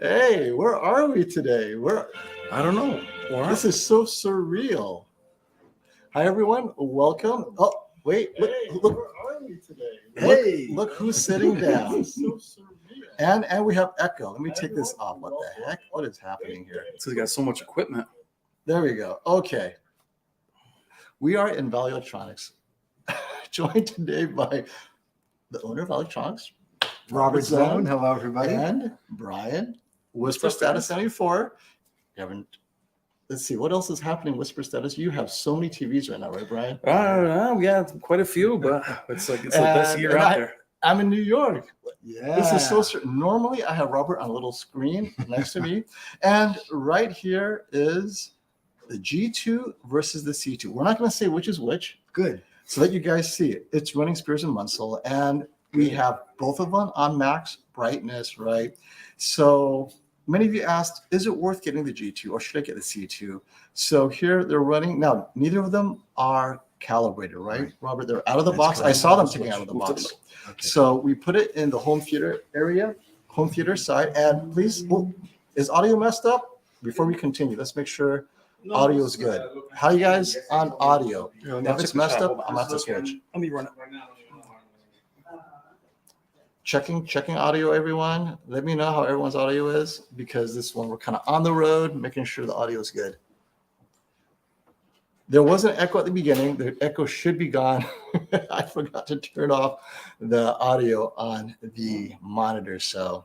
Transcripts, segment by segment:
Hey, where are we today? I don't know. This is so surreal. Hi, everyone. Welcome. Oh, wait. Look. Where are we today? Hey. Look who's sitting down. So surreal. And we have echo. Let me take this off. What the heck? What is happening here? So he's got so much equipment. There we go. Okay. We are in Valley Electronics, joined today by the owner of Electronics, Robert Zone. Hello, everybody. And Brian, Whisper Status 74. Let's see, what else is happening, Whisper Status? You have so many TVs right now, right, Brian? We got quite a few, but it's the best year out there. I'm in New York. Yeah. This is so certain. Normally, I have Robert on a little screen next to me. And right here is the G2 versus the C2. We're not going to say which is which. Good. So that you guys see it. It's running Spears and Munsell, and we have both of them on max brightness, right? So many of you asked, is it worth getting the G2 or should I get the C2? So here they're running. Now, neither of them are calibrated, right, Robert? They're out of the box. I saw them taking out of the box. Okay. So we put it in the home theater area, home theater side. And please, is audio messed up? Before we continue, let's make sure audio is good. How you guys on audio? If it's messed up, I'm going to have to switch. Let me run it. Checking audio, everyone. Let me know how everyone's audio is, because this one we're kind of on the road, making sure the audio is good. There was an echo at the beginning. The echo should be gone. I forgot to turn off the audio on the monitor. So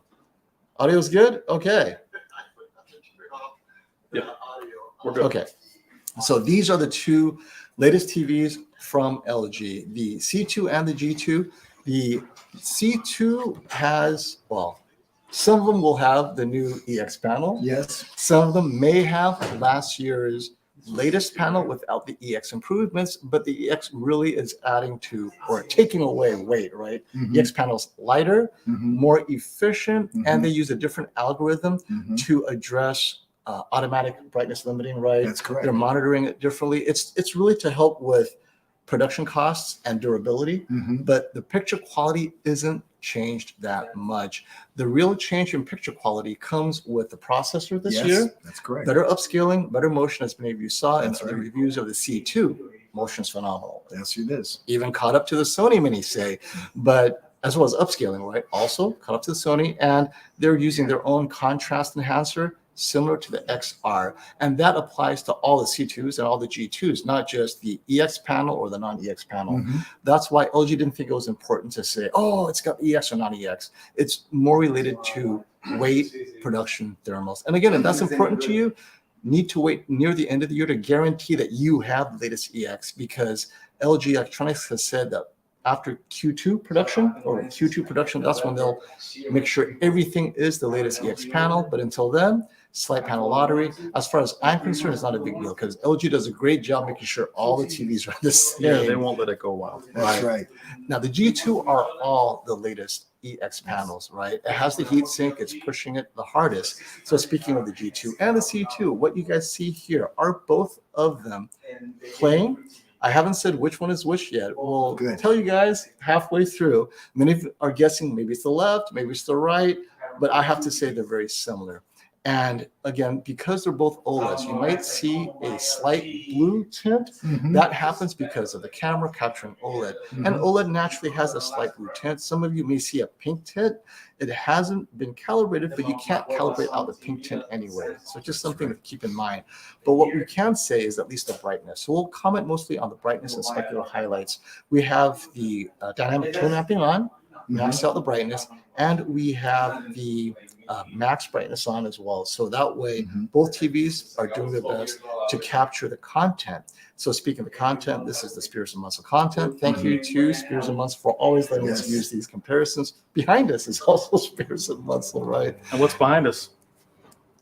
audio is good? Okay. Yeah, we're good. Okay. So these are the two latest TVs from LG, the C2 and the G2. The C2 has, well, some of them will have the new EX panel. Yes. Some of them may have last year's latest panel without the EX improvements, but the EX really is adding to or taking away weight, right? Mm-hmm. EX panel's lighter, Mm-hmm. more efficient, Mm-hmm. and they use a different algorithm Mm-hmm. to address automatic brightness limiting, right? That's correct. They're monitoring it differently. It's really to help with production costs and durability, Mm-hmm. but the picture quality isn't changed that much. The real change in picture quality comes with the processor this Yes, year. that's correct. Better upscaling, better motion, as many of you saw in That's the right. reviews of the C2. Motion's phenomenal. Yes, it is. Even caught up to the Sony Mini, say, but as well as upscaling, right? Also caught up to the Sony, and they're using their own contrast enhancer similar to the XR. And that applies to all the C2s and all the G2s, not just the EX panel or the non-EX panel. Mm-hmm. That's why LG didn't think it was important to say, oh, it's got EX or non-EX. It's more related to weight, production, thermals. And again, if that's important to you, need to wait near the end of the year to guarantee that you have the latest EX, because LG Electronics has said that after Q2 production, that's when they'll make sure everything is the latest EX panel. But until then, slight panel lottery. As far as I'm concerned, it's not a big deal, because LG does a great job making sure all the TVs are the same. Yeah, they won't let it go wild. That's right. Now, the G2 are all the latest EX panels, right? It has the heatsink. It's pushing it the hardest. So speaking of the G2 and the C2, what you guys see here are both of them playing. I haven't said which one is which yet. We'll tell you guys halfway through. Many of you are guessing maybe it's the left, maybe it's the right, but I have to say they're very similar. And again, because they're both OLEDs, you might see a slight blue tint. Mm-hmm. That happens because of the camera capturing OLED. Mm-hmm. And OLED naturally has a slight blue tint. Some of you may see a pink tint. It hasn't been calibrated, but you can't calibrate out the pink tint anyway. So just something to keep in mind. But what we can say is at least the brightness. So we'll comment mostly on the brightness and specular highlights. We have the dynamic tone mapping on, maxed out the brightness, and we have the max brightness on as well. So that way, both TVs are doing their best to capture the content. So speaking of the content, this is the Spears and Munsell content. Thank you to Spears and Munsell for always letting us use these comparisons. Behind us is also Spears and Munsell, right? And what's behind us?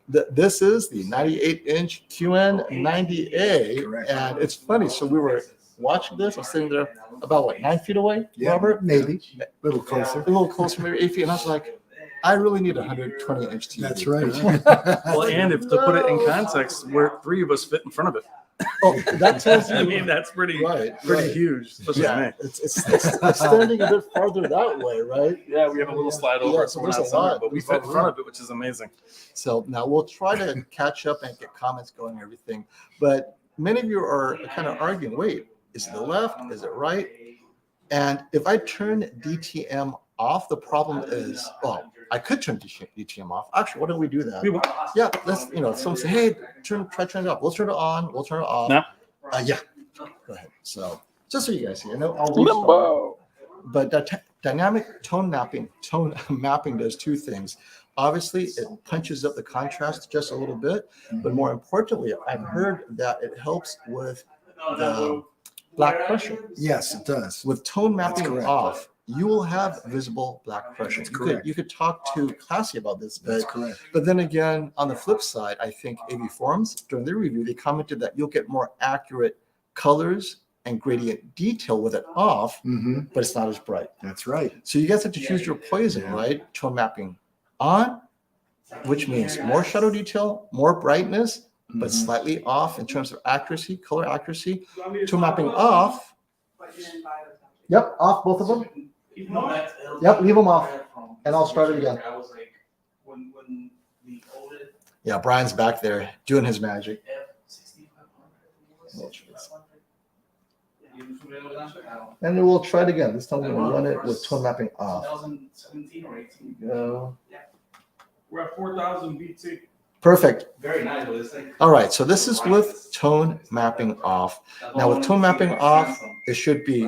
This is the 98-inch QN90A. Correct. And it's funny. So we were watching this. I'm sitting there about, what, 9 feet away, Yeah, Robert? maybe. A little closer. A little closer, maybe 8 feet. And I was like, I really need a 120-inch TV. That's right. Well, and if to put it in context, where three of us fit in front of it. Oh, that tells you. I mean, that's pretty right. huge. Especially Yeah, me. it's extending a bit farther that way, right? Yeah, we have a little slide over. Yeah, So so we're there's not a center, lot. but we There's a fit in front lot. of it, which is amazing. So now we'll try to catch up and get comments going and everything. But many of you are kind of arguing, wait, is it the left? Is it right? And if I turn DTM off, the problem is, well, I could turn DTM off. Actually, why don't we do that? We will. Yeah, let's, someone say, hey, try turn it off. We'll turn it on. We'll turn it off. No. Yeah, go ahead. So just so you guys see, I know I'll restart. But that dynamic tone mapping does two things. Obviously, it punches up the contrast just a little bit, but more importantly, I've heard that it helps with the black pressure. Yes, it does. With tone mapping correct. off, you will have visible black pressure. You could talk to Classy about this, That's correct. but then again, on the flip side, I think AV Forums, during their review, they commented that you'll get more accurate colors and gradient detail with it off, but it's not as bright. That's right. So you guys have to choose your poison, right? Tone mapping on, which means more shadow detail, more brightness, but slightly off in terms of accuracy, color accuracy. Tone mapping off. Yep, off both of them. Yep, leave them off, and I'll start it again. Yeah, Brian's back there doing his magic. And then we'll try it again. This time we're going to run it with tone mapping off. 2017 or 18. Go. We're at 4,000 BT. Perfect. Very nice. What is it? All right, so this is with tone mapping off. Now with tone mapping off, it should be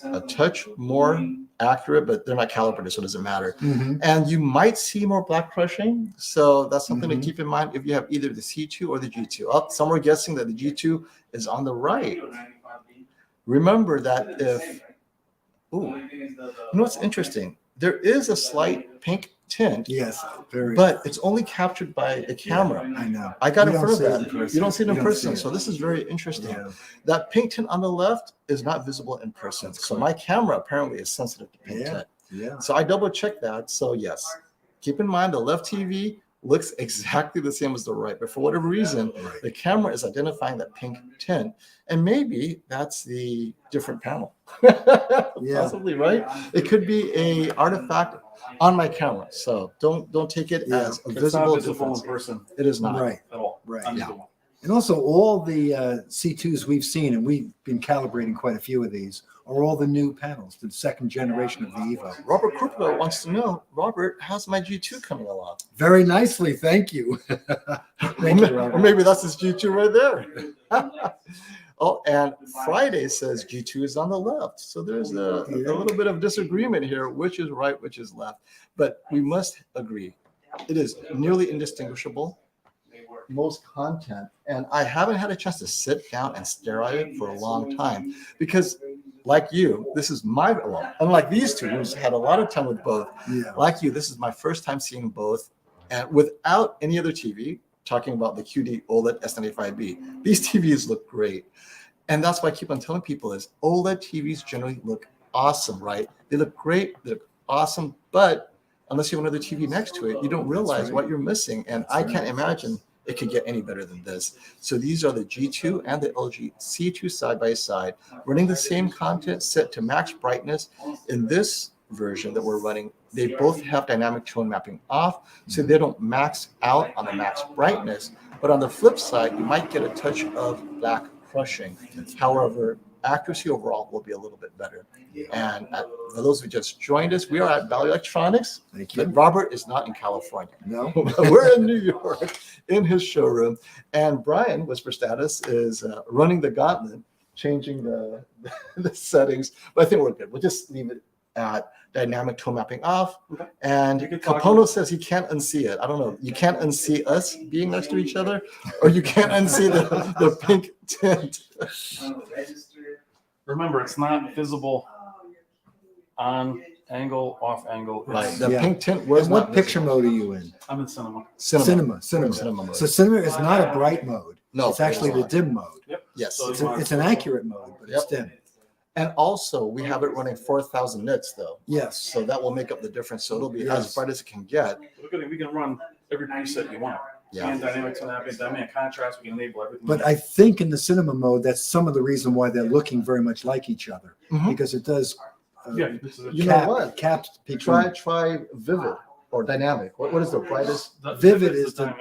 a touch more accurate, but they're not calibrated, so it doesn't matter. And you might see more black crushing, so that's something to keep in mind if you have either the C2 or the G2. Oh, some are guessing that the G2 is on the right. Remember that if, you know what's interesting? There is a slight pink tint. Yes, very. But it's only captured by a camera. I know. I got in You front of don't see it in that. person. You don't see it in You don't person. see it. So this is very interesting. Yeah. That pink tint on the left is not visible in person. So my camera apparently is sensitive to pink Yeah. tint. Yeah. So I double checked that. So yes, keep in mind the left TV looks exactly the same as the right, but for whatever reason, Right. the camera is identifying that pink tint, and maybe that's the different panel. Yeah. Possibly, right? It could be a artifact on my camera, so don't take it Yeah. as a It's visible not visible difference. in person It is not. Right. at all. Right. Unvisible. And also all the C2s we've seen, and we've been calibrating quite a few of these, are all the new panels, the second generation of the Evo. Robert Krupa wants to know, Robert, how's my G2 coming along? Very nicely, thank you. Thank you, Or Robert. maybe that's his G2 right there. Oh, and Friday says G2 is on the left. So there's a little bit of disagreement here, which is right, which is left. But we must agree, it is nearly indistinguishable, most content. And I haven't had a chance to sit down and stare at it for a long time because like you, this is my, well, unlike these two who's had a lot of time with both, Yeah. like you, this is my first time seeing both, and without any other TV, talking about the QD-OLED S95B. These TVs look great. And that's why I keep on telling people is OLED TVs generally look awesome, right? They look great, they look awesome, but unless you have another TV next to it, you don't realize right. what you're missing. And I can't imagine it could get any better than this. So these are the G2 and the LG C2 side by side, running the same content set to max brightness. In this version that we're running, they both have dynamic tone mapping off, so they don't max out on the max brightness. But on the flip side, you might get a touch of black crushing. However, accuracy overall will be a little bit better. And for those who just joined us, we are at Valley Electronics, Thank you. but Robert is not in California. No. We're in New York in his showroom. And Brian, Whisper Status, is running the gauntlet, changing the settings. But I think we're good. We'll just leave it at dynamic tone mapping off. Okay. And You can talk Capono says he can't unsee it. I don't know. You can't unsee us being next to each other, or you can't unsee the pink tint. Remember, it's not visible on angle, off angle. Right. It's- The Yeah. pink tint was And what not picture visible. mode are you in? I'm in cinema. Cinema. Cinema. mode. So cinema is not a bright mode. No, It's actually it the is not. dim mode. Yes. So It's an accurate mode, but it's dim. And also, we have it running 4,000 nits though. Yes. So that will make up the difference. So it'll be Yes. as bright as it can get. We can run every preset you want. Yeah. And dynamic tone mapping, dynamic contrast, we can enable everything. But I think in the cinema mode, that's some of the reason why they're looking very much like each other, Mhm. because it does Yeah, this is a- You know what? caps people. Try vivid or dynamic. What is the brightest? Vivid is is the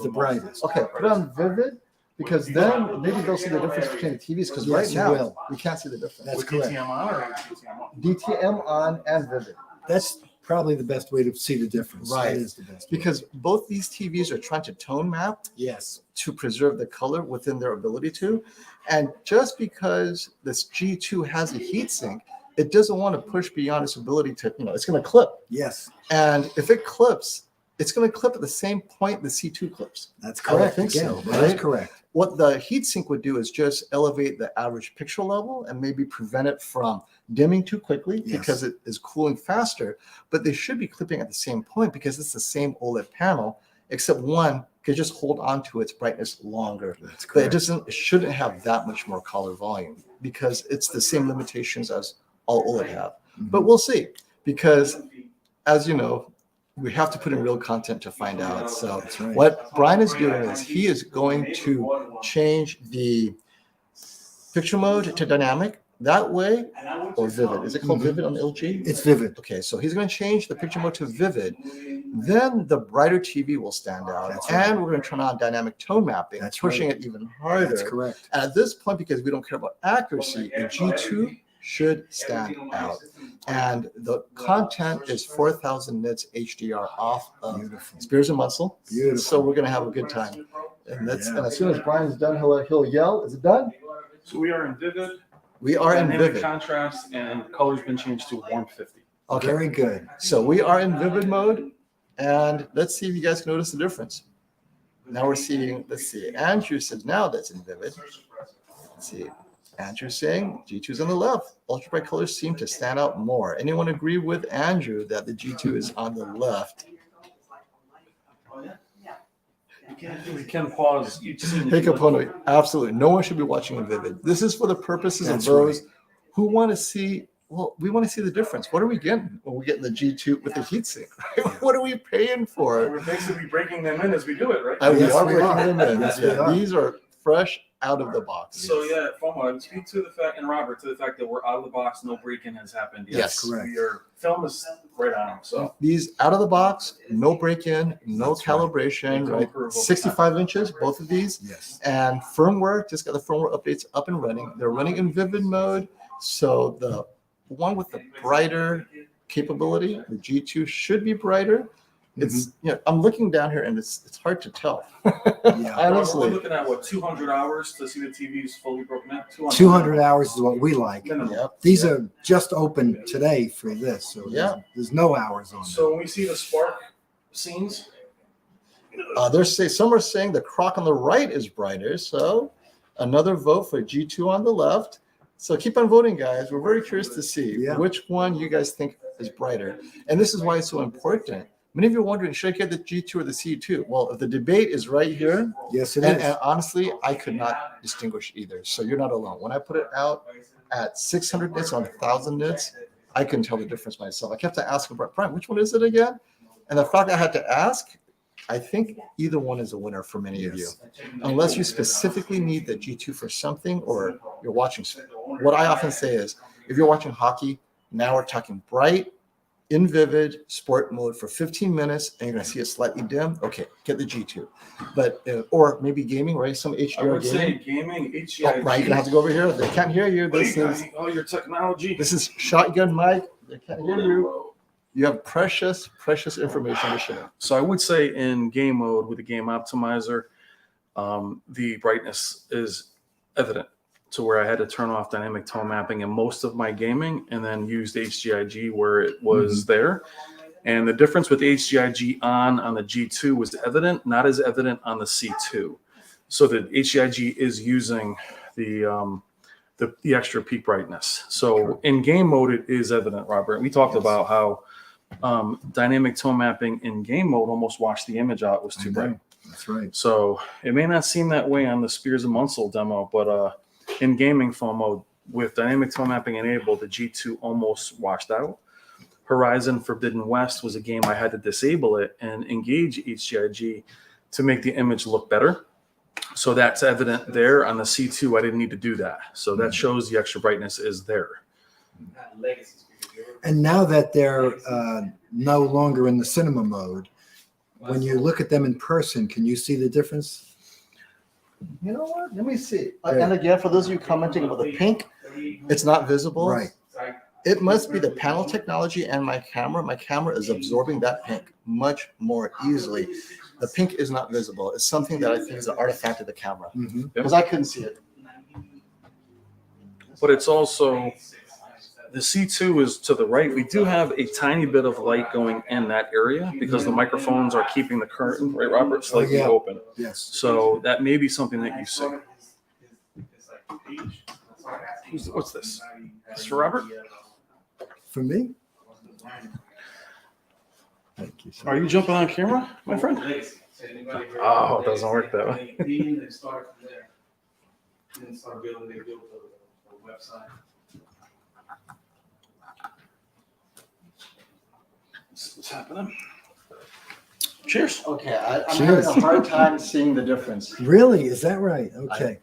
most- brightest. Okay, put on vivid, because then maybe they'll see the difference between the TVs, because right Yes, you now, will. we can't see the difference. That's With correct. DTM on or DTM off? DTM on and vivid. That's probably the best way to see the difference. Right. That is the best way. Because both these TVs are trying to tone map Yes, to preserve the color within their ability to. And just because this G2 has a heat sink, it doesn't want to push beyond its ability to, it's going to clip. yes, And if it clips, it's going to clip at the same point the C2 clips. that's I would correct. think Again, so, that is right? correct. What the heat sink would do is just elevate the average picture level and maybe prevent it from dimming too quickly Yes. because it is cooling faster. But they should be clipping at the same point because it's the same OLED panel, except one could just hold on to its brightness longer. That's But it correct. it shouldn't have that much more color volume because it's the same limitations as all OLED have. But we'll see, because as you know, we have to put in real content to find out. So That's right. what Brian is doing is he is going to change the picture mode to dynamic that way, or vivid. Is it called vivid on the LG? It's vivid. Okay, so he's going to change the picture mode to vivid. Then the brighter TV will stand out, That's right. and we're going to turn on dynamic tone mapping, That's pushing it even harder. That's correct. And at this point, because we don't care about accuracy, the G2 should stand out. And the content is 4,000 nits HDR off of Beautiful. Spears and Muscle. Beautiful. So we're going to have a good time. And Yeah. and as soon as Brian's done, he'll yell, "Is it done?" So we are in vivid, We are in dynamic vivid. contrast, and color's been changed to warm 50. Okay, Very good. so we are in vivid mode, and let's see if you guys can notice the difference. Now we're seeing, let's see, Andrew says now that's in vivid. Let's see, Andrew's saying G2's on the left. Ultra bright colors seem to stand out more. Anyone agree with Andrew that the G2 is on the left? We can pause each scene. Hey, Capono, absolutely. No one should be watching in vivid. This is for the purposes That's of those who want to see. Well, we want to see the difference. What are we getting when we get in the G2 with the heatsink? Right? What are we paying for? We're basically breaking them in as we do it, right? And Yes, we are we breaking are. them in. Yes, we Yeah, are. these are fresh out of the box. So yeah, FOMO, speak to the fact, and Robert, to the fact that we're out of the box, no break-in has happened yet. Yes. Correct. Film is right on, so. These out of the box, no break-in, no That's right. calibration, No right? approval. 65 inches, both of these. Yes. And firmware, just got the firmware updates up and running. They're running in vivid mode. So the one with the brighter capability, the G2 should be brighter. It's, I'm looking down here and it's hard to tell. Yeah. We're Honestly. looking at what, 200 hours to see the TVs fully broken out? 200 hours is what we like. Minimum. Yep. These are just open today for this, so Yeah. there's no hours on them. So when we see the spark scenes, Some are saying the croc on the right is brighter. So another vote for G2 on the left. So keep on voting, guys. We're very curious to see Yeah. which one you guys think is brighter. And this is why it's so important. Many of you are wondering, should I get the G2 or the C2? Well, if the debate is right here, Yes, it and is. honestly, I could not distinguish either. So you're not alone. When I put it out at 600 nits on 1,000 nits, I couldn't tell the difference myself. I kept to ask Brian, which one is it again? And the fact I had to ask, I think either one is a winner for many of you. Yes. Unless you specifically need the G2 for something or you're watching. What I often say is, if you're watching hockey, now we're talking bright, in vivid sport mode for 15 minutes, and you're going to see it slightly dim. Okay, get the G2. But or maybe gaming, right? Some I HDR would say gaming. gaming, Oh, HCI. Brian, you're gonna have to go over here. They can't hear you. Wait, your technology. This is shotgun mic. They can't hear you. You have precious information to share. So I would say in game mode with the game optimizer, the brightness is evident to where I had to turn off dynamic tone mapping in most of my gaming and then used HGIG where it was there. And the difference with HGIG on the G2 was evident, not as evident on the C2. So the HGIG is using the extra peak brightness. So in game mode, it is evident, Robert. We talked about how dynamic tone mapping in game mode almost washed the image out. It was too bright. That's right. So it may not seem that way on the Spears and Munsell demo, but in gaming phone mode with dynamic tone mapping enabled, the G2 almost washed out. Horizon Forbidden West was a game I had to disable it and engage HGIG to make the image look better. So that's evident there. On the C2, I didn't need to do that. So that shows the extra brightness is there. And now that they're no longer in the cinema mode, when you look at them in person, can you see the difference? You know what? Let me see. And again, for those of you commenting about the pink, it's not visible. Right. It must be the panel technology and my camera. My camera is absorbing that pink much more easily. The pink is not visible. It's something that I think is an artifact of the camera because I couldn't see it. But it's also, the C2 is to the right. We do have a tiny bit of light going in that area because the microphones are keeping the curtain, right, Robert, slightly open. Yes. So that may be something that you see. What's this? This for Robert? For me? Thank you. Are you jumping on camera, my friend? Oh, it doesn't work that way. What's happening? Cheers. Okay, I'm Cheers. having a hard time seeing the difference. Really? Is that right? Okay.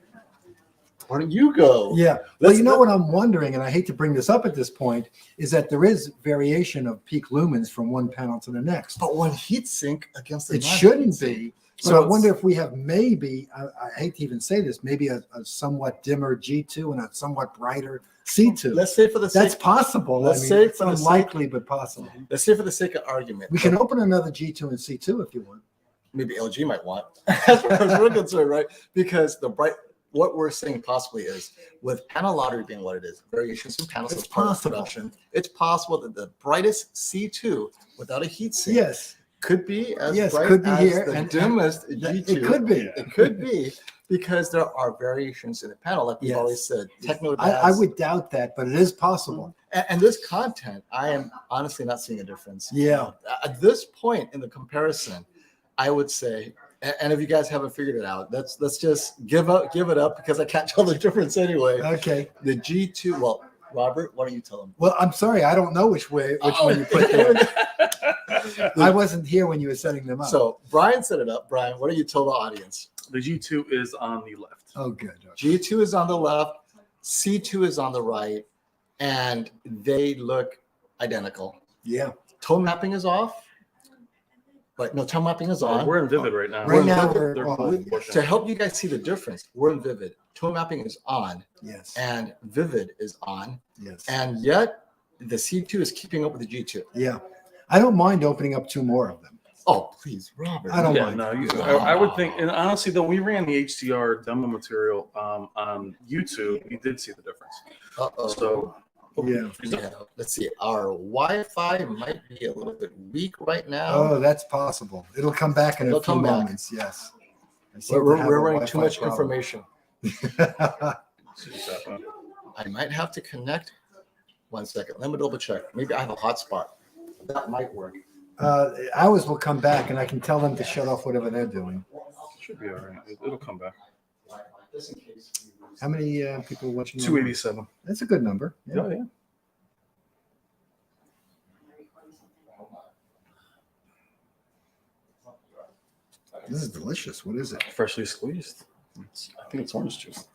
Why don't you go? Yeah. Well, you know what I'm wondering, and I hate to bring this up at this point, is that there is variation of peak lumens from one panel to the next. But one heat sink against the It shouldn't be. So So I wonder if we have maybe, I hate to even say this, maybe a somewhat dimmer G2 and a somewhat brighter C2. Let's say for the That's sake, possible. let's I mean, say it's for the sake- unlikely, but possible. let's say for the sake of argument, We can open another G2 and C2 if you want. maybe LG might want. As far as we're concerned, right? Because what we're saying possibly is with panel lottery being what it is, variations in panels It's as part of possible. production, it's possible that the brightest C2 without a heat sink Yes. could be as Yes, bright could be as here, the and- dimmest It G2. could be. It could be because there are variations in the panel, like we've Yes. always said. Techno I would doubt that, but it is possible. and this content, I am honestly not seeing a difference. Yeah. At this point in the comparison, I would say, and if you guys haven't figured it out, let's just give it up because I can't tell the difference anyway. Okay. The G2, well, Robert, why don't you tell them? Well, I'm sorry. I don't know which one you put there. I wasn't here when you were setting them up. So Brian set it up. Brian, what do you tell the audience? The G2 is on the left. Oh, good. Okay. G2 is on the left, C2 is on the right, and they look identical. Yeah. Tone mapping is off. But no, tone mapping is on. We're in Vivid right now. Right now They're we're both on, pushing. To help you guys see the difference, we're in Vivid. Tone mapping is on, Yes. and Vivid is on, Yes. and yet the C2 is keeping up with the G2. Yeah. I don't mind opening up two more of them. Oh, please, Robert. I don't Yeah, mind. no, I would think, and honestly, though, we ran the HDR demo material on YouTube. We did see the difference. Uh-oh. So, Yeah. Yeah, let's see. Our Wi-Fi might be a little bit weak right now. Oh, that's possible. It'll come back in It'll a few come back. moments. Yes. I seem to we're have we're a running too Wi-Fi much problem. information. see what's happening. I might have to connect. 1 second. Let me double check. Maybe I have a hotspot. That might work. Ours will come back, and I can tell them to shut off whatever they're doing. Should be all right. It'll come back. Just in case. How many people watching? 287. That's a good number. Yeah. Oh, yeah. This is delicious. What is it? Freshly squeezed. I think it's orange juice.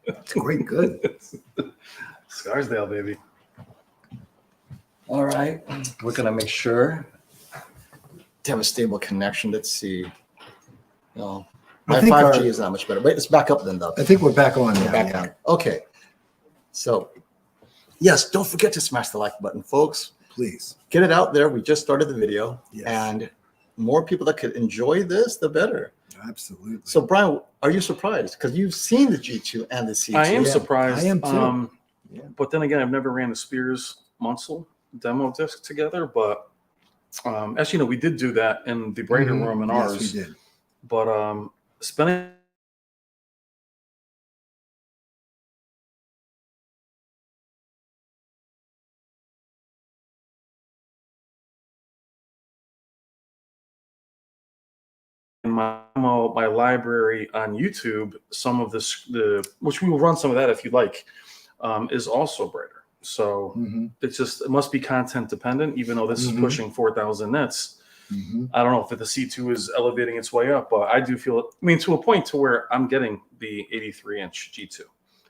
It's quite good. Scarsdale, baby. All right. We're gonna make sure to have a stable connection. Let's see. No, I my think 5G our- is not much better. Wait, let's back up then, though. I think we're back on now. Back yeah. down. Okay. So, yes, don't forget to smash the like button, folks. Please. Get it out there. We just started the video, Yes. and more people that could enjoy this, the better. Absolutely. So, Brian, are you surprised? Because you've seen the G2 and the C2. I am Yeah, surprised. I am too. Yeah. But then again, I've never ran the Spears Munsell demo disc together. But actually, no, we did do that in the brighter Mhm. room in Yes, ours. we did. But spending in my library on YouTube, some of the which we will run some of that if you like, is also brighter. So Mhm. it must be content dependent, even though this Mhm. is pushing 4,000 nits. Mhm. I don't know if the C2 is elevating its way up, but I do feel it. I mean, to a point to where I'm getting the 83-inch G2.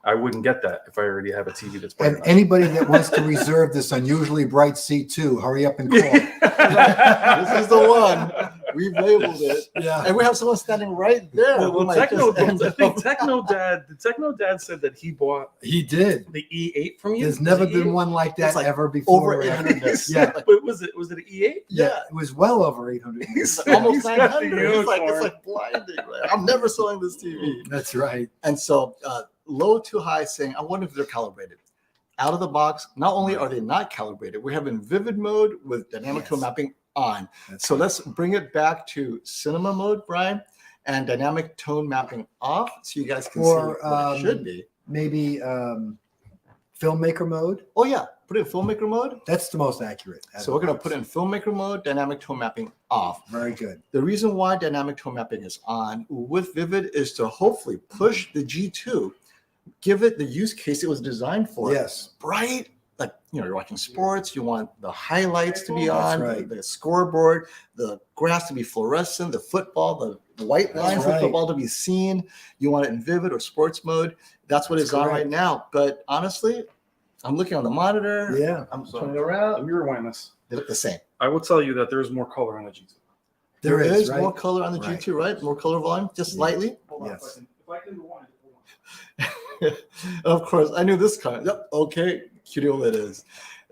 I wouldn't get that if I already have a TV that's bright And enough. anybody that wants to reserve this unusually bright C2, hurry up and call. This is the one. We've labeled it. Yeah. And we have someone standing right there. Well, who might just end I think up- Techno Dad said that he bought He did. the E8 from you. There's never Was it been E8? one like that It's like ever before. over 800. Yeah. But was it an E8? Yeah, it was well over 800. It's almost He's got the 900. It's unicorn. like blinding. Like, I'm never selling this TV. That's right. And so low to high saying, I wonder if they're calibrated. Out of the box, not only are they not calibrated, we have in vivid mode with dynamic tone Yes. mapping on. That's So right. let's bring it back to cinema mode, Brian, and dynamic tone mapping off so you guys can Or, see what it should be. Maybe filmmaker mode. Oh yeah, put it in filmmaker mode. That's the most accurate. So we're going to put it in filmmaker mode, dynamic tone mapping off. Very good. The reason why dynamic tone mapping is on with Vivid is to hopefully push the G2, give it the use case it was designed for. Yes. Bright, like, you're watching sports, you want the highlights to be That's on, right. the scoreboard, the grass to be fluorescent, the football, the white That's lines of right. football to be seen. You want it in Vivid or sports mode. That's what That's it's on correct. right now. But honestly, I'm looking on the monitor. Yeah. I'm So- turning Let around. me rewind this. They look the same. I will tell you that there's more color on the G2. There is right? more color on the Right. G2, right? More color volume, just Yeah. slightly. Hold on, Yes. if I can rewind. Of course, I knew this coming. Yep. Okay. QD-OLED is.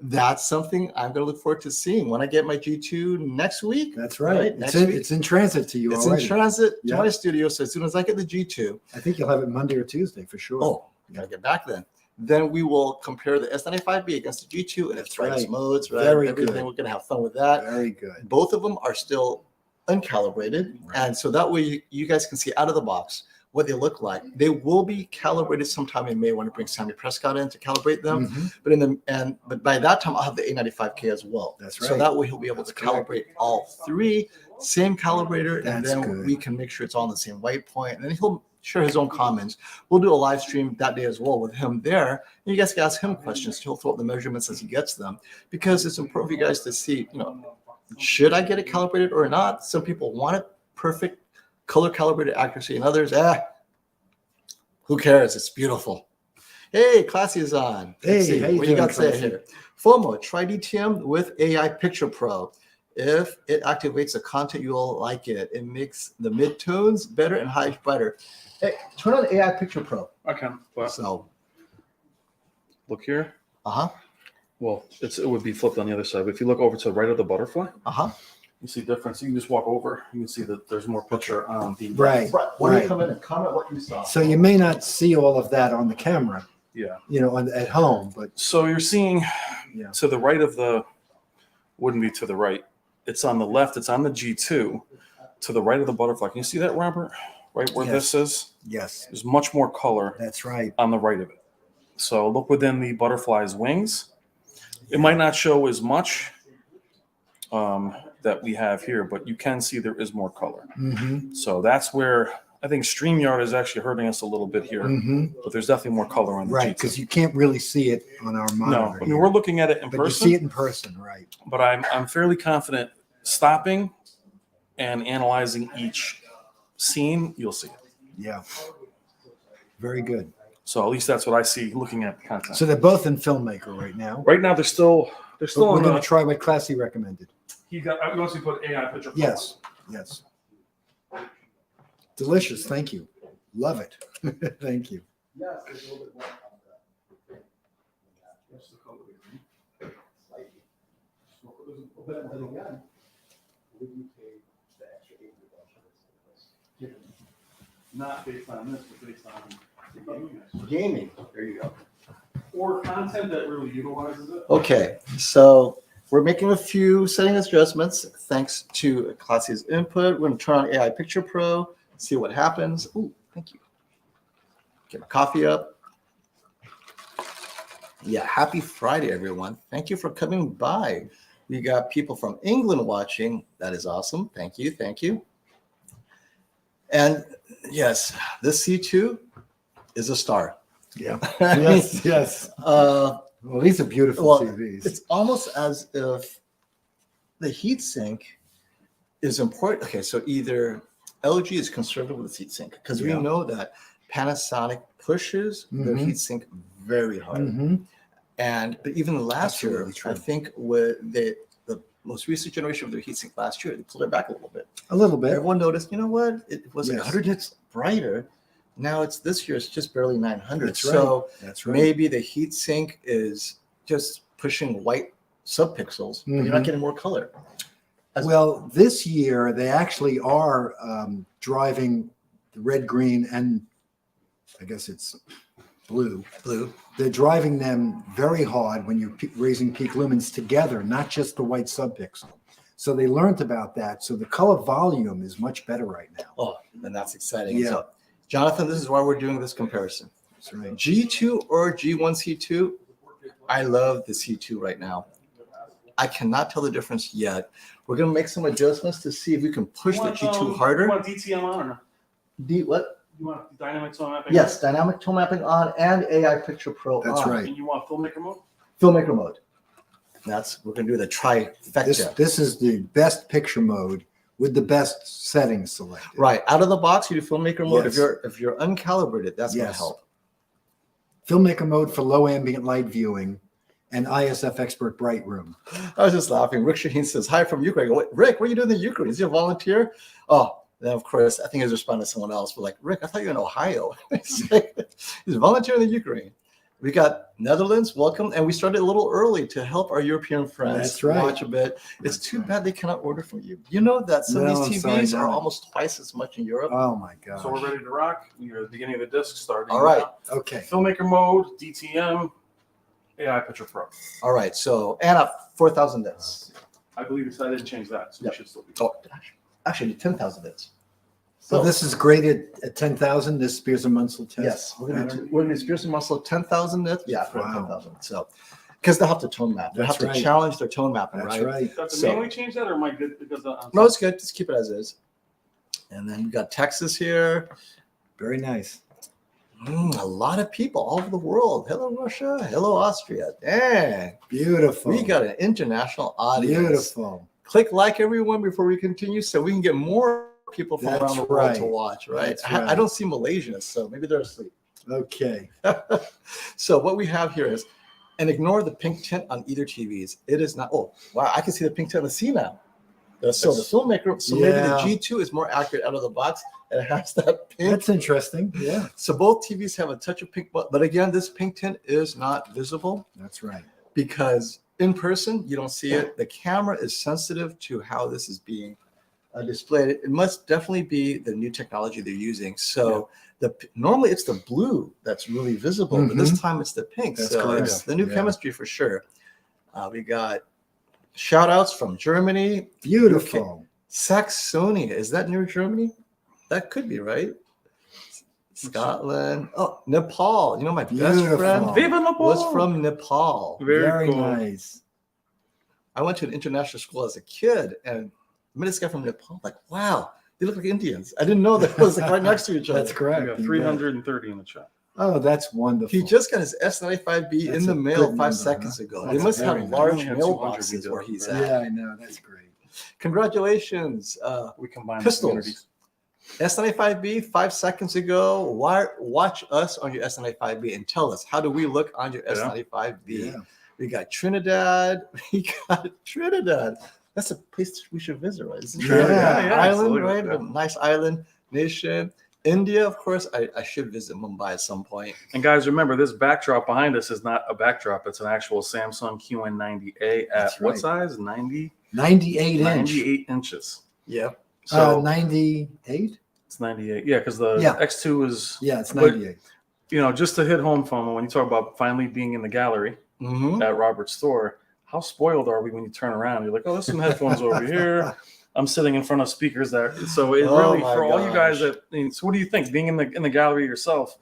That's something I'm going to look forward to seeing when I get my G2 next week. That's right. It's Next in, week. it's in transit to you It's already. in transit to Yeah. my studio. So as soon as I get the G2, I think you'll have it Monday or Tuesday for sure. oh, I got to get back then. Then we will compare the S95B against the G2 and its That's brightest right. modes, right? Very Everything. good. We're going to have fun with that. Very good. Both of them are still uncalibrated. Right. And so that way you guys can see out of the box what they look like. They will be calibrated sometime in May when I bring Sammy Prescott in to calibrate them. Mhm. But by that time I'll have the A95K as well. That's So right. that way he'll be able to That's correct. calibrate all three, same calibrator, and That's then good. we can make sure it's all on the same white point. And then he'll share his own comments. We'll do a live stream that day as well with him there. And you guys can ask him questions. He'll throw out the measurements as he gets them, because it's important for you guys to see, should I get it calibrated or not? Some people want it perfect color calibrated accuracy, and others, who cares? It's beautiful. Hey, Classy is on. Let's Hey, see, how you what you doing, got to say Classy? here? FOMO, try DTM with AI Picture Pro. If it activates the content, you'll like it. It makes the midtones better and highs brighter. Hey, turn on AI Picture Pro. I can. But So, look here. uh-huh, Well, it would be flipped on the other side. But if you look over to the right of the butterfly, uh-huh. you see the difference. You can just walk over. You can see that there's more picture on the Right. Brett, why don't you Right. come in and comment what you saw? So you may not see all of that on the camera, Yeah. at home, but So you're seeing Yeah. to the right of the, wouldn't be to the right. It's on the left. It's on the G2. To the right of the butterfly. Can you see that, Robert? Right where Yes. this is? yes, There's much more color that's right. on the right of it. So look within the butterfly's wings. It might not show as much that we have here, but you can see there is more color. Mm-hmm. So that's where I think StreamYard is actually hurting us a little bit here, Mm-hmm. but there's definitely more color on the Right, G2. because you can't really see it on our No, monitor. I mean, here. we're looking at it in but you person, see it in person, right? but I'm fairly confident stopping and analyzing each scene, you'll see it. Yeah. Very good. So at least that's what I see looking at the content. So they're both in Filmmaker right now. Right now, they're still But on we're going the. to try what Classy recommended. He got. I want to put AI picture. Yes, yes. Delicious. Thank you. Love it. Thank you. Yes, there's a little bit more on that. But again, would you pay the extra $800? Not based on this, but based on the gaming aspect. Gaming. There you go. Or content that really utilizes it. Okay, so we're making a few setting adjustments thanks to Classy's input. We're going to turn on AI Picture Pro, see what happens. Ooh, thank you. Get my coffee up. Yeah, happy Friday, everyone. Thank you for coming by. We got people from England watching. That is awesome. Thank you. Thank you. And yes, this C2 is a star. Yeah. I mean, Yes, yes. Well, these are beautiful Well, TVs. it's almost as if the heatsink is important. Okay, so either LG is conservative with its heatsink because we Yeah. know that Panasonic pushes their Mhm. heatsink very hard. Mhm. But even last year, Absolutely true. I think with the most recent generation of their heatsink last year, they pulled it back a little bit. A little bit. Everyone noticed, you know what? It was like Yes. 100 nits brighter. Now it's this year, it's just barely 900. That's right. So That's right. maybe the heatsink is just pushing white subpixels, but you're not Mhm. getting more color. Well, this year they actually are driving the red, green, and I guess it's blue. They're driving them very hard when you're raising peak lumens together, not just the white subpixel. So they learned about that. So the color volume is much better right now. Oh, and that's exciting. Yeah. So, Jonathan, this is why we're doing this comparison. That's right. G2 or G1C2, I love the C2 right now. I cannot tell the difference yet. We're going to make some adjustments to see if we can push the G2 harder. You want DTM on or no? What? You want dynamic tone mapping? Yes, dynamic tone mapping on and AI Picture Pro That's on. right. And you want filmmaker mode? Filmmaker mode. We're going to do the trifecta. This is the best picture mode with the best settings selected. Right. Out of the box, you do filmmaker mode. Yes. If you're uncalibrated, that's going to Yes. help. Filmmaker mode for low ambient light viewing and ISF Expert Bright Room. I was just laughing. Rick Shaheen says, hi from Ukraine. I go, "Wait, Rick, what are you doing in Ukraine? Is he a volunteer? Oh, then of course, I think he's responding to someone else. But like, Rick, I thought you were in Ohio. He's a volunteer in the Ukraine. We got Netherlands, welcome. And we started a little early to help our European friends That's right. watch a bit. It's That's too right. bad they cannot order from you. You know that some No, of I'm these sorry, TVs are no. almost twice as much in Europe. Oh my God. So we're ready to rock. You're at the beginning of the disc starting. All right. now. Okay. Filmmaker mode, DTM, AI Picture Pro. All right. So, Anna, 4,000 nits. I believe it's, I didn't change that, so Yep. we should still be. Oh, actually, 10,000 nits. So this is graded at 10,000, this Spears and Munsell test? Yes, we're gonna do Spears and Muscle 10,000 nits. Yeah, for Wow. 10,000. So, because they'll have to tone map. They That's have to right. challenge their tone mapping, That's right? right. Got to So- manually change that, or am I good because No, it's good. Just keep it as is. And then you got Texas here. Very nice. A lot of people all over the world. Hello, Russia. Hello, Austria. Dang, Beautiful. we got an international audience. Beautiful. Click like everyone before we continue, so we can get more people from That's around the world right. to watch. Right? That's I right. don't see Malaysia, so maybe they're asleep. Okay. So what we have here is, and ignore the pink tint on either TVs. It is not. Oh, wow! I can see the pink tint on the C now. So the filmmaker. So maybe the Yeah. G2 is more accurate out of the box. It has that pink. That's interesting. Yeah. So both TVs have a touch of pink, but again, this pink tint is not visible That's right. because in person you don't see it. The camera is sensitive to how this is being displayed. It must definitely be the new technology they're using. So normally it's the blue that's really visible, but this time it's the pink. That's so correct. it's the new Yeah. chemistry for sure. We got shout outs from Germany, Beautiful. Saxonia. Is that near Germany? That could be, right? Scotland. Oh, Nepal. You know, my best Beautiful. friend Viva Nepal! was from Nepal. Very cool. nice. I went to an international school as a kid and I met this guy from Nepal. Like, wow, they look like Indians. I didn't know that was like right next to each other. That's We correct. got You 330 in the chat. bet. Oh, that's wonderful. He just got his S95B That's in the a mail good 5 number, seconds huh? ago. That's They must very have nice. large We only had 200 mailboxes we where do. he's Yeah. at. Yeah, I know. That's great. Congratulations. We combine Pistols. the communities. S95B 5 seconds ago. Watch us on your S95B and tell us, how do we look on your S95B? Yeah. We got Trinidad. We got Trinidad. That's a place we should visit, right? Isn't Trinidad Yeah, island, absolutely, right? yeah. A nice island nation. India, of course. I should visit Mumbai at some point. And guys, remember, this backdrop behind us is not a backdrop. It's an actual Samsung QN90A at That's what right. size? 90, 98 inch. 98 inches. Yep. So 98? it's 98. Yeah, because the Yeah. X2 is, Yeah, it's But- 98. you know, just to hit home from when you talk about finally being in the gallery Mm-hmm. at Robert's store, how spoiled are we when you turn around? You're like, oh, there's some headphones over here. I'm sitting in front of speakers that. So it Oh really, my for all you guys gosh. that, I mean, so what do you think? Being in the gallery yourself,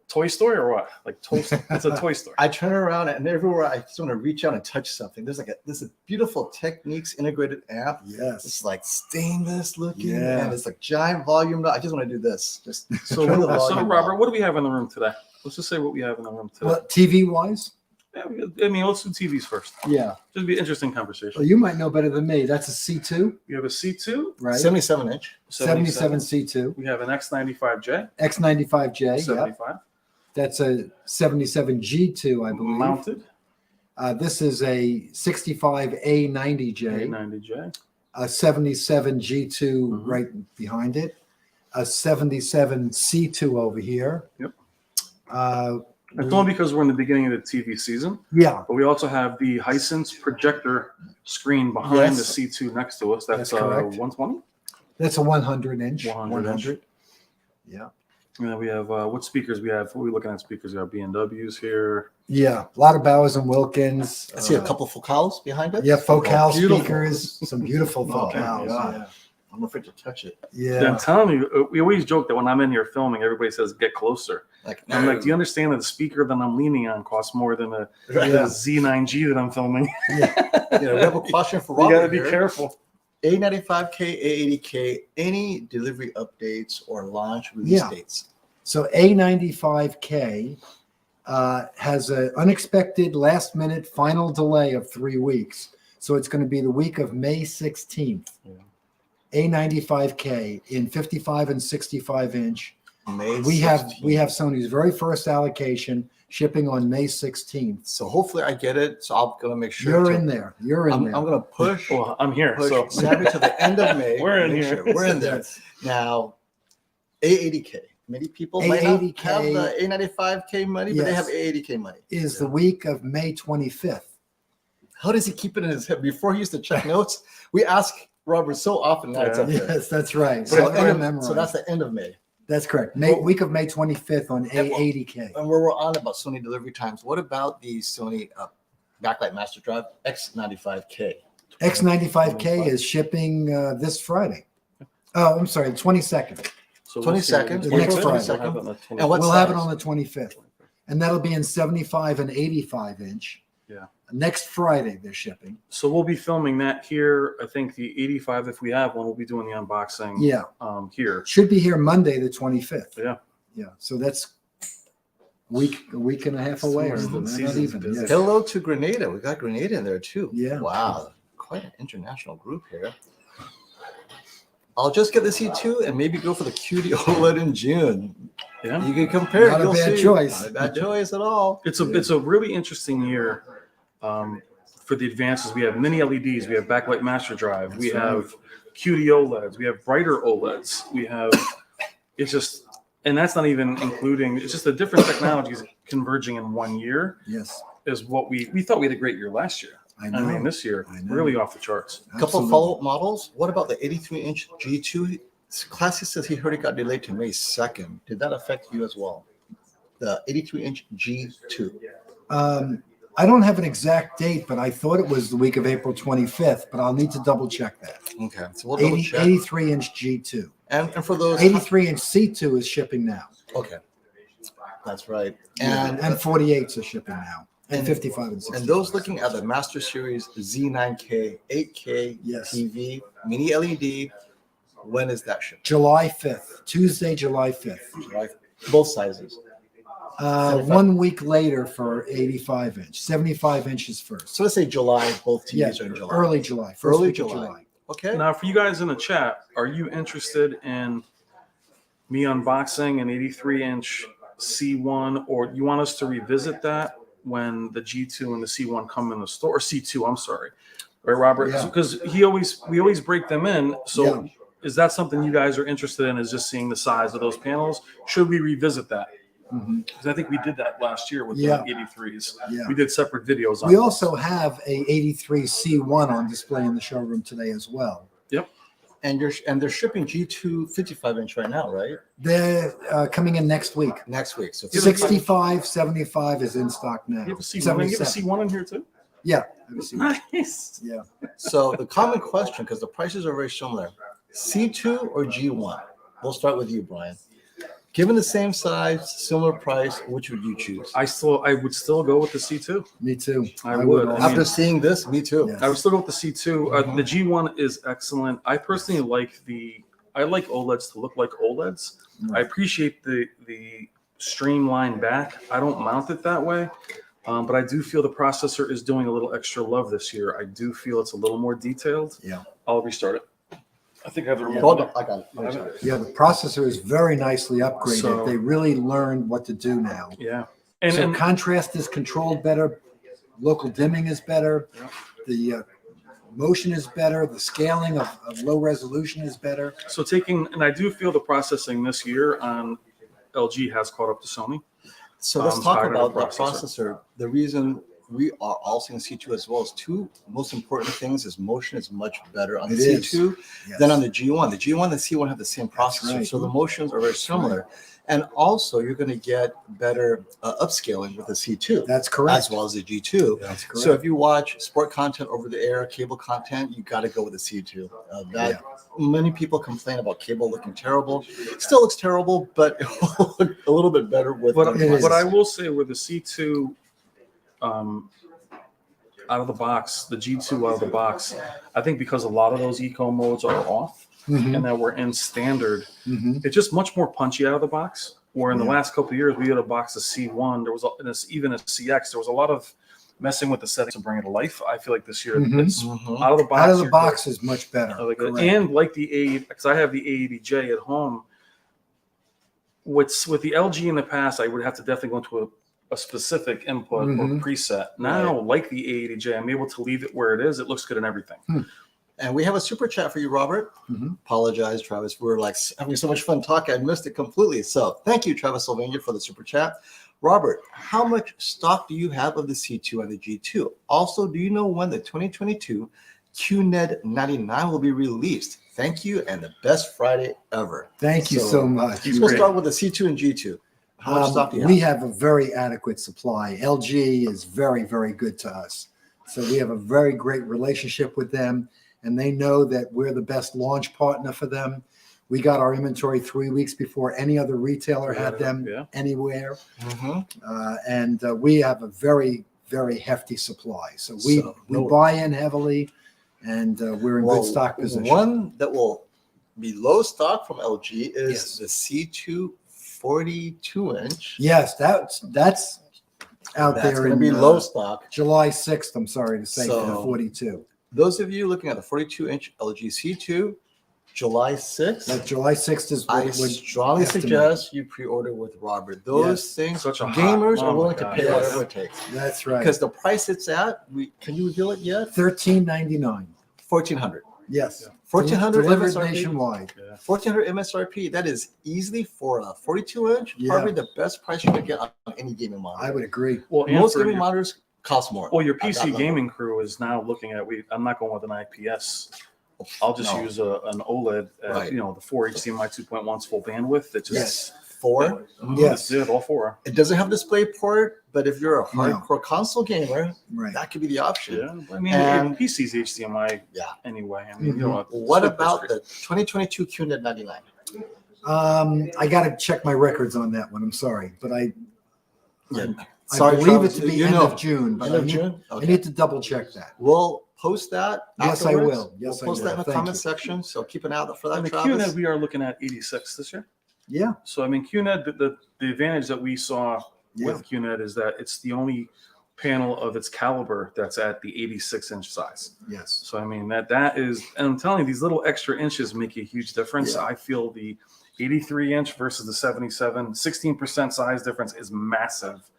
Toy Story or what? Like it's a toy store. I turn around and everywhere I just want to reach out and touch something. There's a beautiful Techniques integrated amp. Yes. It's like stainless looking Yeah. and it's like giant volume. I just want to do this. Just So, turn the so volume Robert, up. what do we have in the room today? Let's just say what we have in the room today. Well, TV wise, Yeah, I mean, let's do TVs first. Yeah. Just be an interesting conversation. Well, you might know better than me. That's a C2, We have a C2, right? 77 inch. 77 C2. We have an X95J, X95J. Yep. 75, That's a 77 G2, I believe. mounted, This is a 65 A90J, A90J. a 77 G2 Mhm. right behind it, a 77 C2 over here. Yep. Uh, It's only because we're in the beginning of the TV season, yeah, but we also have the Heatsink projector screen behind the Yes. C2 next to us. That's That's correct. 120. that's a 100 inch. 100 inch. Yeah. And then we have what speakers we have. What are we looking at speakers? We have B&Ws here. Yeah. A lot of Bowers and Wilkins. I see a couple focals behind it. Yeah, focal Oh, beautiful. speakers, some beautiful Oh, focals. God. I'm afraid to touch it. Yeah. I'm telling you, we always joke that when I'm in here filming, everybody says, get closer. Like, And I'm like, do you understand that the speaker that I'm leaning on costs more than a Yeah. Z9G that I'm filming? You know, we have a question for You Robert got to be here. careful. A95K, A80K, any delivery updates or launch release Yeah. dates? So A95K has an unexpected last minute final delay of 3 weeks. So it's going to be the week of May 16th. Yeah. A95K in 55 and 65 inch. May We have 16th. Sony's very first allocation shipping on May 16th. So hopefully I get it. So I'm gonna make sure You're to- in there. You're in I'm there. gonna push Well, I'm here. push So Sammy to the end of May. We're in Make here. sure we're in there. Now, A80K. Many people might not A80K, have the A95K money, but they have yes. A80K money. Is the week of May 25th. How does he keep it in his head? Before he used to check notes, we ask Robert so often now it's Yeah. up there. Yes, that's right. So, That's very so memorized. that's the end of May. That's correct. Week of May 25th on A80K. And where we're on about Sony delivery times, what about the Sony backlight master drive X95K? X95K is shipping this Friday. Oh, I'm sorry, the 22nd. So 22nd, the next April Friday. 22nd. We'll have it on the And what We'll have it size? on the 25th. And that'll be in 75 and 85 inch. Yeah. Next Friday, they're shipping. So we'll be filming that here. I think the 85, if we have one, we'll be doing the unboxing Yeah. here. Should be here Monday, the 25th. Yeah. Yeah. So that's a week and a half away. Or The not season's even. busy. Yeah. Hello to Grenada. We got Grenada in there too. Yeah. Wow. Quite an international group here. I'll just get the C2 and maybe go for the QD-OLED in June. Yeah. You can compare. Not a You'll bad see. choice. Not a bad choice at all. It's a really interesting year for the advances. We have mini LEDs, we have backlight master drive, we That's right. have QD-OLEDs, we have brighter OLEDs, we have it's just, and that's not even including, it's just the different technologies converging in 1 year Yes. is what we thought we had a great year last year. I I know. mean, this year I know. really off the charts. A couple Absolutely. follow-up models. What about the 83-inch G2? Classy says he heard it got delayed to May 2nd. Did that affect you as well? The 83-inch G2. I don't have an exact date, but I thought it was the week of April 25th, but I'll need to double check that. Okay, so we'll double check. 83 inch G2. And for those, 83 inch C2 is shipping now. okay, that's right. And 48s are shipping now. And and- 55 and 60. And those looking at the Master Series Z9K, 8K Yes. TV, mini LED, when is that shipping? July 5th, Tuesday, July 5th. Right, both sizes. 1 week later for 85 inch, 75 inches first. So let's say July. Both TVs Yeah, are in July. early July. First Early week of July. Okay. Now, for you guys in the chat, are you interested in me unboxing an 83-inch C1, or you want us to revisit that when the G2 and the C1 come in the store, or C2, I'm sorry, right, Robert? Yeah. Because we always break them in. So is that something you guys are interested in, is just seeing the size of those panels? Should we revisit that? Mhm. Because I think we did that last year with Yeah. the 83s. Yeah. We did separate videos on We it. also have a 83 C1 on display in the showroom today as well. And they're shipping G2 55-inch right now, right? They're coming in next week. Next week. So 65, 75 is in stock now. You have a C1, you have a 77. C1 in here too? Yeah. I have a C1. Nice. Yeah. So the common question, because the prices are very similar, C2 or G1? We'll start with you, Brian. Given the same size, similar price, which would you choose? I would still go with the C2. Me too. I would. I After mean, seeing this, me too. Yeah. I would still go with the C2. Mhm. The G1 is excellent. I personally like OLEDs to look like OLEDs. I appreciate the streamlined back. I don't mount it that way, But I do feel the processor is doing a little extra love this year. I do feel it's a little more detailed. Yeah. I'll restart it. I think I have the remote. Hold on, I got it. Yeah, the processor is very nicely upgraded. So- They really learned what to do now. Yeah. So And contrast is controlled better, local dimming is better, Yeah. the motion is better, the scaling of low resolution is better. so and I do feel the processing this year on LG has caught up to Sony. So let's talk Tired of about the processor. processor. The reason we are also in C2 as well as two most important things is motion is much better on the It is. C2 Yes. than on the G1. The G1 and C1 have the same That's processor, right. so the motions are very similar. And also, you're going to get better upscaling with the C2 That's correct. as well as the G2. That's correct. So if you watch sport content over the air, cable content, you got to go with the C2. Many people complain about cable looking terrible. Still looks terrible, but it will look a little bit better with. But It is. what I will say with the C2 out of the box, the G2 out of the box, I think because a lot of those eco modes are off Mhm. and that we're in standard, Mhm. it's just much more punchy out of the box. Where in the Yeah. last couple of years, we had a box of C1. There was even a CX. There was a lot of messing with the settings to bring it to life. I feel like this year, Mhm. it's Mhm. out of the box. Out of the you're box is much better. good. Correct. And like the A, because I have the A80J at home. With the LG in the past, I would have to definitely go into a specific input Mhm. or preset. Now, like the A80J, I'm able to leave it where it is. It looks good in everything. And we have a super chat for you, Robert. Mhm. Apologize, Travis. We were like having so much fun talking. I missed it completely. So thank you, Travis Sylvania, for the super chat. Robert, how much stock do you have of the C2 and the G2? Also, do you know when the 2022 QNED 99 will be released? Thank you, and the best Friday ever. Thank you so much. We'll start with the C2 and G2. How much stock do you have? We have a very adequate supply. LG is very, very good to us. So we have a very great relationship with them, and they know that we're the best launch partner for them. We got our inventory 3 weeks before any other retailer had them Yeah. anywhere. Mhm. And we have a very, very hefty supply. So we no- buy in heavily, and we're in Well, good stock position. One that will be low stock from LG is Yes. the C2 42 inch. Yes, that's out That's there going to in be low stock. July 6th, I'm sorry to say, for the So- 42. Those of you looking at the 42 inch LG C2, July 6th, That July 6th is I what strongly estimate. suggest you pre-order with Robert. Those Yes. things, Such a hot- gamers oh are my willing to God, pay yes. whatever it takes. That's right. Because the price it's at, can you reveal it yet? $13.99. 1,400. Yes. 1,400 delivered MSRP. nationwide. 1,400 MSRP. That is easily for a 42 inch. Yeah. Probably the best price you're gonna get on any gaming monitor. I would agree. Well, and Most for gaming your, monitors cost more. well, your at that PC level. gaming crew is now looking at. I'm not going with an IPS. I'll just No. use an OLED. Right. The 4 HDMI 2.1's full bandwidth. That just Yes. 4. Yes. That's it, all 4. It doesn't have display port, but if you're a No. hardcore console gamer, Right. that could be the option. Yeah, I mean, And- PC's HDMI. Yeah. Anyway, I mean, Mhm. you know What about the 2022 QNED 99? I got to check my records on that one. I'm sorry, but I believe Travis, it to be you end know. of June. But End I of need, June? I Okay. need to double check that. We'll post that. Yes, I afterwards. will. Yes, I we'll post that in will. the Thank comment you. section. So keep an eye out for that, And the Travis. QNED, we are looking at 86 this year. Yeah. So I mean, QNED, the advantage that we saw Yeah. with QNED is that it's the only panel of its caliber that's at the 86-inch size. Yes. So I mean that is, and I'm telling you, these little extra inches make a huge difference. Yeah. I feel the 83-inch versus the 77, 16% size difference is massive.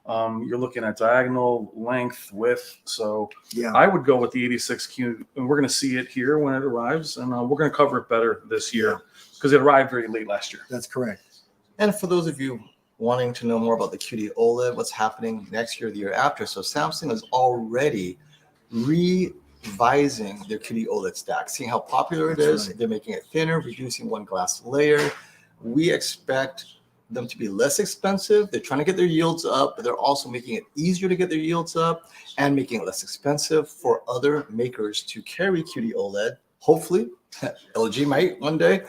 You're looking at diagonal, length, width. So Yeah. I would go with the 86Q, and we're going to see it here when it arrives, and we're going to cover it better this year because it arrived very late last year. That's correct. And for those of you wanting to know more about the QD-OLED, what's happening next year, the year after. So Samsung is already revising their QD-OLED stack, seeing how popular it That's is. right. They're making it thinner, reducing one glass layer. We expect them to be less expensive. They're trying to get their yields up, but they're also making it easier to get their yields up and making it less expensive for other makers to carry QD-OLED. Hopefully, LG might one day.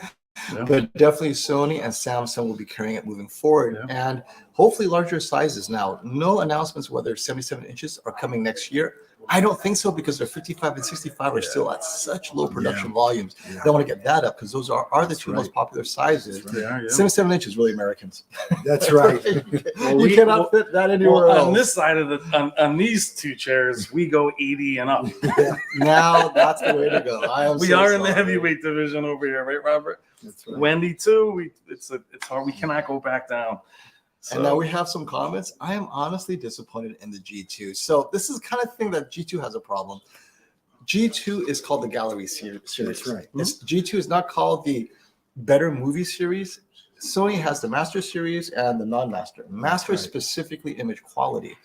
Yeah. But definitely Sony and Samsung will be carrying it moving forward, and hopefully larger sizes. Now, no announcements whether 77 inches are coming next year. I don't think so because their 55 and 65 are still at such low production volumes. Yeah. They want to get that up because those are the That's two right. most popular sizes. That's right. Yeah, yeah. 77 inches, really Americans. That's right. You cannot fit that anywhere Well, else. on this side of on these two chairs, we go 80 and up. Now that's the way to go. I am We so are in the sorry. heavyweight division over here, right, Robert? That's right. Wendy too. It's hard. We cannot go back down. So, And now we have some comments. I am honestly disappointed in the G2. So this is the kind of thing that G2 has a problem. G2 is called the Gallery series. That's right. G2 is not called the Better Movie Series. Sony has the Master Series and the Non-Master. Master is right. specifically image quality.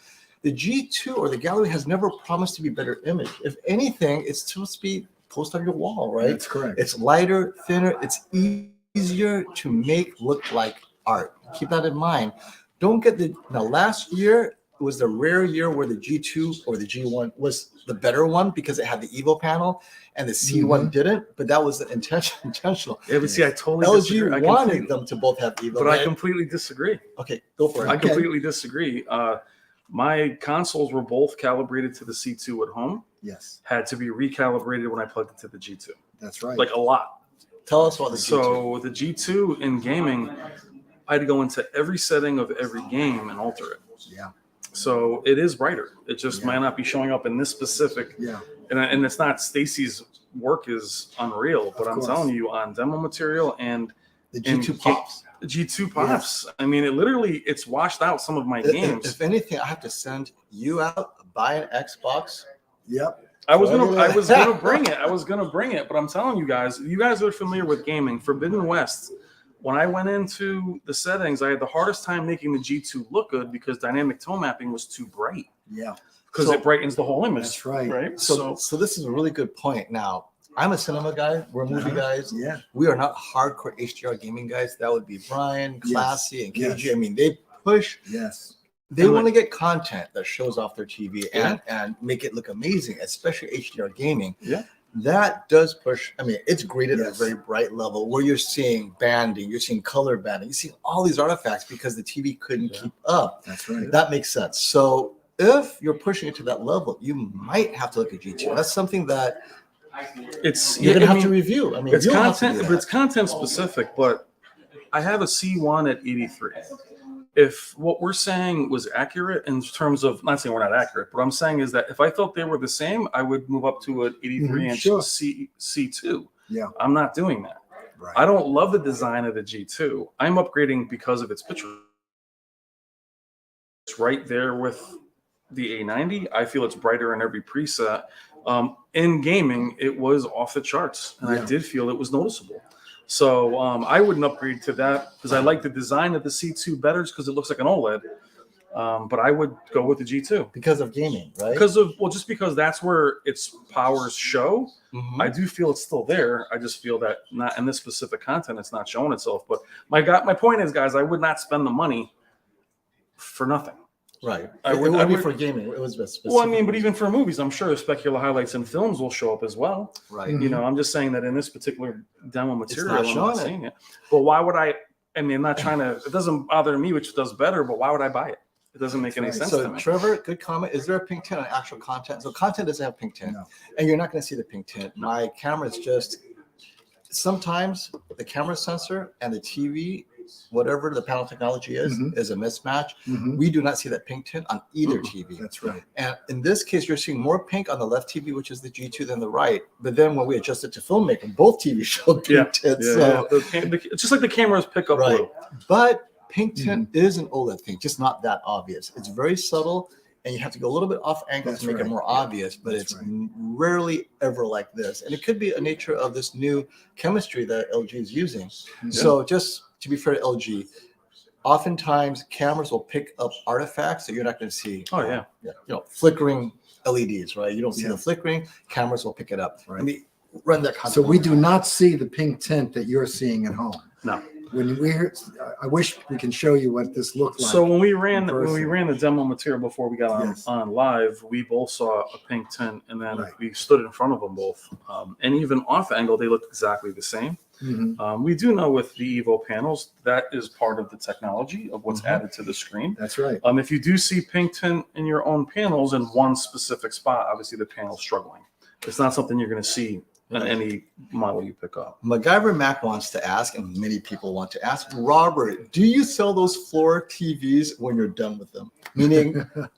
The G2 or the Gallery has never promised to be better image. If anything, it's supposed to be post on your wall, right? That's correct. It's lighter, thinner. It's easier to make look like art. Keep that in mind. Don't get now last year was the rare year where the G2 or the G1 was the better one because it had the Evo panel and the C1 didn't, but that was intentional. yeah, but see, I totally disagree. I LG wanted completely- them to both have Evo. but I completely disagree. Okay, go for it. I Okay. completely disagree. My consoles were both calibrated to the C2 at home. Yes, Had to be recalibrated when I plugged it to the G2, that's right. like a lot. Tell us about the G2. So the G2 in gaming, I had to go into every setting of every game and alter it. Yeah, So it is brighter. It just Yeah. might not be showing up in this specific. yeah, And it's not Stacy's work is unreal, but Of I'm course. telling you on demo material and the and G2 ga- pops. the G2 pops. I mean, it's washed out some of my games. If anything, I have to send you out, buy an Xbox. yep. I was gonna bring it. I was gonna bring it, but I'm telling you guys are familiar with gaming. Forbidden West. When I went into the settings, I had the hardest time making the G2 look good because dynamic tone mapping was too bright Yeah, because So- it brightens the whole image. that's right. Right. So this is a really good point. Now, I'm a cinema guy. We're movie guys. Yeah, We are not hardcore HDR gaming guys. That would be Brian, Yes. Classy, and KG. Yes. I mean, they push. yes, They And want to get content that shows off their TV and make it look amazing, especially HDR gaming. Yeah. That does push. I mean, it's graded at a Yes. very bright level where you're seeing banding, you're seeing color banding, you're seeing all these artifacts because the TV couldn't keep up. that's right. That makes sense. So if you're pushing it to that level, you might have to look at G2. That's something that It's you're gonna I have mean, to review. I mean, it's you'll have to content, do but that. it's content specific. But I have a C1 at 83. If what we're saying was accurate in terms of, not saying we're not accurate, but I'm saying is that if I thought they were the same, I would move up to an 83 inch sure. C2. Yeah, I'm not doing that. right. I don't love the design of the G2. I'm upgrading because of its picture. It's right there with the A90. I feel it's brighter in every preset. In gaming, it was off the charts, and Yeah. I did feel it was noticeable. So I wouldn't upgrade to that because I like the design of the C2 better because it looks like an OLED. But I would go with the G2 Because of gaming, right? just because that's where its powers show. Mhm. I do feel it's still there. I just feel that not in this specific content, it's not showing itself. But my point is, guys, I would not spend the money for nothing. Right. I It would- would I be would- for gaming. It was specific. Well, I mean, but even for movies, I'm sure specular highlights and films will show up as well. right. Mhm. You know, I'm just saying that in this particular demo material, not I'm showing not it. seeing it. But why would I? I mean, I'm not trying to. It doesn't bother me, which does better. But why would I buy it? It doesn't make any right. sense to So me. Trevor, good comment. Is there a pink tint on actual content? So content doesn't have pink tint, No. and you're not going to see the pink tint. My camera is just sometimes the camera sensor and the TV, whatever the panel technology is a mismatch. Mhm. We do not see that pink tint on either TV. That's right. And in this case, you're seeing more pink on the left TV, which is the G2, than the right. But then when we adjust it to Filmmaker, both TVs showed pink tint. So, It's just like the cameras pick up right. blue. But pink tint is an OLED thing, just not that obvious. It's very subtle, and you have to go a little bit off angle That's to make right. it more obvious, but That's it's right. rarely ever like this. And it could be a nature of this new chemistry that LG is using. So just to be fair to LG, oftentimes cameras will pick up artifacts that you're not going to see. Oh, yeah. Flickering LEDs, right? You don't see Yeah. the flickering. Cameras will pick it up. Right. Let me run that concept. So we do not see the pink tint that you're seeing at home. No. When I wish we can show you what this looked like. So when we ran person. the demo material before we got on, Yes. on live, we both saw a pink tint, and then Right. we stood in front of them both. And even off angle, they looked exactly the same. We do know with the Evo panels, that is part of the technology of what's Mhm. added to the screen. That's right. If you do see pink tint in your own panels in one specific spot, obviously the panel's struggling. It's not something you're going to see in any model you pick up. MacGyver Mac wants to ask, and many people want to ask, Robert, do you sell those floor TVs when you're done with them? Meaning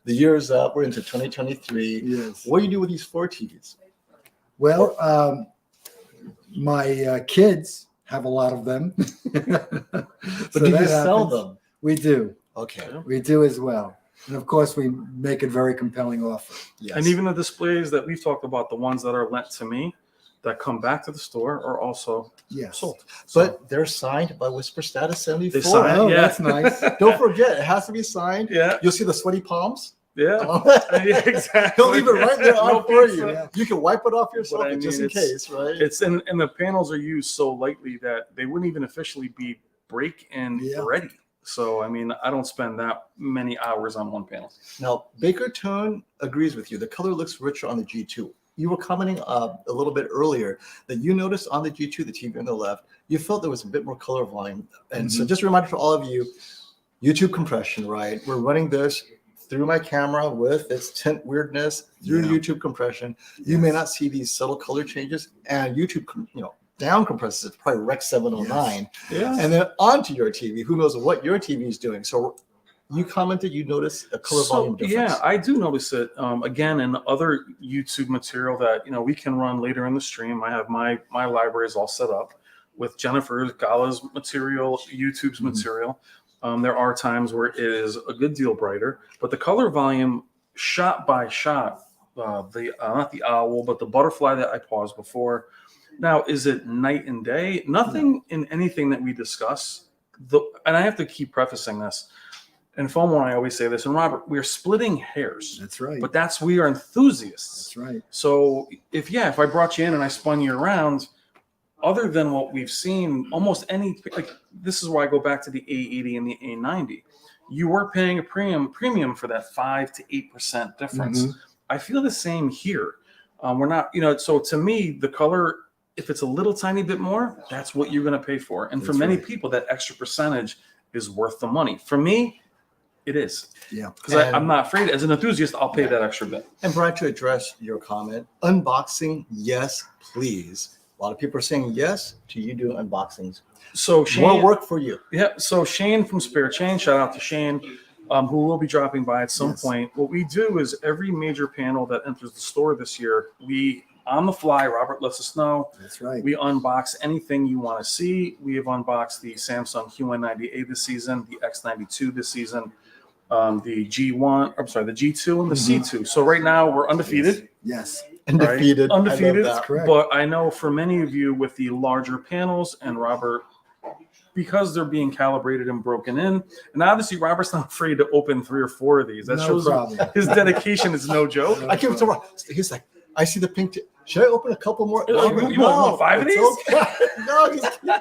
the year's up, we're into 2023. Yes. What do you do with these floor TVs? Well, my kids have a lot of them. But do you sell them? We do. Okay. We do as well. And of course, we make a very compelling offer. Yes. And even the displays that we've talked about, the ones that are lent to me, that come back to the store, are also Yes. sold. But they're signed by Whisper Status 74. They sign, Oh, yeah. that's nice. Don't forget, it has to be signed. Yeah, You'll see the sweaty palms. yeah, yeah, exactly. He'll leave it right there No on for pizza. you. Yeah. You can wipe it off yourself But I just mean, in case, right? It's and the panels are used so lightly that they wouldn't even officially be break and Yeah. ready. So I mean, I don't spend that many hours on one panel. Now, Baker Tone agrees with you. The color looks richer on the G2. You were commenting a little bit earlier that you noticed on the G2, the TV on the left, you felt there was a bit more color volume. And so just a reminder for all of you, YouTube compression, right? We're running this through my camera with its tint weirdness through Yeah. YouTube compression. You may not see these subtle color changes, and YouTube, down compresses it, probably Rec 709, Yeah. and then onto your TV. Who knows what your TV is doing? So you commented you noticed a color volume difference. Yeah, I do notice it. Again, in other YouTube material that we can run later in the stream. I have my libraries all set up with Jennifer Gala's material, YouTube's material. There are times where it is a good deal brighter, but the color volume, shot by shot, not the owl, but the butterfly that I paused before. Now, is it night and day? Nothing in anything that we discuss. And I have to keep prefacing this. In Film One, I always say this, and Robert, we're splitting hairs, That's right. but we are enthusiasts. That's right. So if I brought you in and I spun you around, other than what we've seen, almost this is why I go back to the A80 and the A90. You were paying a premium for that 5 to 8% difference. I feel the same here. We're not, so to me, the color, if it's a little tiny bit more, that's what you're going to pay for. And for That's many right. people, that extra percentage is worth the money. For me, it is. Yeah. Because I'm not afraid. As an enthusiast, I'll pay that extra bit. And Brian, to address your comment, unboxing, yes, please. A lot of people are saying yes to you doing unboxings. So Shane, More work for you. yeah. So Shane from Spare Chain, shout out to Shane, who will be dropping by at some Yes. point. What we do is every major panel that enters the store this year, we on the fly, Robert lets us know. That's right. We unbox anything you want to see. We have unboxed the Samsung QN90A this season, the X92 this season, the G1, I'm sorry, the G2 and the C2. So right now we're undefeated. Yes. Undefeated. Right? Undefeated. I love that. Correct. But I know for many of you with the larger panels, and Robert, because they're being calibrated and broken in, and obviously Robert's not afraid to open 3 or 4 of these. That No shows problem. his dedication is no joke. I keep telling him, he's like, I see the pink. Should I open a couple more? You want 5 of it's these? Okay. No, just kidding.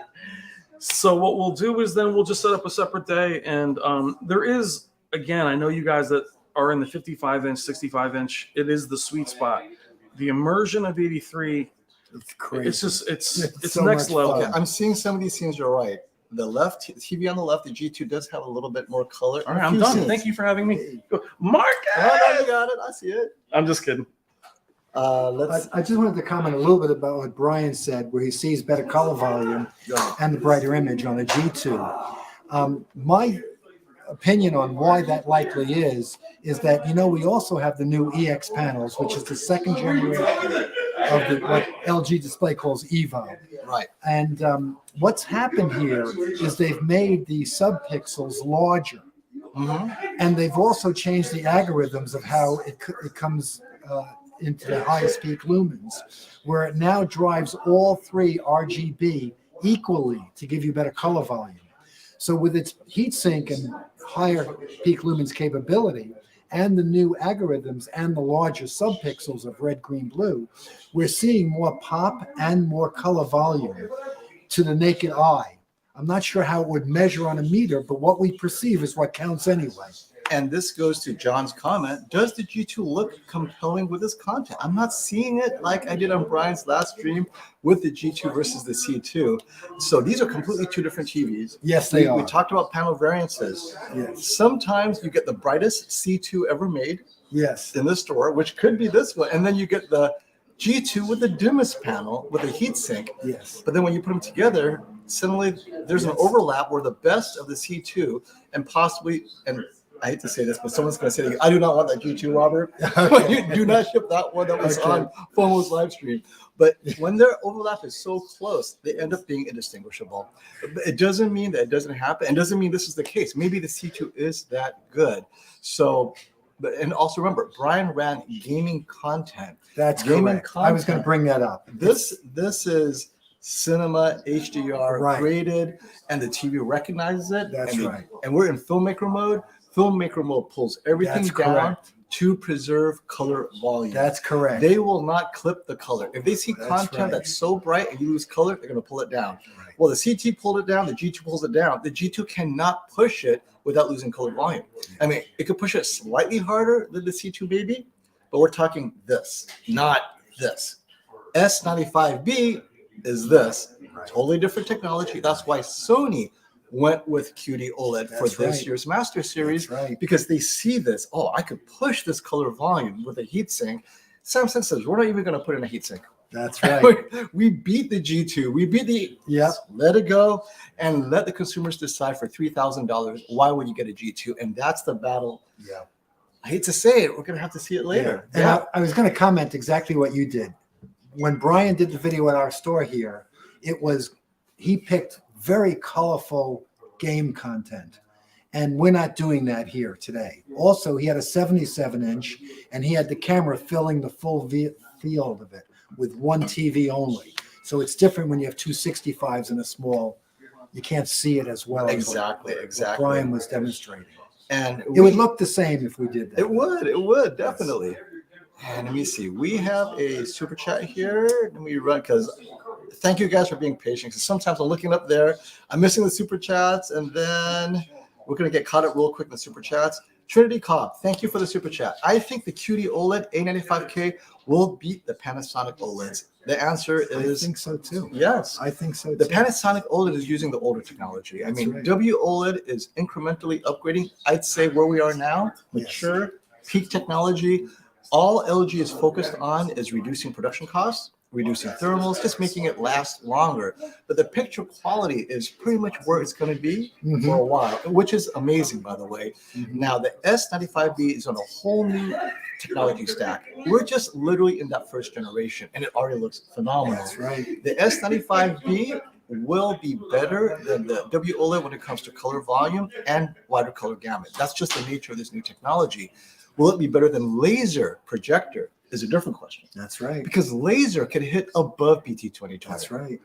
So what we'll do is then we'll just set up a separate day. And there is, again, I know you guys that are in the 55-inch, 65-inch, it is the sweet spot. The immersion of 83, It's crazy. it's just, it's so next much level. fun. Okay, I'm seeing some of these scenes. You're right. The TV on the left, the G2 does have a little bit more color. All right, I'm done. Thank you for having me. Mark, Oh, no, you got it. I see it. I'm just kidding. Let's. I just wanted to comment a little bit about what Brian said, where he sees better color volume and the brighter image on the G2. My opinion on why that likely is that, we also have the new EX panels, which is the second generation of what LG Display calls Evo. Right. And what's happened here is they've made the subpixels larger. And they've also changed the algorithms of how it comes into the highest peak lumens, where it now drives all 3 RGB equally to give you better color volume. So with its heatsink and higher peak lumens capability, and the new algorithms and the larger subpixels of red, green, blue, we're seeing more pop and more color volume to the naked eye. I'm not sure how it would measure on a meter, but what we perceive is what counts anyway. And this goes to John's comment. Does the G2 look compelling with this content? I'm not seeing it like I did on Brian's last stream with the G2 versus the C2. So these are completely two different TVs. Yes, they We are. talked about panel variances. Yes. Sometimes you get the brightest C2 ever made Yes. in the store, which could be this one. And then you get the G2 with the dimmest panel with a heatsink. Yes. But then when you put them together, suddenly there's an overlap where the best of the C2 and possibly, and I hate to say this, but someone's going to say, I do not want that G2, Robert. You do not ship that one that was on FOMO's live stream. But when their overlap is so close, they end up being indistinguishable. It doesn't mean that it doesn't happen. It doesn't mean this is the case. Maybe the C2 is that good. So, and also remember, Brian ran gaming content. That's Gaming correct. I was going to content. bring that up. This is cinema HDR Right. graded, and the TV recognizes it. That's and right. And we're in filmmaker mode. Filmmaker mode pulls everything That's down correct. to preserve color volume. That's correct. They will not clip the color. If they see That's content right. that's so bright and you lose color, they're going to pull it down. Right. Well, the CT pulled it down, the G2 pulls it down. The G2 cannot push it without losing color volume. I mean, it could push it slightly harder than the C2 maybe, but we're talking this, not this. S95B is this. Totally different technology. That's why Sony went with QD-OLED for That's this right. year's Master Series, That's right. because they see this. Oh, I could push this color volume with a heatsink. Samsung says, we're not even going to put in a heatsink. That's right. We beat the G2. We beat the, Yep. let it go and let the consumers decide for $3,000. Why would you get a G2? And that's the battle. Yeah. I hate to say it. We're going to have to see it later. And I was going to comment exactly what you did. When Brian did the video at our store here, he picked very colorful game content. And we're not doing that here today. Also, he had a 77-inch, and he had the camera filling the full field of it with one TV only. So it's different when you have two 65s and a small. You can't see it as well. Exactly, as what exactly. Brian was demonstrating. And It would look the same if we did that. It would, definitely. And let me see. We have a super chat here. Let me run, because thank you guys for being patient. Because sometimes I'm looking up there, I'm missing the super chats, and then we're going to get caught up real quick in the super chats. Trinity Cobb, thank you for the super chat. I think the QD-OLED A95K will beat the Panasonic OLEDs. The answer is I think so too. yes. I think so too. The Panasonic OLED is using the older technology. I That's mean, right. WOLED is incrementally upgrading. I'd say where we are now, mature, peak technology. All LG is focused on is reducing production costs, reducing thermals, just making it last longer. But the picture quality is pretty much where it's going to be for a while, which is amazing, by the way. Now, the S95B is on a whole new technology stack. We're just literally in that first generation, and it already looks phenomenal. That's right. The S95B will be better than the WOLED when it comes to color volume and wider color gamut. That's just the nature of this new technology. Will it be better than laser projector is a different question. That's right. Because laser can hit above BT2020. That's right.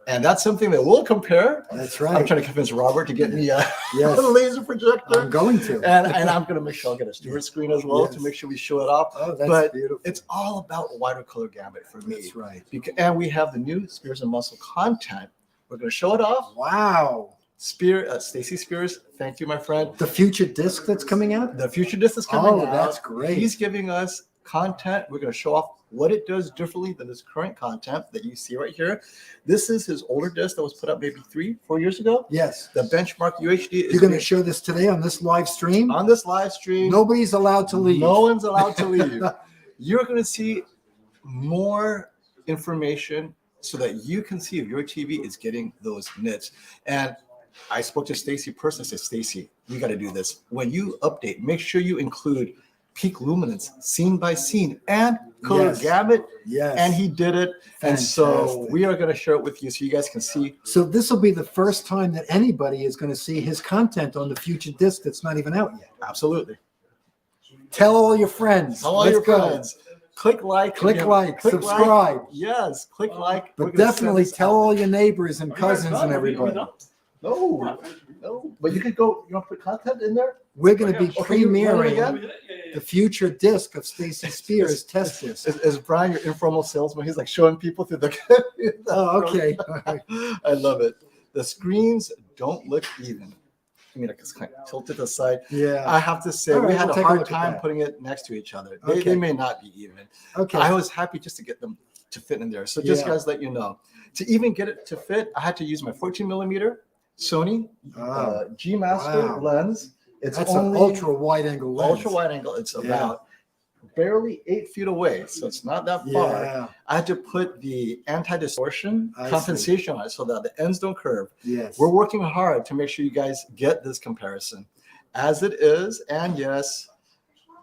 And that's something that we'll compare. That's I'm right. trying to convince Robert to get me a Yes. laser projector. I'm going to. And I'm going to make sure I'll get a Stewart screen as well to Yes. make sure we show it off. Oh, that's But beautiful. it's all about wider color gamut for me. That's right. And we have the new Spears and Muscle content. We're going to show it off. Wow. Stacy Spears, thank you, my friend. The future disc that's coming out? The future disc is coming Oh, out. that's great. He's giving us content. We're going to show off what it does differently than this current content that you see right here. This is his older disc that was put up maybe 3-4 years ago. Yes. The benchmark UHD is You're going to show this today on this live stream? on this live stream. Nobody's allowed to leave. No one's allowed to leave. You're going to see more information so that you can see if your TV is getting those nits. And I spoke to Stacy personally. I said, Stacy, we got to do this. When you update, make sure you include peak luminance, scene by scene, and color Yes. gamut. Yes. And he did it. And so Fantastic. we are going to share it with you so you guys can see. So this will be the first time that anybody is going to see his content on the future disc that's not even out yet. Absolutely. Tell all your friends. Tell all Let's your go. friends. Click like. Click again. like, Click subscribe. Yes, click like. We're But gonna send definitely this tell out. all your neighbors and Are you guys cousins done? and Are we everybody. done? No. But you could go. You want to put content in there? We're going to be Okay, you run it premiering again? the future disc of Stacy Spears test disc. Is Brian your informal salesman? He's like showing people through the. Oh, okay. I love it. The screens don't look even. You mean like it's kind of tilted to the side? Yeah. I have to say, All we right, had we'll a take a hard look at time that. putting it next to each other. Okay. They may not be even. Okay. I was happy just to get them to fit in there. So just Yeah. guys let you know, to even get it to fit, I had to use my 14 millimeter Sony G Master Wow. lens. It's That's only an ultra wide angle lens. ultra wide angle. It's Yeah. about barely 8 feet away, so it's not that far. Yeah. I had to put the anti-distortion I see. compensation on it so that the ends don't curve. Yes. We're working hard to make sure you guys get this comparison as it is. And yes,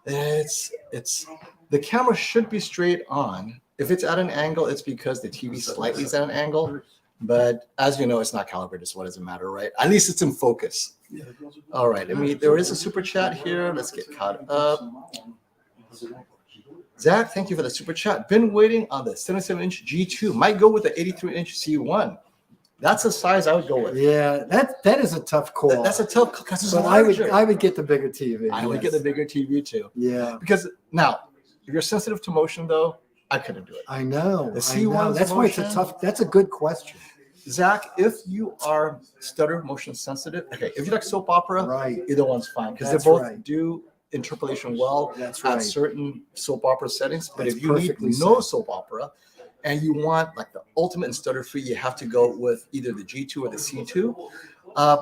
it's the camera should be straight on. If it's at an angle, it's because the TV slightly is at an angle. But as you know, it's not calibrated, so what does it matter, right? At least it's in focus. All right. I mean, there is a super chat here. Let's get caught up. Zach, thank you for the super chat. Been waiting on the 77-inch G2. Might go with the 83-inch C1. That's the size I would go with. Yeah, that is a tough call. That's a tough because it's but larger. I would get the bigger TV. I would get the bigger TV too. Yeah, Because now, if you're sensitive to motion, though, I couldn't do it. I know. The I know. C1's That's why it's a motion- tough. That's a good question. Zach, if you are stutter motion sensitive, okay, if you like soap opera, Right. either one's fine because they That's both right. do interpolation well That's at right. certain soap opera settings. But That's if you need perfectly no said. soap opera and you want like the ultimate and stutter free, you have to go with either the G2 or the C2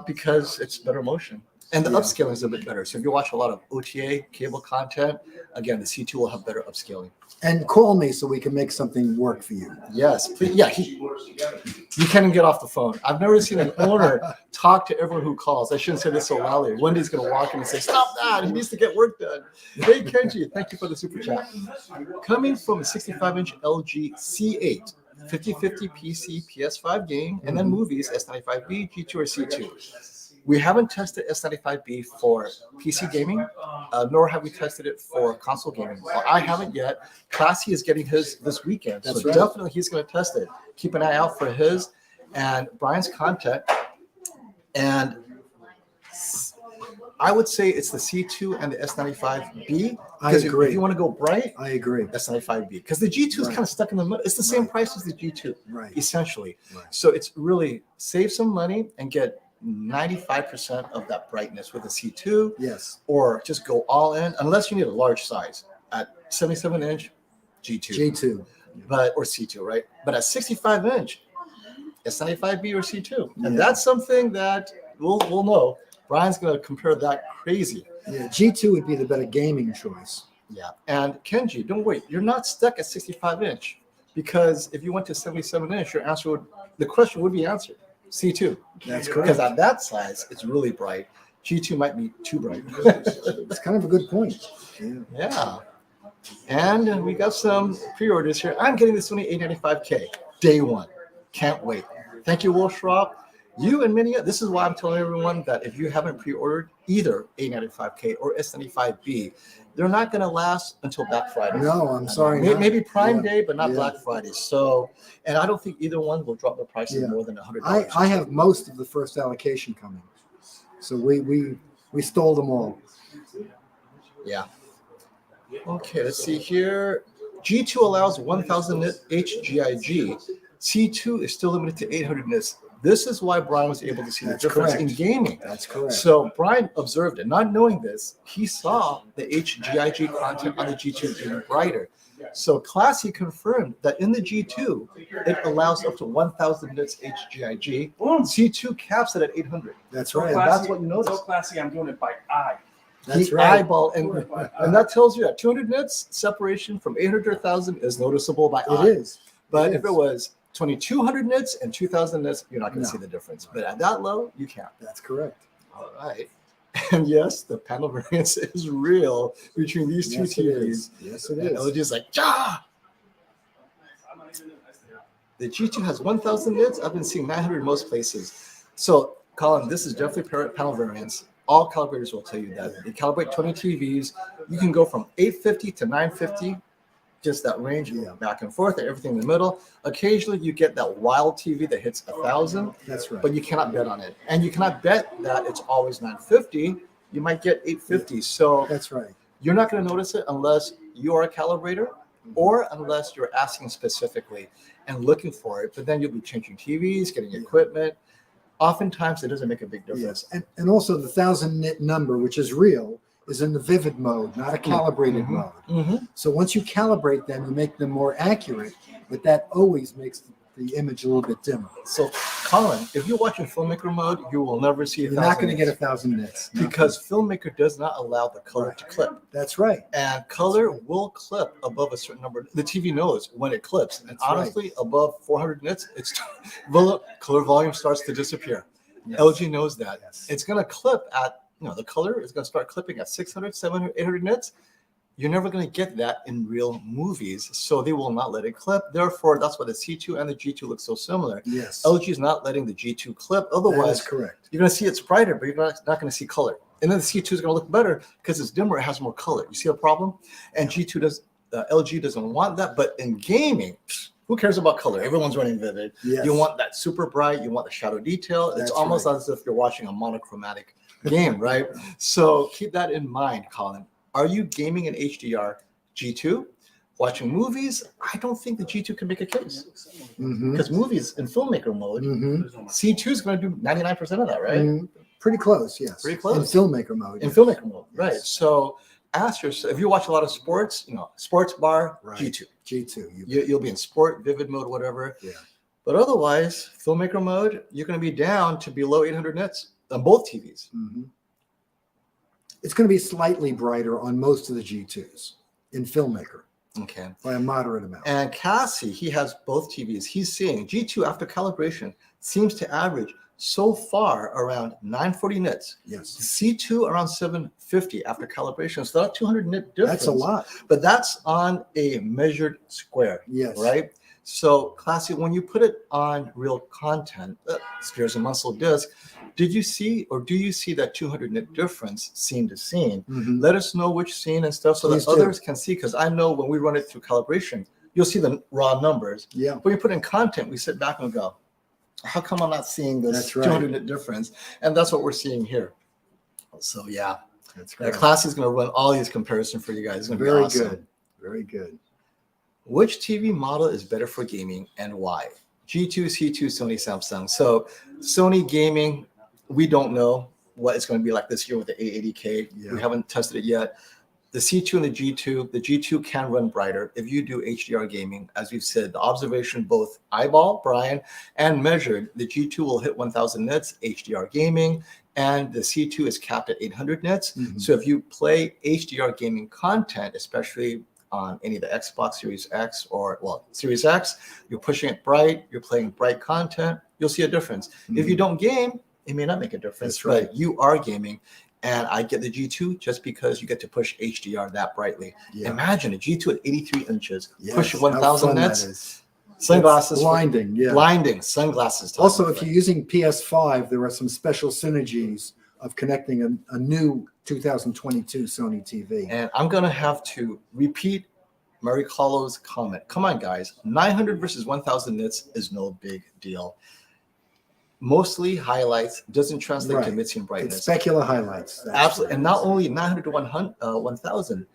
because it's better motion. And the Yeah. upscaling is a bit better. So if you watch a lot of OTA cable content, again, the C2 will have better upscaling. And call me so we can make something work for you. Yes, please. Yeah, you can't even get off the phone. I've never seen an owner talk to everyone who calls. I shouldn't say this so loudly. Wendy's going to walk in and say, "Stop that! He needs to get work done." Hey, Kenji, thank you for the super chat. Coming from a 65-inch LG C8, 50/50 PC, PS5 game, and then movies, S95B, G2, or C2. We haven't tested S95B for PC gaming, nor have we tested it for console gaming. Well, I haven't yet. Classy is getting his this weekend, so That's right. definitely he's going to test it. Keep an eye out for his and Brian's content. And I would say it's the C2 and the S95B. I Because agree. if you want to go bright, I agree. S95B. Because the G2 is Right. kind of stuck in the middle. It's the same Right. price as the G2, Right. essentially. Right. So it's really save some money and get 95% of that brightness with a C2, Yes. or just go all in, unless you need a large size at 77-inch G2, G2. but or C2, right? But at 65-inch, S95B or C2, and Yeah. that's something that we'll know. Brian's going to compare that crazy. Yeah. G2 would be the better gaming choice. Yeah, and Kenji, don't wait. You're not stuck at 65-inch because if you went to 77-inch, the question would be answered. C2. That's Because correct. at that size, it's really bright. G2 might be too bright. It's kind of a good point. Yeah. Yeah. And we got some pre-orders here. I'm getting the Sony A95K day one. Can't wait. Thank you, Wolf Schraub. You and many, this is why I'm telling everyone that if you haven't pre-ordered either A95K or S95B, they're not going to last until Black Friday. No, I'm sorry. Maybe, not. maybe Prime Yeah. Day, but not Yeah. Black Friday. So, and I don't think either one will drop the prices Yeah. more than $100. I have most of the first allocation coming. So we stole them all. Yeah. Okay, let's see here. G2 allows 1000 nit HGIG. C2 is still limited to 800 nits. This is why Brian was able to see That's the difference correct. in gaming. That's correct. So Brian observed it. Not knowing this, he saw the HGIG content on the G2 being brighter. So Classy confirmed that in the G2, it allows up to 1000 nits HGIG. C2 caps it at 800. That's right. And that's what you So notice. classy, I'm doing it by eye. That's The right. eyeball, and that tells you that 200 nits separation from 800 to 1000 is noticeable by eye. It is. But It if it is. was 2200 nits and 2000 nits, you're not going to No. see the difference. But at that low, you can. That's correct. All right. And yes, the panel variance is real between these two Yes, it TVs. is. Yes, it And is. LG is like, ja! The G2 has 1000 nits. I've been seeing 900 in most places. So, Colin, this is definitely panel variance. All calibrators will tell you that. They calibrate 20 TVs. You can go from 850 to 950, just that range, Yeah. back and forth, and everything in the middle. Occasionally, you get that wild TV that hits 1000, That's right. but you cannot bet on it. And you cannot bet that it's always 950. You might get 850. So That's right. you're not going to notice it unless you are a calibrator or unless you're asking specifically and looking for it. But then you'll be changing TVs, getting equipment. oftentimes it doesn't make a big difference. Yes, and also the 1,000 nit number, which is real, is in the vivid mode, not a calibrated mode. Mm-hmm. So once you calibrate them, you make them more accurate, but that always makes the image a little bit dimmer. So, Colin, if you're watching Filmmaker mode, you will never see. You're not going to get 1,000 nits. because Filmmaker does not allow the color to clip, That's right. and color will clip above a certain number. The TV knows when it clips, and That's right. honestly, above 400 nits, it's color volume starts to disappear. Yes. LG knows that. Yes. It's going to clip at, the color is going to start clipping at 600, 700, 800 nits. You're never going to get that in real movies, so they will not let it clip. Therefore, that's why the C2 and the G2 look so similar. Yes. LG is not letting the G2 clip. That Otherwise, is correct. you're going to see it's brighter, but you're not going to see color. And then the C2 is going to look better because it's dimmer. It has more color. You see the problem? And G2 LG doesn't want that. But in gaming, who cares about color? Everyone's running vivid. Yes. You want that super bright. You want the shadow detail. It's That's almost right. as if you're watching a monochromatic game, right? So keep that in mind, Colin. Are you gaming in HDR? G2, watching movies, I don't think the G2 can make a case Mhm. because movies in Filmmaker mode, Mhm. C2 is going to do 99% of that, right? Mhm. Pretty close, yes. Pretty close. In filmmaker mode. In yes. Filmmaker mode, right? Yes. So ask yourself, if you watch a lot of sports, sports bar, Right. G2. G2. You'll be in sport, vivid mode, whatever. Yeah. But otherwise, Filmmaker mode, you're going to be down to below 800 nits on both TVs. Mhm. It's going to be slightly brighter on most of the G2s in filmmaker Okay. by a moderate amount. And Cassie, he has both TVs. He's seeing G2 after calibration seems to average so far around 940 nits. Yes. C2 around 750 after calibration. So that 200 nit difference. That's a lot. But that's on a measured square, Yes. right? So, Classy, when you put it on real content, Spears and Muscle Disc, did you see or do you see that 200 nit difference scene to scene? Mhm. Let us know which scene and stuff so Please that do. others can see, because I know when we run it through calibration, you'll see the raw numbers. Yeah. When you put in content, we sit back and go, how come I'm not seeing this That's right. 200 nit difference? And that's what we're seeing here. So, yeah. That's great. Classy is going to run all these comparisons for you guys. It's going to be Very awesome. good. Very good. Which TV model is better for gaming and why? G2, C2, Sony, Samsung. So Sony gaming, we don't know what it's going to be like this year with the A80K. Yeah. We haven't tested it yet. The C2 and the G2 can run brighter if you do HDR gaming. As we've said, the observation, both eyeball, Brian, and measured, the G2 will hit 1000 nits, HDR gaming, and the C2 is capped at 800 nits. Mhm. So if you play HDR gaming content, especially on any of the Xbox Series X Series X, you're pushing it bright, you're playing bright content, you'll see a difference. If you don't game, it may not make a difference. That's right. But you are gaming. And I get the G2 just because you get to push HDR that brightly. Yeah. Imagine a G2 at 83 inches, Yes. pushing How 1000 fun that nits, is. sunglasses, It's blinding. Yeah. blinding sunglasses. time, Also, my if friend. you're using PS5, there are some special synergies of connecting a new 2022 Sony TV. And I'm going to have to repeat Mary Carlo's comment. Come on, guys. 900 versus 1000 nits is no big deal. Mostly highlights, doesn't translate to Right. mid-scene It's brightness. specular highlights. That's Absolutely. And not only 900 to 1000,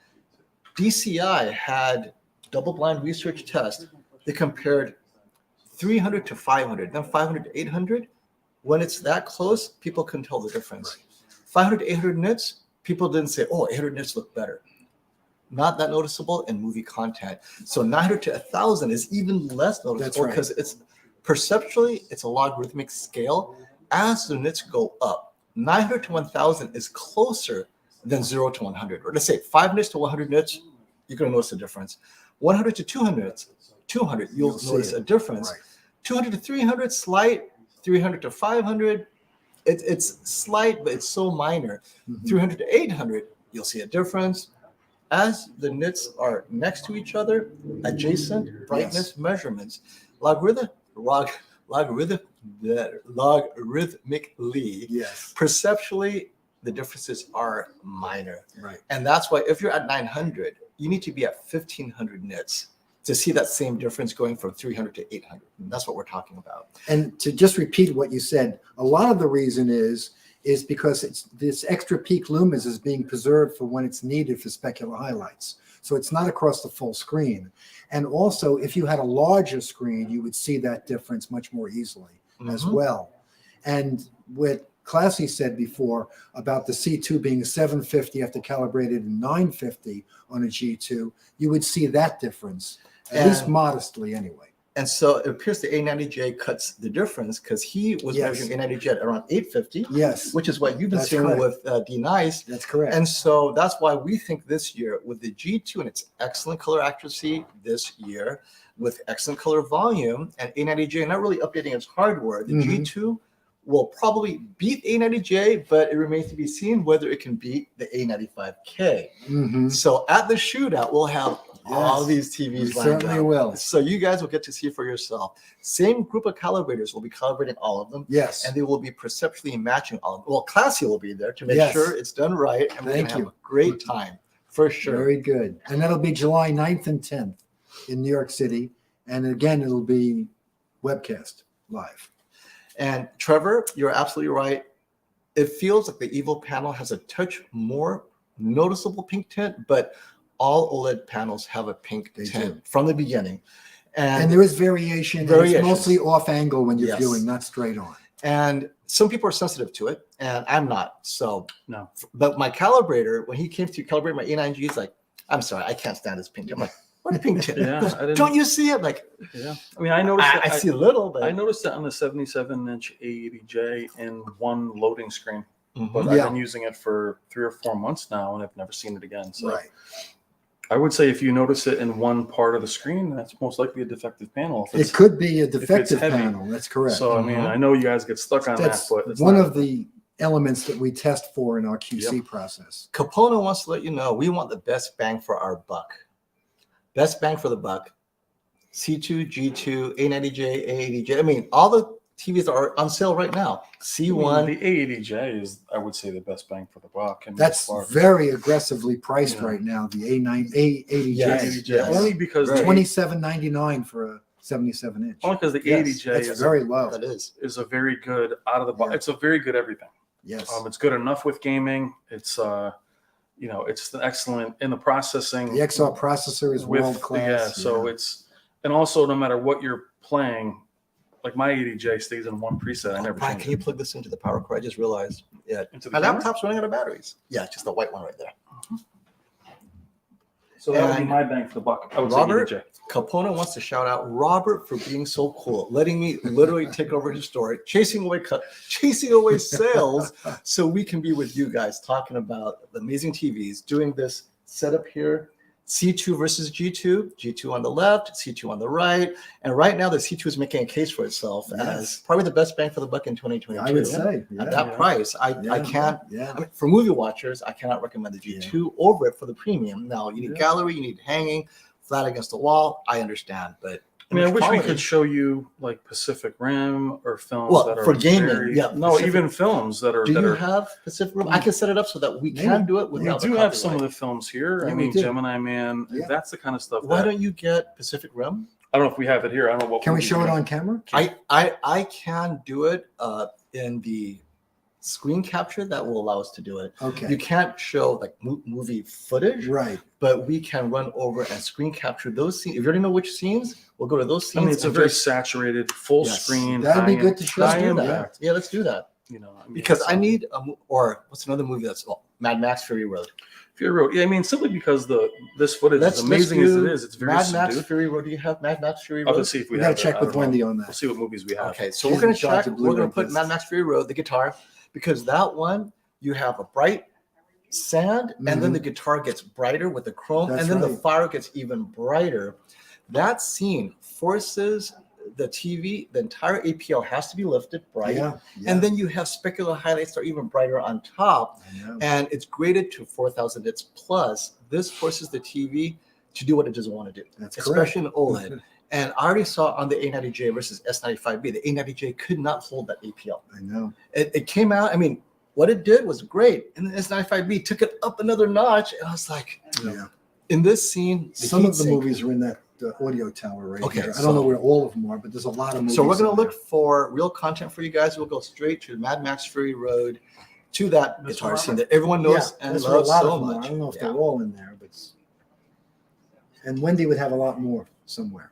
DCI had double-blind research test. They compared 300 to 500, then 500 to 800. When it's that close, people can tell the difference. 500 to 800 nits, people didn't say, oh, 800 nits look better. Not that noticeable in movie content. So 900 to 1000 is even less noticeable right. because it's perceptually, it's a logarithmic scale. As the nits go up, 900 to 1000 is closer than 0 to 100. Or let's say 5 nits to 100 nits, you're going to notice a difference. 100 to 200 nits, you'll see notice it. a difference. Right. 200 to 300, slight. 300 to 500, it's slight, but it's so minor. Mhm. 300 to 800, you'll see a difference. As the nits are next to each other, adjacent brightness measurements, logarithmically, Yes. perceptually, the differences are minor. Right. And that's why if you're at 900, you need to be at 1500 nits to see that same difference going from 300 to 800. And that's what we're talking about. And to just repeat what you said, a lot of the reason is because it's this extra peak lumens is being preserved for when it's needed for specular highlights. So it's not across the full screen. And also, if you had a larger screen, you would see that difference much more easily as Mhm. well. And what Classy said before about the C2 being 750 after calibrated and 950 on a G2, you would see that difference, at least And- modestly anyway. And so it appears the A90J cuts the difference because he was Yes. measuring A90J at around 850, Yes, which is what you've been That's seeing correct. with D-Nice. that's correct. And so that's why we think this year with the G2 and its excellent color accuracy this year, with excellent color volume and A90J not really updating its hardware, the Mhm. G2 will probably beat A90J, but it remains to be seen whether it can beat the A95K. Mhm. So at the shootout, we'll have all Yes, these TVs we lined certainly up. will. So you guys will get to see for yourself. Same group of calibrators will be calibrating all of them, Yes. and they will be perceptually matching all of them. Well, Classy will be there to make Yes. sure it's done right, and we're Thank going to have you. a great time for sure. Very good. And that'll be July 9th and 10th in New York City. And again, it'll be webcast live. And Trevor, you're absolutely right. It feels like the Evo panel has a touch more noticeable pink tint, but all OLED panels have a pink They tint do. from the beginning. And there is variation. And Variations. it's mostly off angle when you're Yes. viewing, not straight on. And some people are sensitive to it, and I'm not. So, No. But my calibrator, when he came to calibrate my A9G, he's like, "I'm sorry, I can't stand this pink tint." I'm like, "What pink tint?" Yeah, He goes, I didn't- Don't you see it? Like, Yeah. I mean, I noticed that. I see a little, but I noticed that on the 77-inch A80J in one loading screen, Mhm. but Yeah. I've been using it for 3 or 4 months now, and I've never seen it again. So Right. I would say if you notice it in one part of the screen, that's most likely a defective panel. If It it's, could be a defective heavy. panel. That's correct. so, I mean, Mhm. I know you guys get stuck on That's that, but it's one not- of the elements that we test for in our QC process. Capona wants to let you know we want the best bang for our buck. Best bang for the buck. C2, G2, A90J, A80J. I mean, all the TVs that are on sale right now. I C1. mean, the A80J is, I would say, the best bang for the buck. And That's very aggressively priced Yeah. right now. The A80J, Yes, A80J, yes. only because Right. the $27.99 for a 77-inch. only because the Yes, A80J That's is very low. That is. a very good out of the box. Yeah. It's a very good everything. Yes. It's good enough with gaming. It's it's excellent in the processing. The XR processor is with world class. yeah. So it's, and also no matter what you're playing, like my A80J stays in one preset. I never Brian, change can you plug this into the power cord? I just realized. Yeah. into the My camera. laptop's running out of batteries. Yeah, just the white one right there. So that would be And my bang for the buck. I would Robert? say A80J. Capona wants to shout out Robert for being so cool, letting me literally take over his story, chasing away sales, so we can be with you guys talking about the amazing TVs, doing this setup here, C2 versus G2, G2 on the left, C2 on the right, and right now the C2 is making a case for itself Yes. as probably the best bang for the buck in 2022. I would say. Yeah. At that price, I Yeah. can't. Yeah. I mean, for movie watchers, I cannot recommend the G2 over it for the premium. Now, you need Yeah. gallery, you need hanging, flat against the wall. I understand, but I mean, I wish we quality- could show you like Pacific Rim or films Well, that are for gaming, very- yeah, No, Pacific- even films that are. Do that you are, have Pacific Rim? I can set it up so that we Maybe. can do it we without. do have some of the films here. Yeah, I we mean, do. Gemini Man. Yeah. That's the kind of stuff. Why that, don't you get Pacific Rim? I don't know if we have it here. I don't know what. Can we movie show it have. on camera? I can do it in the screen capture that will allow us to do it. Okay. You can't show like movie footage, Right. but we can run over and screen capture those scenes. If you already know which scenes, we'll go to those I scenes. mean, it's a and very just- saturated, full Yes. screen. That'd be high good to show. let's high do that. impact. Yeah, let's do that. You know, I mean, Because it's- I need or what's another movie that's Mad Max Fury Road. Fury Road. Yeah, I mean, simply because this footage, as amazing as it is, it's very Mad Max subdued. Fury Road. Do you have Mad Max Fury I'll Road? just see if we We have got to it. check I with don't know. Wendy on that. We'll see what movies we have. Okay, so She's we're gonna in charge check. of We're gonna Blu-ray put discs. Mad Max Fury Road, the guitar, because that one you have a bright sand, and then the guitar gets brighter with the chrome, That's and then the right. fire gets even brighter. That scene forces the TV, the entire APL has to be lifted bright, Yeah. Yeah. and then you have specular highlights that are even brighter on top, I know. and it's graded to 4,000 nits plus. This forces the TV to do what it doesn't want to do, That's correct. especially in OLED. And I already saw on the A90J versus S95B, the A90J could not hold that APL. I know. It came out, I mean, what it did was great. And the S95B took it up another notch. And I was like, Yeah. in this scene, Some of the Heatsink- movies are in that audio tower right Okay, here. I so- don't know where all of them are, but there's a lot of movies. So we're going in to look there. for real content for you guys. We'll go straight to Mad Max Fury Road, to that This guitar one, scene that everyone knows Yeah, and there's where a loves lot so of them are. much. I don't know if Yeah. they're all in there, but and Wendy would have a lot more somewhere.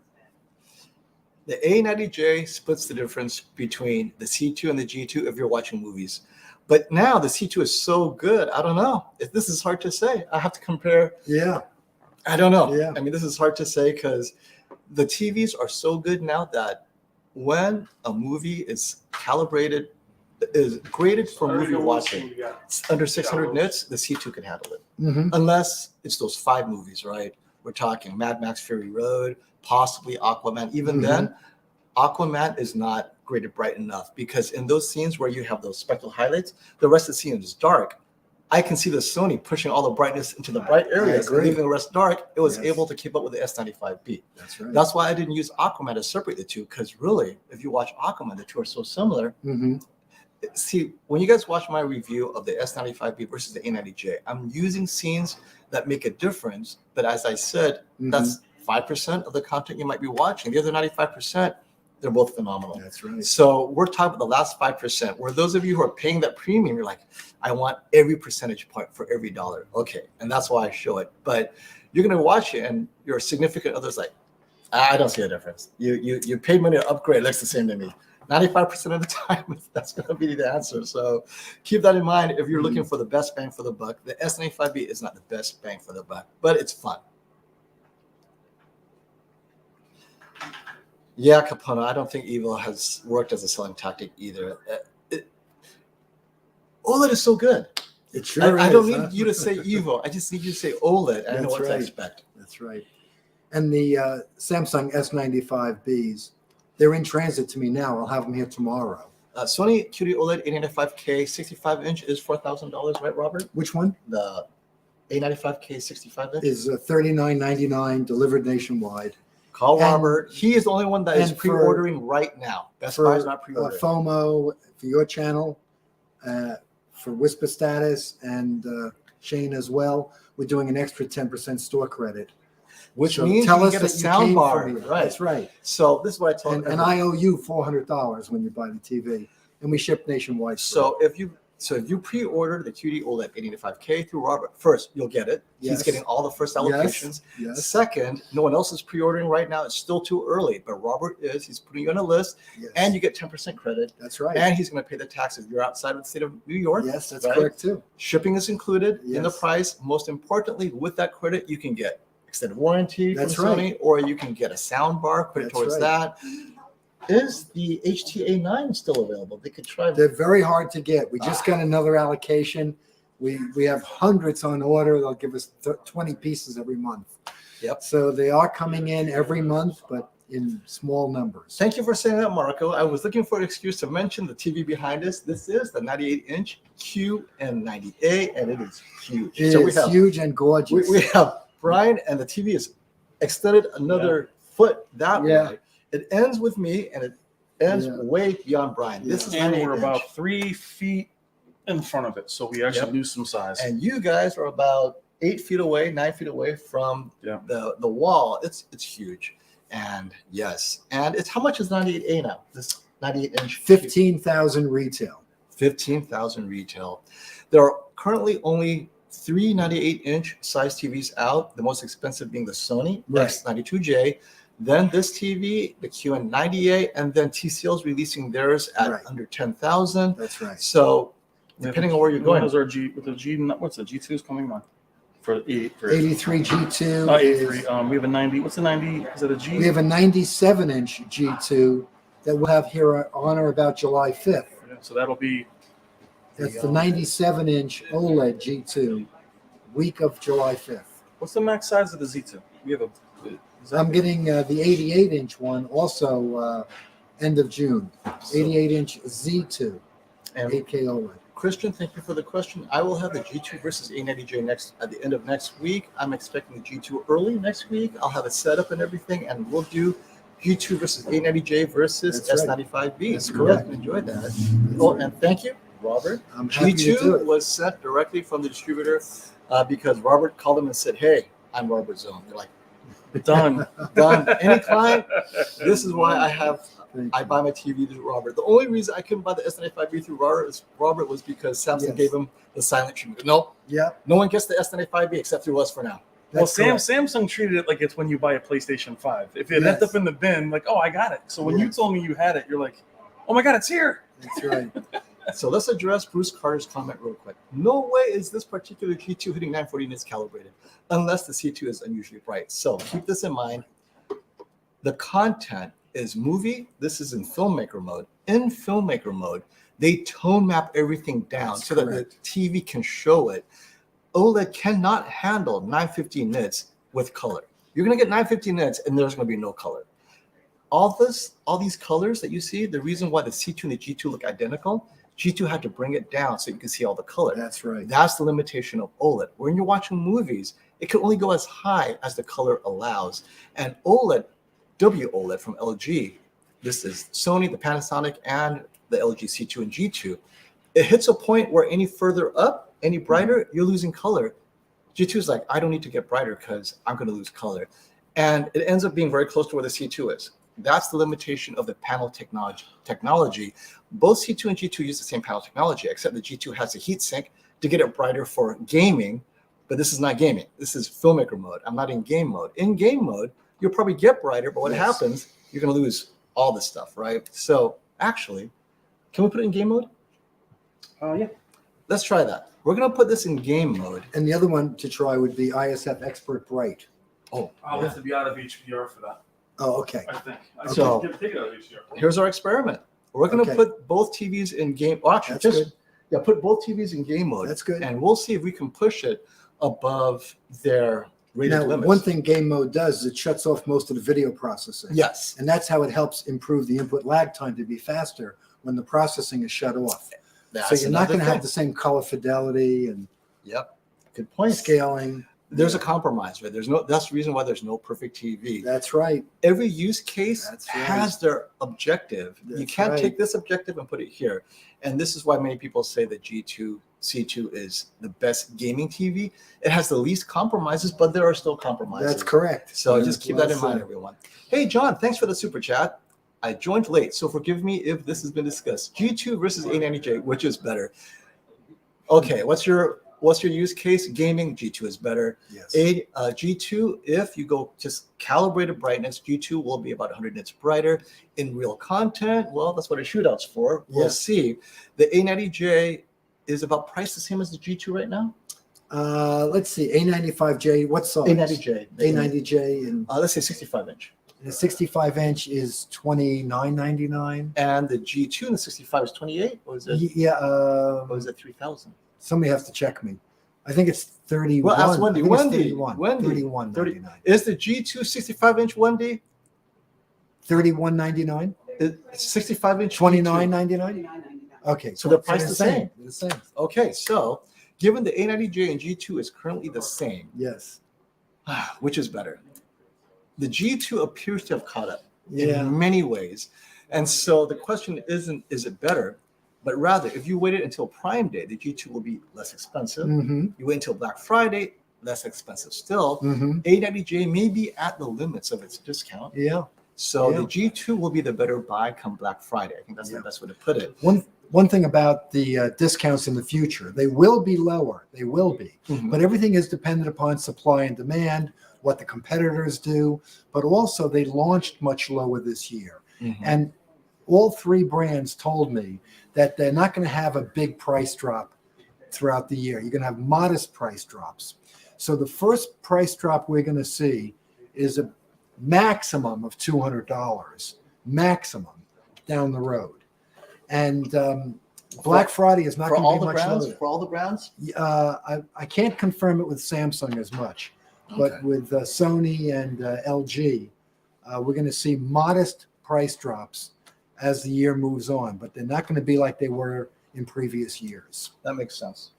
The A90J splits the difference between the C2 and the G2 if you're watching movies. But now the C2 is so good. I don't know. This is hard to say. I have to compare. Yeah. I don't know. Yeah. I mean, this is hard to say because the TVs are so good now that when a movie is calibrated, is graded for movie watching, under 600 nits, the C2 can handle it. Mm-hmm. Unless it's those 5 movies, right? We're talking Mad Max Fury Road, possibly Aquaman. Even then, Aquaman is not graded bright enough because in those scenes where you have those spectral highlights, the rest of the scene is dark. I can see the Sony pushing all the brightness into the bright areas and leaving the rest dark. It was able to keep up with the S95B. That's right. That's why I didn't use Aquaman to separate the two, because really, if you watch Aquaman, the two are so similar. Mm-hmm. See, when you guys watch my review of the S95B versus the A90J, I'm using scenes that make a difference. But as I said, that's 5% of the content you might be watching. The other 95%, they're both phenomenal. That's right. So we're talking about the last 5%, where those of you who are paying that premium, you're like, I want every percentage point for every dollar. Okay, and that's why I show it. But you're going to watch it, and your significant other's like, I don't see a difference. You paid money to upgrade. It looks the same to me. 95% of the time, that's going to be the answer. So keep that in mind if you're looking for the best bang for the buck. The S95B is not the best bang for the buck, but it's fun. Yeah, Capone, I don't think Evil has worked as a selling tactic either. OLED is so good. It sure is. I don't need you to say Evo. I just need you to say OLED. I know what to expect. That's right. And the Samsung S95Bs, they're in transit to me now. I'll have them here tomorrow. Sony QD-OLED 895K 65-inch is $4,000, right, Robert? Which one? The A95K 65-inch is $39.99, delivered nationwide. Call Robert. He is the only one that is pre-ordering right now. Best Buy is not pre-ordering. FOMO for your channel, for Whisper Status and Shane as well, we're doing an extra 10% store credit. Which means you get a sound bar. Right. That's right. So this is what I told and I owe you $400 when you buy the TV, and we ship nationwide. So if you pre-order the QD-OLED 885K through Robert, first you'll get it. Yes. He's getting all the first allocations. Yes. Second, no one else is pre-ordering right now. It's still too early, but Robert is. He's putting you on a list, and you get 10% credit. That's right. And he's going to pay the tax if you're outside of the state of New York. Yes, that's correct too. Shipping is included in the price. Most importantly, with that credit, you can get extended warranty from Sony, or you can get a sound bar, put it towards that. Is the HTA9 still available? They could try. They're very hard to get. We just got another allocation. We have hundreds on order. They'll give us 20 pieces every month. Yep. So they are coming in every month, but in small numbers. Thank you for saying that, Marco. I was looking for an excuse to mention the TV behind us. This is the 98-inch QN90A, and it is huge. It is huge and gorgeous. We have Brian, and the TV is extended another foot that way. It ends with me, and it ends way beyond Brian. This is we're about 3 feet in front of it, so we actually lose some size. And you guys are about 8 feet away, 9 feet away from the wall. It's huge, and and it's how much is 98A now? This 98-inch, 15,000 retail. 15,000 retail. There are currently only 3 98-inch size TVs out, the most expensive being the Sony X92J, then this TV, the QN90A, and then TCL's releasing theirs at under 10,000. That's right. So depending on where you're going. What's our G? With the G? What's the G2 is coming on? For 83 G2. 83. We have a 90. What's the 90? Is that a G? We have a 97-inch G2 that we'll have here on or about July 5th. Yeah, so that'll be. That's the 97-inch OLED G2, week of July 5th. What's the max size of the Z2? We have a. I'm getting the 88-inch one also end of June. 88-inch Z2, and 8K OLED. Christian, thank you for the question. I will have the G2 versus A90J at the end of next week. I'm expecting the G2 early next week. I'll have it set up and everything, and we'll do G2 versus A90J versus S95B. That's correct. Enjoy that. Oh, and thank you, Robert. I'm happy to do it. G2 was sent directly from the distributor because Robert called them and said, "Hey, I'm Robert Zone." They're like, done. Any client, this is why I buy my TV through Robert. The only reason I couldn't buy the S95B through Robert was because Samsung gave him the silent treatment. No, no one gets the S95B except through us for now. Well, That's correct. Samsung treated it like it's when you buy a PlayStation 5. If it ends Yes. up in the bin, like, oh, I got it. So when you Yes. told me you had it, you're like, oh my God, it's here. That's right. So let's address Bruce Carter's comment real quick. No way is this particular G2 hitting 940 nits calibrated unless the C2 is unusually bright. So keep this in mind. The content is movie. This is in Filmmaker mode. In Filmmaker mode, they tone map everything down That's so that the correct. TV can show it. OLED cannot handle 950 nits with color. You're going to get 950 nits and there's going to be no color. All these colors that you see, the reason why the C2 and the G2 look identical, G2 had to bring it down so you can see all the color. That's right. That's the limitation of OLED. When you're watching movies, it can only go as high as the color allows. And OLED, WOLED from LG, this is Sony, the Panasonic, and the LG C2 and G2. It hits a point where any further up, any brighter, you're losing color. G2 is like, I don't need to get brighter because I'm going to lose color. And it ends up being very close to where the C2 is. That's the limitation of the panel technology. Both C2 and G2 use the same panel technology, except the G2 has a heatsink to get it brighter for gaming, but this is not gaming. This is Filmmaker mode. I'm not in game mode. In game mode, you'll probably get brighter, but what Yes. happens, you're going to lose all this stuff, right? So actually, can we put it in game mode? Yeah. Let's try that. We're going to put this in game mode. And the other one to try would be ISF Expert Bright. Oh, I'll have to be out of HDR for that, Oh, okay. I think. So- take it out of HDR. here's our experiment. We're going to Okay. put both TVs in game. Well, actually, That's just good. yeah, put both TVs in game mode. That's good. And we'll see if we can push it above their rated Now, limits. one thing game mode does is it shuts off most of the video processing. Yes. And that's how it helps improve the input lag time to be faster when the processing is shut off. That's So you're not another going to have thing. the same color fidelity and Yep. Good point. scaling. There's a compromise, right? That's the reason why there's no perfect TV. That's right. Every use case That's right. has their objective. You That's can't right. take this objective and put it here. And this is why many people say that G2, C2 is the best gaming TV. It has the least compromises, but there are still compromises. That's correct. So That's just keep well that in mind, said. everyone. Hey, John, thanks for the super chat. I joined late, so forgive me if this has been discussed. G2 versus A90J, which is better? Okay, what's your use case? Gaming, G2 is better. Yes. G2, if you go just calibrated brightness, G2 will be about 100 nits brighter. In real content, well, that's what a shootout's for. We'll Yes. see. The A90J is about priced the same as the G2 right now. Let's see. A95J, what size? A90J. A90J and Let's say 65 inch. the 65 inch is $29.99. And the G2 and the 65 is 28, or is it? Yeah. Or is it 3,000? Somebody has to check me. I think it's 31. Well, ask Wendy. I think it's Wendy, 31. Wendy. 31.99. Is the G2 65 inch 1D? 31.99. It's 65 inch. 29.99. Okay. So they're they're priced the same. They're the same. Okay, so given the A90J and G2 is currently the same, Yes. which is better? The G2 appears to have caught up Yeah. in many ways. And so the question isn't, is it better? But rather, if you waited until Prime Day, the G2 will be less expensive. Mm-hmm. You wait until Black Friday, less expensive still. Mm-hmm. A90J may be at the limits of its discount. Yeah. So Yeah. the G2 will be the better buy come Black Friday. I think that's Yeah. the best way to put it. One thing about the discounts in the future, they will be lower. They will be. Mhm. But everything is dependent upon supply and demand, what the competitors do. But also, they launched much lower this year. Mhm. And all three brands told me that they're not going to have a big price drop throughout the year. You're going to have modest price drops. So the first price drop we're going to see is a maximum of $200, maximum down the road. And Black Friday is not for going all to be the much brands, lower. for all the brands. I can't confirm it with Samsung as much, but Okay. with Sony and LG, we're going to see modest price drops as the year moves on, but they're not going to be like they were in previous years. That makes sense.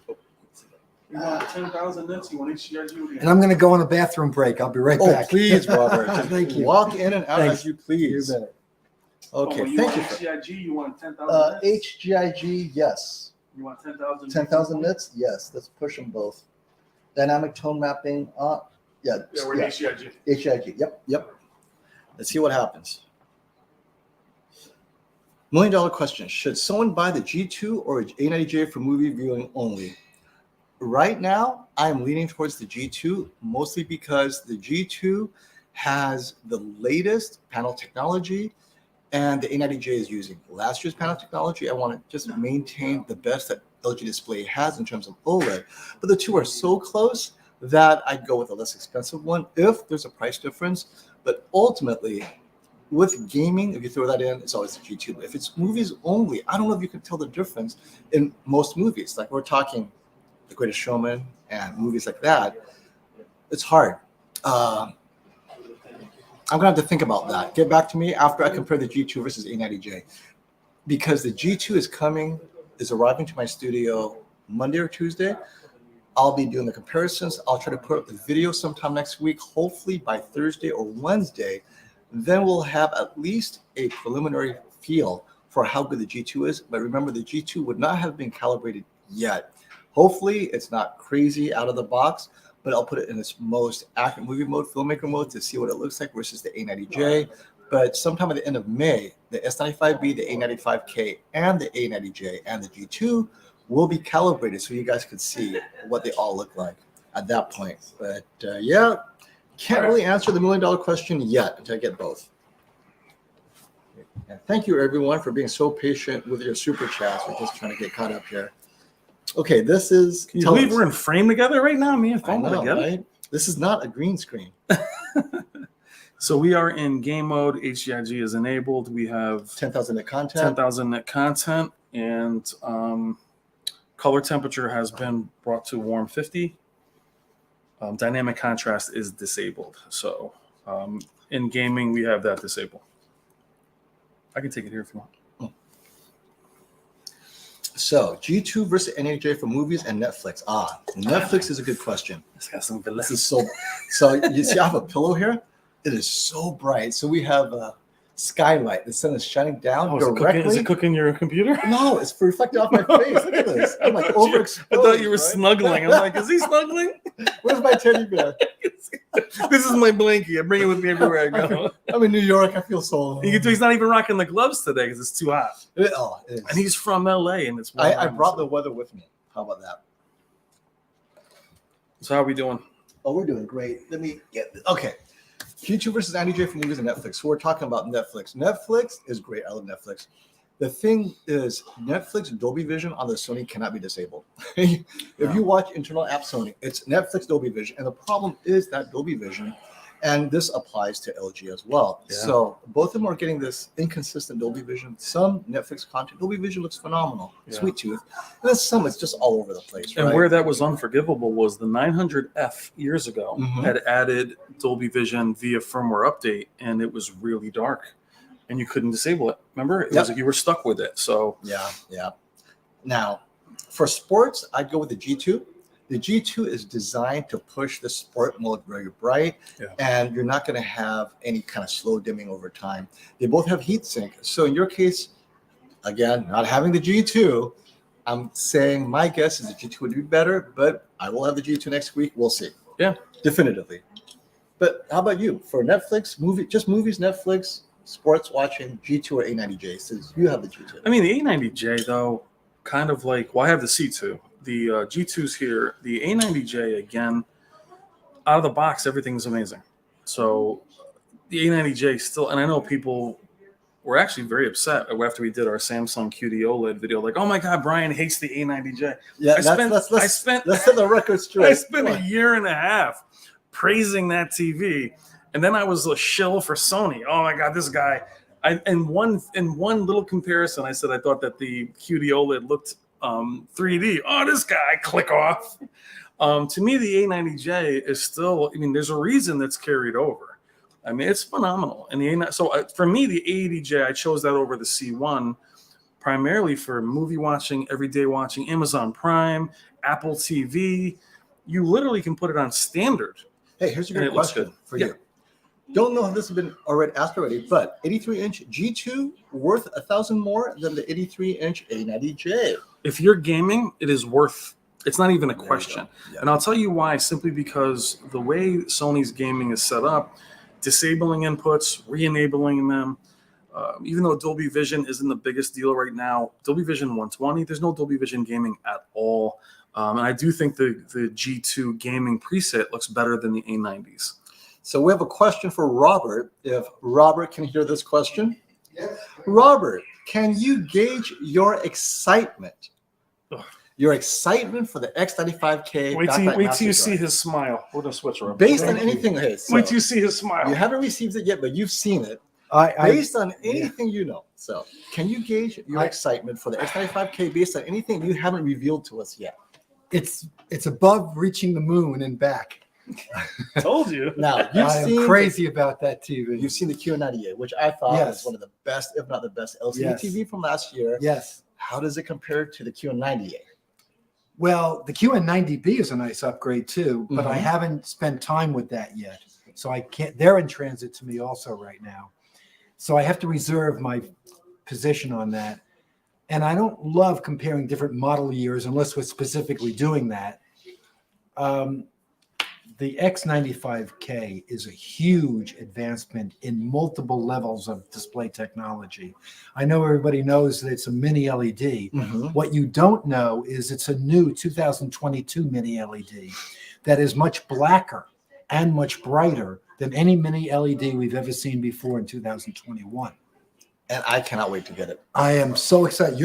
You want 10,000 nits? You want HDR? And I'm going to go on a bathroom break. I'll be right Oh, back. please, Robert. Just Thank you. Walk in and out Thanks. as you You please. bet. Okay, you thank want you. For, HDIG? You want 10,000 nits? HGIG, yes. You want 10,000? 10,000 nits, yes. Let's push them both. Dynamic tone mapping, yeah, Yeah, we're in HDIG. HGIG, yep. Let's see what happens. $1 million question. Should someone buy the G2 or A90J for movie viewing only? right now, I'm leaning towards the G2, mostly because the G2 has the latest panel technology, and the A90J is using last year's panel technology. I want to just maintain the best that LG Display has in terms of OLED. But the two are so close that I'd go with a less expensive one if there's a price difference. But ultimately, with gaming, if you throw that in, it's always the G2. If it's movies only, I don't know if you can tell the difference in most movies. Like we're talking The Greatest Showman and movies like that. It's hard. I'm gonna have to think about that. Get back to me after I compare the G2 versus A90J, because the G2 is arriving to my studio Monday or Tuesday. I'll be doing the comparisons. I'll try to put up the video sometime next week, hopefully by Thursday or Wednesday. Then we'll have at least a preliminary feel for how good the G2 is. But remember, the G2 would not have been calibrated yet. Hopefully, it's not crazy out of the box, but I'll put it in its most accurate movie mode, filmmaker mode, to see what it looks like versus the A90J. But sometime at the end of May, the S95B, the A95K, and the A90J and the G2 will be calibrated so you guys can see what they all look like at that point. But yeah, can't really answer the $1 million question yet until I get both. And thank you, everyone, for being so patient with your super chats. We're just trying to get caught up here. Okay, this is. Can you believe we're in frame together right now? Me and I phone know, together. right? This is not a green screen. So we are in game mode. HDIG is enabled. We have 10,000 nit content. 10,000 nit content, and color temperature has been brought to warm 50. Dynamic contrast is disabled. So in gaming, we have that disabled. I can take it here if you want. So G2 versus A90J for movies and Netflix. Netflix is a good question. It's got some This is so you see I have a pillow here. It is so bright. So we have a skylight. The sun is shining down directly. Is it cooking your computer? No, it's reflected off my face. Look at this. I'm like overexposed. I thought you were right? snuggling. I'm like, is he snuggling? Where's my teddy bear? This is my blankie. I bring it with me everywhere I go. I'm in New York. I feel so. He's not even rocking the gloves today because it's too hot. It is. And he's from LA, and it's. I brought the weather with me. How about that? So how are we doing? Oh, we're doing great. Let me get this. Okay. G2 versus A90J for movies and Netflix. So we're talking about Netflix. Netflix is great. I love Netflix. The thing is, Netflix Dolby Vision on the Sony cannot be disabled. If you watch internal app Sony, it's Netflix Dolby Vision. And the problem is that Dolby Vision, and this applies to LG as well. Yeah. So both of them are getting this inconsistent Dolby Vision. Some Netflix content, Dolby Vision looks phenomenal, sweet tooth. And then some, it's just all over the place. And right? where that was unforgivable was the 900F years ago had added Dolby Vision via firmware update, and it was really dark, and you couldn't disable it. Remember, it was like you were stuck with it. So yeah. Now, for sports, I'd go with the G2. The G2 is designed to push the sport mode very bright, and you're not going to have any kind of slow dimming over time. They both have Heatsink. So in your case, again, not having the G2, I'm saying my guess is the G2 would be better, but I will have the G2 next week. We'll see. Yeah, definitively. But how about you? For Netflix, just movies, Netflix, sports watching, G2 or A90J, since you have the G2. I mean, the A90J, though, kind of like, well, I have the C2. The G2's here. The A90J, again, out of the box, everything's amazing. So the A90J still, and I know people were actually very upset after we did our Samsung QD-OLED video, like, oh my God, Brian hates the A90J. Yeah, let's set the record straight. I spent a year and a half praising that TV, and then I was a shill for Sony. Oh my God, this guy. In one little comparison, I said I thought that the QD-OLED looked 3D. Oh, this guy, click off. To me, the A90J is still, I mean, there's a reason that's carried over. I mean, it's phenomenal. And for me, the A80J, I chose that over the C1 primarily for movie watching, everyday watching, Amazon Prime, Apple TV. You literally can put it on standard. Hey, here's a good question for you. Don't know if this has been asked already, but 83-inch G2 worth $1,000 more than the 83-inch A90J. If you're gaming, it is worth. It's not even a question. Yeah. And I'll tell you why. Simply because the way Sony's gaming is set up, disabling inputs, re-enabling them, Even though Dolby Vision isn't the biggest deal right now, Dolby Vision 120, there's no Dolby Vision gaming at all. And I do think the G2 gaming preset looks better than the A90s. So we have a question for Robert. If Robert can hear this question. Robert, can you gauge your excitement? Your excitement for the X95K. Wait backlight till you master see drive. his smile. We're gonna switch around. Based on anything, hey, so Wait till you see his smile. you haven't received it yet, but you've seen it. I Based on anything you know. So can you gauge your excitement for the X95K based on anything you haven't revealed to us yet? it's above reaching the moon and back. Told you. Now, you've I seen am crazy about that TV. You've seen the Q98, which I thought Yes. was one of the best, if not the best, LCD Yes. TV from last year. Yes. How does it compare to the Q98? Well, the QN90B is a nice upgrade too, but I Mhm. haven't spent time with that yet. So I can't, they're in transit to me also right now. So I have to reserve my position on that. And I don't love comparing different model years unless we're specifically doing that. The X95K is a huge advancement in multiple levels of display technology. I know everybody knows that it's a mini LED. What you don't know is it's a new 2022 mini LED that is much blacker and much brighter than any mini LED we've ever seen before in 2021. And I cannot wait to get it. I am so excited.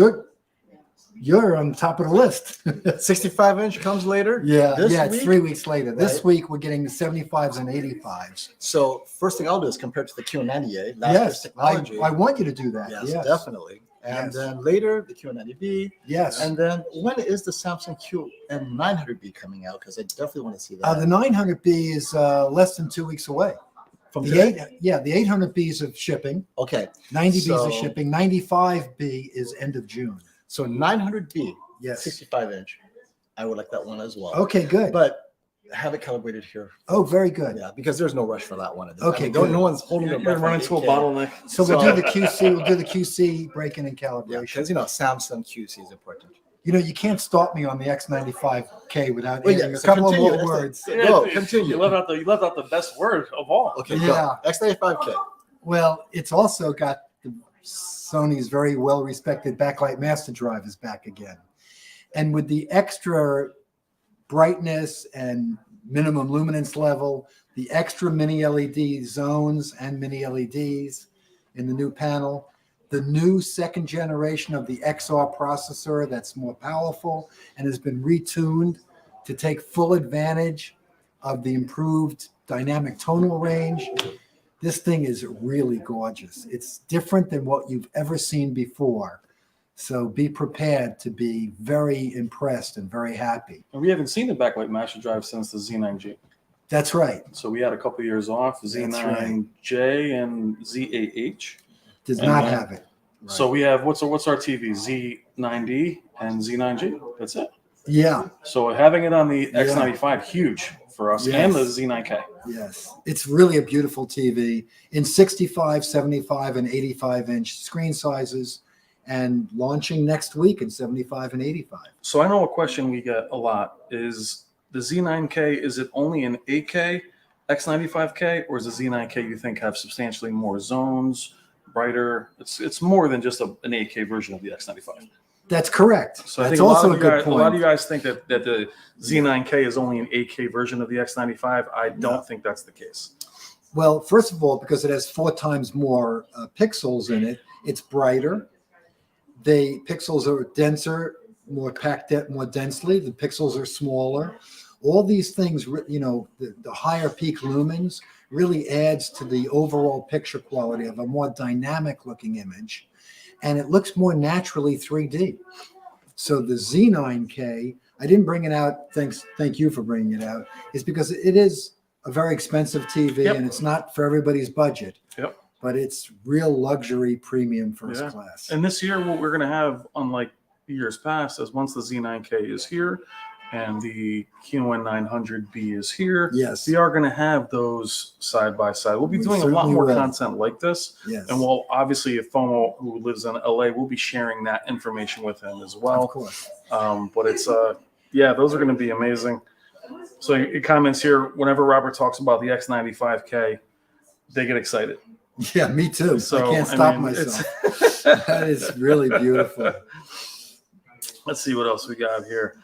You're on top of the list. 65-inch comes later. Yeah, This it's week? 3 weeks later. This Right. week we're getting the 75s and 85s. So first thing I'll do is compare it to the Q98. Last year's Yes, technology. I want you to do that. Yes, Yes, definitely. And Yes. then later the Q90B. Yes. And then when is the Samsung QM900B coming out? Because I definitely want to see that. The 900B is less than 2 weeks away. From The today? the 800Bs of shipping, Okay. 90Bs So- of shipping, 95B is end of June. So 900B, Yes. 65-inch. I would like that one as well. Okay, good. But have it calibrated here. Oh, very good. Yeah, because there's no rush for that one. Okay, don't, good. no one's holding You're their breath. gonna run for into a 8K. bottleneck. So we'll So- do the QC. We'll do the QC break-in and Yeah, calibration. because Samsung QC is important. You know, you can't stop me on the X95K without Well, adding yeah, a so couple of continue. more That's words. Go, You continue. left out the best word of all. Okay, Yeah. go. X95K. Well, it's also got the Sony's very well-respected backlight master drive is back again. And with the extra brightness and minimum luminance level, the extra mini LED zones and mini LEDs in the new panel, the new second generation of the XR processor that's more powerful and has been retuned to take full advantage of the improved dynamic tonal range. This thing is really gorgeous. It's different than what you've ever seen before. So be prepared to be very impressed and very happy. And we haven't seen the backlight master drive since the Z9G. That's right. So we had a couple years off, Z9J and Z8H. Does And not then- have it. So we have what's our TV? Z9D and Z9G. That's it. Yeah. So having it on the Yeah. X95, huge for us, Yes. and the Z9K. Yes. It's really a beautiful TV in 65, 75, and 85-inch screen sizes and launching next week in 75 and 85. So I know a question we get a lot is the Z9K, is it only an 8K X95K, or is the Z9K you think have substantially more zones, brighter? It's more than just an 8K version of the X95. That's correct. So I That's think also a a good lot of point. you guys think that the Z9K is only an 8K version of the X95. I don't think that's the case. Well, first of all, because it has 4 times more pixels in it, it's brighter. The pixels are denser, more packed more densely. The pixels are smaller. All these things, the higher peak lumens really adds to the overall picture quality of a more dynamic looking image. And it looks more naturally 3D. So the Z9K, I didn't bring it out. Thank you for bringing it out. Is because it is a very expensive TV Yep. and it's not for everybody's budget. Yep. But it's real luxury premium first Yeah. class. And this year, what we're going to have, unlike years past, is once the Z9K is here and the QN900B is here, Yes. we are going to have those side by side. We'll be We doing a lot certainly more will. content like this. Yes. And we'll obviously, if FOMO, who lives in LA, we'll be sharing that information with him as Of well. course. But it's, those are going to be amazing. So it comments here, whenever Robert talks about the X95K, they get excited. Yeah, me too. So, I can't stop mean, myself. it's- That is really beautiful. Let's see what else we got here.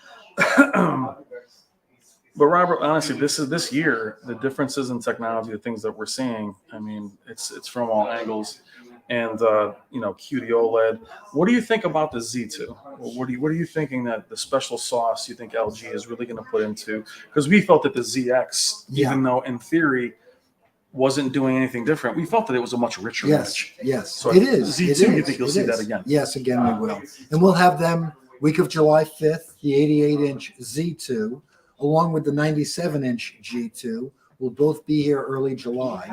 But Robert, honestly, this year, the differences in technology, the things that we're seeing, I mean, it's from all angles. And QD-OLED. What do you think about the Z2? What are you thinking that the special sauce you think LG is really going to put into? Because we felt that the ZX, even though in theory wasn't doing anything different, we felt that it was a much richer image. Yes, So it is. Z2, It you is. think you'll It see is. that again? Yes, again we will. And we'll have them week of July 5th, the 88-inch Z2, along with the 97-inch G2, will both be here early July.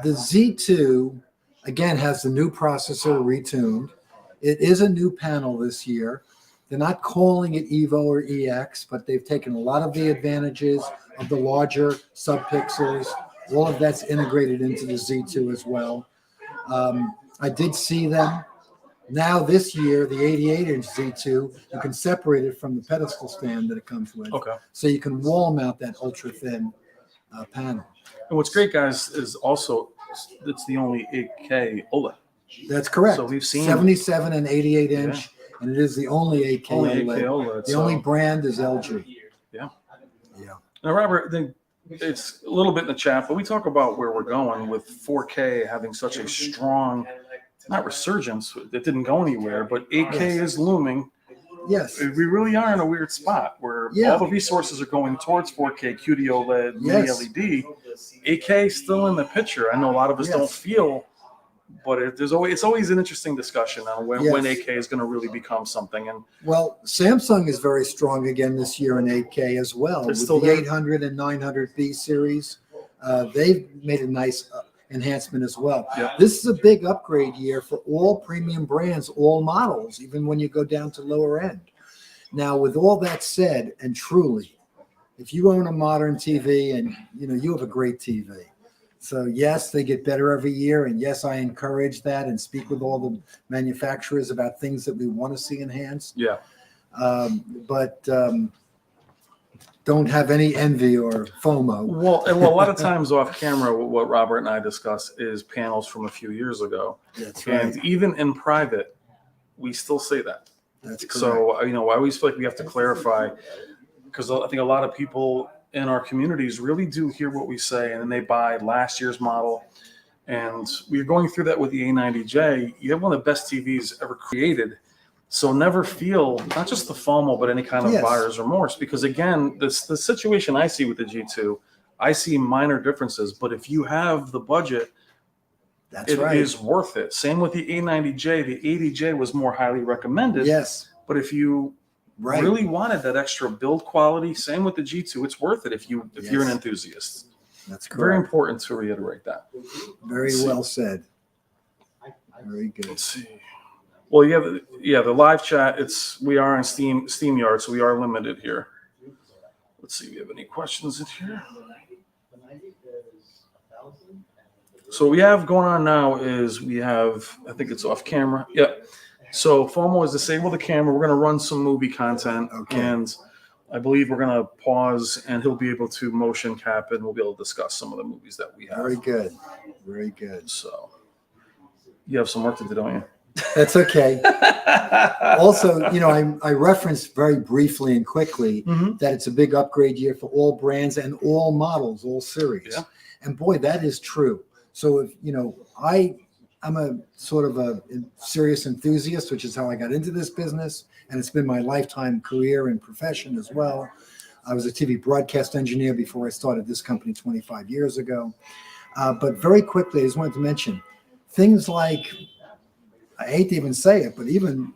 The Z2, again, has the new processor retuned. It is a new panel this year. They're not calling it EVO or EX, but they've taken a lot of the advantages of the larger subpixels. All of that's integrated into the Z2 as well. I did see them. Now this year, the 88-inch Z2, you can separate it from the pedestal stand that it comes with. Okay. So you can wall mount that ultra-thin panel. And what's great, guys, is also it's the only 8K OLED. That's correct. So we've seen 77 and 88-inch, and it is the only 8K only OLED. 8K OLED. The only brand is LG. Yeah. Yeah. Now, Robert, it's a little bit in the chat, but we talk about where we're going with 4K having such a strong, not resurgence, it didn't go anywhere, but 8K is looming. Yes. We really are in a weird spot where all the resources are going towards 4K, QD-OLED, mini LED. 8K is still in the picture. I know a lot of us don't feel, but it's always an interesting discussion on when 8K is going to really become something. And well, Samsung is very strong again this year in 8K as well. With still the there. 800 and 900B series, they've made a nice enhancement as well. Yeah. This is a big upgrade year for all premium brands, all models, even when you go down to lower end. Now, with all that said, and truly, if you own a modern TV and you have a great TV, so yes, they get better every year, and yes, I encourage that and speak with all the manufacturers about things that we want to see enhanced. yeah, But don't have any envy or FOMO. well, a lot of times off camera, what Robert and I discuss is panels from a few years ago. That's right. And even in private, we still say that. That's correct. So, I always feel like we have to clarify, because I think a lot of people in our communities really do hear what we say, and then they buy last year's model. And we're going through that with the A90J. You have one of the best TVs ever created. So never feel, not just the FOMO, but any kind of buyer's remorse. Because again, the situation I see with the G2, I see minor differences. But if you have the budget, That's it right. is worth it. Same with the A90J. The 80J was more highly recommended. Yes. But if you really wanted that extra build quality, same with the G2, it's worth it if you're an enthusiast. That's Very correct. important to reiterate that. Very well said. Very good. Let's see. Well, the live chat. We are on SteamYard, so we are limited here. Let's see. Do we have any questions in here? So what we have going on now is I think it's off camera. Yep. So FOMO is disable the camera. We're going to run some movie content, and I believe we're going to pause, and he'll be able to motion cap, and we'll be able to discuss some of the movies that we have. Very good. Very good. So you have some work to do, don't you? That's okay. Also, I referenced very briefly and quickly that it's a big upgrade year for all brands and all models, all series. Yeah. And boy, that is true. So if I'm a sort of a serious enthusiast, which is how I got into this business, and it's been my lifetime career and profession as well. I was a TV broadcast engineer before I started this company 25 years ago. But very quickly, I just wanted to mention things like, I hate to even say it, but even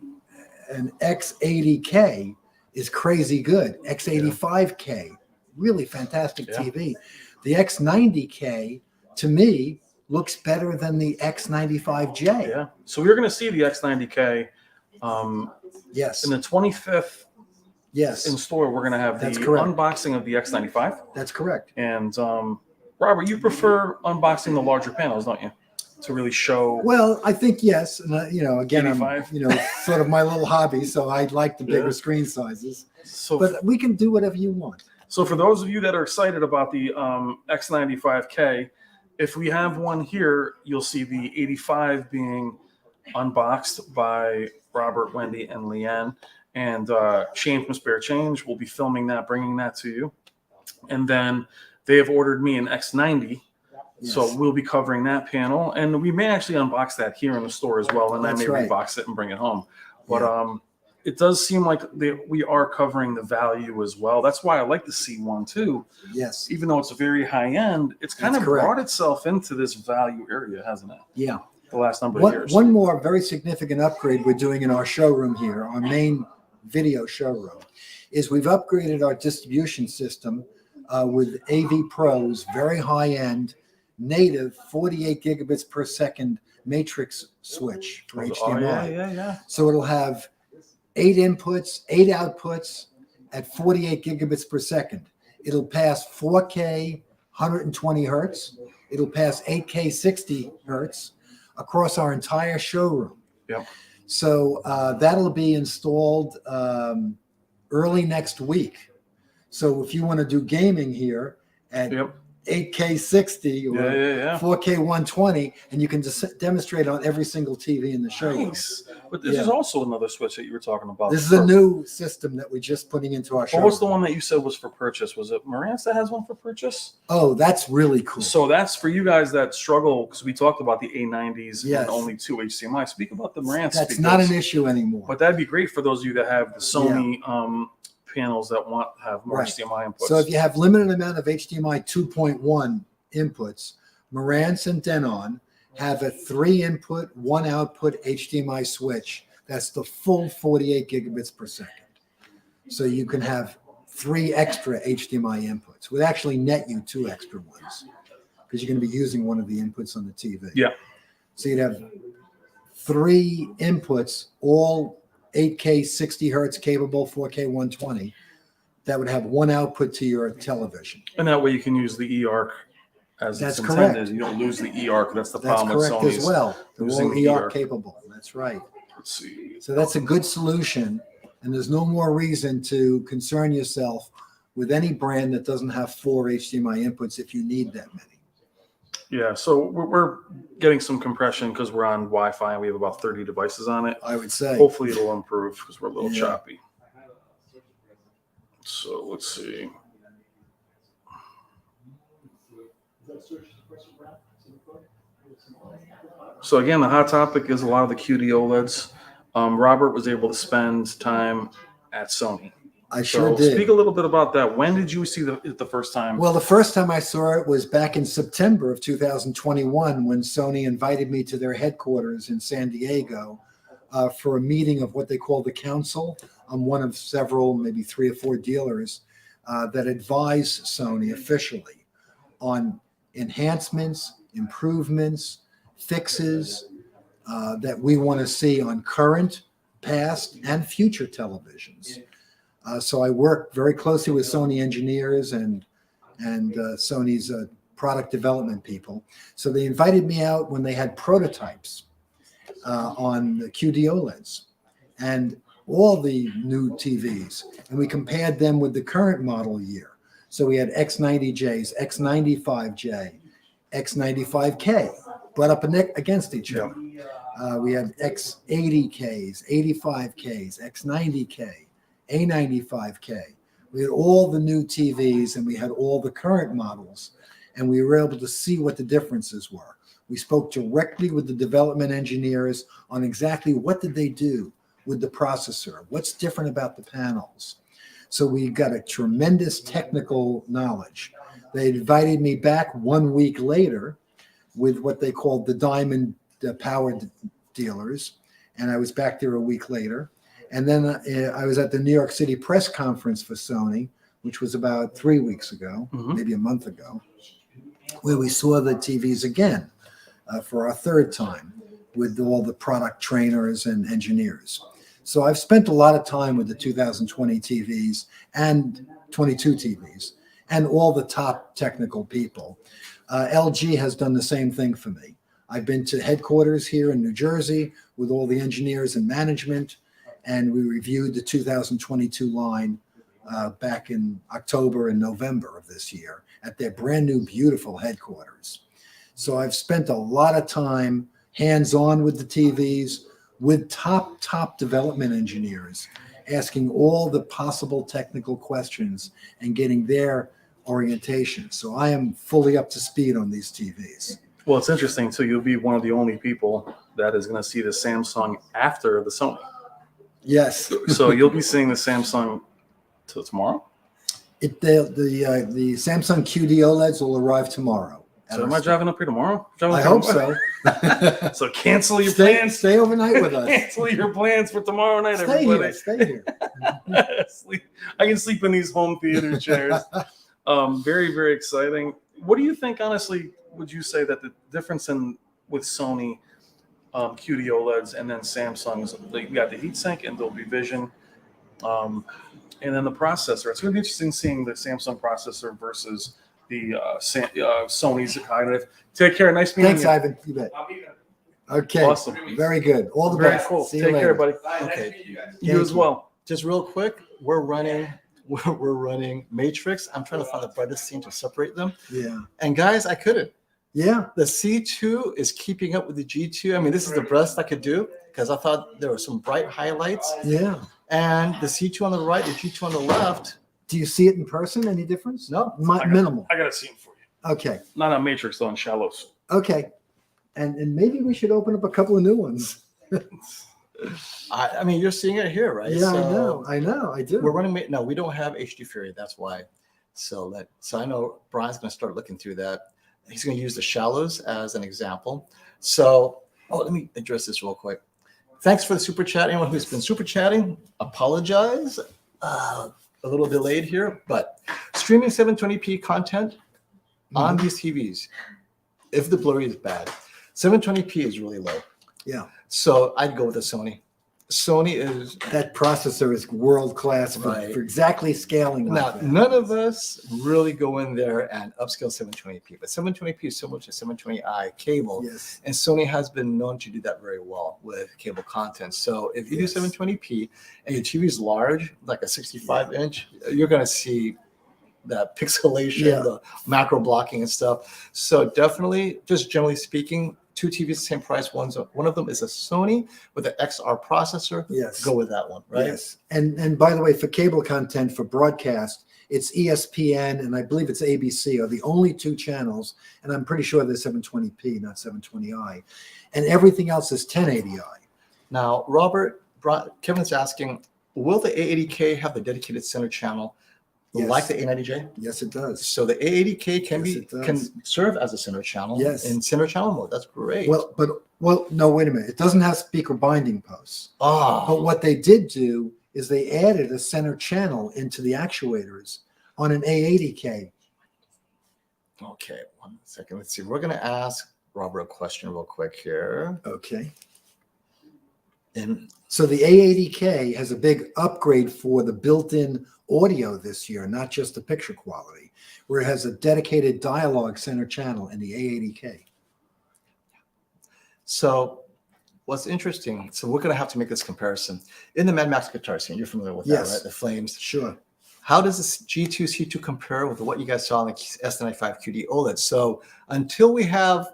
an X80K is crazy good. X85K, really fantastic TV. The X90K, to me, looks better than the X95J. Yeah. So we're going to see the X90K. Yes. In the 25th Yes. in store, we're going to have the unboxing of the X95. That's correct. And Robert, you prefer unboxing the larger panels, don't you? To really show. Well, I think yes. And, again, 85. I'm, sort of my little hobby. So I like the bigger screen sizes. So, but we can do whatever you want. So for those of you that are excited about the X95K, if we have one here, you'll see the 85 being unboxed by Robert, Wendy, and Leanne. And Shane from Spare Change will be filming that, bringing that to you. And then they have ordered me an X90. Yes. So we'll be covering that panel. And we may actually unbox that here in the store as well. And I may rebox it and bring it home. But it does seem like we are covering the value as well. That's why I like the C1 too. Yes. Even though it's very high end, it's kind of brought itself into this value area, hasn't it? Yeah. The last number of years. One more very significant upgrade we're doing in our showroom here, our main video showroom, is we've upgraded our distribution system with AV Pro's very high end native 48 gigabits per second matrix switch for HDMI. Yeah. So it'll have 8 inputs, 8 outputs at 48 gigabits per second. It'll pass 4K 120 hertz. It'll pass 8K 60 hertz across our entire showroom. Yep. So that'll be installed early next week. So if you want to do gaming here at 8K 60 or 4K 120, and you can just demonstrate on every single TV in the showroom. Nice. But this is also another switch that you were talking about. This is a new system that we're just putting into our showroom. What was the one that you said was for purchase? Was it Marantz that has one for purchase? Oh, that's really cool. So that's for you guys that struggle, because we talked about the A90s Yes. and only 2 HDMI. Speak about the Marantz. That's not an issue anymore. But that'd be great for those of you that have the Sony panels that have more HDMI inputs. So if you have limited amount of HDMI 2.1 inputs, Marantz and Denon have a 3 input, 1 output HDMI switch. That's the full 48 gigabits per second. So you can have 3 extra HDMI inputs. Would actually net you 2 extra ones because you're going to be using one of the inputs on the TV. Yeah. So you'd have 3 inputs, all 8K 60 hertz capable, 4K 120. That would have 1 output to your television. And that way you can use the eARC as it's intended. You don't lose the eARC. That's the problem with Sony's. That's correct as well. They're all eARC capable. That's right. Let's see. So that's a good solution. And there's no more reason to concern yourself with any brand that doesn't have 4 HDMI inputs if you need that many. Yeah, so we're getting some compression because we're on Wi-Fi and we have about 30 devices on it. I would say. Hopefully it'll improve because we're a little choppy. So let's see. So again, the hot topic is a lot of the QD-OLEDs. Robert was able to spend time at Sony. I sure did. Speak a little bit about that. When did you see it the first time? Well, the first time I saw it was back in September of 2021 when Sony invited me to their headquarters in San Diego for a meeting of what they call the council. I'm one of several, maybe 3 or 4 dealers that advise Sony officially on enhancements, improvements, fixes that we want to see on current, past, and future televisions. So I work very closely with Sony engineers and Sony's product development people. So they invited me out when they had prototypes on the QD-OLEDs and all the new TVs. And we compared them with the current model year. So we had X90Js, X95J, X95K, brought up against each other. We had X80Ks, 85Ks, X90K, A95K. We had all the new TVs and we had all the current models, and we were able to see what the differences were. We spoke directly with the development engineers on exactly what did they do with the processor, what's different about the panels. So we got a tremendous technical knowledge. They invited me back 1 week later with what they called the Diamond Power dealers, and I was back there a week later. And then I was at the New York City press conference for Sony, which was about 3 weeks ago, maybe a month ago, where we saw the TVs again for our 3rd time with all the product trainers and engineers. So I've spent a lot of time with the 2020 TVs and 22 TVs and all the top technical people. LG has done the same thing for me. I've been to headquarters here in New Jersey with all the engineers and management, and we reviewed the 2022 line back in October and November of this year at their brand new, beautiful headquarters. So I've spent a lot of time hands-on with the TVs, with top development engineers, asking all the possible technical questions and getting their orientation. So I am fully up to speed on these TVs. Well, it's interesting too. You'll be one of the only people that is going to see the Samsung after the Sony. Yes. So you'll be seeing the Samsung till tomorrow. The Samsung QD-OLEDs will arrive tomorrow. So am I driving up here tomorrow? I hope so. So cancel your stay, plans. Stay overnight with us. Cancel your plans for tomorrow night, Stay everybody. here. Stay here. I can sleep in these home theater chairs. Very, very exciting. What do you think, honestly, would you say that the difference with Sony QD OLEDs and then Samsung's, like, you got the Heatsink and Dolby Vision, and then the processor. It's going to be interesting seeing the Samsung processor versus the Sony's kind of. Take care. Nice meeting Thanks, you. Ivan. You bet. Okay. Awesome. Very good. All the Very best. cool. See you Take later. care, buddy. Okay. You as well. Just real quick, we're running Matrix. I'm trying to find the brightest scene to separate them. Yeah. And guys, I couldn't. Yeah. The C2 is keeping up with the G2. I mean, this is the best I could do because I thought there were some bright highlights. Yeah. And the C2 on the right, the G2 on the left. Do you see it in person? Any difference? No. Minimal. I got a scene for you. Okay. Not on Matrix, though, on Shallows. Okay. And maybe we should open up a couple of new ones. I mean, you're seeing it here, right? Yeah, So I know. I do. we're running. No, we don't have HD Fury. That's why. So I know Brian's going to start looking through that. He's going to use the shallows as an example. So, let me address this real quick. Thanks for the super chat. Anyone who's been super chatting, apologize. A little delayed here, but streaming 720p content on these TVs, if the blurry is bad, 720p is really low. Yeah. So I'd go with the Sony. Sony is That processor is world class for, Right. for exactly scaling now. like that. None of us really go in there and upscale 720p, but 720p is similar to 720i cable, Yes. and Sony has been known to do that very well with cable content. So if you Yes. do 720p and your TV is large, like a 65-inch, you're going to see that pixelation, Yeah. the macro blocking and stuff. So definitely, just generally speaking, two TVs the same price. One of them is a Sony with an XR processor. Yes. Go with that one, right? Yes. And by the way, for cable content for broadcast, it's ESPN and I believe it's ABC are the only two channels, and I'm pretty sure they're 720p, not 720i, and everything else is 1080i. Now, Kevin's asking, will the A80K have the dedicated center channel Yes. like the A90J? Yes, it does. So the A80K can Yes, it does. can serve as a center channel. Yes. In center channel mode. That's great. Well, no, wait a minute. It doesn't have speaker binding posts. But oh, what they did do is they added a center channel into the actuators on an A80K. okay. 1 second. Let's see. We're gonna ask Robert a question real quick here. Okay. And So the A80K has a big upgrade for the built-in audio this year, not just the picture quality, where it has a dedicated dialogue center channel in the A80K. so what's interesting, so we're gonna have to make this comparison. In the Mad Max guitar scene, you're familiar with Yes. that, right? The flames. Sure. How does this G2 C2 compare with what you guys saw in the S95 QD OLED? So until we have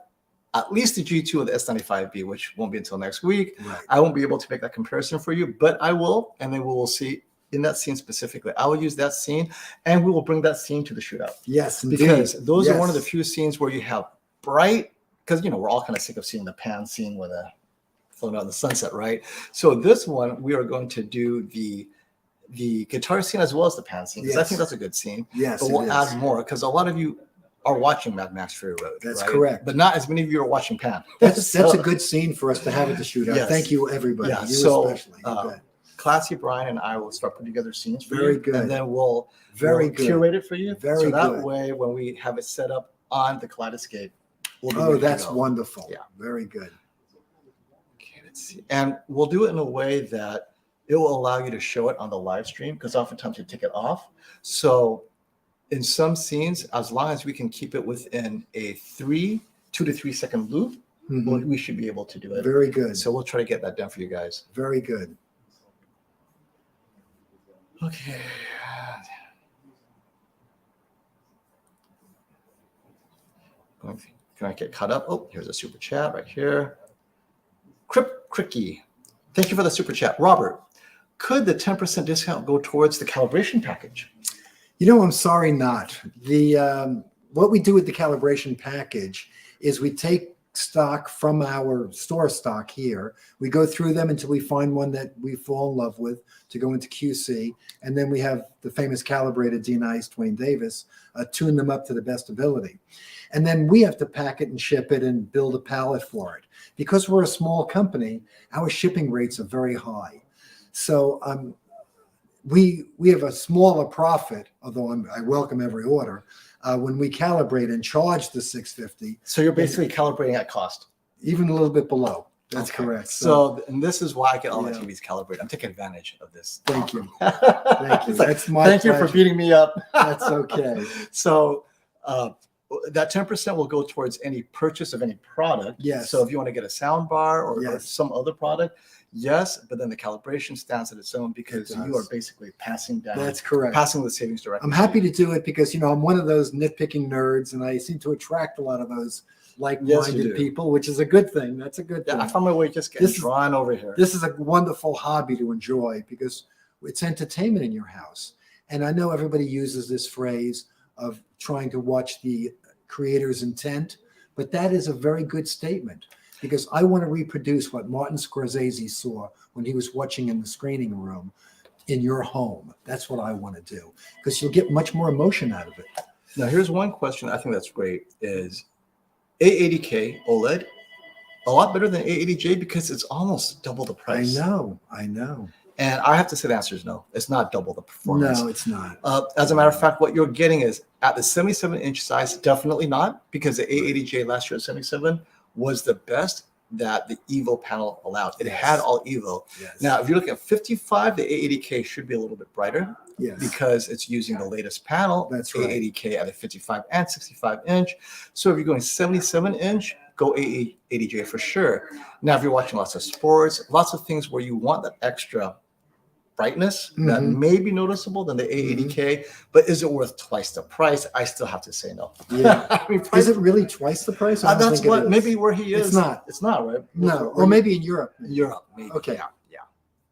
at least the G2 of the S95B, which won't be until next week, Right. I won't be able to make that comparison for you, but I will, and then we will see in that scene specifically. I will use that scene, and we will bring that scene to the shootout Yes, indeed. because those are one of the Yes. few scenes where you have bright. Because we're all kind of sick of seeing the pan scene with a floating out in the sunset, right? So this one we are going to do the guitar scene as well as the pan scene because I Yes. think that's a good scene. Yes, But it we'll is. add more because a lot of you are watching Mad Max Fury Road. That's right? correct. But not as many of you are watching Pan. That's So, a good scene for us to have at the shootout. Yes. Thank you, everybody. Yeah, You so, especially. You bet. Classy Brian and I will start putting together scenes for Very you. good. And then we'll Very good. curate it for you. Very so that good. way when we have it set up on the Kaleidoscape, we'll be ready Oh, to that's go. wonderful. Yeah. Very good. Okay, let's see. And we'll do it in a way that it will allow you to show it on the live stream because oftentimes you take it off. So in some scenes, as long as we can keep it within a 2 to 3 second loop, Mhm. we should be able to do it. Very good. So we'll try to get that done for you guys. Very good. Okay. Going Can I get caught up? Oh, here's a super chat right here. Cricky, thank you for the super chat. Robert, could the 10% discount go towards the calibration package? You know, I'm sorry, not. What we do with the calibration package is we take stock from our store stock here. We go through them until we find one that we fall in love with to go into QC. And then we have the famous calibrated D-Nice Dwayne Davis, tune them up to the best ability. And then we have to pack it and ship it and build a pallet for it. Because we're a small company, our shipping rates are very high. So we have a smaller profit, although I welcome every order, when we calibrate and charge the $650. So you're basically calibrating at cost. Even a little bit below. That's Okay. correct. So, and this is why I get all my Yeah. TVs calibrated. I'm taking advantage of this. Thank you. Thank you. That's my Thank you for pleasure. beating me up. That's okay. So that 10% will go towards any purchase of any product. Yes. So if you want to get a sound bar or Yes. some other product, yes, but then the calibration stands at its own because It you does. are basically passing down, That's correct. passing the savings directly. I'm happy to do it because, you know, I'm one of those nitpicking nerds and I seem to attract a lot of those like-minded do. people, which is a good thing. That's a good thing. Yeah, I found my way just getting This is- drawn over here. This is a wonderful hobby to enjoy because it's entertainment in your house. And I know everybody uses this phrase of trying to watch the creator's intent, but that is a very good statement because I want to reproduce what Martin Scorsese saw when he was watching in the screening room in your home. That's what I want to do because you'll get much more emotion out of it. Now, here's one question I think that's great is A80K OLED a lot better than A80J because it's almost double the price. I know. And I have to say the answer is no. It's not double the performance. No, it's not. As a matter of fact, what you're getting is at the 77-inch size, definitely not, because the A80J last year at 77 was the best that the EVO panel allowed. It Yes. had all EVO. Yes. Now, if you look at 55, the A80K should be a little bit brighter yes. because it's using the latest panel, That's right. A80K at a 55 and 65-inch. So if you're going 77-inch, go A80J for sure. Now, if you're watching lots of sports, lots of things where you want that extra brightness that Mhm. may be noticeable than the A80K, but is it worth twice the price? I still have to say no. Yeah. I mean, Is it really twice the price? I don't that's think it what is. maybe where he is. It's not. It's not right. No, Where or maybe in Europe. Europe. Maybe. Okay. Yeah.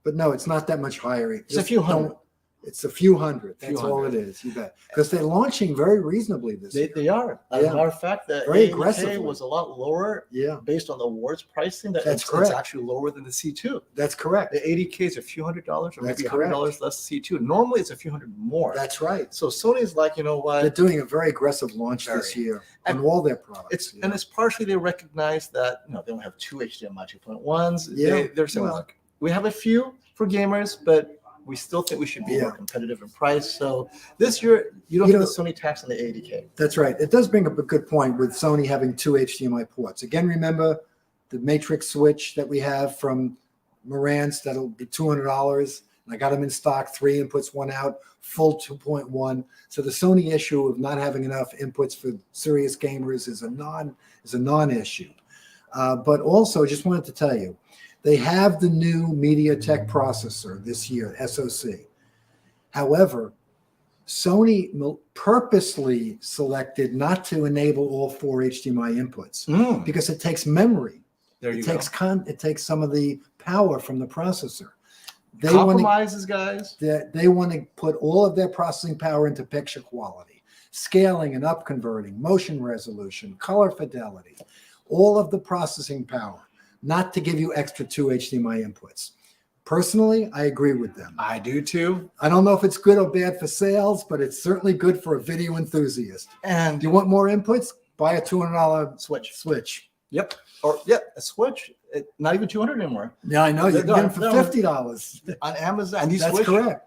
But no, it's not that much higher. It's a few hundred. It's a few hundred. That's Few all it hundred. is. You bet. Because they're launching very reasonably this year. They are. As Yeah. a matter of fact, the Very A80K aggressively. was a lot lower Yeah, based on the awards pricing. That That's it's correct. actually lower than the C2. that's correct. The 80K is a few $100s or That's maybe correct. $100 less C2. Normally, it's a few hundred more. That's right. So Sony's like, you know They're what? doing a very aggressive launch this Very. year And on all their products. It's you and know. it's partially they recognize that they don't have two HDMI 2.1s. Yeah, They're saying, well. look, we have a few for gamers, but we still think we should be Yeah. more competitive in price. So this year, you don't You have know- the Sony tax on the 80K. That's right. It does bring up a good point with Sony having two HDMI ports. Again, remember the Matrix switch that we have from Marantz that'll be $200. And I got them in stock, 3 inputs, 1 out, full 2.1. So the Sony issue of not having enough inputs for serious gamers is a non-issue. But also, just wanted to tell you, they have the new MediaTek processor this year, SoC. However, Sony purposely selected not to enable all 4 HDMI inputs because it takes memory. There you It go. takes some of the power from the processor. They want to Compromises, guys. they want to put all of their processing power into picture quality, scaling and up converting, motion resolution, color fidelity, all of the processing power, not to give you extra 2 HDMI inputs. Personally, I agree with them. I do too. I don't know if it's good or bad for sales, but it's certainly good for a video enthusiast. And Do you want more inputs? Buy a $200 Switch. Yep. Or a Switch. Not even 200 anymore Yeah, I know. You can No, get them for no. $50. on Amazon. And these That's Switch, correct.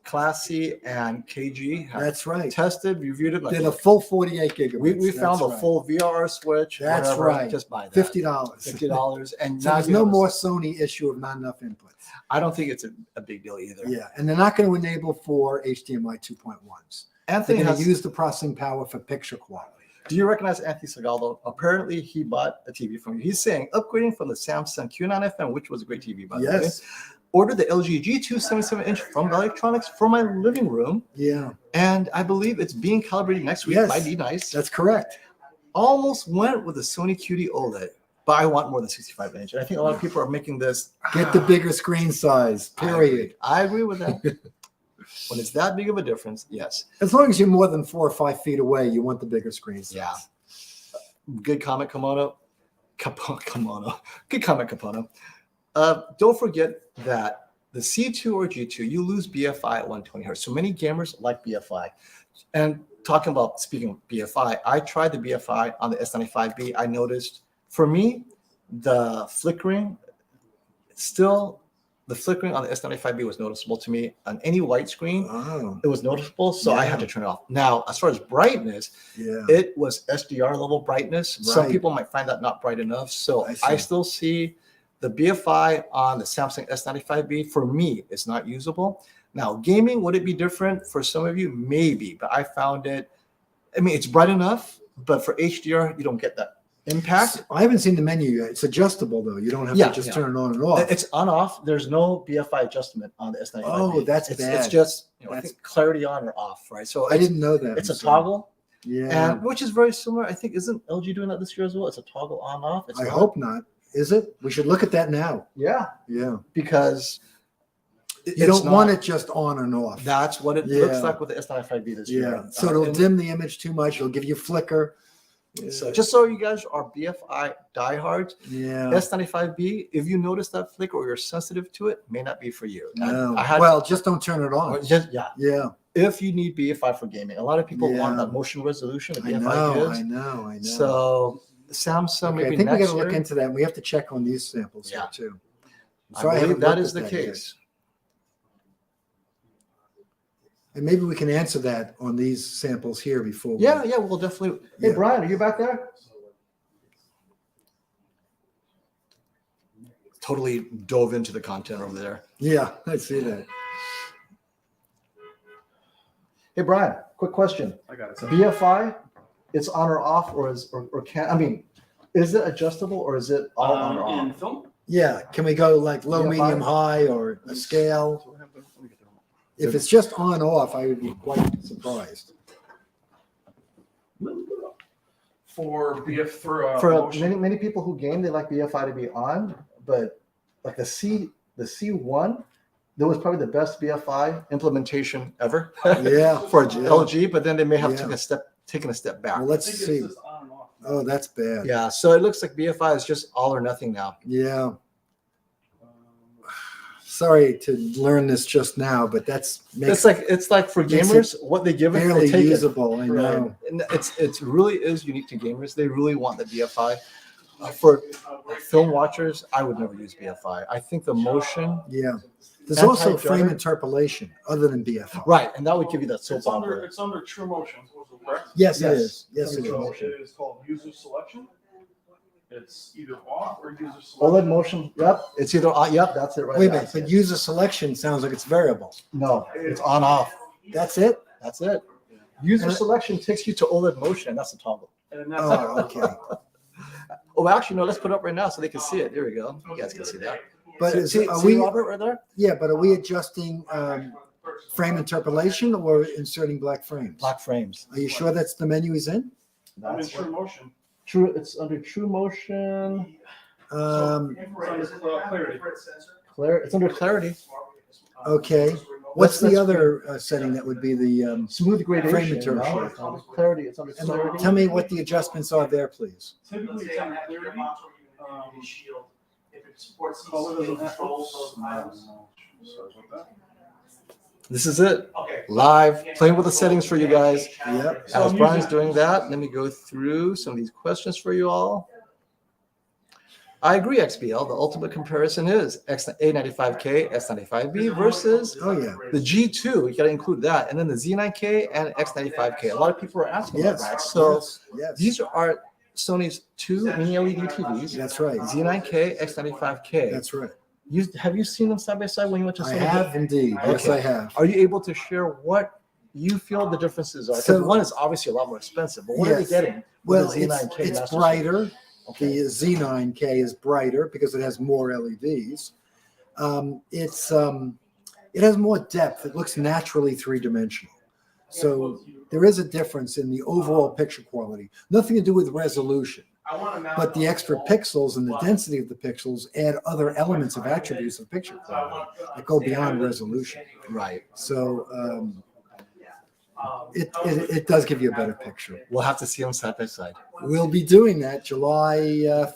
Classy and KG have That's right. tested, reviewed it. Like, Did a full 48 gigabytes. we found That's a right. full VR Switch. That's whatever, right. Just buy that. $50. $50. And So now there's you no have a- more Sony issue of not enough inputs. I don't think it's a big deal either. Yeah, and they're not going to enable 4 HDMI 2.1s. They're Anthony going has. to use the processing power for picture quality. Do you recognize Anthony Segaldo? Apparently, he bought a TV from you. He's saying upgrading from the Samsung Q9FM, which was a great TV, by the way. Yes. Ordered the LG G2 77-inch from Electronics for my living room, Yeah, and I believe it's being calibrated next week Yes. by D-Nice. that's correct. almost went with the Sony QD-OLED, but I want more than 65 inch. And I think a lot of people are making this. Get the bigger screen size, period. I agree with that. When it's that big of a difference, yes. As long as you're more than 4 or 5 feet away, you want the bigger screen size. Yeah. Good comment, Kimono. Kimono. Good comment, Kimono. Don't forget that the C2 or G2, you lose BFI at 120 hertz. So many gamers like BFI. And speaking of BFI, I tried the BFI on the S95B. I noticed, for me, the flickering on the S95B was noticeable to me. On any white screen, it was noticeable, so I had to turn it off. Now, as far as brightness, it was SDR level brightness. Some Right. people might find that not bright enough. So I see. I still see the BFI on the Samsung S95B, for me, is not usable. Now, gaming, would it be different for some of you? Maybe, but I found it, I mean, it's bright enough, but for HDR, you don't get that impact. I haven't seen the menu yet. It's adjustable though. You don't have Yeah, to just yeah. turn it on and off. It's on off. There's no BFI adjustment on the S95. Oh, that's it's bad. just I That's- think clarity on or off, right? So I didn't know that. it's a So, toggle, Yeah. and which is very similar. I think isn't LG doing that this year as well? It's a toggle on off. It's I not- hope not. Is it? We should look at that now. Yeah, Yeah. because You don't want it just on and off. That's what it looks Yeah. like with the S95B this year. Yeah. So it'll And dim the image too much. It'll give you flicker. so just so you guys are BFI diehards, Yeah. S95B, if you notice that flicker or you're sensitive to it, may not be for you. No. I had Well, just don't turn it on. yeah. Yeah. If you need BFI for gaming, a lot of people want Yeah. that motion resolution that I BFI know. gives. I know. I know. So Samsung, Okay, I maybe think we next got to look year. into that. We have to check on these samples Yeah. here too. I haven't believe that looked is at the yet. case. And maybe we can answer that on these samples here before. Yeah, yeah, we'll definitely. Hey, Yeah. Brian, are you back there? Totally dove into the content over there. Yeah, I see that. Hey, Brian, quick question. I got it. BFI, it's on or off, or is it adjustable or is it all on or off? In film? Yeah. Can we go like low, Yeah, medium, fine. high, or a scale? If it's just on off, I would be quite surprised. For BF for For motion. many people who game, they like BFI to be on, but like the C1, that was probably the best BFI implementation ever Yeah. for Yeah. LG, but then they may have Yeah. taken a step back. Well, let's I think see. it's just on and off. Oh, that's bad. Yeah, so it looks like BFI is just all or nothing now. Yeah. Sorry to learn this just now, but It's makes like for makes it gamers, what they give it, they barely take it. usable. I Right. know. And it's really is unique to gamers. They really want the BFI. For film watchers, I would never use BFI. I think the motion, Yeah. There's also Anti-judder? frame interpolation other than BFI. right, and that would give you that soap It's under opera. it's under True Motion, correct? Yes, Yes. it is. Yes, it Under is. motion. It is called user selection. It's either off or user selection. OLED motion, yep, it's either on, yep, that's it right Wait a there. minute, but user selection sounds like it's variable. No, it's on off. That's it? That's it. User selection takes you to OLED motion, and that's the toggle. And that's Oh, okay. Oh, actually, no, let's put it up right now so they can see it. There we go. You guys can see that. But see, is, see, are see we, Robert right there? yeah, but are we adjusting frame interpolation or inserting black frames? Black frames. Are you sure that's the menu he's in? I'm in That's True Motion. true. It's under True Motion. It's under clarity. It's under clarity. Okay. What's the Let's- other setting that would be the, Smooth gradation. Frame interpolation. no? It's under clarity. It's under and clarity. tell me what the adjustments are there, please. Typically, it's under clarity. If it supports Color doesn't have controls those items. Sorry about that. This is it. Okay. Live, playing with the settings for you guys. Yep. As Brian's doing that, let me go through some of these questions for you all. I agree, XBL. The ultimate comparison is A95K, S95B versus Oh, yeah. the G2. You got to include that. And then the Z9K and X95K. A lot of people are asking about Yes. that. So Yes. these are Sony's two mini LED TVs. That's right. Z9K, X95K. That's right. Have you seen them side by side when you went to I Sony? have indeed. Yes, Okay. I have. Are you able to share what you feel the differences are? Because So- one is obviously a lot more expensive, but what are they Yes. getting? with Well, the Z9K it's Master brighter. Okay. The Z9K is brighter because it has more LEDs. It has more depth. It looks naturally three-dimensional. So there is a difference in the overall picture quality. Nothing to do with resolution, but the extra pixels and the density of the pixels add other elements of attributes of picture quality that go beyond resolution. Right. So it does give you a better picture. We'll have to see them side by side. We'll be doing that July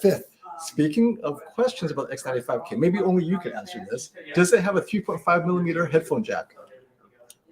5th. Speaking of questions about X95K, maybe only you can answer this. Does it have a 3.5 millimeter headphone jack?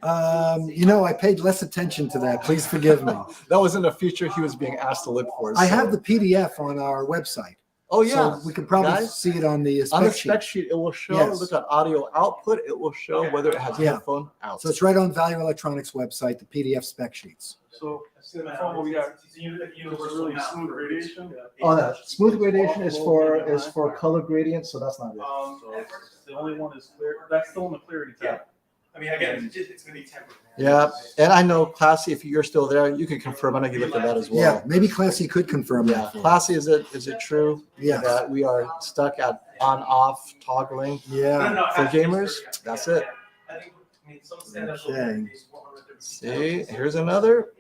I paid less attention to that. Please forgive me. That wasn't a feature he was being asked to look for. I have the PDF on our website. Oh yeah, So we can probably guys, see it on the on the spec spec sheet. sheet. It will show. Yes. Look at audio output. It will show whether it has Yeah. headphone out. So it's right on Value Electronics website, the PDF spec sheets. So in the phone, we got really smooth radiation. Oh, that smooth gradation is for color gradient, so that's not it. So the only one is clear. That's still in the clarity tab. I mean, again, it's going to be temporary. Yeah, and I know Classy. If you're still there, you can confirm. I know you looked at that as well. Yeah, maybe Classy could confirm Yeah, that. for us. Classy. Is it true Yes. that we are stuck at on-off toggling Yeah. for gamers? That's it. I think, I mean, some stand-up Okay. See, here's another.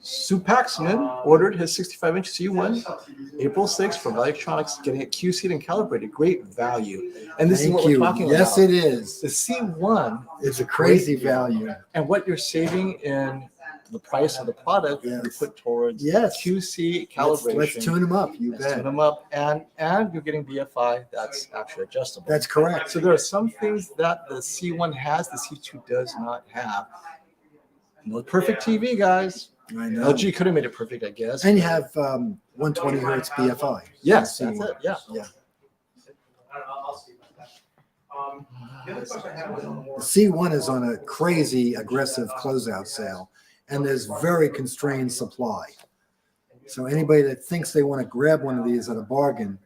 Sue Paxman ordered his 65-inch C1 April 6th from Electronics, getting it QC'd and calibrated. Great value. And this is Thank what you. we're talking Yes, about. it is. The C1 It's a crazy value. and what you're saving in the price of the product, you Yes. put towards Yes. QC Let's calibration. tune them up. You Let's tune bet. them up, and you're getting BFI that's actually adjustable. That's correct. So there are some things that the C1 has, the C2 does not have. No perfect TV, guys. I know. LG could have made it perfect, I guess. And you have 120 hertz BFI. Yes, C1. that's it. Yeah. Yeah. I'll see about that. The other question I had was on the The more. C1 is on a crazy aggressive closeout sale, and there's very constrained supply. So anybody that thinks they want to grab one of these at a bargain,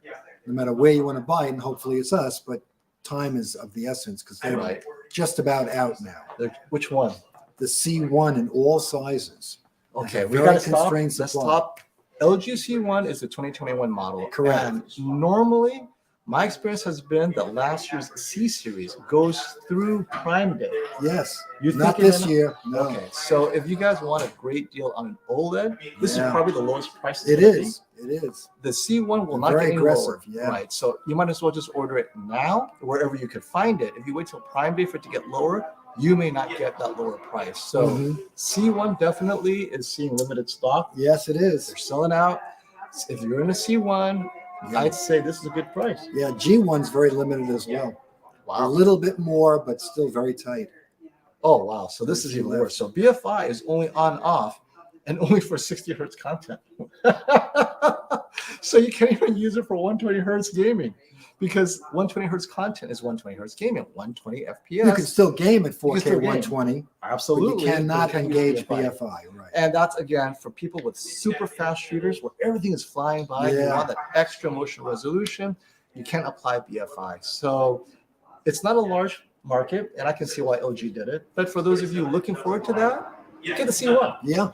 no matter where you want to buy it, and hopefully it's us, but time is of the essence because they're Right. just about out now. Which one? The C1 in all sizes. Okay, we Very gotta stop. constrained Let's supply. stop. LG C1 is the 2021 model. Correct. And normally, my experience has been that last year's C series goes through Prime Day. Yes. You Not think it this may not- year. No. Okay, so if you guys want a great deal on an OLED, this Yeah. is probably the lowest price. it's It gonna be. is. It is. The C1 will They're not very get any aggressive, lower. yeah. Right. So you might as well just order it now, wherever you could find it. If you wait till Prime Day for it to get lower, you may not get that lower price. So Mhm. C1 definitely is seeing limited stock. Yes, it is. They're selling out. If you're in a C1, I'd say this is a good price. Yeah, G1's very limited as well. A Wow. little bit more, but still very tight. Oh, wow. So this is even worse. So BFI is only on off and only for 60 hertz content. So you can't even use it for 120 hertz gaming because 120 hertz content is 120 hertz gaming, 120 FPS. You can still game at You can 4K still game. 120, but Absolutely. you cannot but you can't use engage BFI. Right. And that's again for people with super fast shooters where everything is flying by. You Yeah. want that extra motion resolution. You can't apply BFI. So it's not a large market, and I can see why LG did it. But for those of you looking forward to that, get the C1 Yeah,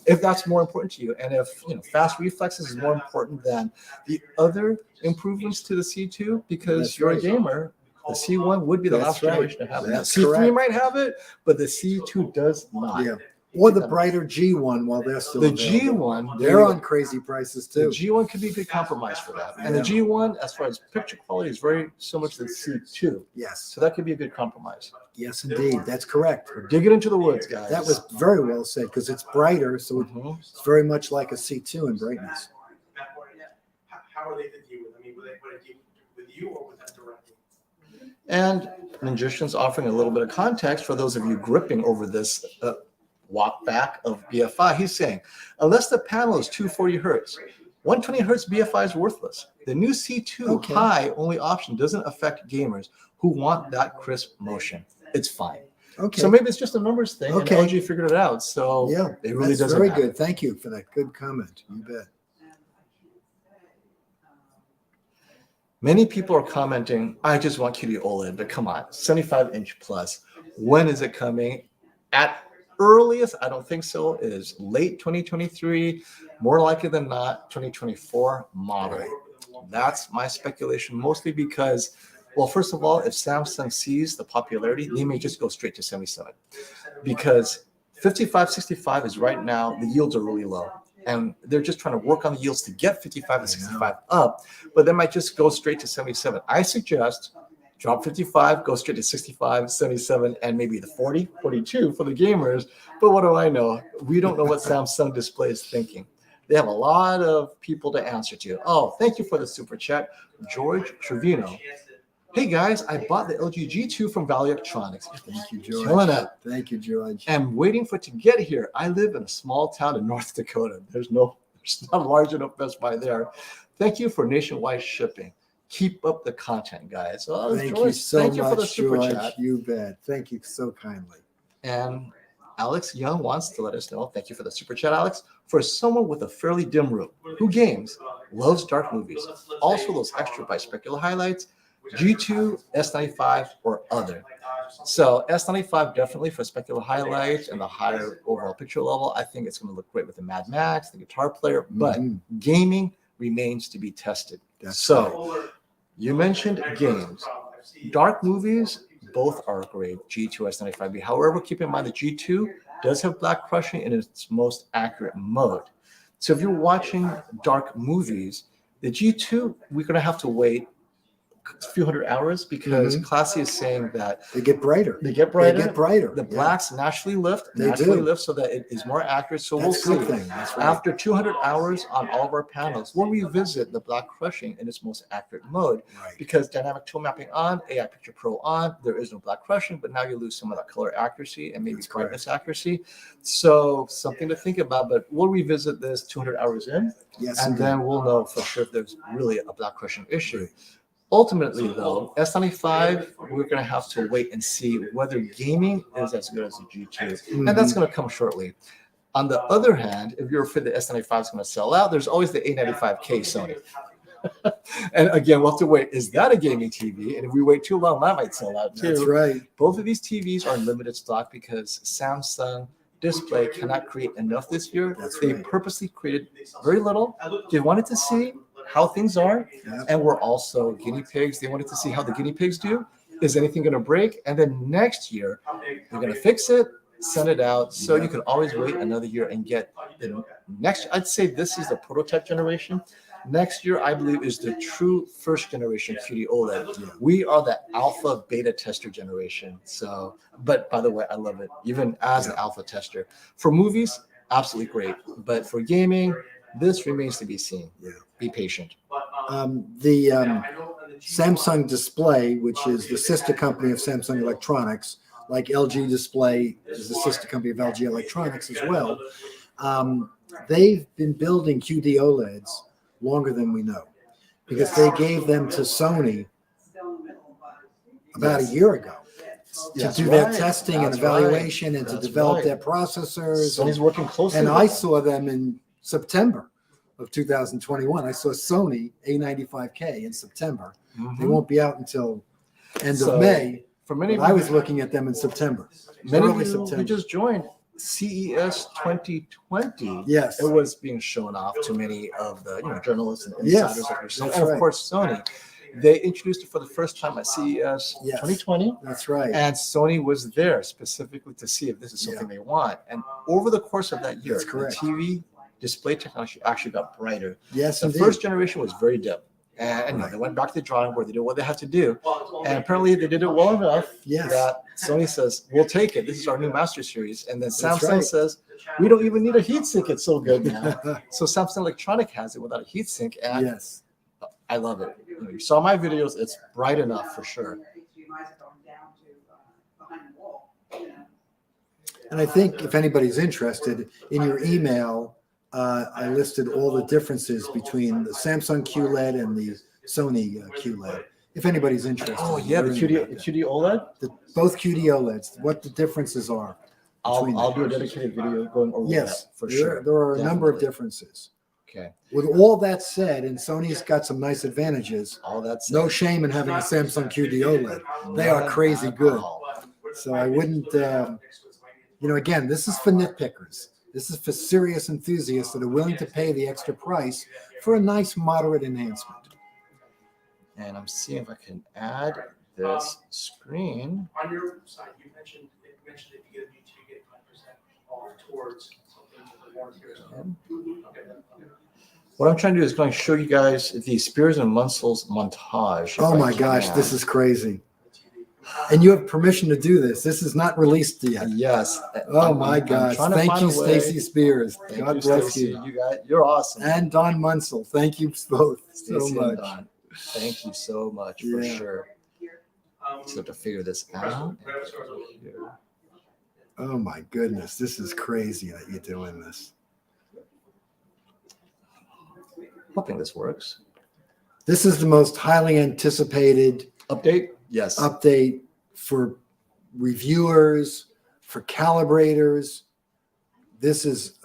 if that's more important to you, and if fast reflexes is more important than the other improvements to the C2, because That's you're right. a gamer. The C1 would be the That's last right. generation to have it. Now, That's C3 correct. might have it, but the C2 does not. yeah. Or the brighter G1 while they're still The available. G1, They're on crazy prices the too. G1 could be a good compromise for that. And the Yeah. G1, as far as picture quality, is very similar to the C2. Yes, So that could be a good compromise. yes, indeed. That's correct. We're digging into the woods, guys. That was very well said because it's brighter, so Mhm. it's very much like a C2 in brightness. How are they to deal with? I mean, would it deal with you or with them directly? And Magician's offering a little bit of context for those of you gripping over this walk back of BFI. He's saying, unless the panel is 240 hertz, 120 hertz BFI is worthless. The new C2 Okay. high only option doesn't affect gamers who want that crisp motion. It's fine. Okay. So maybe it's just a numbers thing, Okay. and LG figured it out. So Yeah, it really that's doesn't very matter. good. Thank you for that good comment. You bet. Many people are commenting, I just want QD-OLED, but come on, 75-inch plus. When is it coming? At earliest, I don't think so, is late 2023, more likely than not, 2024 model. That's my speculation, mostly because Well, first of all, if Samsung sees the popularity, they may just go straight to 77 because 55, 65 is right now, the yields are really low. And they're just trying to work on the yields to get 55 to 65 up, but they might just go straight to 77. I suggest drop 55, go straight to 65, 77, and maybe the 40, 42 for the gamers. But what do I know? We don't know what Samsung Display is thinking. They have a lot of people to answer to. Oh, thank you for the super chat. George Trevino. Hey guys, I bought the LG G2 from Valley Electronics. Thank you, George. Killing it. Thank you, George. I'm waiting for it to get here. I live in a small town in North Dakota. There's not a large enough Best Buy there. Thank you for nationwide shipping. Keep up the content, guys. Oh, Thank George, you so thank you for the much, super George. chat. You bet. Thank you so kindly. And Alex Young wants to let us know, thank you for the super chat, Alex, for someone with a fairly dim room who games, loves dark movies, also those extra by specular highlights, G2, S95, or other. So S95 definitely for specular highlights and the higher overall picture level. I think it's going to look great with the Mad Max, the guitar player, but gaming remains to be tested. So you mentioned games. Dark movies, both are great, G2, S95B. However, keep in mind the G2 does have black crushing in its most accurate mode. So if you're watching dark movies, the G2, we're going to have to wait a few hundred hours because Classy is saying that They get brighter. they get brighter. They get brighter. The Yeah. blacks naturally lift, They do. so that it is more accurate. So That's a we'll good see. thing. That's right. After 200 hours on all of our panels, we'll revisit the black crushing in its most accurate mode Right. because dynamic tone mapping on, AI Picture Pro on, there is no black crushing, but now you lose some of that color accuracy and maybe That's correct. brightness accuracy. So something to think about, but we'll revisit this 200 hours in, Yes, and indeed. then we'll know for sure if there's really a black crushing issue. Ultimately, though, S95, we're going to have to wait and see whether gaming is as good as the G2, and that's going to come shortly. On the other hand, if you're afraid the S95 is going to sell out, there's always the A95K Sony. And again, we'll have to wait. Is that a gaming TV? And if we wait too long, that might sell out too. That's right. Both of these TVs are in limited stock because Samsung Display cannot create enough this year. That's They right. purposely created very little. They wanted to see how things are, Yeah. and we're also guinea pigs. They wanted to see how the guinea pigs do. Is anything going to break? And then next year, they're going to fix it, send it out. So you can always wait another year and get the next. I'd say this is the prototype generation. Next year, I believe, is the true first generation QD-OLED. We are the alpha beta tester generation. So, but by the way, I love it, even as an alpha tester. For movies, absolutely great. But for gaming, this remains to be seen. Yeah. Be patient. The Samsung Display, which is the sister company of Samsung Electronics, like LG Display is the sister company of LG Electronics as well. They've been building QD-OLEDs longer than we know because they gave them to Sony about a year ago to do their testing and evaluation and to develop their processors. Sony's working closely. And with I them. saw them in September of 2021. I saw Sony A95K in September. They won't be out until end So, of May. For many But of I you, was looking at them in September. many of early you who September. just joined CES 2020. Yes. It was being shown off to many of the journalists and Yes, insiders like yourself, that's and of right. course Sony. They introduced it for the first time at CES Yes. 2020, That's right. and Sony was there specifically to see if this is something they want. And over the course of that year, That's the correct. TV display technology actually got brighter. Yes, The indeed. first generation was very dim. And they went back to the drawing board. They did what they had to do. And apparently they did it well enough Yes. that Sony says, we'll take it. This is our new Master Series. And then That's Samsung right. says, we don't even need a heatsink. It's so good now. So Samsung Electronic has it without a heatsink. And Yes. I love it. You saw my videos. It's bright enough for sure. And I think if anybody's interested, in your email, I listed all the differences between the Samsung QLED and the Sony QLED. If anybody's interested. Oh, yeah, the in learning about that. QD OLED. Both QD-OLEDs, what the differences are. between I'll them. do a dedicated video going over Yes, that for there, sure. there are a number of Definitely. differences. Okay. With all that said, and Sony's got some nice advantages, All that's no shame in having a Samsung QD-OLED. They are crazy good. So I wouldn't, again, this is for nitpickers. This is for serious enthusiasts that are willing to pay the extra price for a nice moderate enhancement. And I'm seeing if I can add this screen. On your side, you mentioned if you get a new you get 5% off towards something with the warranty or something. Okay. What I'm trying to do is going to show you guys the Spears and Munsell's montage. if Oh I my gosh, can. this is crazy. And you have permission to do this. This is not released yet. Yes. Oh my gosh. trying to Thank find you, a way. Stacy Spears. Thank God you, bless Stacy. you. You're awesome. And Don Munsell. Thank you both so Stacy and much. Don, thank you so much for Yeah. sure. Just have to figure this out. Here. Oh my goodness. This is crazy that you're doing this. Hoping this works. This is the most highly anticipated Update? Yes. update for reviewers, for calibrators. This is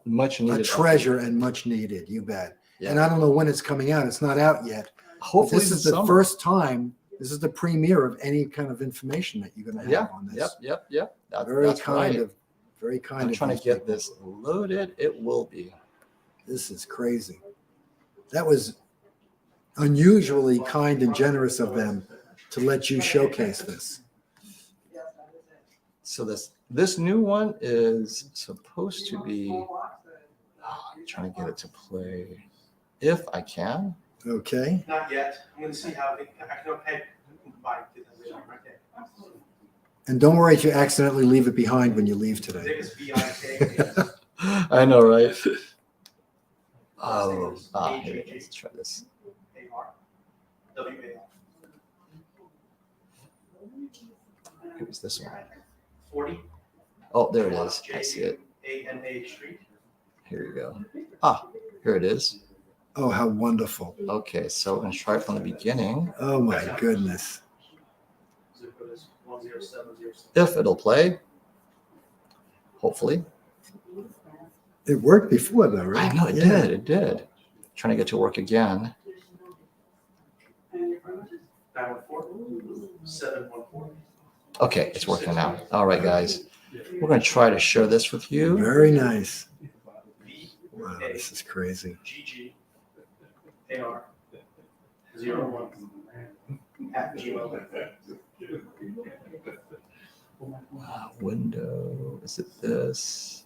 Much needed. a treasure and much needed, you bet. Yeah. And I don't know when it's coming out. It's not out yet. Hopefully This is this the summer. first time. This is the premiere of any kind of information that you're going to have Yeah. on this. Yep. Very That's kind right. of, very kind I'm of. trying to these get people. this loaded. It will be. This is crazy. That was unusually kind and generous of them to let you showcase this. So this new one is supposed to be. I'm trying to get it to play, if I can. Okay. Not yet. I'm going to see how I can pay by right there. And don't worry if you accidentally leave it behind when you leave today. Biggest VIK. I know, right? Oh, here it is. Let's try this. AR. WAR. It was this one. 40. Oh, there it is. I see it. ANA Street. Here you go. Here it is. Oh, how wonderful. Okay, so I'm gonna try it from the beginning. Oh my goodness. Zip code is 10707. If it'll play. Hopefully. It worked before though, right? I know it Yeah. did. It did. Trying to get to work again. 914-714. Okay, it's working now. All right, guys. We're gonna try to share this with you. Very nice. Wow, this is crazy. GG AR 01 at Gmail. Window. Is it this?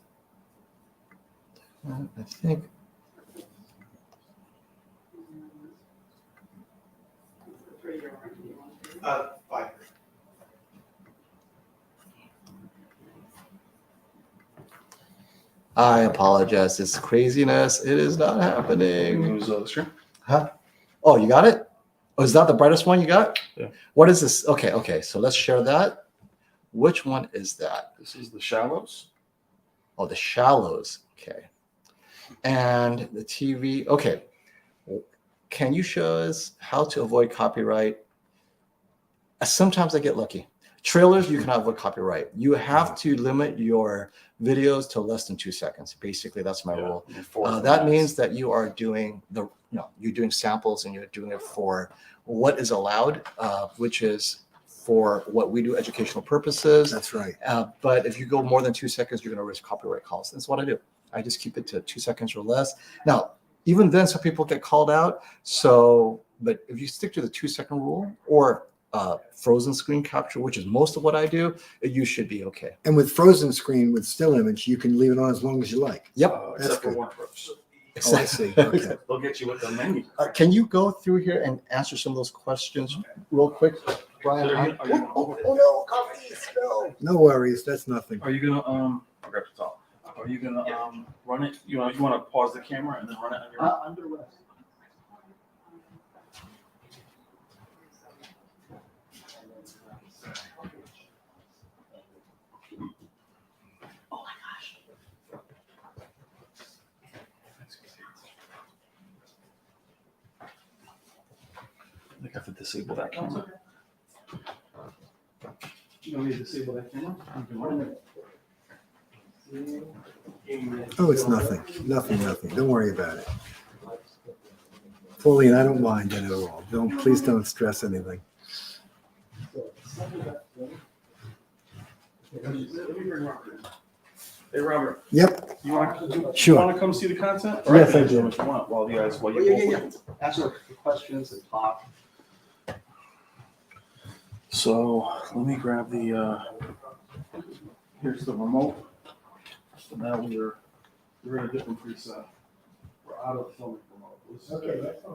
I think. Five. I apologize. This craziness. It is not happening. Lose the screen. Huh? Oh, you got it? Oh, is that the brightest one you got? Yeah. What is this? Okay. So let's share that. Which one is that? This is the shallows. Oh, the shallows. Okay. And the TV. Okay. Can you show us how to avoid copyright? Sometimes I get lucky. Trailers, you cannot avoid copyright. You have to limit your videos to less than 2 seconds. Basically, that's my rule. That means that you are doing you're doing samples and you're doing it for what is allowed, which is for what we do, educational purposes. That's right. But if you go more than 2 seconds, you're going to risk copyright calls. That's what I do. I just keep it to 2 seconds or less. Now, even then, some people get called out. So, but if you stick to the 2 second rule or frozen screen capture, which is most of what I do, you should be okay. And with frozen screen with still image, you can leave it on as long as you like. Yep. That's Except for good. one purpose. Oh, I see. Okay. They'll get you with the menu. Can you go through here and answer some of those questions real quick, Brian? So are you- Oh no, coffees, no. No worries. That's nothing. Are you gonna I'll grab the top. Are you gonna run it? You want to pause the camera and then run it on your Under rest. I think I have to disable that camera. You want me to disable that camera? You can run it. Oh, it's nothing. Nothing. Don't worry about it. Pauline, I don't mind it at all. Please don't stress anything. Hey Robert, Yep. you want Sure. to come see the content? Yes, I do. If you want, while you guys Yeah. Answer the questions and talk. So let me grab the, here's the remote. So now we're in a different preset. We're out of the filming remote. Okay, that's fine.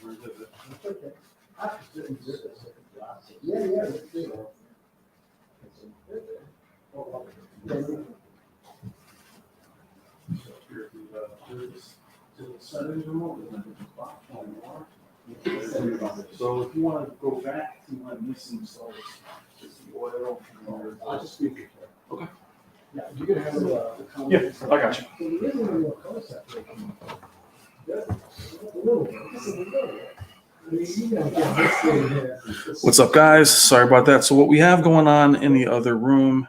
We're in Vivid. That's okay. Yeah, yeah, let's do that. Settings remote, and then there's a platform more. So if you want to go back to my missing cells, it's the oil. I'll just speak it. Okay. Yeah, you can have the. Yeah, I got you. So there is a little concept. A little bit, just a little bit. I mean, you know, get this thing here. What's up, guys? Sorry about that. So what we have going on in the other room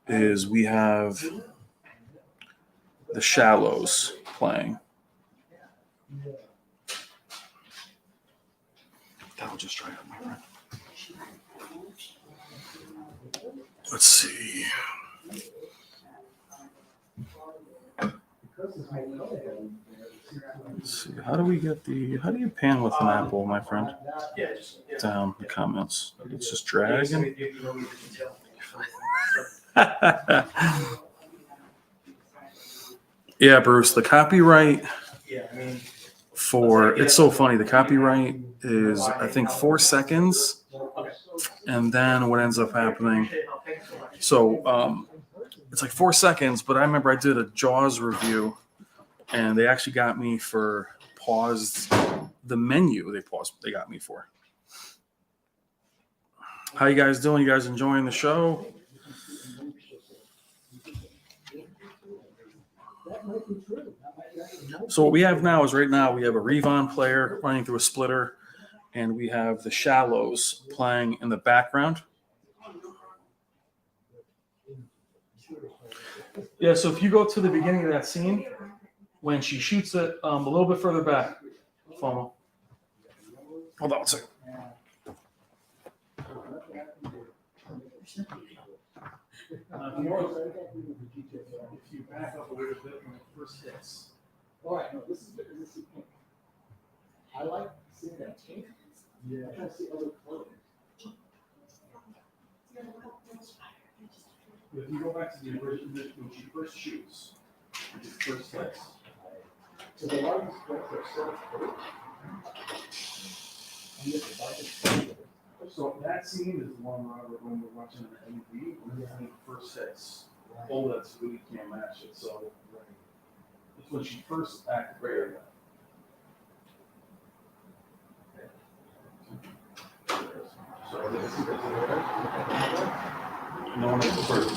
is we have the Shallows playing. That'll just try out, my friend. Let's see. Let's see. How do we get the? How do you pan with an apple, my friend? Yeah, just. Yeah. Down the comments. It's just dragging. You don't need the detail. Yeah, Bruce. The copyright Yeah, I mean. for it's so funny. The copyright is I think 4 seconds, and then what ends up happening. So it's like 4 seconds, but I remember I did a Jaws review, and they actually got me for paused the menu. They got me for. How you guys doing? You guys enjoying the show? So what we have now is right now we have a Revon player running through a splitter, and we have the Shallows playing in the background. Yeah, so if you go to the beginning of that scene, when she shoots it a little bit further back, FOMO. Hold on one second. If you back up a little bit when it first hits. All right, no, this is pink. I like seeing that pink. Yeah. I want to see other colors. If you go back to the original, when she first shoots, when she first hits. So the largest scripts are sort of So that scene is the one when we're watching the MV, when it first hits. OLED really can't match it, so it's when she first activated that. So no one is first.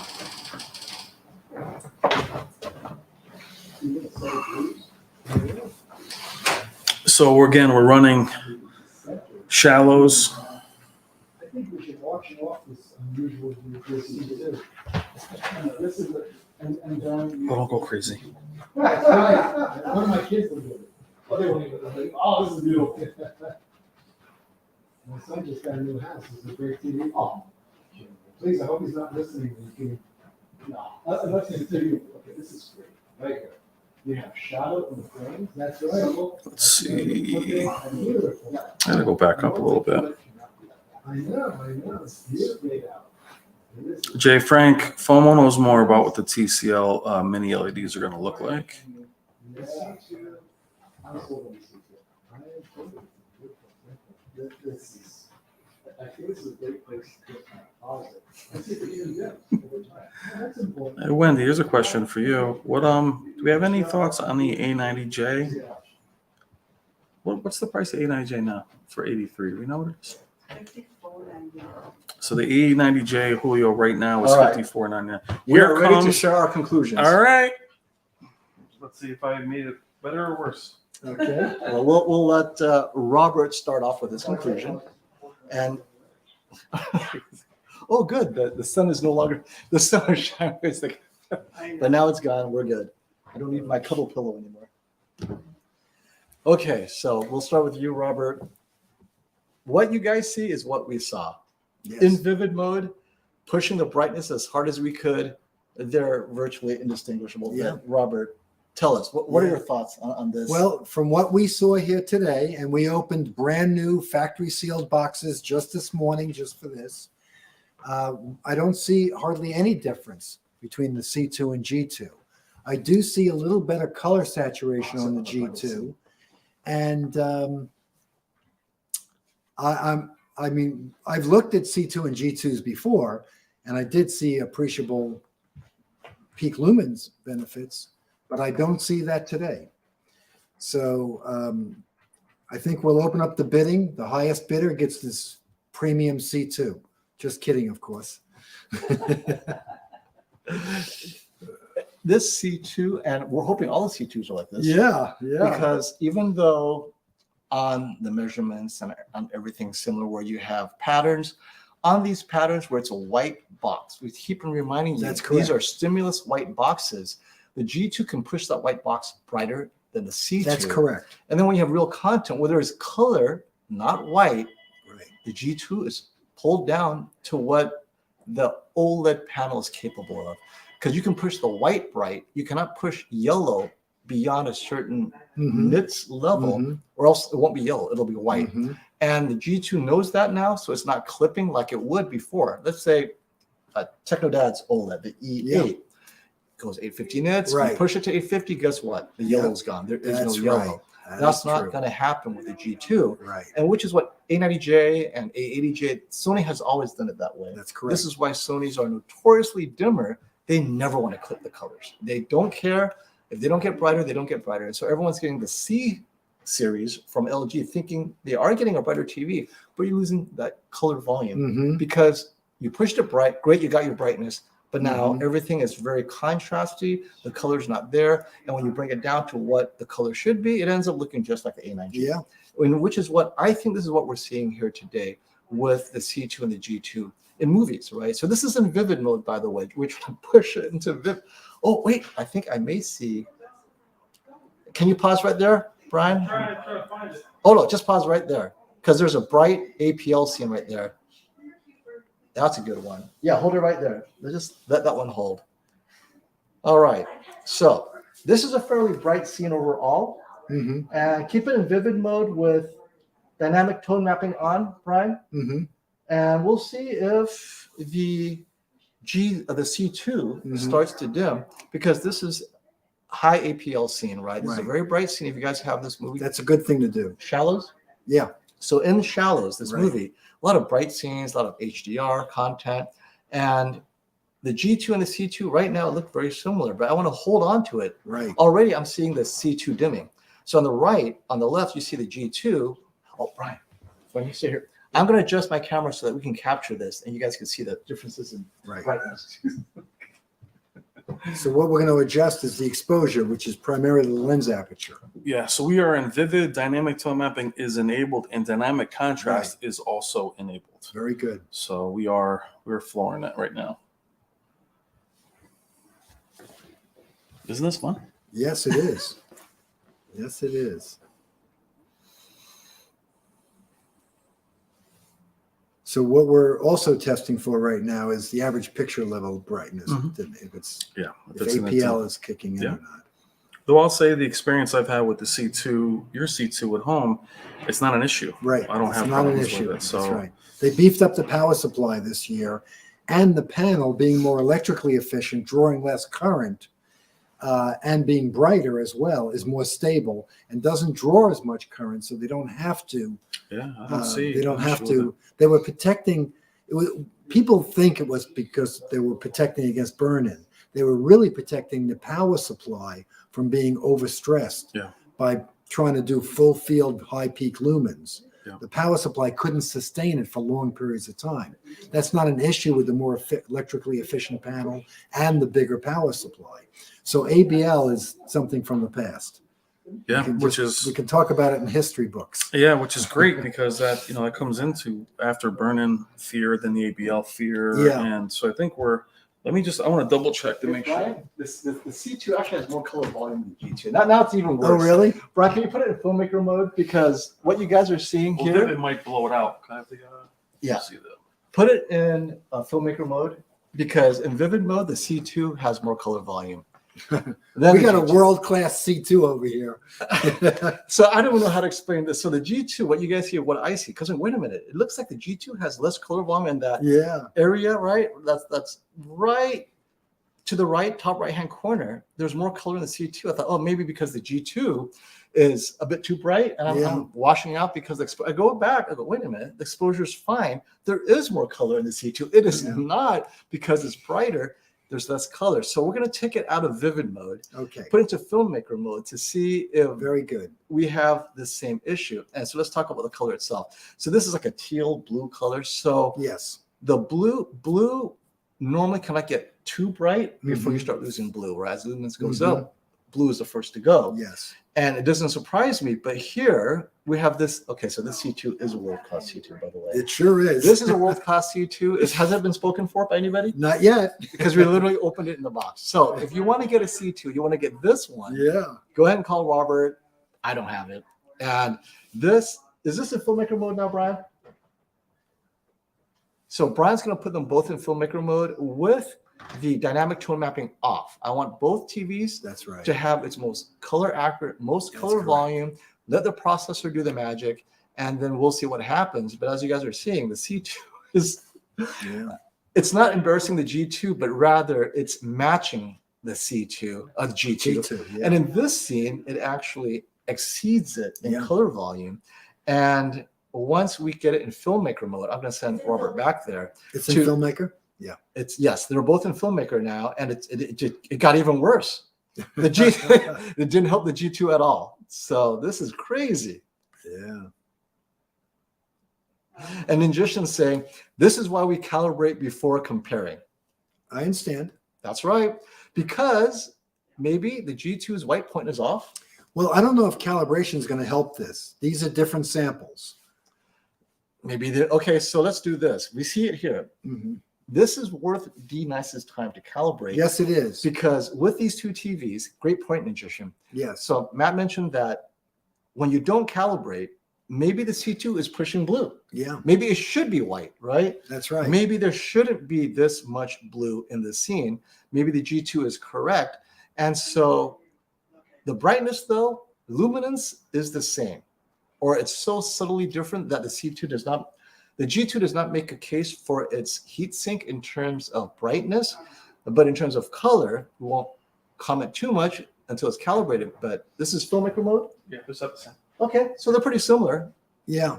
So we're running Shallows. I think we should auction off this unusual this too. This is and Don't go crazy. right. One of my kids will do it. Oh, they won't even. Oh, this is beautiful. My son just got a new house. This is a great TV. Oh, please, I hope he's not listening. No, let's continue. Okay, this is great. Right here. You have shadow in the frames. That's right. Let's see. And beautiful. I gotta go back up a little bit. I know. It's beautiful. Jay Frank, FOMO knows more about what the TCL mini LEDs are going to look like. I think this is a great place to get Hey, Wendy, here's a question for you. What do we have any thoughts on the A90J? What's the price of A90J now for 83? We know what it is. So the E90J Julio right now is All right. $54.99. We are ready to comes- share our conclusions. All right. Let's see if I made it better or worse. Okay. Well, we'll let Robert start off with his conclusion. And oh, good. The sun is no longer the sun is shining. It's like, but now it's gone. We're good. I don't need my cuddle pillow anymore. Okay, so we'll start with you, Robert. What you guys see is what we saw. Yes. In vivid mode, pushing the brightness as hard as we could. They're virtually indistinguishable. Yeah. But Robert, tell us, what are your thoughts on this? Well, from what we saw here today, and we opened brand new factory sealed boxes just this morning, just for this, I don't see hardly any difference between the C2 and G2. I do see a little better color saturation on the G2. And I mean, I've looked at C2 and G2s before, and I did see appreciable peak lumens benefits, but I don't see that today. So I think we'll open up the bidding. The highest bidder gets this premium C2. Just kidding, of course. This C2, and we're hoping all the C2s are like this. Yeah. Because even though on the measurements and on everything similar where you have patterns, on these patterns where it's a white box, we keep on reminding you, That's correct. these are stimulus white boxes. The G2 can push that white box brighter than the C2. That's correct. And then when you have real content where there is color, not white, Right. the G2 is pulled down to what the OLED panel is capable of. Because you can push the white bright, you cannot push yellow beyond a certain nits level, or else it won't be yellow, it'll be white. And the G2 knows that now, so it's not clipping like it would before. Let's say Technodad's OLED, the E8, goes 850 nits, you Right. push it to 850, guess what? The yellow's gone. There is That's no yellow. right. That's is not true. going to happen with the G2. Right. And which is what A90J and A80J, Sony has always done it that way. That's correct. This is why Sonys are notoriously dimmer. They never want to clip the colors. They don't care. If they don't get brighter, they don't get brighter. And so everyone's getting the C series from LG thinking they are getting a brighter TV, but you're losing that color volume because you pushed it bright. Great, you got your brightness. But now everything is very contrasty. The color's not there. And when you bring it down to what the color should be, it ends up looking just like the A9G. Yeah. Which is what I think this is what we're seeing here today with the C2 and the G2 in movies, right? So this is in vivid mode, by the way. We're trying to push it into vivid. Oh, wait, I think I may see. Can you pause right there, Brian? Try to find it. Oh, no, just pause right there because there's a bright APL scene right there. That's a good one. Yeah, hold it right there. Let's just let that one hold. All right. So this is a fairly bright scene overall. And keep it in vivid mode with dynamic tone mapping on, Brian. And we'll see if the C2 starts to dim because this is high APL scene, right? This is a very bright scene. If you guys have this movie, That's a good thing to do. Shallows. Yeah. So in Shallows, this Right. movie, a lot of bright scenes, a lot of HDR content, and the G2 and the C2 right now look very similar, but I want to hold on to it. Right. Already I'm seeing the C2 dimming. So on the right, on the left, you see the G2. Oh, Brian, when you sit here, I'm going to adjust my camera so that we can capture this and you guys can see the differences in Right. brightness. So what we're going to adjust is the exposure, which is primarily the lens aperture. Yeah, so we are in vivid, dynamic tone mapping is enabled, and dynamic contrast is also enabled. Very good. So we're flooring it right now. Isn't this fun? Yes, it is. Yes, it is. So what we're also testing for right now is the average picture level brightness. If it's Yeah. if APL is kicking in Yeah. or not. Though I'll say the experience I've had with the C2, your C2 at home, it's not an issue. Right. I don't It's have not an problems issue. with it. So That's right. They beefed up the power supply this year, and the panel being more electrically efficient, drawing less current, and being brighter as well, is more stable and doesn't draw as much current, so they don't have to. yeah, I don't see. They don't an have issue with to. They were protecting. People think it was because they were protecting against burn-in. They were really protecting the power supply from being overstressed Yeah. by trying to do full field high peak lumens. Yeah. The power supply couldn't sustain it for long periods of time. That's not an issue with the more electrically efficient panel and the bigger power supply. So ABL is something from the past. Yeah, We can which just- is we can talk about it in history books. yeah, which is great because that that comes into after burn-in fear, then the ABL fear, Yeah. and so I think I want to double check to make sure. Brian, the C2 actually has more color volume than the G2. Now it's even worse. Oh, really? Brian, can you put it in filmmaker mode? Because what you guys are seeing Well, here, Vivid might blow it out. Can I have the Yeah. see that? put it in filmmaker mode because in vivid mode, the C2 has more color volume. Then We the got a G2. world-class C2 over here. So I don't know how to explain this. So the G2, what you guys see, what I see, because wait a minute, it looks like the G2 has less color volume in that Yeah. area, right? That's right to the right, top right-hand corner. There's more color in the C2. I thought, oh, maybe because the G2 is a bit too bright, and I'm washing out because I go back. I go, wait a minute, the exposure is fine. There is more color in the C2. It is not because it's brighter. There's less color. So we're going to take it out of vivid mode, Okay. put it into filmmaker mode to see if Very good. we have the same issue. And so let's talk about the color itself. So this is like a teal blue color. So Yes. the blue normally cannot get too bright before you Mhm. start losing blue. Right? As luminance goes up, blue is the first to go. Yes. And it doesn't surprise me, but here we have this. Okay, so this C2 is a world-class C2, by the way. It sure is. This is a world-class C2. Has that been spoken for by anybody? Not yet. Because we literally opened it in the box. So if you want to get a C2, you want to get this one, Yeah. go ahead and call Robert. I don't have it. And is this in filmmaker mode now, Brian? So Brian's going to put them both in filmmaker mode with the dynamic tone mapping off. I want both TVs That's right. to have its most color accurate, most That's color correct. volume. Let the processor do the magic, and then we'll see what happens. But as you guys are seeing, the C2 is, Yeah. it's not embarrassing the G2, but rather it's matching the C2, G2. G2. Yeah. And in this scene, it actually exceeds it in Yeah. color volume. And once we get it in filmmaker mode, I'm going to send Robert back there. It's in to- Filmmaker? Yeah. It's yes, they're both in filmmaker now, and it got even worse. The G it didn't help the G2 at all. So this is crazy. Yeah. And Ninjishin's saying this is why we calibrate before comparing. I understand. That's right, because maybe the G2's white point is off. Well, I don't know if calibration is going to help this. These are different samples. Maybe okay. So let's do this. We see it here. Mhm. This is worth D-Nice's time to calibrate. Yes, it is. Because with these two TVs, great point, Ninjishin. Yes. So Matt mentioned that when you don't calibrate, maybe the C2 is pushing blue. Yeah, Maybe it should be white, right? that's right. Maybe there shouldn't be this much blue in the scene. Maybe the G2 is correct. And so the brightness, though, luminance is the same, or it's so subtly different that the G2 does not make a case for its heat sink in terms of brightness, but in terms of color, we won't comment too much until it's calibrated. But this is filmmaker mode. Yeah, it's up the same. Okay, so they're pretty similar, Yeah.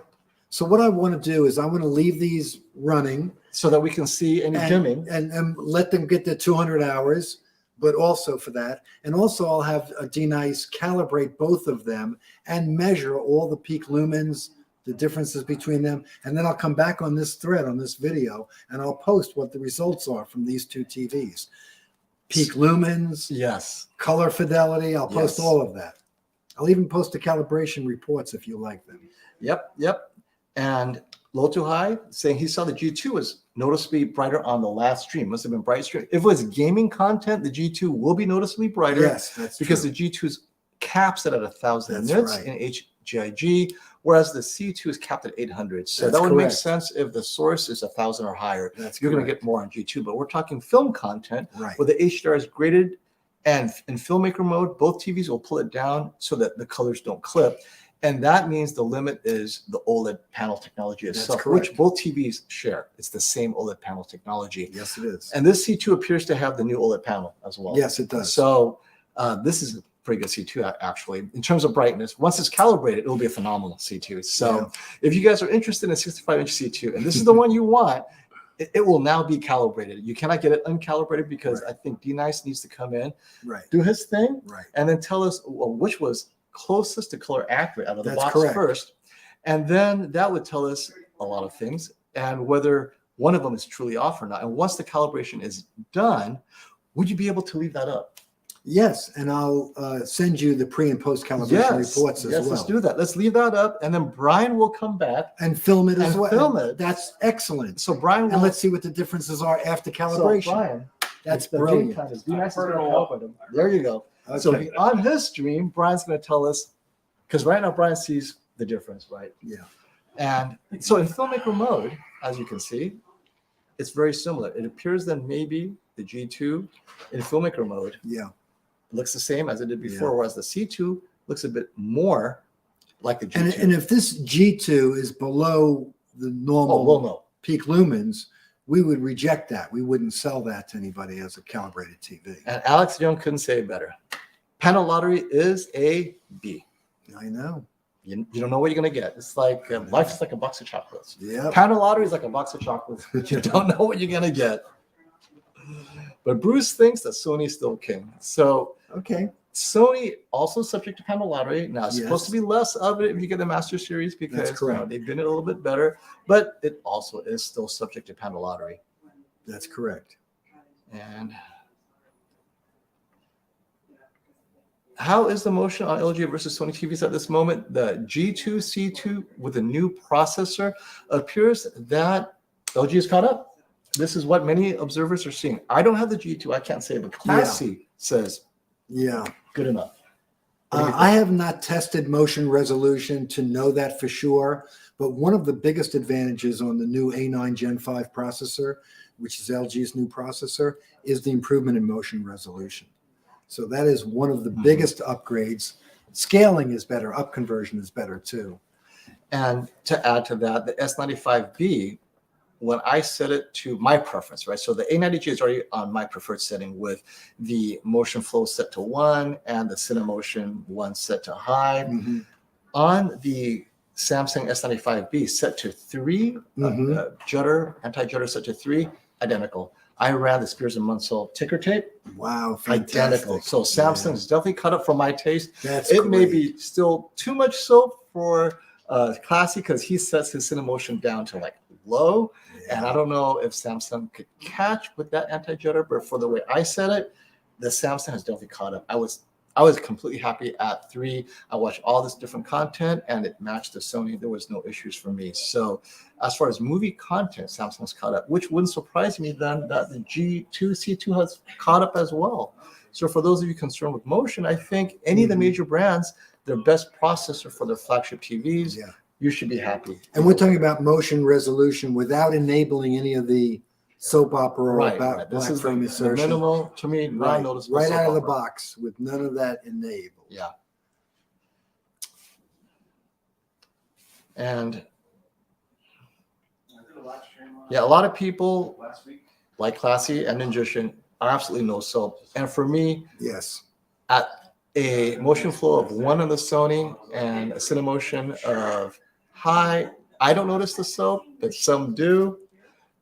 So what I want to do is I want to leave these running so that we can see any dimming. and let them get their 200 hours, but also for that. And also I'll have a D-Nice calibrate both of them and measure all the peak lumens, the differences between them. And then I'll come back on this thread, on this video, and I'll post what the results are from these two TVs. Peak lumens, Yes. color fidelity, I'll post Yes. all of that. I'll even post the calibration reports if you like them. Yep. And low to high saying he saw the G2 was noticeably brighter on the last stream. Must have been bright stream. If it was gaming content, the G2 will be noticeably brighter. Yes, that's because true. the G2's caps it at 1,000 That's nits right. in HGIG, whereas the C2 is capped at 800. So That's that would make correct. sense if the source is 1,000 or higher. That's You're going to correct. get more on G2, but we're talking film content Right. where the HDR is graded, and in filmmaker mode, both TVs will pull it down so that the colors don't clip. And that means the limit is the OLED panel technology itself, correct. which both TVs share. It's the same OLED panel technology. Yes, it is. And this C2 appears to have the new OLED panel as well. Yes, it does. So this is a pretty good C2 actually. In terms of brightness, once it's calibrated, it'll be a phenomenal C2. So if you guys are interested in a 65-inch C2, and this is the one you want, it will now be calibrated. You cannot get it uncalibrated because I think D-Nice needs to come in, Right. do his thing, Right. and then tell us which was closest to color accurate out of the That's box correct. first. And then that would tell us a lot of things and whether one of them is truly off or not. And once the calibration is done, would you be able to leave that up? Yes, and I'll send you the pre and post calibration reports as well. Let's do that. Let's leave that up. And then Brian will come back. And film it as And well. film it. That's excellent. So Brian will. And let's see what the differences are after calibration. So Brian, That's the brilliant. game is D-Nice is I've heard gonna it help all. with him. There you go. So Okay. on his stream, Brian's going to tell us, because right now Brian sees the difference, right? Yeah. And so in filmmaker mode, as you can see, it's very similar. It appears that maybe the G2 in filmmaker mode Yeah. It looks the same as it did before, Yeah. whereas the C2 looks a bit more like the G2. And if this G2 is below the normal oh, well, no. peak lumens, we would reject that. We wouldn't sell that to anybody as a calibrated TV. And Alex Young couldn't say it better. Panel lottery is a B. I know. You don't know what you're going to get. It's like life is like a box of chocolates. Yeah. Panel lottery is like a box of chocolates. You don't know what you're going to get. But Bruce thinks that Sony's still king. So Okay. Sony also subject to panel lottery. Now it's supposed Yes. to be less of it if you get the Master Series because That's correct. they've been a little bit better, but it also is still subject to panel lottery. That's correct. And how is the motion on LG versus Sony TVs at this moment? The G2 C2 with a new processor appears that LG is caught up. This is what many observers are seeing. I don't have the G2, I can't say, but Class C says Yeah. good enough. What do you I have not tested motion resolution to know that for sure, but one of the biggest advantages on the new A9 Gen 5 processor, which is LG's new processor, is the improvement in motion resolution. So that is one of the biggest upgrades. Scaling is better, up conversion is better too. And to add to that, the S95B, when I set it to my preference, right? So the A90G is already on my preferred setting with the motion flow set to 1 and the Cinemotion 1 set to high. Mhm. On the Samsung S95B set to 3, Mhm. judder, anti-judder set to 3, identical. I ran the Spears and Munsell ticker tape, Wow, identical. fantastic. So Samsung's definitely cut up for my taste. That's It may great. be still too much so for Classy because he sets his Cinemotion down to like low. And I don't know if Samsung could catch with that anti-judder, but for the way I set it, the Samsung has definitely caught up. I was completely happy at 3. I watched all this different content and it matched the Sony. There was no issues for me. So as far as movie content, Samsung's caught up, which wouldn't surprise me then that the G2, C2 has caught up as well. So for those of you concerned with motion, I think any of the major brands, their best processor for their flagship TVs, Yeah. you should be happy. And we're talking about motion resolution without enabling any of the soap opera or Right, about right. This black is frame the insertion. minimal, to me, Right, non-noticeable. right soap out of the opera. box with none of that enabled. Yeah. And yeah, a lot of people Last week. like Classy and Ninjushin are absolutely no soap. And for me, Yes. at a motion flow of 1 on the Sony and a Cinemotion of high, I don't notice the soap, but some do.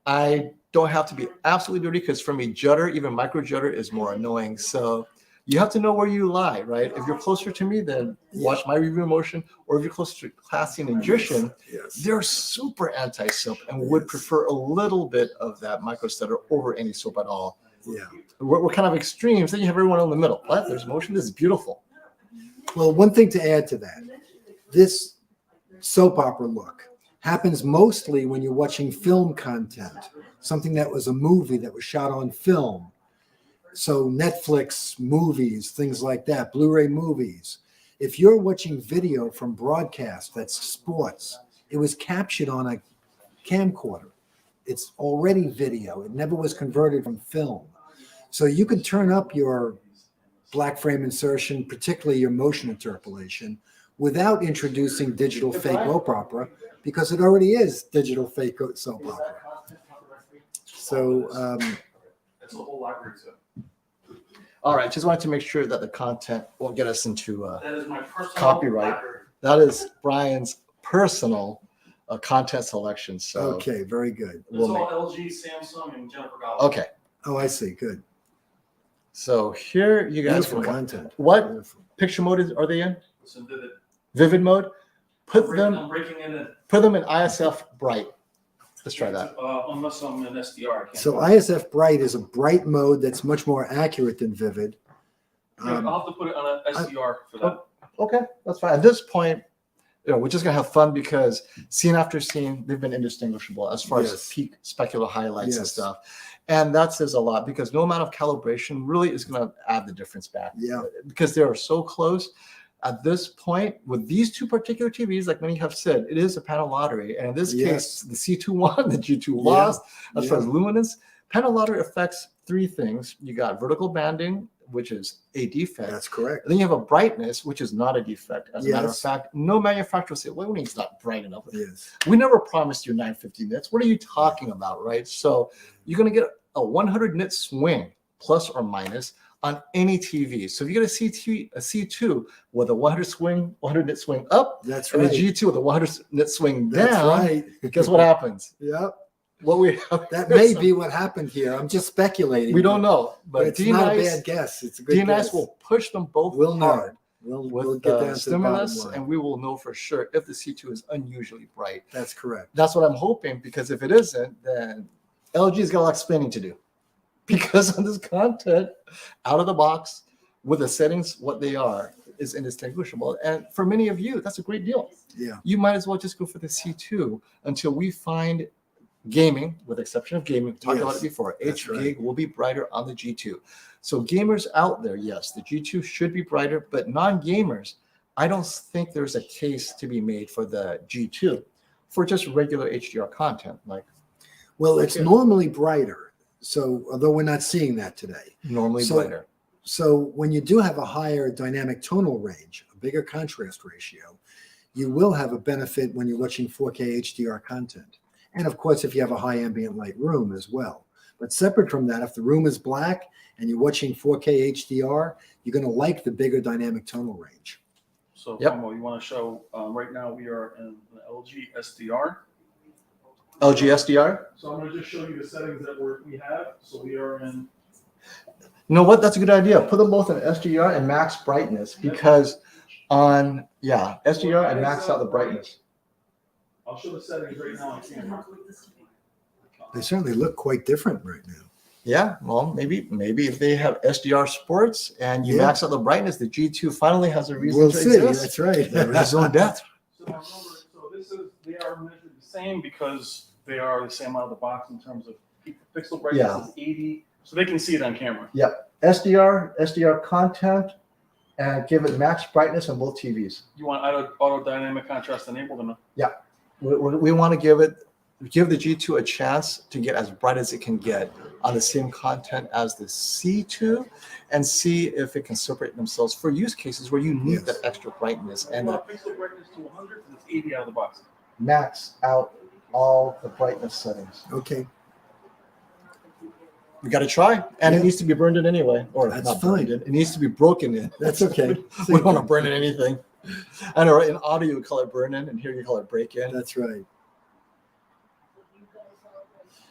I don't have to be absolutely dirty because for me, judder, even micro judder, is more annoying. So you have to know where you lie, right? If you're closer to me, then watch my review motion, or if you're closer to Classy and Ninjushin, Yes. they're super anti-soap and would prefer a little bit of that micro stutter over any soap at all. Yeah. We're kind of extremes. Then you have everyone in the middle. What? There's motion. This is beautiful. Well, one thing to add to that, this soap opera look happens mostly when you're watching film content, something that was a movie that was shot on film. So Netflix movies, things like that, Blu-ray movies. If you're watching video from broadcast, that's sports, it was captured on a camcorder. It's already video. It never was converted from film. So you can turn up your black frame insertion, particularly your motion interpolation, without introducing digital fake soap opera, because it already is digital fake soap opera. So That's the whole library too. All right. Just wanted to make sure that the content won't get us into That is my personal Copyright. library. that is Brian's personal content selection. So okay, very good. It's we'll all make, LG, Samsung, and Jennifer Gala. okay. Oh, I see. Good. So here you guys Beautiful can content. what Beautiful. picture mode are they in? Listen to the. Vivid mode. Put I'm them breaking in it. in ISF bright. Let's try that. Unless I'm in SDR. I can't. So ISF bright is a bright mode that's much more accurate than vivid. I'll have to put it on an SDR for that. Okay, that's fine. At this point, we're just gonna have fun because scene after scene, they've been indistinguishable as far as Yes. peak specular highlights and Yes. stuff. And that says a lot because no amount of calibration really is gonna add the difference back. Yeah. Because they are so close. At this point, with these two particular TVs, like many have said, it is a panel lottery. And in this Yes. case, the C2 won, the G2 lost. As far Yeah. as luminance, panel lottery affects 3 things. You got vertical banding, which is a defect. That's correct. And then you have a brightness, which is not a defect. As a matter of Yes. fact, no manufacturer will say, well, it's not bright enough. Yes. We never promised you 950 nits. What are you talking about, right? So you're going to get a 100 nit swing, plus or minus, on any TV. So if you get a C2 with a 100 nit swing up, That's and right. a G2 with a 100 nit swing That's down, right. guess what happens? Yep. What we have That may be what happened here. I'm just speculating. we don't know, But but it's not a D-Nice bad guess. It's a good guess. will push them both We'll know. hard We'll with get the down to the bottom stimulus, line. and we will know for sure if the C2 is unusually bright. That's correct. That's what I'm hoping, because if it isn't, then LG's got a lot of explaining to do. Because on this content, out of the box, with the settings, what they are, is indistinguishable. And for many of you, that's a great deal. Yeah. You might as well just go for the C2 until we find gaming, with exception of gaming, we talked about Yes, it before, that's HGig will be brighter on the G2. So gamers out there, yes, the G2 should be brighter, but non-gamers, I don't think there's a case to be made for the G2 for just regular HDR content, like Well, it's Yeah. normally brighter. So although we're not seeing that today. normally So- brighter. So when you do have a higher dynamic tonal range, a bigger contrast ratio, you will have a benefit when you're watching 4K HDR content. And of course, if you have a high ambient light room as well. But separate from that, if the room is black and you're watching 4K HDR, you're going to like the bigger dynamic tonal range. So, Yep. Tomo, you want to show, right now we are in the LG SDR. LG SDR? So I'm going to just show you the settings that we have. So we are in, You know what? That's a good idea. Put them both in SDR and max brightness, because on, SDR and max out the brightness. I'll show the settings right now on camera. They certainly look quite different right now. Yeah, well, maybe if they have SDR sports and you Yeah. max out the brightness, the G2 finally has a reason We'll to see. exist. That's right. There is no death. So remember, they are measured the same because they are the same out of the box in terms of pixel brightness Yeah. is 80. So they can see it on camera. SDR content, and give it max brightness on both TVs. You want auto dynamic contrast enabled or not? We want to give the G2 a chance to get as bright as it can get on the same content as the C2, and see if it can separate themselves for use cases where you need Yes. that extra brightness And and pixel brightness to 100 and it's 80 out of the box. max out all the brightness settings. Okay. We got to try, and Yeah. it needs to be burned in anyway, or That's not burned fine. in. It needs to be broken in. That's okay. We don't want to burn in anything. I know, right? In audio, you call it burn in, and here you call it break in. That's right.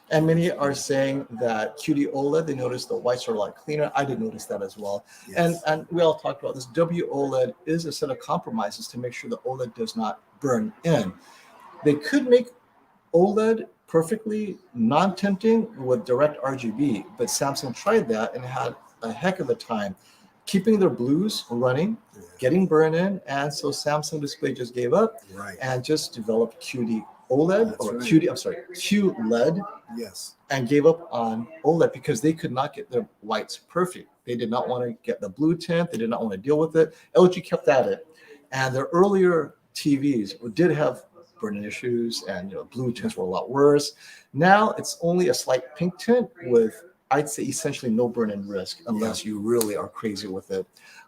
And many are saying that QD-OLED, they noticed the whites are a lot cleaner. I did notice that as well. Yes. And we all talked about this. WOLED is a set of compromises to make sure the OLED does not burn in. They could make OLED perfectly non-tinting with direct RGB, but Samsung tried that and had a heck of a time keeping their blues running, getting burn in, and so Samsung Display just gave up Right. and just developed QD-OLED, That's or right. QLED, Yes. and gave up on OLED because they could not get their whites perfect. They did not want to get the blue tint. They did not want to deal with it. LG kept at it, and their earlier TVs did have burn-in issues, and blue tints were a lot worse. Now it's only a slight pink tint with, I'd say, essentially no burn-in risk unless you really are crazy with it.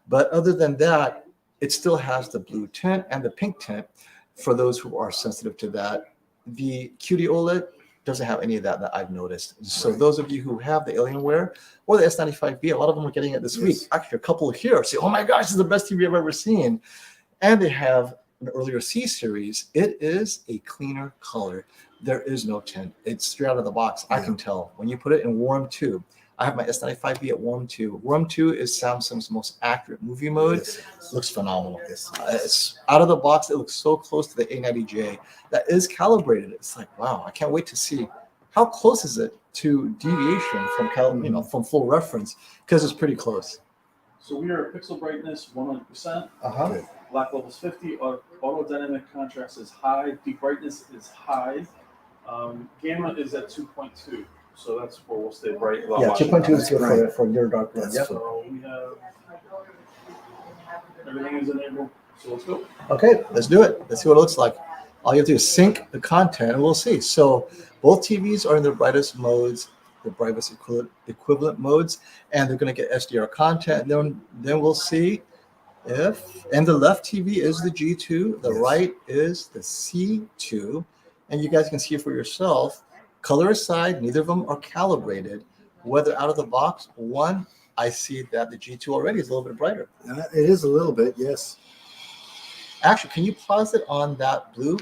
But other than that, it still has the blue tint and the pink tint for those who are sensitive to that. The QD-OLED doesn't have any of that I've noticed. So Right. those of you who have the Alienware or the S95B, a lot of them are getting it this Yes. week. Actually, a couple here say, oh my gosh, this is the best TV I've ever seen. And they have an earlier C series. It is a cleaner color. There is no tint. It's straight out of the box. I Yeah. can tell. When you put it in warm 2, I have my S95B at warm 2. Warm 2 is Samsung's most accurate movie mode. Yes. Looks phenomenal. Yes. It's out of the box. It looks so close to the A90J that is calibrated. It's like, wow, I can't wait to see how close is it to deviation from from full reference, because it's pretty close. So we are at pixel brightness 100%, Uh-huh. black level is 50, auto dynamic contrast is high, deep brightness is high. Gamma is at 2.2, so that's where we'll stay bright. without Yeah, watching 2.2 is That's good right. for your dark room. That's Yep. So we have everything is enabled. So let's go. Okay, let's do it. Let's see what it looks like. All you have to do is sync the content and we'll see. So both TVs are in their brightest modes. the brightness equivalent modes, and they're going to get SDR content. Then we'll see if, and the left TV is the G2, the Yes. right is the C2, and you guys can see it for yourself. Color aside, neither of them are calibrated. Whether out of the box, one, I see that the G2 already is a little bit brighter. It is a little bit, yes. Actually, can you pause it on that blue?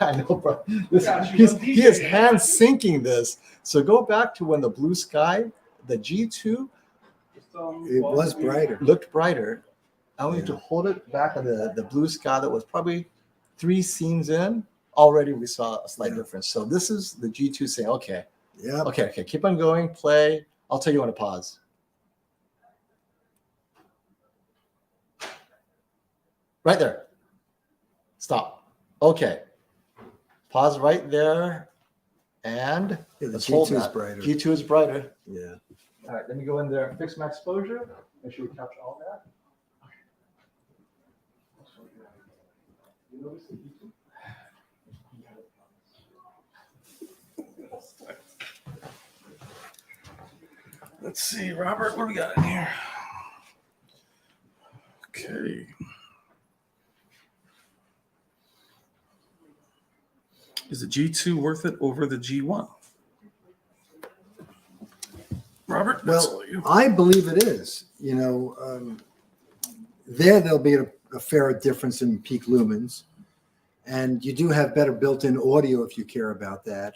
I know, bro. Yeah, she's on He is DJ. hand syncing this. So go back to when the blue sky, the G2 It was brighter. looked brighter. I want you Yeah. to hold it back on the blue sky that was probably 3 scenes in. Already we saw a slight Yeah. difference. So this is the G2 saying, okay, Yeah. okay, keep on going, play. I'll tell you when to pause. Right there. Stop. Okay. Pause right there. And Yeah, the let's hold G2 is that. brighter. G2 is brighter. Yeah. All right, let me go in there and fix my exposure. Make sure we capture all that. You notice the G2? Let's see, Robert, what do we got in here? Okay. Is the G2 worth it over the G1? Robert, that's all Well, you. I believe it is. You know, there'll be a fair difference in peak lumens, and you do have better built-in audio if you care about that.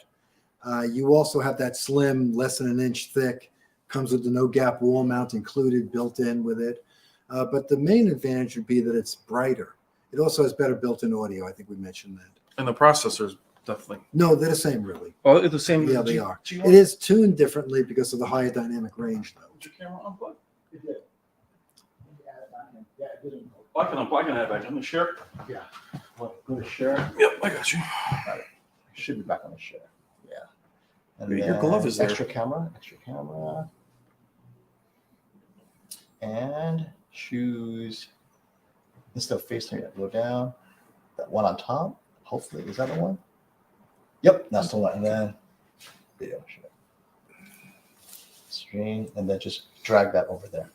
You also have that slim, less than an inch thick, comes with the no gap wall mount included, built in with it. But the main advantage would be that it's brighter. It also has better built-in audio. I think we mentioned that. And the processors, definitely. No, they're the same, really. Oh, it's the same. Yeah, as the they are. G1? It is tuned differently because of the higher dynamic range, though. Is your camera unplugged? It did. Yeah, it didn't. I can unplug it back. Let me share. Yeah. Well, go to share. Yep, I got you. Should be back on the share. Yeah. And Wait, your glove is there. extra camera. And choose instead of FaceTime, you go down. That one on top. Hopefully, is that the one? Yep, that's the one. And then video share. Stream, and then just drag that over there.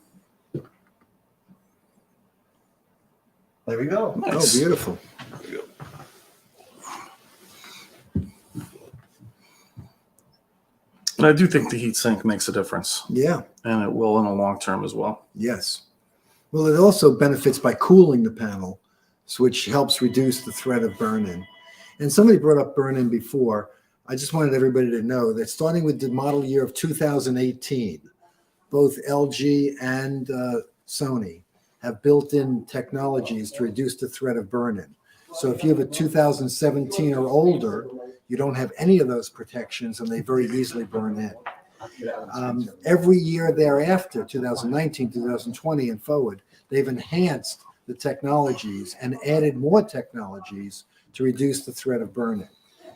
There we go. Nice. Oh, beautiful. There we go. And I do think the heat sink makes a difference, Yeah. and it will in the long term as well. Yes. Well, it also benefits by cooling the panel, which helps reduce the threat of burn-in. And somebody brought up burn-in before. I just wanted everybody to know that starting with the model year of 2018, both LG and Sony have built-in technologies to reduce the threat of burn-in. So if you have a 2017 or older, you don't have any of those protections, and they very easily burn in. Every year thereafter, 2019, 2020, and forward, they've enhanced the technologies and added more technologies to reduce the threat of burn-in.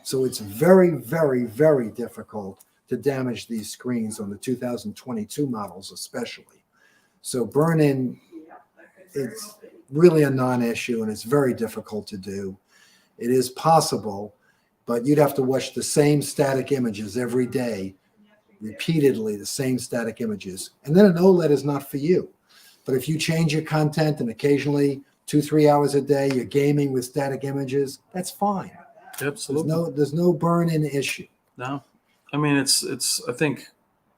So it's very, very, very difficult to damage these screens on the 2022 models especially. So burn-in, it's really a non-issue, and it's very difficult to do. It is possible, but you'd have to watch the same static images every day, repeatedly the same static images. And then an OLED is not for you. But if you change your content and occasionally 2-3 hours a day you're gaming with static images, that's fine. Absolutely. There's no burn-in issue. No, I mean it's. I think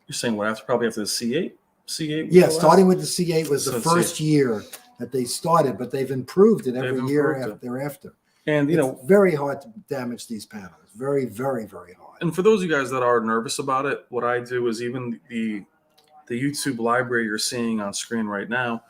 you're saying what after probably after the C8. C8. Yeah, starting with the C8 was the So first year that they started, but they've improved it every They've year improved thereafter. And you know, It's very hard to damage these panels. Very, very, very hard. and for those of you guys that are nervous about it, what I do is even the YouTube library you're seeing on screen right now,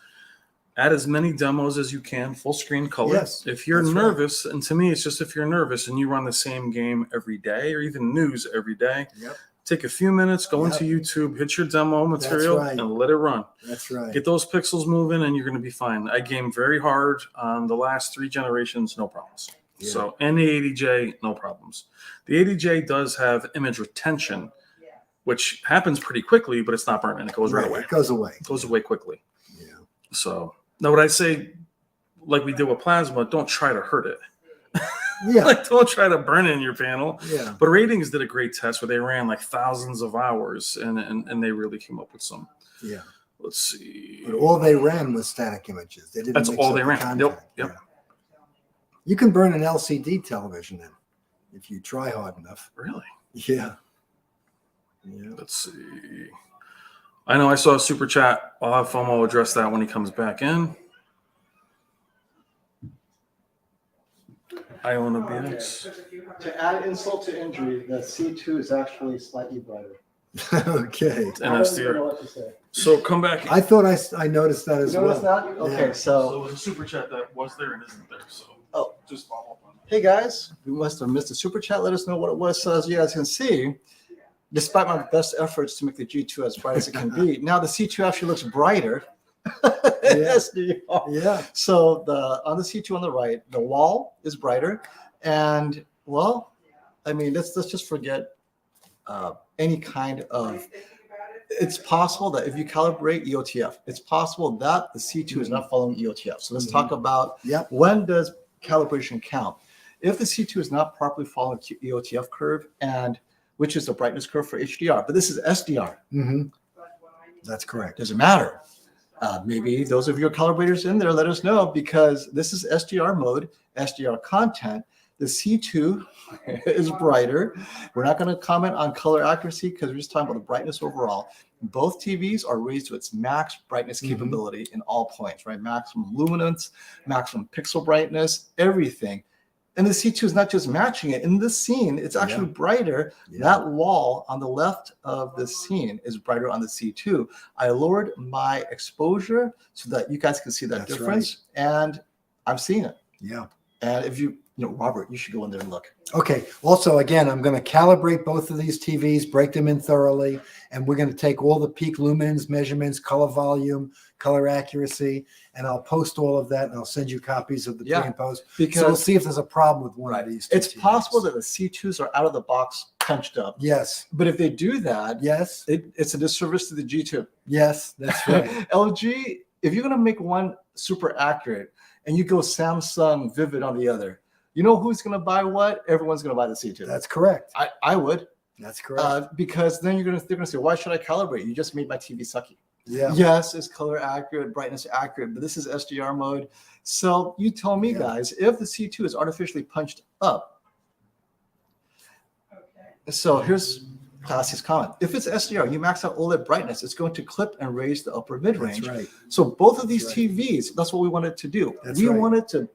add as many demos as you can, full screen color. Yes, if you're that's right. nervous, and to me, it's just if you're nervous and you run the same game every day or even news every day, Yep. take a few minutes, go into YouTube, hit your demo material, right. and let it run. That's right. Get those pixels moving, and you're going to be fine. I game very hard on the last 3 generations, no problems. Yeah. So, and the 80J, no problems. The 80J does have image retention, which happens pretty quickly, but it's not burning. It goes right away. It goes away. It goes away quickly. Yeah. So, now what I say, like we did with plasma, don't try to hurt it. Yeah. Like, don't try to burn it in your panel. Yeah. But Ratings did a great test where they ran like thousands of hours, and they really came up with some. Yeah. Let's see. But all they ran was static images. They didn't. That's mix all up they the ran. content. Yep. Yep. Yeah. You can burn an LCD television then, if you try hard enough. Really? Yeah. Yeah. Let's see. I know I saw a super chat. I'll have FOMO address that when he comes back in. I own a BX. To add insult to injury, the C2 is actually slightly brighter. Okay. And SDR. what to say. So come back. I thought I noticed that as You notice well. that? Okay, Yeah. So so it was a super chat that was there and isn't there. So just follow up on that. hey guys, we must have missed a super chat. Let us know what it was. So as you guys can see, despite my best efforts to make the G2 as bright as it can be, now the C2 actually looks brighter. SDR. Yeah. So on the C2 on the right, the wall is brighter, and well, I mean, let's just forget any kind of. It's possible that if you calibrate EOTF, it's possible that the C2 is not following EOTF. So let's talk about Yep. when does calibration count. If the C2 is not properly following EOTF curve, and which is the brightness curve for HDR, but this is SDR. Mm-hmm. That's correct. Doesn't matter. Maybe those of your calibrators in there, let us know, because this is SDR mode, SDR content. The C2 is brighter. We're not going to comment on color accuracy because we're just talking about the brightness overall. Both TVs are raised to its max brightness capability in all points, right? Maximum luminance, maximum pixel brightness, everything. And the C2 is not just matching it. In this scene, it's actually brighter. Yeah. That wall on the left of the scene is brighter on the C2. I lowered my exposure so that you guys can see that That's difference. And I'm seeing it. Yeah. And if Robert, you should go in there and look. Okay. Also, again, I'm going to calibrate both of these TVs, break them in thoroughly, and we're going to take all the peak lumens measurements, color volume, color accuracy, and I'll post all of that, and I'll send you copies of the pre and post. Because So we'll see if there's a problem with one of these. it's possible that the C2s are out of the box punched up. Yes. But if they do that, Yes. it's a disservice to the G2. Yes. That's right. LG, if you're going to make one super accurate and you go Samsung Vivid on the other, you know who's going to buy what? Everyone's going to buy the C2. That's correct. I would. That's correct. Because then they're going to say, why should I calibrate? You just made my TV sucky. Yeah. Yes, it's color accurate, brightness accurate, but this is SDR mode. So you tell me, guys, if the C2 is artificially punched up. So here's Classy's comment. If it's SDR, you max out OLED brightness, it's going to clip and raise the upper mid-range. That's right. So both of these That's right. TVs, that's what we wanted to do. That's we right. wanted to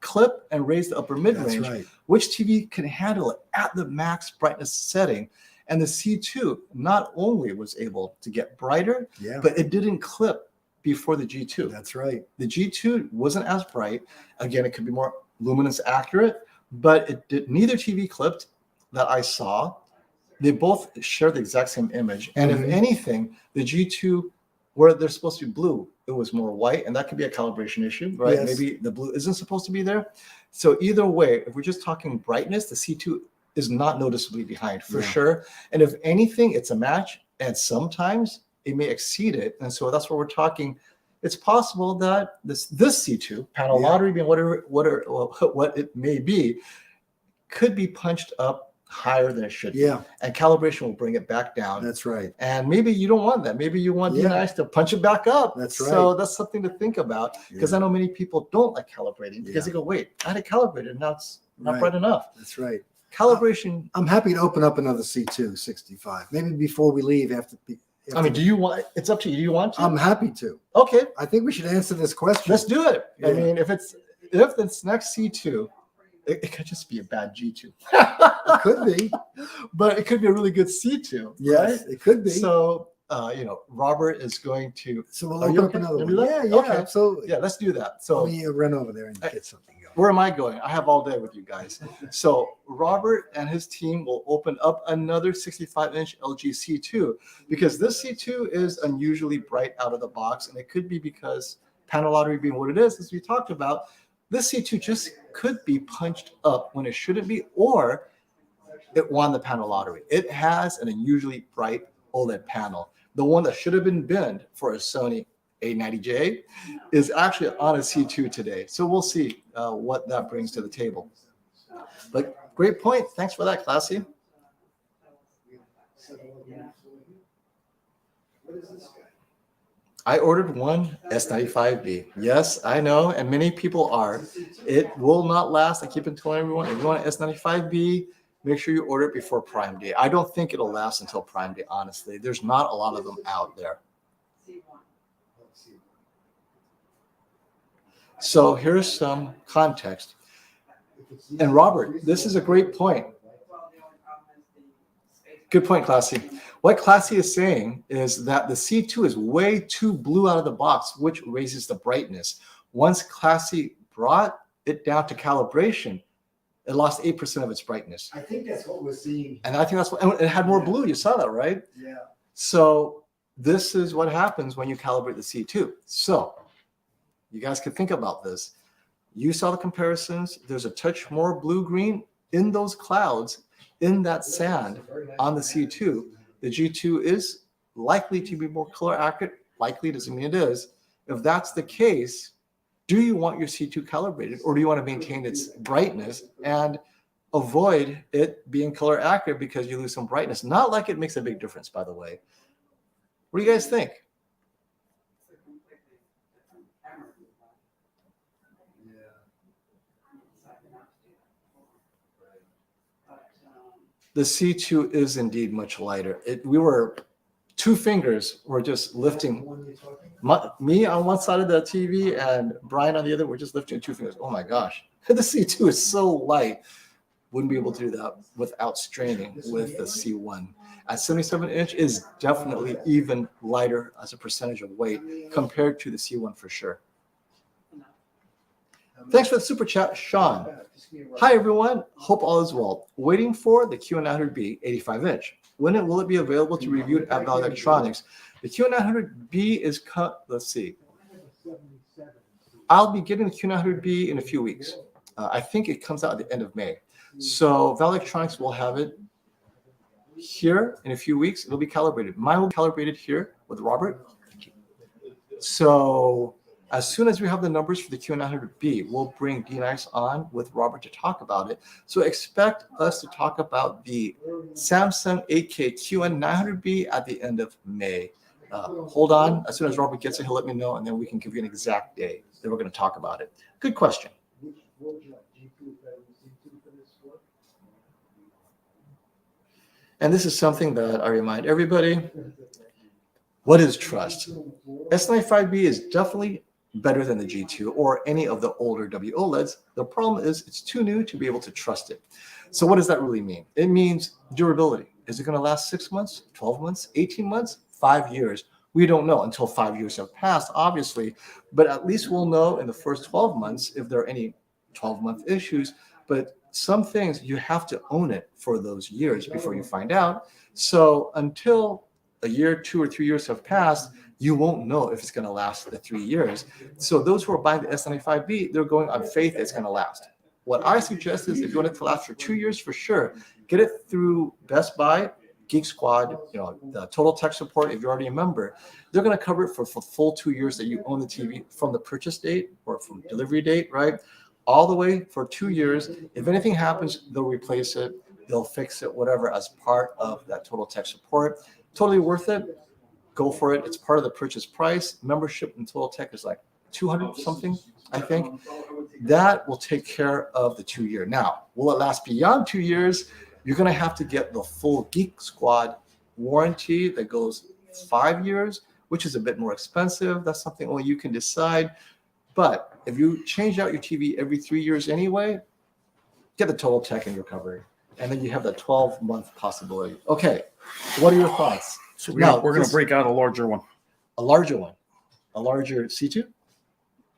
clip and raise the upper mid-range. That's right. Which TV can handle it at the max brightness setting. And the C2 not only was able to get brighter, Yeah. but it didn't clip before the G2. That's right. The G2 wasn't as bright. Again, it could be more luminance accurate, but it did neither TV clipped that I saw. They both share the exact same image. And if anything, the G2, where they're supposed to be blue, it was more white, and that could be a calibration issue, right? Yes. Maybe the blue isn't supposed to be there. So either way, if we're just talking brightness, the C2 is not noticeably behind for sure. And if anything, it's a match, and sometimes it may exceed it. And so that's what we're talking. It's possible that this C2 panel lottery being what it may be, could be punched up higher than it should be. Yeah. And calibration will bring it back down. That's right. And maybe you don't want that. Maybe you want Yeah. D-Nice to punch it back up. That's So right. that's something to think about, because Yeah. I know many people don't like calibrating because Yeah. they go, wait, I had it calibrated. Now it's not Right. bright enough. That's right. Calibration. I'm happy to open up another C2 65. Maybe before we leave after. I mean, do you want, it's up to you. Do you want to? I'm happy to. Okay, I think we should answer this question. let's do it. I Yeah. mean, if this next C2, it could just be a bad G2. It could be. But it could be a really good C2. Yes, Right? it could be. So, Robert is going to. So we'll Are you open up okay? another Can one. we Yeah, let- yeah, okay. absolutely. Yeah, let's do that. So, Let me run over there and get something going. where am I going? I have all day with you guys. So Robert and his team will open up another 65-inch LG C2, because this C2 is unusually bright out of the box, and it could be because panel lottery being what it is, as we talked about, this C2 just could be punched up when it shouldn't be, or it won the panel lottery. It has an unusually bright OLED panel. The one that should have been binned for a Sony A90J is actually on a C2 today. So we'll see what that brings to the table. But great point. Thanks for that, Classy. What is this guy? I ordered one S95B. Yes, I know, and many people are. It will not last. I keep on telling everyone, if you want an S95B, make sure you order it before Prime Day. I don't think it'll last until Prime Day, honestly. There's not a lot of them out there. So here's some context. And Robert, this is a great point. Good point, Classy. What Classy is saying is that the C2 is way too blue out of the box, which raises the brightness. Once Classy brought it down to calibration, it lost 8% of its brightness. I think that's what we're seeing. And I think that's what, and it had more blue. You saw that, right? Yeah. So this is what happens when you calibrate the C2. So you guys can think about this. You saw the comparisons. There's a touch more blue-green in those clouds, in that sand on the C2. The G2 is likely to be more color accurate. Likely doesn't mean it is. If that's the case, do you want your C2 calibrated, or do you want to maintain its brightness and avoid it being color accurate because you lose some brightness? Not like it makes a big difference, by the way. What do you guys think? The C2 is indeed much lighter. We were 2 fingers were just lifting. Me on one side of the TV and Brian on the other. We're just lifting 2 fingers. Oh my gosh, the C2 is so light. Wouldn't be able to do that without straining with the C1. At 77-inch is definitely even lighter as a percentage of weight compared to the C1 for sure. Thanks for the super chat, Sean. Hi, everyone. Hope all is well. Waiting for the QD-OLED 85-inch. When will it be available to review at Val Electronics? The QD-OLED is cut. Let's see. I'll be getting the QD-OLED in a few weeks. I think it comes out at the end of May. So Val Electronics will have it here in a few weeks. It'll be calibrated. Mine will be calibrated here with Robert. So as soon as we have the numbers for the QD-OLED, we'll bring D-Nice on with Robert to talk about it. So expect us to talk about the Samsung 8K QD-900B at the end of May. Hold on. As soon as Robert gets it, he'll let me know, and then we can give you an exact day that we're going to talk about it. Good question. And this is something that I remind everybody. What is trust? S95B is definitely better than the G2 or any of the older WOLEDs. The problem is it's too new to be able to trust it. So what does that really mean? It means durability. Is it going to last 6 months, 12 months, 18 months, 5 years? We don't know until 5 years have passed, obviously, but at least we'll know in the first 12 months if there are any 12-month issues. But some things you have to own it for those years before you find out. So until a year, 2 or 3 years have passed, you won't know if it's going to last the 3 years. So those who are buying the S95B, they're going on faith it's going to last. What I suggest is if you want it to last for 2 years for sure, get it through Best Buy, Geek Squad, the Total Tech Support. If you're already a member, they're going to cover it for full 2 years that you own the TV from the purchase date or from delivery date, right? All the way for 2 years. If anything happens, they'll replace it. They'll fix it, whatever, as part of that Total Tech Support. Totally worth it. Go for it. It's part of the purchase price. Membership in Total Tech is like 200 something, I think. That will take care of the 2 year. Now, will it last beyond 2 years? You're going to have to get the full Geek Squad warranty that goes 5 years, which is a bit more expensive. That's something only you can decide. But if you change out your TV every 3 years anyway, get the Total Tech and you're covered. And then you have that 12-month possibility. Okay, what are your thoughts? So Now, we're going to break out a larger one. A larger one. A larger C2?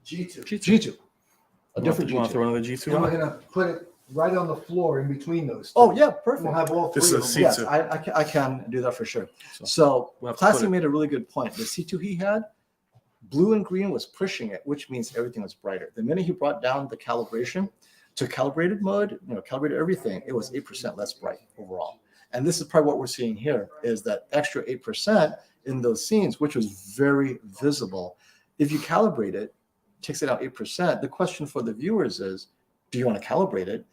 G2. G2. A different You want to G2. throw another G2 And we're on? going to put it right on the floor in between those two. Oh, yeah, perfect. We'll have all This three is of a them. C2. Yes, I can do that for sure. So So we'll have to Classy put it- made a really good point. The C2 he had, blue and green was pushing it, which means everything was brighter. The minute he brought down the calibration to calibrated mode, calibrated everything, it was 8% less bright overall. And this is probably what we're seeing here is that extra 8% in those scenes, which was very visible. If you calibrate it, takes it out 8%. The question for the viewers is, do you want to calibrate it?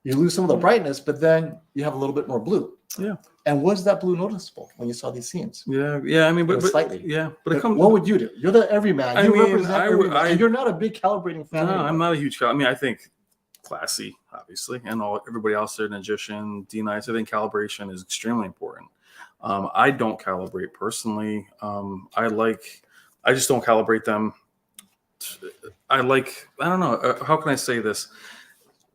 You lose some of the brightness, but then you have a little bit more blue. Yeah. And was that blue noticeable when you saw these scenes? Yeah. I mean, but Slightly. yeah, but it comes. What would you do? You're the everyman. I You mean, represent everyman. And you're not a big calibrating fan. No, anymore. I'm not a huge. I mean, I think classy, obviously, and everybody else there, Magician, D-Nice. I think calibration is extremely important. I don't calibrate personally. I just don't calibrate them. I don't know. How can I say this?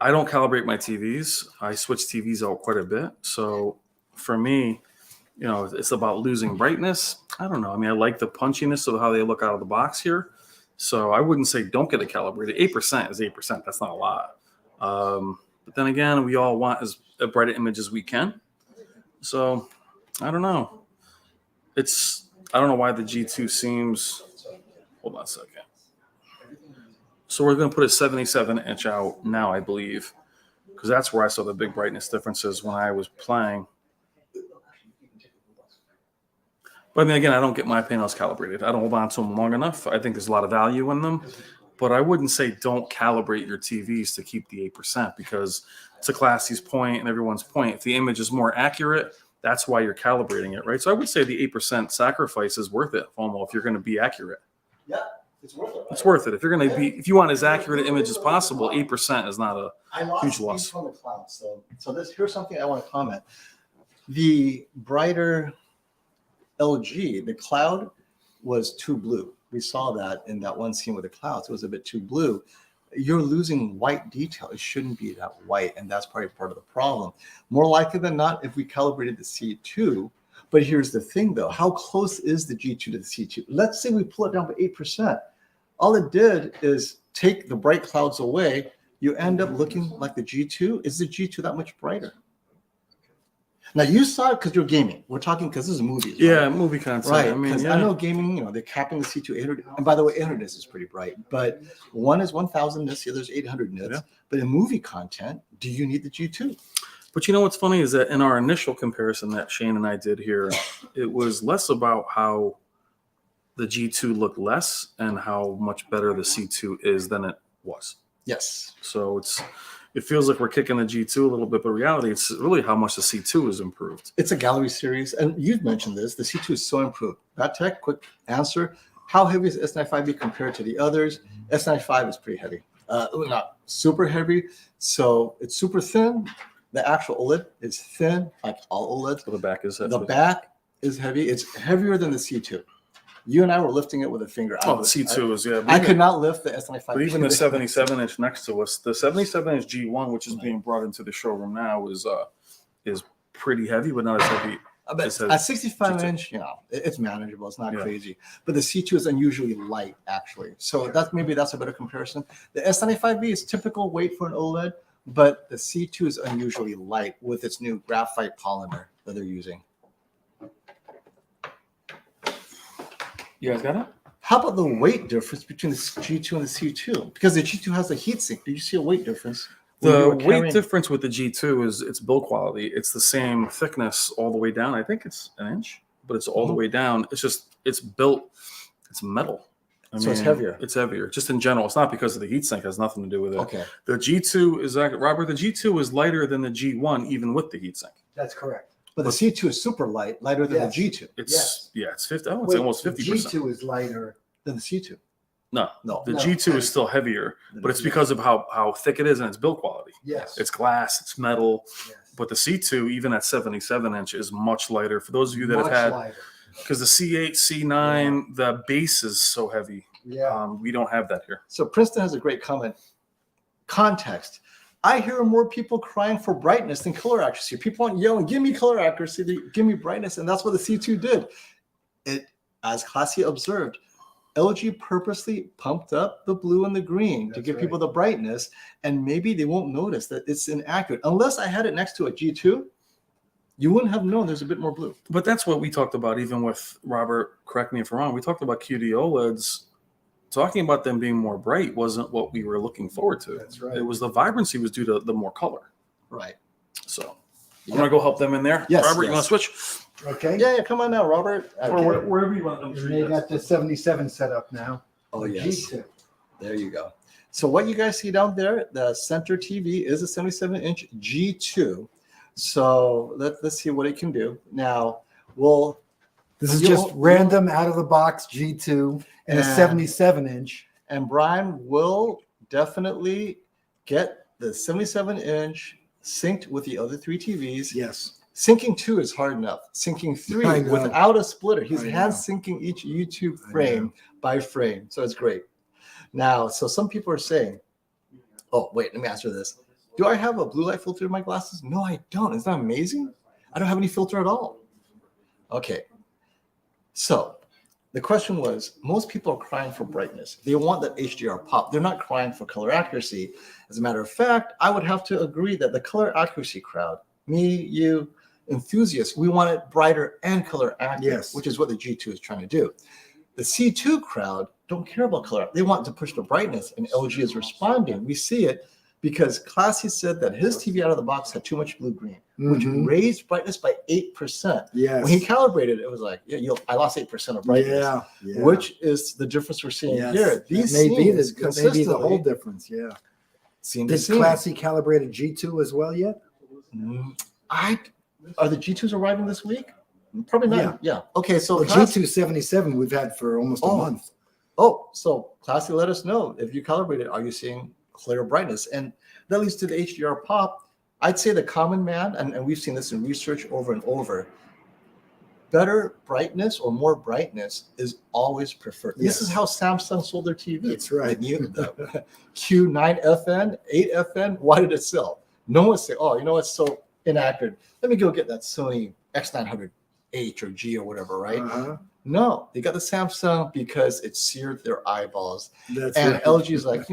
I don't calibrate my TVs. I switch TVs out quite a bit. So for me, it's about losing brightness. I don't know. I mean, I like the punchiness of how they look out of the box here. So I wouldn't say don't get it calibrated. 8% is 8%. That's not a lot. But then again, we all want as a bright image as we can. So I don't know. I don't know why the G2 seems, hold on a second. So we're going to put a 77-inch out now, I believe, because that's where I saw the big brightness differences when I was playing. But I mean, again, I don't get my panels calibrated. I don't hold on to them long enough. I think there's a lot of value in them. But I wouldn't say don't calibrate your TVs to keep the 8%, because to Classy's point and everyone's point, if the image is more accurate, that's why you're calibrating it, right? So I would say the 8% sacrifice is worth it, almost, if you're going to be accurate. Yeah, it's worth it. Right? It's worth it. If you're going to be, if you want as accurate an image as possible, 8% is not a huge loss. From the cloud. So here's something I want to comment. The brighter LG, the cloud was too blue. We saw that in that one scene with the clouds. It was a bit too blue. You're losing white detail. It shouldn't be that white, and that's probably part of the problem. More likely than not, if we calibrated the C2, but here's the thing though, how close is the G2 to the C2? Let's say we pull it down by 8%. All it did is take the bright clouds away. You end up looking like the G2. Is the G2 that much brighter? Now you saw it because you're gaming. We're talking because this is movies. Yeah, right? movie content. Right, I mean, because I know gaming, they're capping the C2 800. And by the way, 800 nits is pretty bright, but one is 1,000 nits, the other is 800 nits. Yeah. But in movie content, do you need the G2? But you know what's funny is that in our initial comparison that Shane and I did here, it was less about how the G2 looked less and how much better the C2 is than it was. Yes. So it feels like we're kicking the G2 a little bit, but reality, it's really how much the C2 has improved. It's a gallery series, and you've mentioned this. The C2 is so improved. That tech, quick answer. How heavy is S95B compared to the others? S95 is pretty heavy. Not super heavy. So it's super thin. The actual OLED is thin, like all OLEDs. So the back is heavy. The back is heavy. It's heavier than the C2. You and I were lifting it with a finger. Oh, the C2 is, yeah. I could not lift the S95. But even the 77-inch next to us, the 77-inch G1, which is being brought into the showroom now, is pretty heavy, but not as heavy. But at 65 inch, it's manageable. It's not crazy. But the C2 is unusually light, actually. So that's a better comparison. The S95B is typical weight for an OLED, but the C2 is unusually light with its new graphite polymer that they're using. You guys got it? How about the weight difference between the G2 and the C2? Because the G2 has a heatsink. Did you see a weight difference? The weight difference with the G2 is its build quality. It's the same thickness all the way down. I think it's an inch, but it's all the way down. It's built, it's metal. So it's heavier. It's heavier. Just in general. It's not because of the heatsink. It has nothing to do with it. Okay. The G2 is, Robert, the G2 is lighter than the G1, even with the heatsink. That's correct. But the C2 is super light, lighter than the G2. It's 50. It's Wait, almost 50%. The G2 is lighter. Than the C2. No. No. The G2 is still heavier, but it's because of how thick it is and its build quality. Yes. It's glass, it's metal, Yes. but the C2, even at 77-inch, is much lighter. For those of you that Much have had, lighter. because the C8, C9, the base is so heavy. Yeah. We don't have that here. So Princeton has a great comment. Context. I hear more people crying for brightness than color accuracy. People aren't yelling, give me color accuracy, give me brightness. And that's what the C2 did. It, as Classy observed, LG purposely pumped up the blue and the green to give people the brightness, and maybe they won't notice that it's inaccurate. Unless I had it next to a G2, you wouldn't have known there's a bit more blue. But that's what we talked about, even with Robert, correct me if I'm wrong, we talked about QD-OLEDs. Talking about them being more bright wasn't what we were looking forward to. That's right. It was the vibrancy was due to the more color. Right. So I'm going to go help them in there. Yes, Robert, you want yes. to switch? Okay. Yeah, come on now, Robert. Or wherever you want them And they got the 77 set up now. Oh, yes. G2. There you go. So what you guys see down there, the center TV is a 77-inch G2. So let's see what it can do. Now, This is you'll- just random out of the box G2 and a And- 77-inch. and Brian will definitely get the 77-inch synced with the other three TVs. Yes. Syncing 2 is hard enough. Syncing 3 I know. without a splitter. He's I hand know. syncing each YouTube I frame by frame. So it's great. Now, so some people are saying, oh, wait, let me answer this. Do I have a blue light filter in my glasses? No, I don't. Isn't that amazing? I don't have any filter at all. Okay. So the question was, most people are crying for brightness. They want that HDR pop. They're not crying for color accuracy. As a matter of fact, I would have to agree that the color accuracy crowd, me, you, enthusiasts, we want it brighter and color accurate, Yes. which is what the G2 is trying to do. The C2 crowd don't care about color. They want to push the brightness, and LG is responding. We see it because Classy said that his TV out of the box had too much blue-green, which Mhm. raised brightness by 8%. Yes. When he calibrated, it was like, yeah, I lost 8% of brightness, Yeah. which is the difference we're seeing Yes. here. That These may be scenes the whole consistently difference. Yeah. seem to Did see. Classy calibrate a G2 as well yet? Are the G2s arriving this week? Probably not. Yeah. Okay, so Well, Classy, G277 we've had for almost a Oh. month. so Classy, let us know if you calibrated. Are you seeing clear brightness? And that leads to the HDR pop. I'd say the common man, and we've seen this in research over and over, better brightness or more brightness is always preferred. This Yes. is how Samsung sold their TV. That's right. The Q9FN, 8FN, why did it sell? No one say, oh, you know what's so inaccurate? Let me go get that Sony X900H or G or whatever, right? Uh-huh. No, they got the Samsung because it seared their eyeballs. That's And right. LG is like,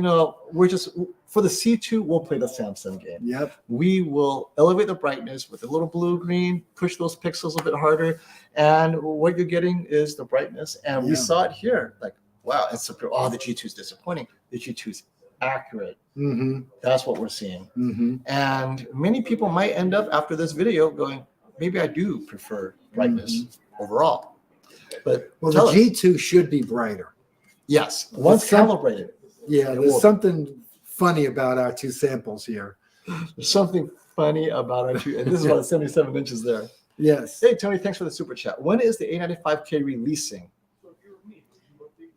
we're just, for the C2, we'll play the Samsung game. Yep. We will elevate the brightness with a little blue green, push those pixels a bit harder. And what you're getting is the brightness. And we Yeah. saw it here. Like, wow, it's so, oh, the G2 is disappointing. The G2 is accurate. Mm-hmm. That's what we're seeing. Mm-hmm. And many people might end up after this video going, maybe I do prefer brightness overall. But Well, tell the us. G2 should be brighter. Yes, once some- calibrated. Yeah, It there's will. something funny about our two samples here. There's something funny about our two, and this is why the 77 inches there. Yes. Hey, Tony, thanks for the super chat. When is the A95K releasing?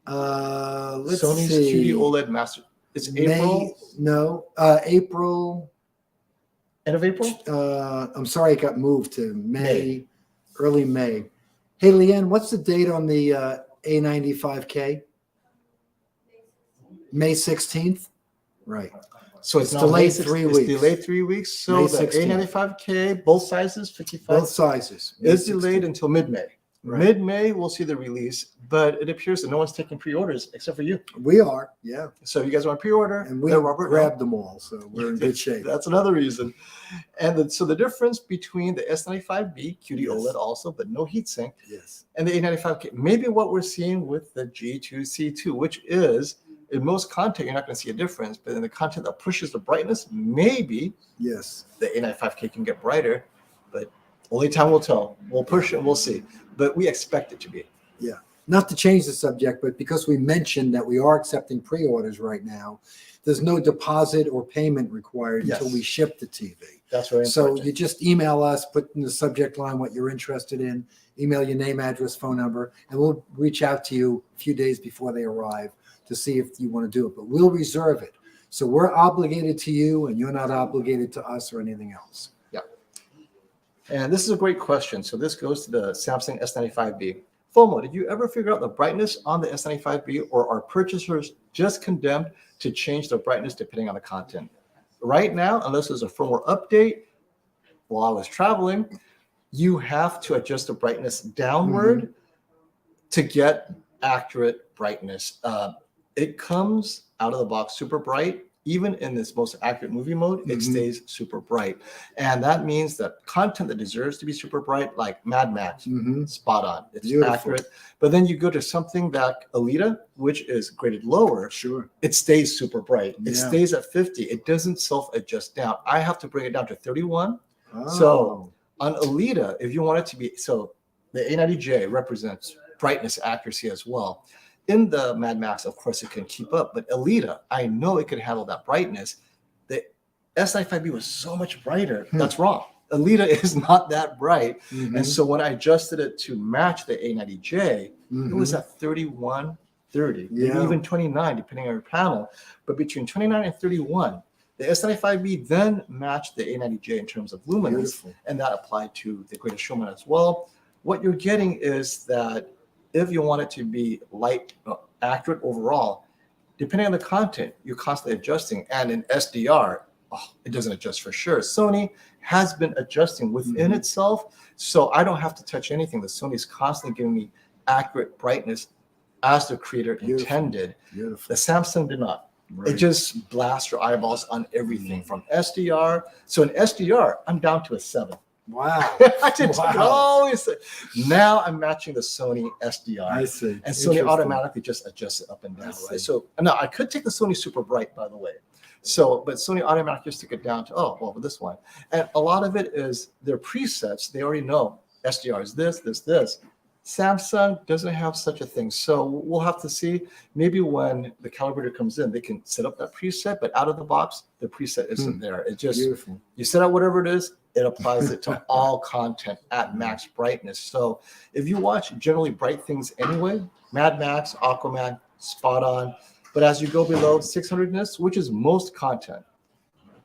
Let's Sony's see. QD-OLED Master. It's May, April, no, April. end of April? I'm sorry, it got moved to May, early May. Hey, Leanne, what's the date on the A95K? May 16th? Right. So It's now delayed May 6th. 3 It's weeks. delayed 3 weeks. So May the 16th. A95K, both sizes, 55, Both sizes. May is delayed 16th. until mid-May. Right. Mid-May, we'll see the release, but it appears that no one's taking pre-orders except for you. We are, yeah. So if you guys want to pre-order, And we let Robert know. grabbed them all, so we're in good shape. That's another reason. And so the difference between the S95B, QD Yes. OLED also, but no heatsink, Yes. and the A95K, maybe what we're seeing with the G2C2, which is in most content, you're not going to see a difference, but in the content that pushes the brightness, maybe Yes. the A95K can get brighter, but only time will tell. We'll push it and we'll see. But we expect it to be. Not to change the subject, but because we mentioned that we are accepting pre-orders right now, there's no deposit or payment required Yes. until we ship the TV. That's very So important. you just email us, put in the subject line what you're interested in, email your name, address, phone number, and we'll reach out to you a few days before they arrive to see if you want to do it. But we'll reserve it. So we're obligated to you, and you're not obligated to us or anything else. And this is a great question. So this goes to the Samsung S95B. FOMO, did you ever figure out the brightness on the S95B, or are purchasers just condemned to change the brightness depending on the content? Right now, unless there's a firmware update, while I was traveling, you have to adjust the brightness downward to get accurate brightness. It comes out of the box super bright. Even in this most accurate movie mode, it stays super bright. And that means that content that deserves to be super bright, like Mad Max, Mhm. spot on. It's Beautiful. accurate. But then you go to something like Alita, which is graded lower, Sure. it stays super bright. It Yeah. stays at 50. It doesn't self-adjust down. I have to bring it down to 31. Oh. So on Alita, if you want it to be, so the A90J represents brightness accuracy as well. in the Mad Max, of course, it can keep up, but Alita, I know it could handle that brightness. The S95B was so much brighter. That's wrong. Alita is not that bright. Mhm. And so when I adjusted it to match the A90J, it was at 31, 30, maybe Yeah. even 29, depending on your panel. But between 29 and 31, the S95B then matched the A90J in terms of luminance, Beautiful. and that applied to the Greatest Showman as well. What you're getting is that if you want it to be light, accurate overall, depending on the content, you're constantly adjusting. And in SDR, it doesn't adjust for sure. Sony has been adjusting within itself, so I don't have to touch anything. The Sony's constantly giving me accurate brightness as the creator intended. Beautiful. The Samsung did not. Right. It just blasts your eyeballs on everything from SDR. So in SDR, I'm down to a 7. Wow. I didn't Wow. always say. Now I'm matching the Sony SDR. I see. And Sony Interesting. automatically just adjusts it up and down. I see. Right? So no, I could take the Sony Super Bright, by the way. So, but Sony automatically just took it down to, this one. And a lot of it is their presets. They already know SDR is this, this, this. Samsung doesn't have such a thing. So we'll have to see. Maybe when the calibrator comes in, they can set up that preset, but out of the box, the preset isn't there. It just, Beautiful. you set out whatever it is, it applies it to all content at max brightness. So if you watch generally bright things anyway, Mad Max, Aquaman, spot on. But as you go below 600 nits, which is most content,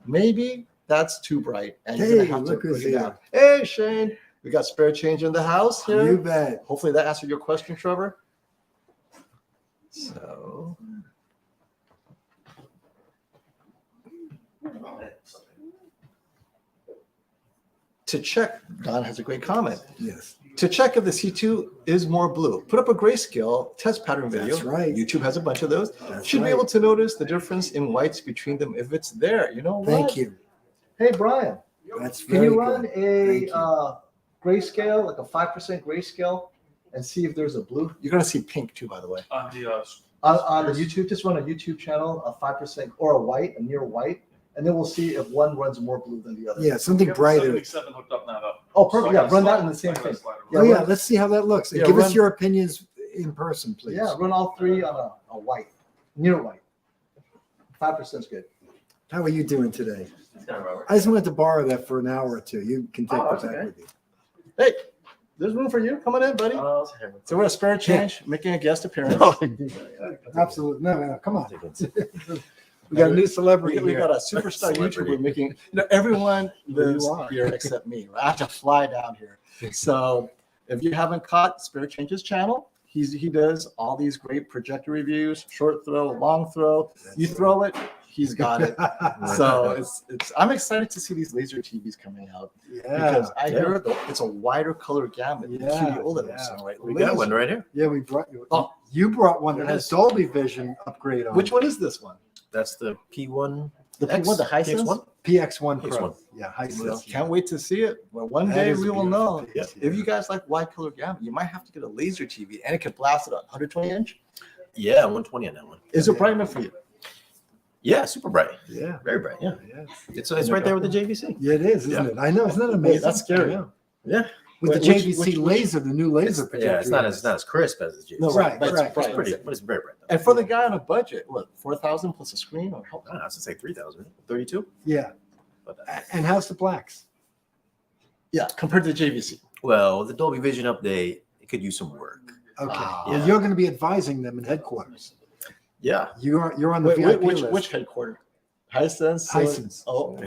maybe that's too bright and you're Hey, gonna have to look who's bring it down. here. Hey, Shane, we got spare change in the house here. You bet. Hopefully that answered your question, Trevor. So to check, Don has a great comment. Yes. To check if the C2 is more blue, put up a grayscale test pattern video. That's right. YouTube has a bunch of those. That's Should right. be able to notice the difference in whites between them if it's there. You know what? Thank you. Hey, Brian, That's can very you run good. a Thank you. grayscale, like a 5% grayscale, and see if there's a blue? You're going to see pink too, by the way. On the On the YouTube, just run a YouTube channel, a 5% or a white, a near white, and then we'll see if one runs more blue than the other. Yeah, something brighter. 77 hooked up now, though. Oh, perfect. So I Yeah, can run that slide- in the same I can thing. slide it Yeah, Oh, yeah, run- let's see how that looks. Yeah, Give us run- your opinions in person, please. Yeah, run all three on a white, near white. 5% is good. How are you doing today? I just wanted to borrow that for an hour or two. You can take Oh, that that's back okay. with you. Hey, there's room for you. Come on in, buddy. So we're a spare change, making a guest appearance. Absolutely. No, come on. We got a new celebrity We here. got a superstar YouTuber making, everyone lives are. here except me. Right? I have to fly down here. So if you haven't caught Spare Change's channel, he does all these great projector reviews, short throw, long throw. You throw it, he's got it. So it's I'm excited to see these laser TVs coming out because I hear it's a wider color gamut than QD-OLED was saying, right? We got one right here. Yeah, we brought you. Oh. You brought one that has Dolby Vision upgrade on. Which one is this one? That's the P1. The P1, the Hisense? P1? PX1 Pro. PX1. Yeah, Well, Hisense. can't wait to see it. Well, one That day is we a will beautiful know. piece, If you guys like wide color gamut, you might have to get a laser TV and it can blast it on 120 inch. Yeah, 120 on that one. Is it bright enough for you? Yeah, super bright. Yeah. Very bright. Yeah. Yeah. It's right there with the JVC. Yeah, it is, isn't it? I know. Isn't that amazing? that's scary. I know. Yeah. With the Which- JVC which- laser, the new laser projector. Yeah, it's not as crisp as the JVC. No, Right, but right. it's bright. It's pretty, but it's very bright. Though. And for the guy on a budget, what, 4,000 plus a screen? Or how? I don't know, I was gonna say 3,000, 32. Yeah. But And how's the blacks? Yeah, compared to the JVC. well, the Dolby Vision update, it could use some work. Okay. Ah. Well, you're going to be advising them in headquarters. Yeah. You're on the Wait, VIP which list. headquarter? Hisense? Hisense. Oh,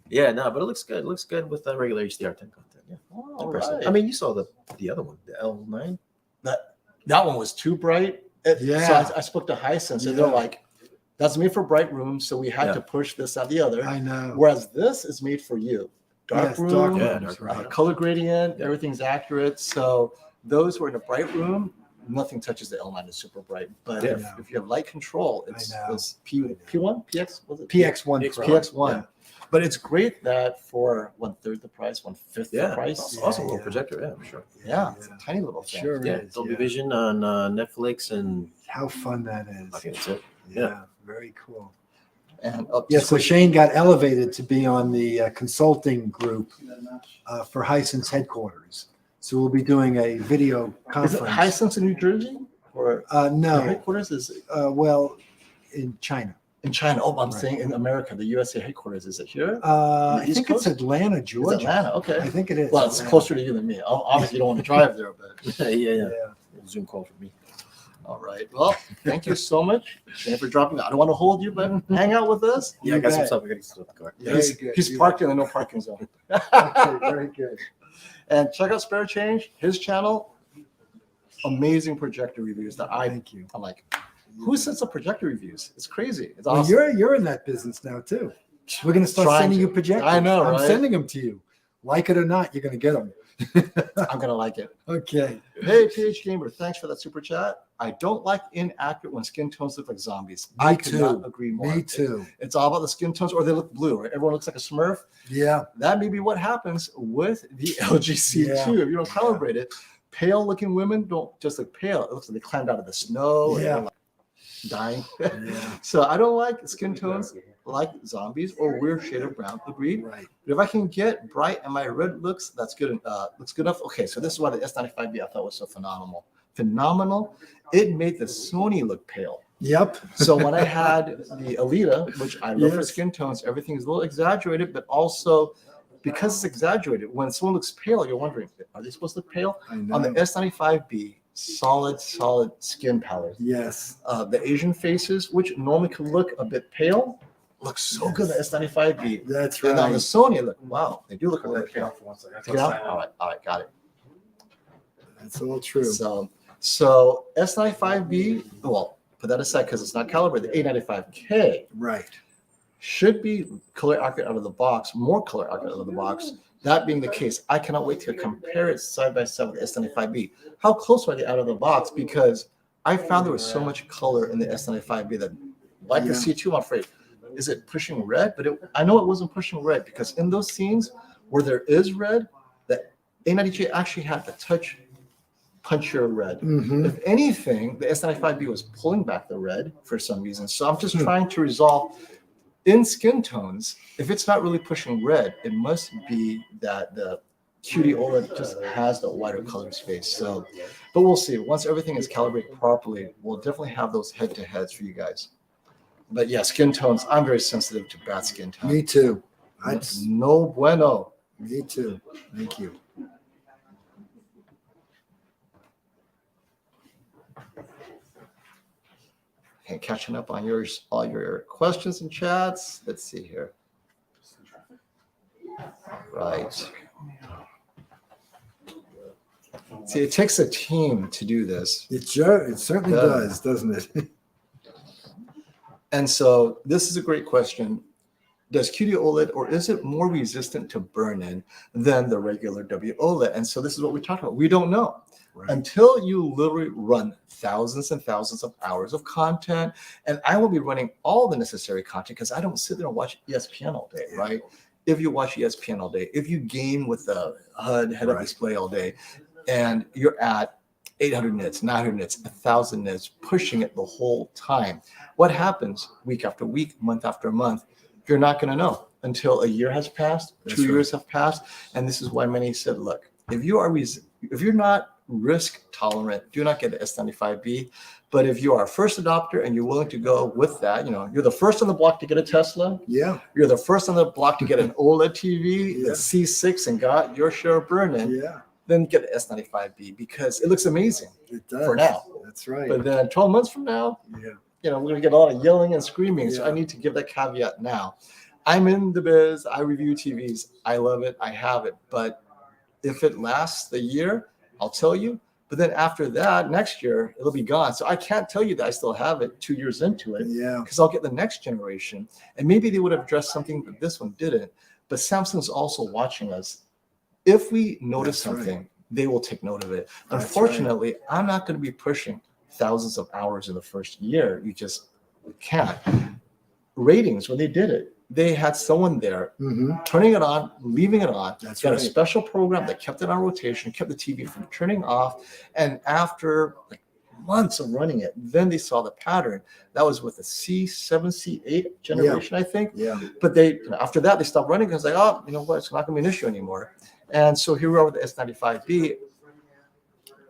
Yeah, no, but it looks good. It looks good with regular HDR10 content. Yeah. all Impressive. right. I mean, you saw the other one, the L9. that one was too bright. So Yeah. I spoke to Hisense and Yeah. they're like, that's made for bright rooms. So we had Yeah. to push this, that, the other. I know. Whereas this is made for you. Dark Yes, room, dark Yeah, rooms, dark room. right. color gradient, Yeah. everything's accurate. So those who are in a bright room, nothing touches the L9 is super bright. But Yeah. if you have light control, it's know. P1, PX, was it? PX1 Pro. PX1. Yeah. But it's great that for 1/3 the price, 1/5 the Yeah. price. Awesome Yeah. little projector. Yeah, for sure. Yeah, it's a tiny little thing. Sure Yeah, is. Dolby yeah. Vision on Netflix, and How fun that is. I think that's it. Yeah. Very cool. And Yeah, so Shane got elevated to be on the consulting group for Hisense headquarters. So we'll be doing a video is it conference. Hisense in New Jersey? or the No, headquarters is well, in China. in China? Oh, I'm Right. saying in America, the USA headquarters, is it here? I East think it's Coast? Atlanta, It's Georgia. Atlanta. Okay. I think it is. Well, it's Atlanta. closer to you than me. Obviously, you don't want to drive there, but Yeah. Zoom call for me. all right. Well, thank you so much, Shane, for dropping. I don't want to hold you, but hang out with us. Yeah, I got some bet. stuff. I got to get the car. Yeah, Very he's good. he's You- parked in the no parking zone. Okay, very good. And check out Spare Change, his channel. Amazing projector reviews that I'm Thank you. like, who sets up projector reviews? It's crazy. It's Well, awesome. you're in that business now too. We're gonna start Trying sending to. you projectors. I know, I'm right? sending them to you. Like it or not, you're gonna get them. I'm gonna like it. Okay. Hey, PH Gamer, thanks for that super chat. I don't like inaccurate when skin tones look like zombies. Me I could not too. agree more. Me too. It's all about the skin tones, or they look blue, right? Everyone looks like a Smurf. Yeah. That may be what happens with the LG C2 if you don't calibrate it. Pale looking women don't just look pale. It looks like they climbed out of the snow and Yeah. they're like dying. Yeah. So I don't like skin tones like zombies or weird shade of brown. Agreed. Right. But if I can get bright and my red looks, that's good. Looks good enough. Okay, so this is why the S95B I thought was so phenomenal. Phenomenal. It made the Sony look pale. Yep. So when I had the Alita, which I love for Yes. skin tones, everything is a little exaggerated, but also because it's exaggerated, when someone looks pale, you're wondering, are they supposed to look pale? I know. On the S95B, solid skin palette. Yes. The Asian faces, which normally can look a bit pale, look so good on the S95B. That's And on the right. Sony, look, wow, they do look a little pale. For one second. Take it out? All right, got it. That's all true. So S95B, well, put that aside because it's not calibrated. The A95K Right. should be color accurate out of the box, more color accurate out of the box. That being the case, I cannot wait to compare it side by side with the S95B. How close are they out of the box? Because I found there was so much color in the S95B that, like the Yeah. C2, I'm afraid, is it pushing red? But I know it wasn't pushing red because in those scenes where there is red, the A90K actually had the touch punchier red. Mm-hmm. If anything, the S95B was pulling back the red for some reason. So I'm just Hmm. trying to resolve in skin tones, if it's not really pushing red, it must be that the QD-OLED just has the wider color space. So, but we'll see. Once everything is calibrated properly, we'll definitely have those head-to-heads for you guys. But yeah, skin tones, I'm very sensitive to bad skin tones. Me too. No bueno. Me too. Thank you. Okay, catching up on all your questions and chats. Let's see here. Right. See, it takes a team to do this. It certainly Yeah. does, doesn't it? And so this is a great question. Does QD-OLED, or is it more resistant to burn-in than the regular WOLED? And so this is what we talked about. We don't know. Right. Until you literally run thousands and thousands of hours of content. And I will be running all the necessary content because I don't sit there and watch ESPN all day, right? If you watch ESPN all day, if you game with the HUD head-up Right. display all day, and you're at 800 nits, 900 nits, 1,000 nits, pushing it the whole time, what happens week after week, month after month? You're not going to know until a year has passed, That's 2 right. years have passed. And this is why many said, look, if you're not risk tolerant, do not get the S95B. But if you are a first adopter and you're willing to go with that, you're the first on the block to get a Tesla. Yeah. You're the first on the block to get an OLED TV, Yeah. the C6, and got your share of burn-in, Yeah. then get the S95B because it looks amazing It does. for now. That's right. But then 12 months from now, Yeah. we're going to get a lot of yelling and screaming. So Yeah. I need to give that caveat now. I'm in the biz. I review TVs. I love it. I have it. But if it lasts the year, I'll tell you. But then after that, next year, it'll be gone. So I can't tell you that I still have it 2 years into it Yeah. because I'll get the next generation. And maybe they would have addressed something that this one didn't. But Samsung's also watching us. If we notice That's right. something, they will take note of it. That's Unfortunately, I'm not going to be pushing thousands of hours in the first year. You just can't. Ratings, when they did it, they had someone there Mm-hmm. turning it on, leaving it on. That's got right. a special program that kept it on rotation, kept the TV from turning off. And after like months of running it, then they saw the pattern. That was with the C7, C8 generation, I think. Yeah. But after that, they stopped running because like, oh, you know what? It's not going to be an issue anymore. And so here we are with the S95B.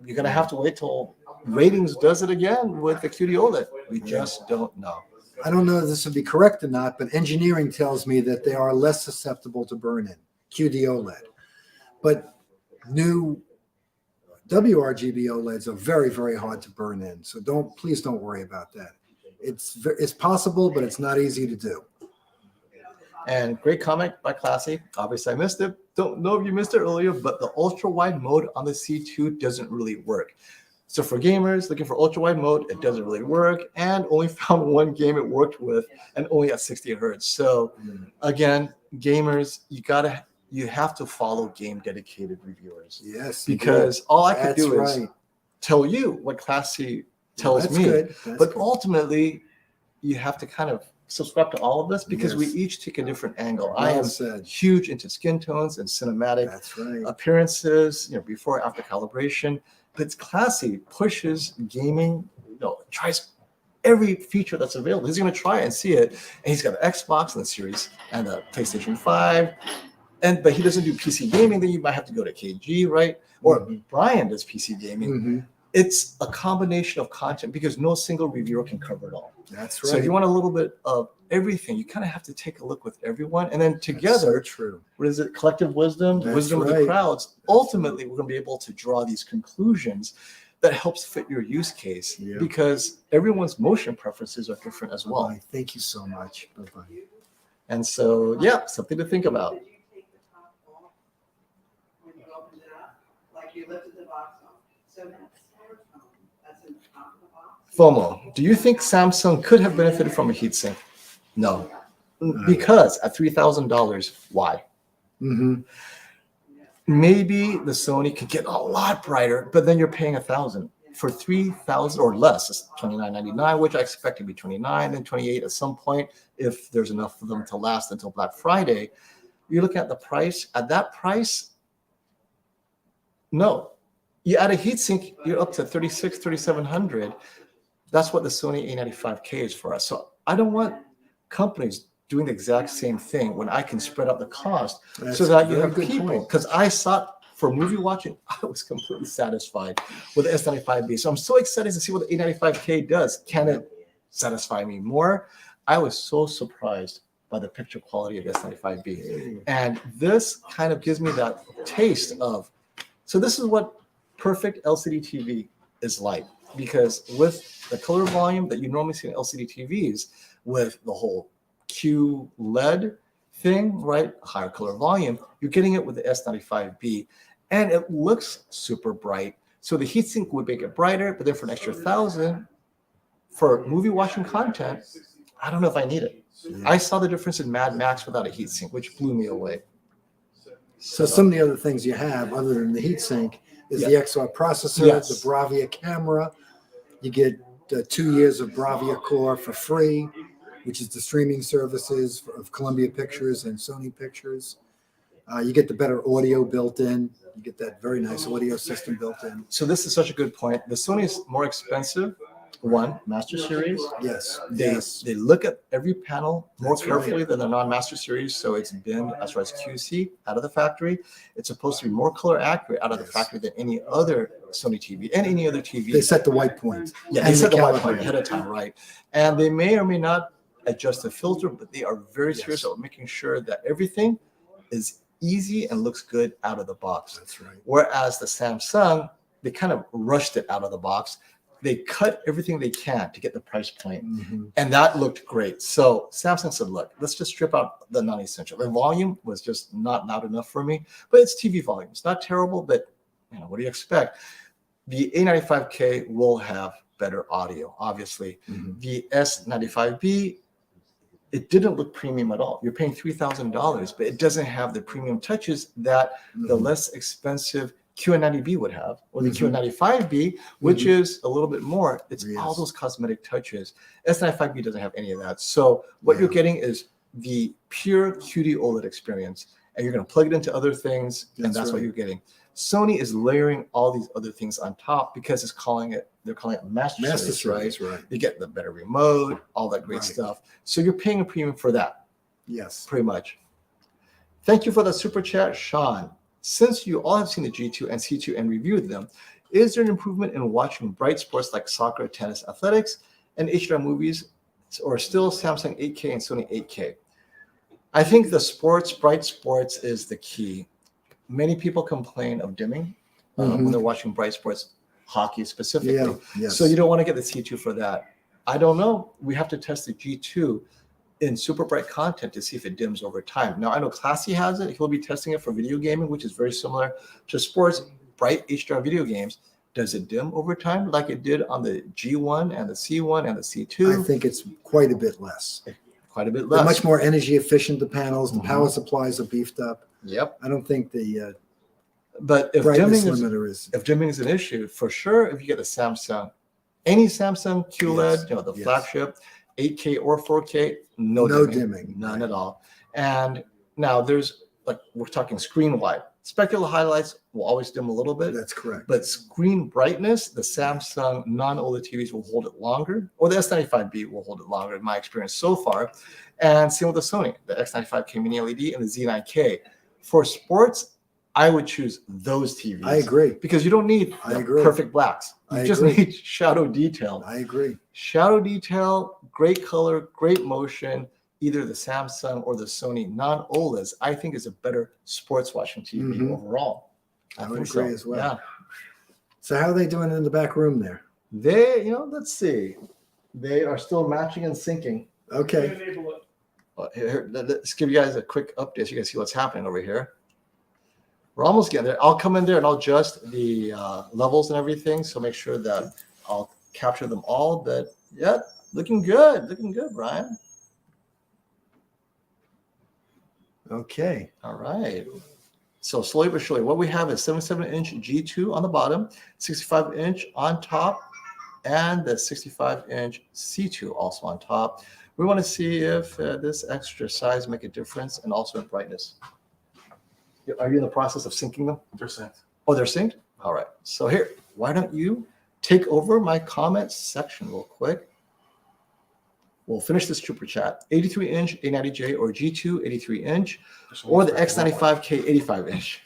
You're going to have to wait till ratings does it again with the QD-OLED. We just don't know. I don't know if this would be correct or not, but engineering tells me that they are less susceptible to burn-in, QD-OLED. But new WRGB OLEDs are very, very hard to burn in. So please don't worry about that. It's possible, but it's not easy to do. And great comment by Classy. Obviously, I missed it. Don't know if you missed it earlier, but the ultra wide mode on the C2 doesn't really work. So for gamers looking for ultra wide mode, it doesn't really work, and only found one game it worked with, and only at 60 hertz. So again, gamers, you have to follow game dedicated reviewers. Yes, because all I could do is right. tell you what Classy tells That's me. good. That's But good. ultimately, you have to kind of subscribe to all of this because we Yes. each take a different angle. I Well am said. huge into skin tones and cinematic That's right. appearances, before after calibration. But Classy pushes gaming, tries every feature that's available. He's going to try it and see it. And he's got the Xbox and the Series and the PlayStation 5. But he doesn't do PC gaming. Then you might have to go to KG, right? Or Brian does PC gaming. Mhm. It's a combination of content because no single reviewer can cover it all. That's So if right. you want a little bit of everything, you kind of have to take a look with everyone. And then That's together, so true. what is it? Collective wisdom, That's wisdom of the right. crowds. Ultimately, we're going to be able to draw these conclusions that helps fit your use case Yeah. because everyone's motion preferences are different as well. Bye. Thank you so much. Bye-bye. And so, yeah, something to think about. Did you take the top off when you opened it up? Like you lifted the box off? So that's styrofoam. That's in the top of the box. FOMO, do you think Samsung could have benefited from a heatsink? No. Because at $3,000, why? Mhm. Maybe the Sony could get a lot brighter, but then you're paying $1,000 for 3,000 or less. It's $29.99, which I expect to be $29 and $28 at some point if there's enough of them to last until Black Friday. You look at the price. At that price, no. You add a heatsink, you're up to $3,700. That's what the Sony A95K is for us. So I don't want companies doing the exact same thing when I can spread out the cost That's so that a you very have good people. point. Because I saw for movie watching, I was completely satisfied with the S95B. So I'm so excited to see what the A95K does. Can it satisfy me more? I was so surprised by the picture quality of S95B. And this kind of gives me that taste of, so this is what perfect LCD TV is like. Because with the color volume that you normally see in LCD TVs, with the whole QLED thing, right? Higher color volume, you're getting it with the S95B. And it looks super bright. So the heatsink would make it brighter, but then for an extra $1,000 for movie watching content, I don't know if I need it. I saw the difference in Mad Max without a heatsink, which blew me away. So some of the other things you have other than the heatsink is the XR processor, Yes. the Bravia camera. You get 2 years of Bravia Core for free, which is the streaming services of Columbia Pictures and Sony Pictures. You get the better audio built in. You get that very nice audio system built in. So this is such a good point. The Sony is more expensive. One, Master Series. Yes. They look at every panel more That's right. carefully than the non-Master Series. So it's been, as far as QC, out of the factory. It's supposed to be more color accurate out of the Yes. factory than any other Sony TV and any other TV. They set the white point. Yeah, they and set the white calibrate. point ahead of time, right? And they may or may not adjust the filter, but they are very serious about making sure that everything is easy and looks good out of the box. That's right. Whereas the Samsung, they kind of rushed it out of the box. They cut everything they can to get the price point. Mhm. And that looked great. So Samsung said, look, let's just strip out the non-essential. The volume was just not loud enough for me, but it's TV volume. It's not terrible, but what do you expect? The A95K will have better audio, obviously. Mhm. The S95B, it didn't look premium at all. You're paying $3,000, but it doesn't have the premium touches that the Mhm. less expensive QN90B would have, or the Mhm. QN95B, which is a little bit more. It's all Yes. those cosmetic touches. S95B doesn't have any of that. So what you're Yeah. getting is the pure QD-OLED experience, and you're going to plug it into other things, and That's that's what right. you're getting. Sony is layering all these other things on top because they're calling it Master Master Series, right? Series, right? You get the better remote, all that great Right. stuff. So you're paying a premium for that, Yes. pretty much. Thank you for the super chat, Sean. Since you all have seen the G2 and C2 and reviewed them, Is there an improvement in watching bright sports like soccer, tennis, athletics, and HDR movies, or still Samsung 8K and Sony 8K? I think the bright sports is the key. Many people complain of dimming when they're watching bright sports, hockey specifically. Yeah, yes. So you don't want to get the C2 for that. I don't know. We have to test the G2 in super bright content to see if it dims over time. Now, I know Classy has it. He'll be testing it for video gaming, which is very similar to sports, bright HDR video games. Does it dim over time like it did on the G1 and the C1 and the C2? I think it's quite a bit less. Quite a bit They're less. much more energy efficient, the panels, the power supplies are beefed up. Yep. I don't think the But if brightness dimming limiter is. if dimming is an issue, for sure, if you get a Samsung, any Samsung QLED, Yes, the yes. flagship, 8K or 4K, no dimming, none at all. And now there's like we're talking screen wide. Specular highlights will always dim a little bit, That's correct. but screen brightness, the Samsung non-OLED TVs will hold it longer, or the S95B will hold it longer in my experience so far. And same with the Sony, the X95K Mini LED and the Z9K. For sports, I would choose those TVs. I agree. Because you don't need I agree. perfect blacks. You I just agree. need shadow detail. I agree. Shadow detail, great color, great motion. Either the Samsung or the Sony non-OLEDs, I think is a better sports watching TV overall. I would think agree as well. Yeah. So how are they doing in the back room there? They, let's see. They are still matching and syncing. Okay. Enable it. Let's give you guys a quick update so you can see what's happening over here. We're almost getting there. I'll come in there and I'll adjust the levels and everything. So make sure that I'll capture them all. But yeah, looking good, Brian. Okay. All right. So slowly but surely, what we have is 77-inch G2 on the bottom, 65-inch on top, and the 65-inch C2 also on top. We want to see if this extra size make a difference, and also in brightness. Are you in the process of syncing them? They're synced. Oh, they're synced? All right. So here, why don't you take over my comments section real quick? We'll finish this super chat. 83-inch A90J or G2 83-inch or the X95K 85-inch.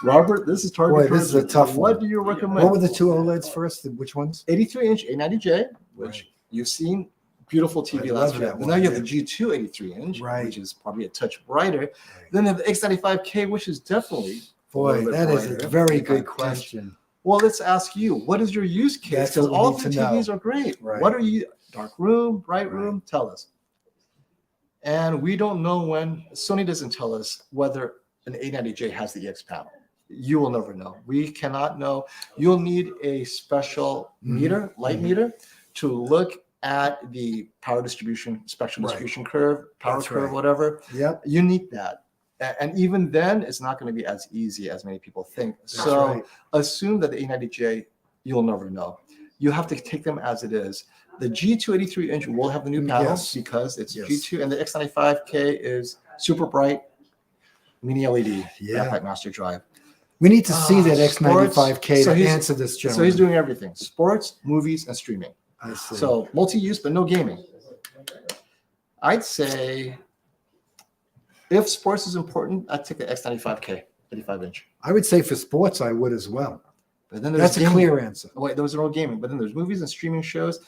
Robert, this is target. Boy, this is a tough What one. do you recommend? What were the two OLEDs first? Which ones? 83-inch A90J, which Right. you've seen, beautiful TV I last love year. that Now one, you have yeah. the G2 83-inch, Right. which is probably a touch brighter. Then you have the X95K, which is definitely a Boy, little bit that is brighter. a very 85-inch. good question. Well, let's ask you, what is your use case? That's Because what we all need the to know. TVs are great. Right. What are you, dark room, bright Right. room? Tell us. And we don't know when, Sony doesn't tell us whether an A90J has the EX panel. You will never know. We cannot know. You'll need a special meter, light meter, to look at the power distribution, spectrum Right. distribution curve, power That's curve, right. whatever. Yep. You need that. And even then, it's not going to be as easy as many people think. That's So right. assume that the A90J, you'll never know. You have to take them as it is. The G2 83-inch will have the new panel Yes. because it's Yes. G2, and the X95K is super bright, mini LED, Yeah. backlight master drive. We need to see that Sports. X95K So to he's- answer this So gentleman. he's doing everything: sports, movies, and streaming. I see. So multi-use, but no gaming. I'd say if sports is important, I'd take the X95K 85-inch. I would say for sports, I would as well. But then there's That's a gaming. clear answer. Wait, those are all gaming. But then there's movies and streaming shows.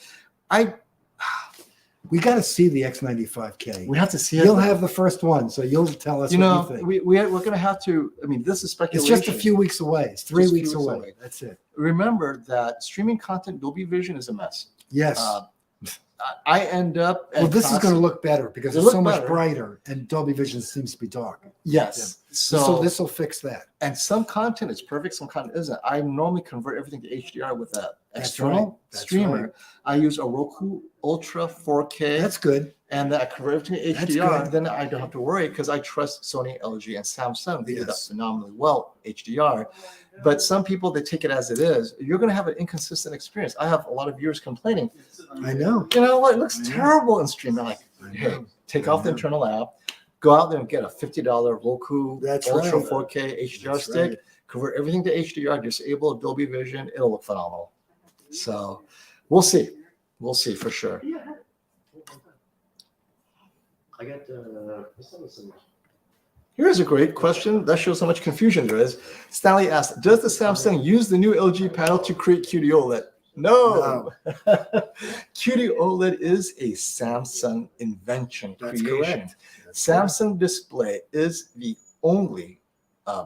We got to see the X95K. We have to see it. You'll have the first one, so you'll tell us You what know, you think. we're going to have to. I mean, this is It's speculation. just a few weeks away. It's 3 Just a few weeks weeks away. away. That's it. Remember that streaming content, Dolby Vision is a mess. Yes. I end up. Well, at this is going to constant- look better because It'll it's so look much better. brighter, and Dolby Vision seems to be dark. Yes. So So this will fix that. and some content is perfect, some content isn't. I normally convert everything to HDR with an That's external right. That's streamer. right. I use a Roku Ultra 4K, That's good. and then I convert everything to That's HDR. good. Then I don't have to worry because I trust Sony, LG, and Samsung. They do that Yes. phenomenally well, HDR. But some people, they take it as it is. You're going to have an inconsistent experience. I have a lot of viewers complaining, I know. you know what, it looks I know. terrible in streaming. I'm like, I hey, know. take I off the know. internal app, go out there and get a $50 Roku That's Ultra right. 4K HDR That's stick, right. convert everything to HDR, disable Dolby Vision, it'll look phenomenal. So we'll see. We'll see for sure. I got some Here's a great question. That shows how much confusion there is. Stanley asked, does the Samsung use the new LG panel to create QD-OLED? No. QD-OLED is a Samsung invention, That's creation. correct. Samsung Display is the only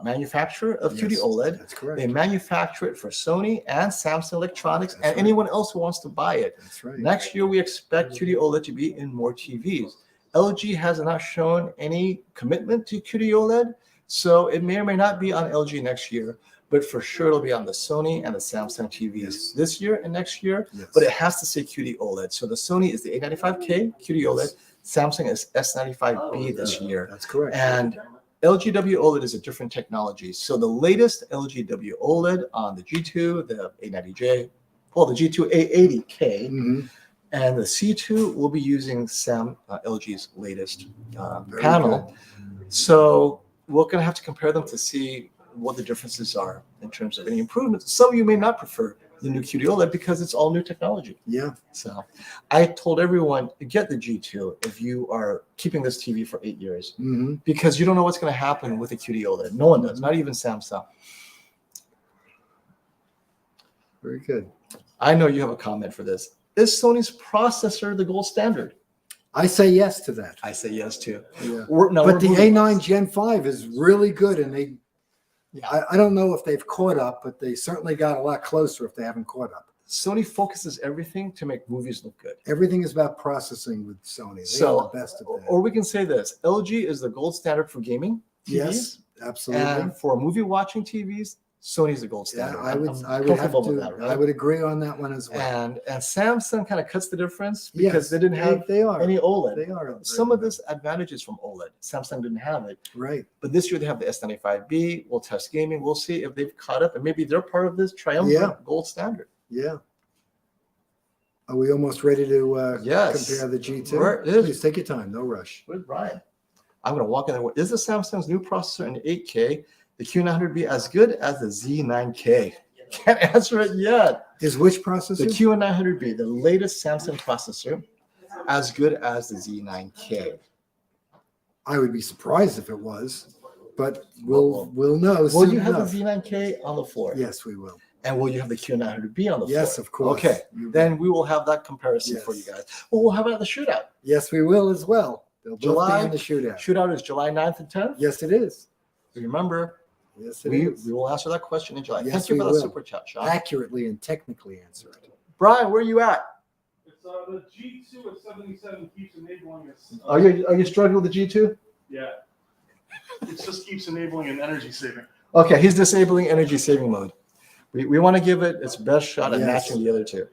manufacturer of Yes, QD-OLED. That's correct. They manufacture it for Sony and Samsung Electronics and anyone else who wants to buy it. That's right. Next year, we expect QD-OLED to be in more TVs. LG has not shown any commitment to QD-OLED, so it may or may not be on LG next year, but for sure it'll be on the Sony and the Samsung TVs this year and next year, Yes. but it has to say QD-OLED. So the Sony is the 895K QD-OLED, Samsung is S95B this year, That's correct. and LG OLED is a different technology. So the latest LG OLED on the G2, the A90J, well, the G2 A80K, Mhm. and the C2 will be using LG's latest Very panel. So we're going to have to compare them to see what the differences are in terms of any improvements. Some of you may not prefer the new QD-OLED because it's all new technology. Yeah. So I told everyone, get the G2 if you are keeping this TV for 8 years, hmm because you don't know what's going to happen with the QD-OLED. No one does, not even Samsung. Very good. I know you have a comment for this. Is Sony's processor the gold standard? I say yes to that. I say yes too. Yeah. No, But we're the moving- A9 Gen 5 is really good, and they, Yeah. I don't know if they've caught up, but they certainly got a lot closer if they haven't caught up. Sony focuses everything to make movies look good. Everything is about processing with Sony. They So, are the best of that. or we can say this: LG is the gold standard for gaming TVs, Yes, absolutely. and for movie watching TVs, Sony's the gold Yeah, standard. I would I'm have comfortable to. with that, right? I would agree on that one as well. And Samsung kind of cuts the difference because Yes, they didn't have they are. any OLED. They are. Some of this advantages from OLED. Samsung didn't have it, Right. but this year they have the S95B. We'll test gaming. We'll see if they've caught up, and maybe they're part of this triumvirate gold standard. Yeah. Are we almost ready to Yes. compare the G2? Where is- Please take your time. No rush. Good, Brian. I'm going to walk in there. Is the Samsung's new processor in 8K, the Q900B, as good as the Z9K? Can't answer it yet. Is which The processor? Q900B, the latest Samsung processor, as good as the Z9K. I would be surprised if it was, but we'll know Will soon you have enough. the Z9K on the floor? Yes, we will. And will you have the Q900B on the floor? Yes, of course. Okay, You- then we will have that comparison for you Yes. guys. Well, we'll have it at the shootout. Yes, we will as well. They'll both July- be in the shootout. Shootout is July 9th and 10th. Yes, it is. Remember, Yes, it we is. will answer that question in July. Yes, Thank you we for the will. super chat, Sean. Accurately and technically answer it. Brian, where are you at? It's the G2 at 77 keeps enabling us. Are you struggling with the G2? Yeah. It just keeps enabling an energy saving. Okay, he's disabling energy saving mode. We want to give it its best shot at Yes. matching the other two.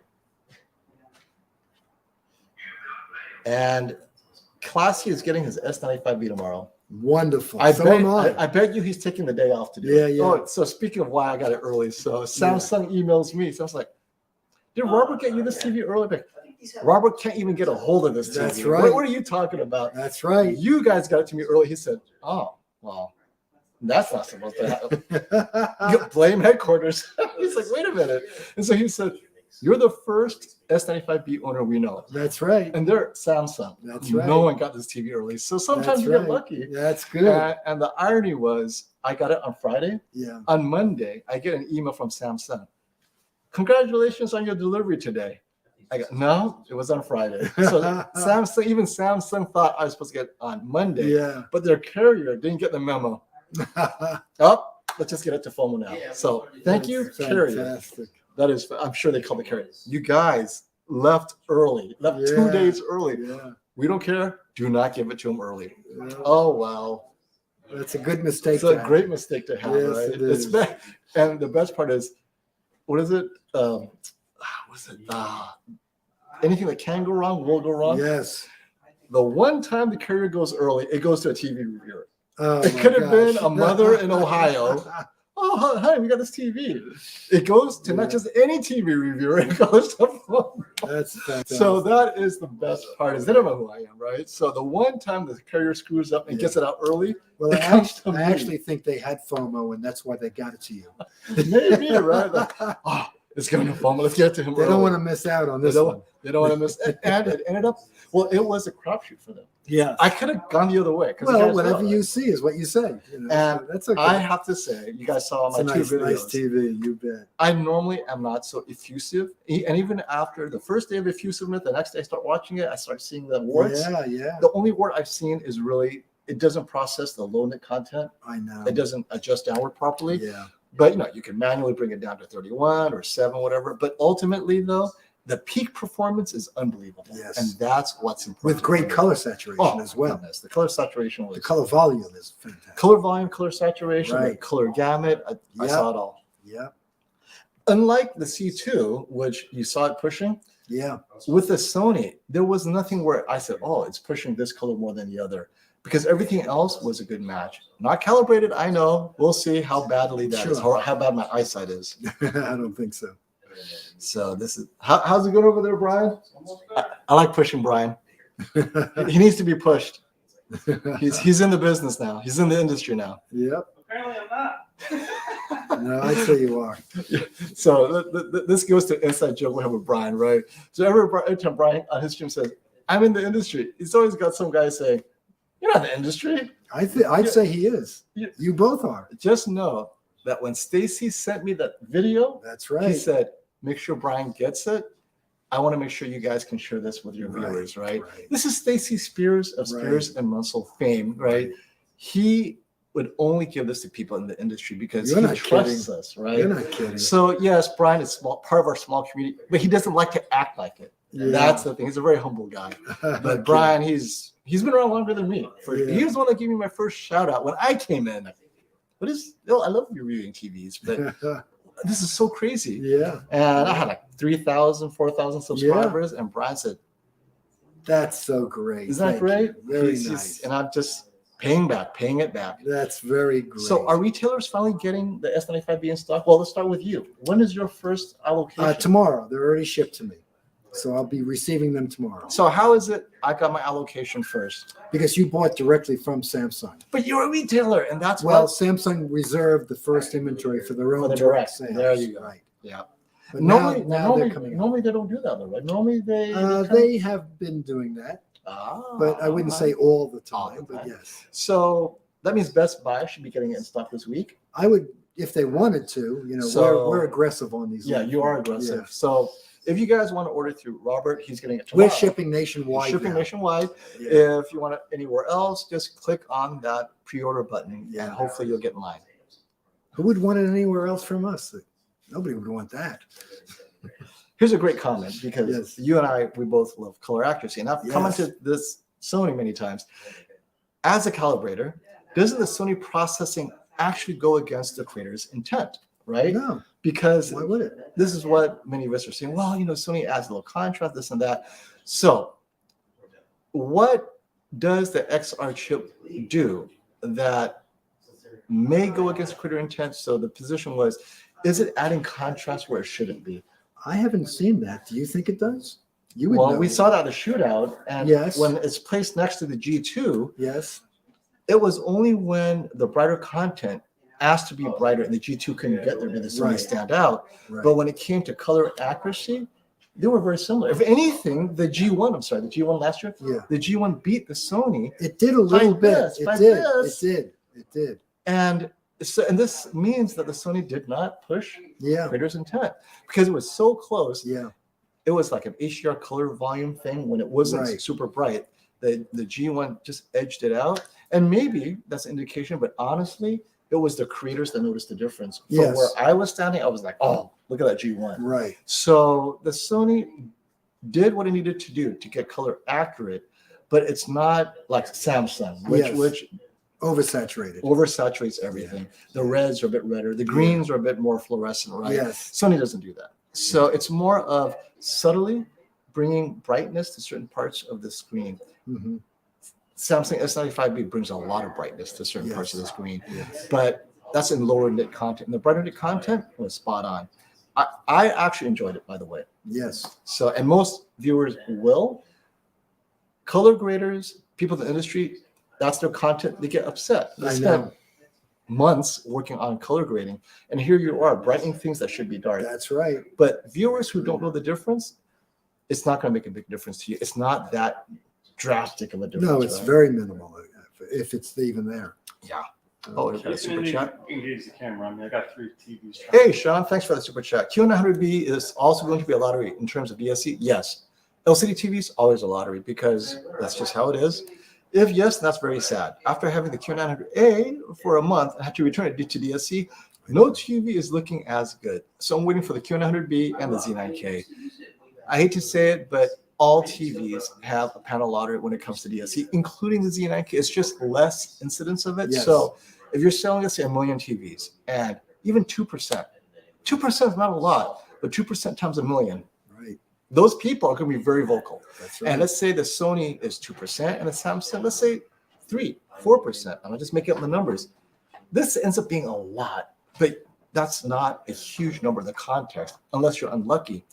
And Classy is getting his S95B tomorrow. Wonderful. I So bet, am I. I bet you he's taking the day off to do Yeah, it. yeah. Oh, so speaking of why I got it early, so Samsung emails me. So I was like, did Robert get you this TV early? Like, Robert can't even get a hold of this TV. That's What- right. What are you talking about? That's right. You guys got it to me early. He said, oh, well, that's not supposed to happen. You blame headquarters. He's like, wait a minute. And so he said, you're the first S95B owner we know. That's right. And they're Samsung. That's right. No one got this TV early. So sometimes That's you get right. lucky. That's good. And the irony was, I got it on Friday. Yeah. On Monday, I get an email from Samsung. Congratulations on your delivery today. I go, no, it was on Friday. So Samsung, even Samsung thought I was supposed to get it on Monday, Yeah. but their carrier didn't get the memo. Oh, let's just get it to FOMO now. So thank you, carrier. Fantastic. That is, I'm sure they call the carrier. You guys left early, left 2 Yeah. days early. Yeah. We don't care. Do not give it to them early. Yeah. Oh, wow. That's a good mistake. It's to a have. great mistake to have, Yes, right? it It's is. bad. And the best part is, what is it? What is it? Anything that can go wrong will go wrong. Yes. The one time the carrier goes early, it goes to a TV reviewer. Oh, It my could have been gosh. a mother in Ohio. Oh, hi, we got this TV. It goes to not Yeah. just any TV reviewer, it goes to That's fantastic. So that is the best part, is they don't know who I am, right? So the one time the carrier screws up and Yeah. gets it out early, well, it comes to I me. actually think they had FOMO, and that's why they got it to you. maybe, right? Like, oh, It's going to foam. Let's get to him. They don't early. want to miss out on They this don't, one. they don't want to miss. And it ended up. Well, it was a crapshoot for them. Yeah. I could have gone the other way. 'cause you Well, guys whatever know, you see is what you say. You know, And so that's okay. I have to say, you guys saw It's a my nice, two videos. nice TV. You bet. I normally am not so effusive, and even after the first day of effusiveness, the next day I start watching it, I start seeing the warts. Yeah, yeah. The only wart I've seen is really it doesn't process the low nit content. I know. It doesn't adjust downward properly. Yeah. But you can manually bring it down to 31 or 7, whatever. But ultimately, though, the peak performance is unbelievable. Yes. And that's what's important. With great color saturation Oh, as well. goodness. The color saturation was The color volume is fantastic. color volume, color saturation, the Right. color gamut. I Yeah. saw it all. Yeah. Unlike the C2, which you saw it pushing, Yeah. with the Sony, there was nothing where I said, oh, it's pushing this color more than the other. Because everything else was a good match. Not calibrated, I know. We'll see how badly that is, Sure. or how bad my eyesight is. I don't think so. So this is how's it going over there, Brian? I like pushing Brian. He needs to be pushed. He's in the business now. He's in the industry now. Yep. Apparently I'm not. No, I'd say you are. So this goes to inside joke we have with Brian, right? So every time Brian on his stream says, "I'm in the industry," he's always got some guy saying, "You're not in the industry." I'd say he is. Yeah. You both are. Just know that when Stacy sent me that video, That's he right. said, "Make sure Brian gets it. I want to make sure you guys can share this with your Right, viewers, right?" right. This is Stacy Spears of Spears and Muscle fame, right? He would only give this to people in the industry because You're he not trusts kidding. us, right? You're not kidding. So yes, Brian is part of our small community, but he doesn't like to act like it. Yeah. That's the thing. He's a very humble guy. But Brian, he's been around longer than me. Yeah. He was the one that gave me my first shout out when I came in. What is? Oh, I love reviewing TVs, but this is so crazy. Yeah. And I had like 3,000, 4,000 subscribers, and Brian said, That's so great. "Isn't that Thank great?" you. Very He's nice. just- and I'm just paying it back. That's very great. So are retailers finally getting the S95B in stock? Well, let's start with you. When is your first allocation? Tomorrow. They're already shipped to me. So I'll be receiving them tomorrow. So how is it I got my allocation first? Because you bought directly from Samsung. But you're a retailer, and that's Well, what Samsung reserved the first inventory for their For own the direct direct. sales. There you go. Right. yeah. But Normally, now they're coming out. normally they don't do that though, right? Normally They have been doing that, but I wouldn't say all the time. But okay. yes, So that means Best Buy should be getting it in stock this week. I would if they wanted to. You know, So- we're aggressive on these. Yeah, you are aggressive. So if you guys want to order through Robert, he's getting it tomorrow. We're shipping nationwide. Shipping now. nationwide. Yeah. If you want it anywhere else, just click on that pre-order button, Yeah. and hopefully you'll get mine. Who would want it anywhere else from us? Nobody would want that. Here's a great comment because Yes. you and we both love color accuracy, and I've Yes. commented this Sony many times. As a calibrator, doesn't the Sony processing actually go against the creator's intent, right? No, Because why would it? this is what many of us are saying. Well, Sony adds a little contrast, this and that. So, what does the XR chip do that may go against creator intent? So the position was, is it adding contrast where it shouldn't be? I haven't seen that. Do you think it does? You would Well, know. we saw that at the shootout, and Yes. when it's placed next to the G2, Yes. it was only when the brighter content asked to be brighter and the G2 couldn't get there, did the Sony Right. stand out. Right. But when it came to color accuracy, they were very similar. If anything, the G1 last year, Yeah. the G1 beat the Sony. It did a little Like bit. this, It like did. this. It did. It did. And this means that the Sony did not push Yeah. creator's intent because it was so close. Yeah. It was like an HDR color volume thing when it wasn't Right. super bright. The G1 just edged it out. And maybe that's an indication, but honestly, it was the creators that noticed the difference. From Yes. where I was standing, I was like, oh, look at that G1. Right. So the Sony did what it needed to do to get color accurate, but it's not like Samsung, which Yes. Oversaturated. oversaturates everything. The reds are a bit redder, the greens are a bit more fluorescent, right? Yes. Sony doesn't do that. So it's more of subtly bringing brightness to certain parts of the screen. Mhm. Samsung S95B brings a lot of brightness to certain parts of the screen, Yes. but that's in lower nit content. And the brighter nit content was spot on. I actually enjoyed it, by the way. Yes. So, and most viewers will. Color graders, people in the industry, that's their content. They get upset. They I spend know. months working on color grading, and here you are brightening things that should be dark. That's right. But viewers who don't know the difference, it's not going to make a big difference to you. It's not that drastic of a difference. No, it's right? very minimal if it's even there. Yeah. Oh, we got a super chat. Engage the camera. I mean, I got 3 TVs. Hey, Sean, thanks for the super chat. Q900B is also going to be a lottery in terms of DSC. Yes. LCD TVs, always a lottery because that's just how it is. If yes, that's very sad. After having the Q900A for a month, I had to return it due to DSC. No TV is looking as good. So I'm waiting for the Q900B and the Z9K. I hate to say it, but all TVs have a panel lottery when it comes to DSC, including the Z9K. It's just less incidence of it. Yes. So if you're selling, let's say, 1 million TVs and even 2%, 2% is not a lot, but 2% times 1 million, Right. those people are going to be very vocal. That's right. And let's say the Sony is 2% and the Samsung, let's say 4%. I'm just making up the numbers. This ends up being a lot, but that's not a huge number in the context, unless you're unlucky.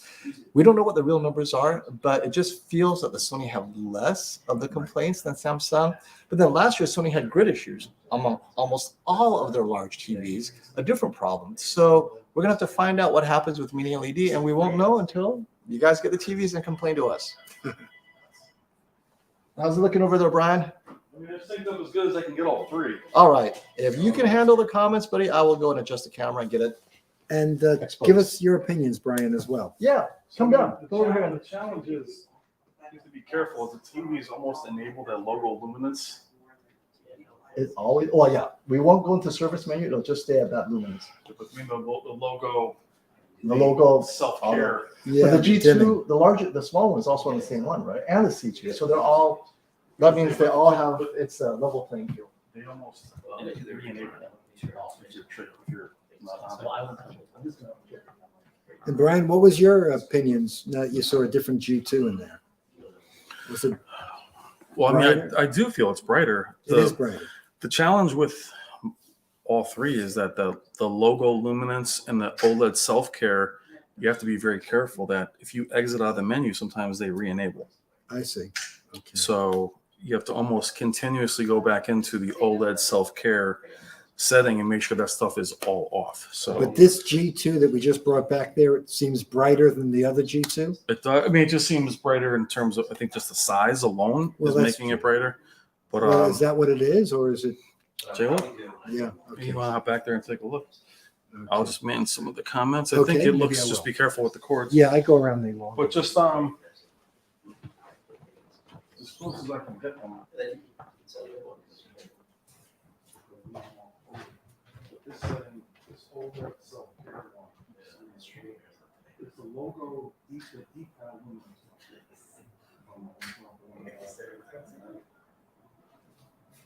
We don't know what the real numbers are, but it just feels that the Sony have less of the complaints than Samsung. But then last year, Sony had grid issues among almost all of their large TVs, a different problem. So we're gonna have to find out what happens with Mini LED, and we won't know until you guys get the TVs and complain to us. How's it looking over there, Brian? I mean, I think that was as good as I can get all 3. All right. If you can handle the comments, buddy, I will go and adjust the camera and get it. And Exposed. give us your opinions, Brian, as well. Yeah, come down. The Go over here. challenge, the challenge is you have to be careful. As the TV is almost enabled at logo luminance. It's always, well, yeah, we won't go into service menu. It'll just stay at that luminance. But I mean, the logo, The logo, self-care. Yeah. but the dimming. G2, the larger, the small one is also on the same one, right? And the C2. So they're all, that means they all have, it's a level playing field. They almost re-enable that. If you're not on it. And Brian, what was your opinions? Now that you saw a different G2 in there. Was it? Well, I mean, Brighter? I do feel it's brighter. It is brighter. The challenge with all 3 is that the logo luminance and the OLED self-care, you have to be very careful that if you exit out of the menu, sometimes they re-enable. I see. Okay. So you have to almost continuously go back into the OLED self-care setting and make sure that stuff is all off. So But this G2 that we just brought back there, it seems brighter than the other G2. I mean, it just seems brighter in terms of, I think just the size alone Well, is that's making it brighter. But Well, is that what it is, or is it? Jayla, Yeah. you Okay. want to hop back there and take a look? Okay. I'll just man some of the comments. I Okay, think it maybe looks, I just will. be careful with the cords. Yeah, I go around the wall. But just as close as I can get them. This setting, this OLED self-care one, it's the logo, the decal luminance.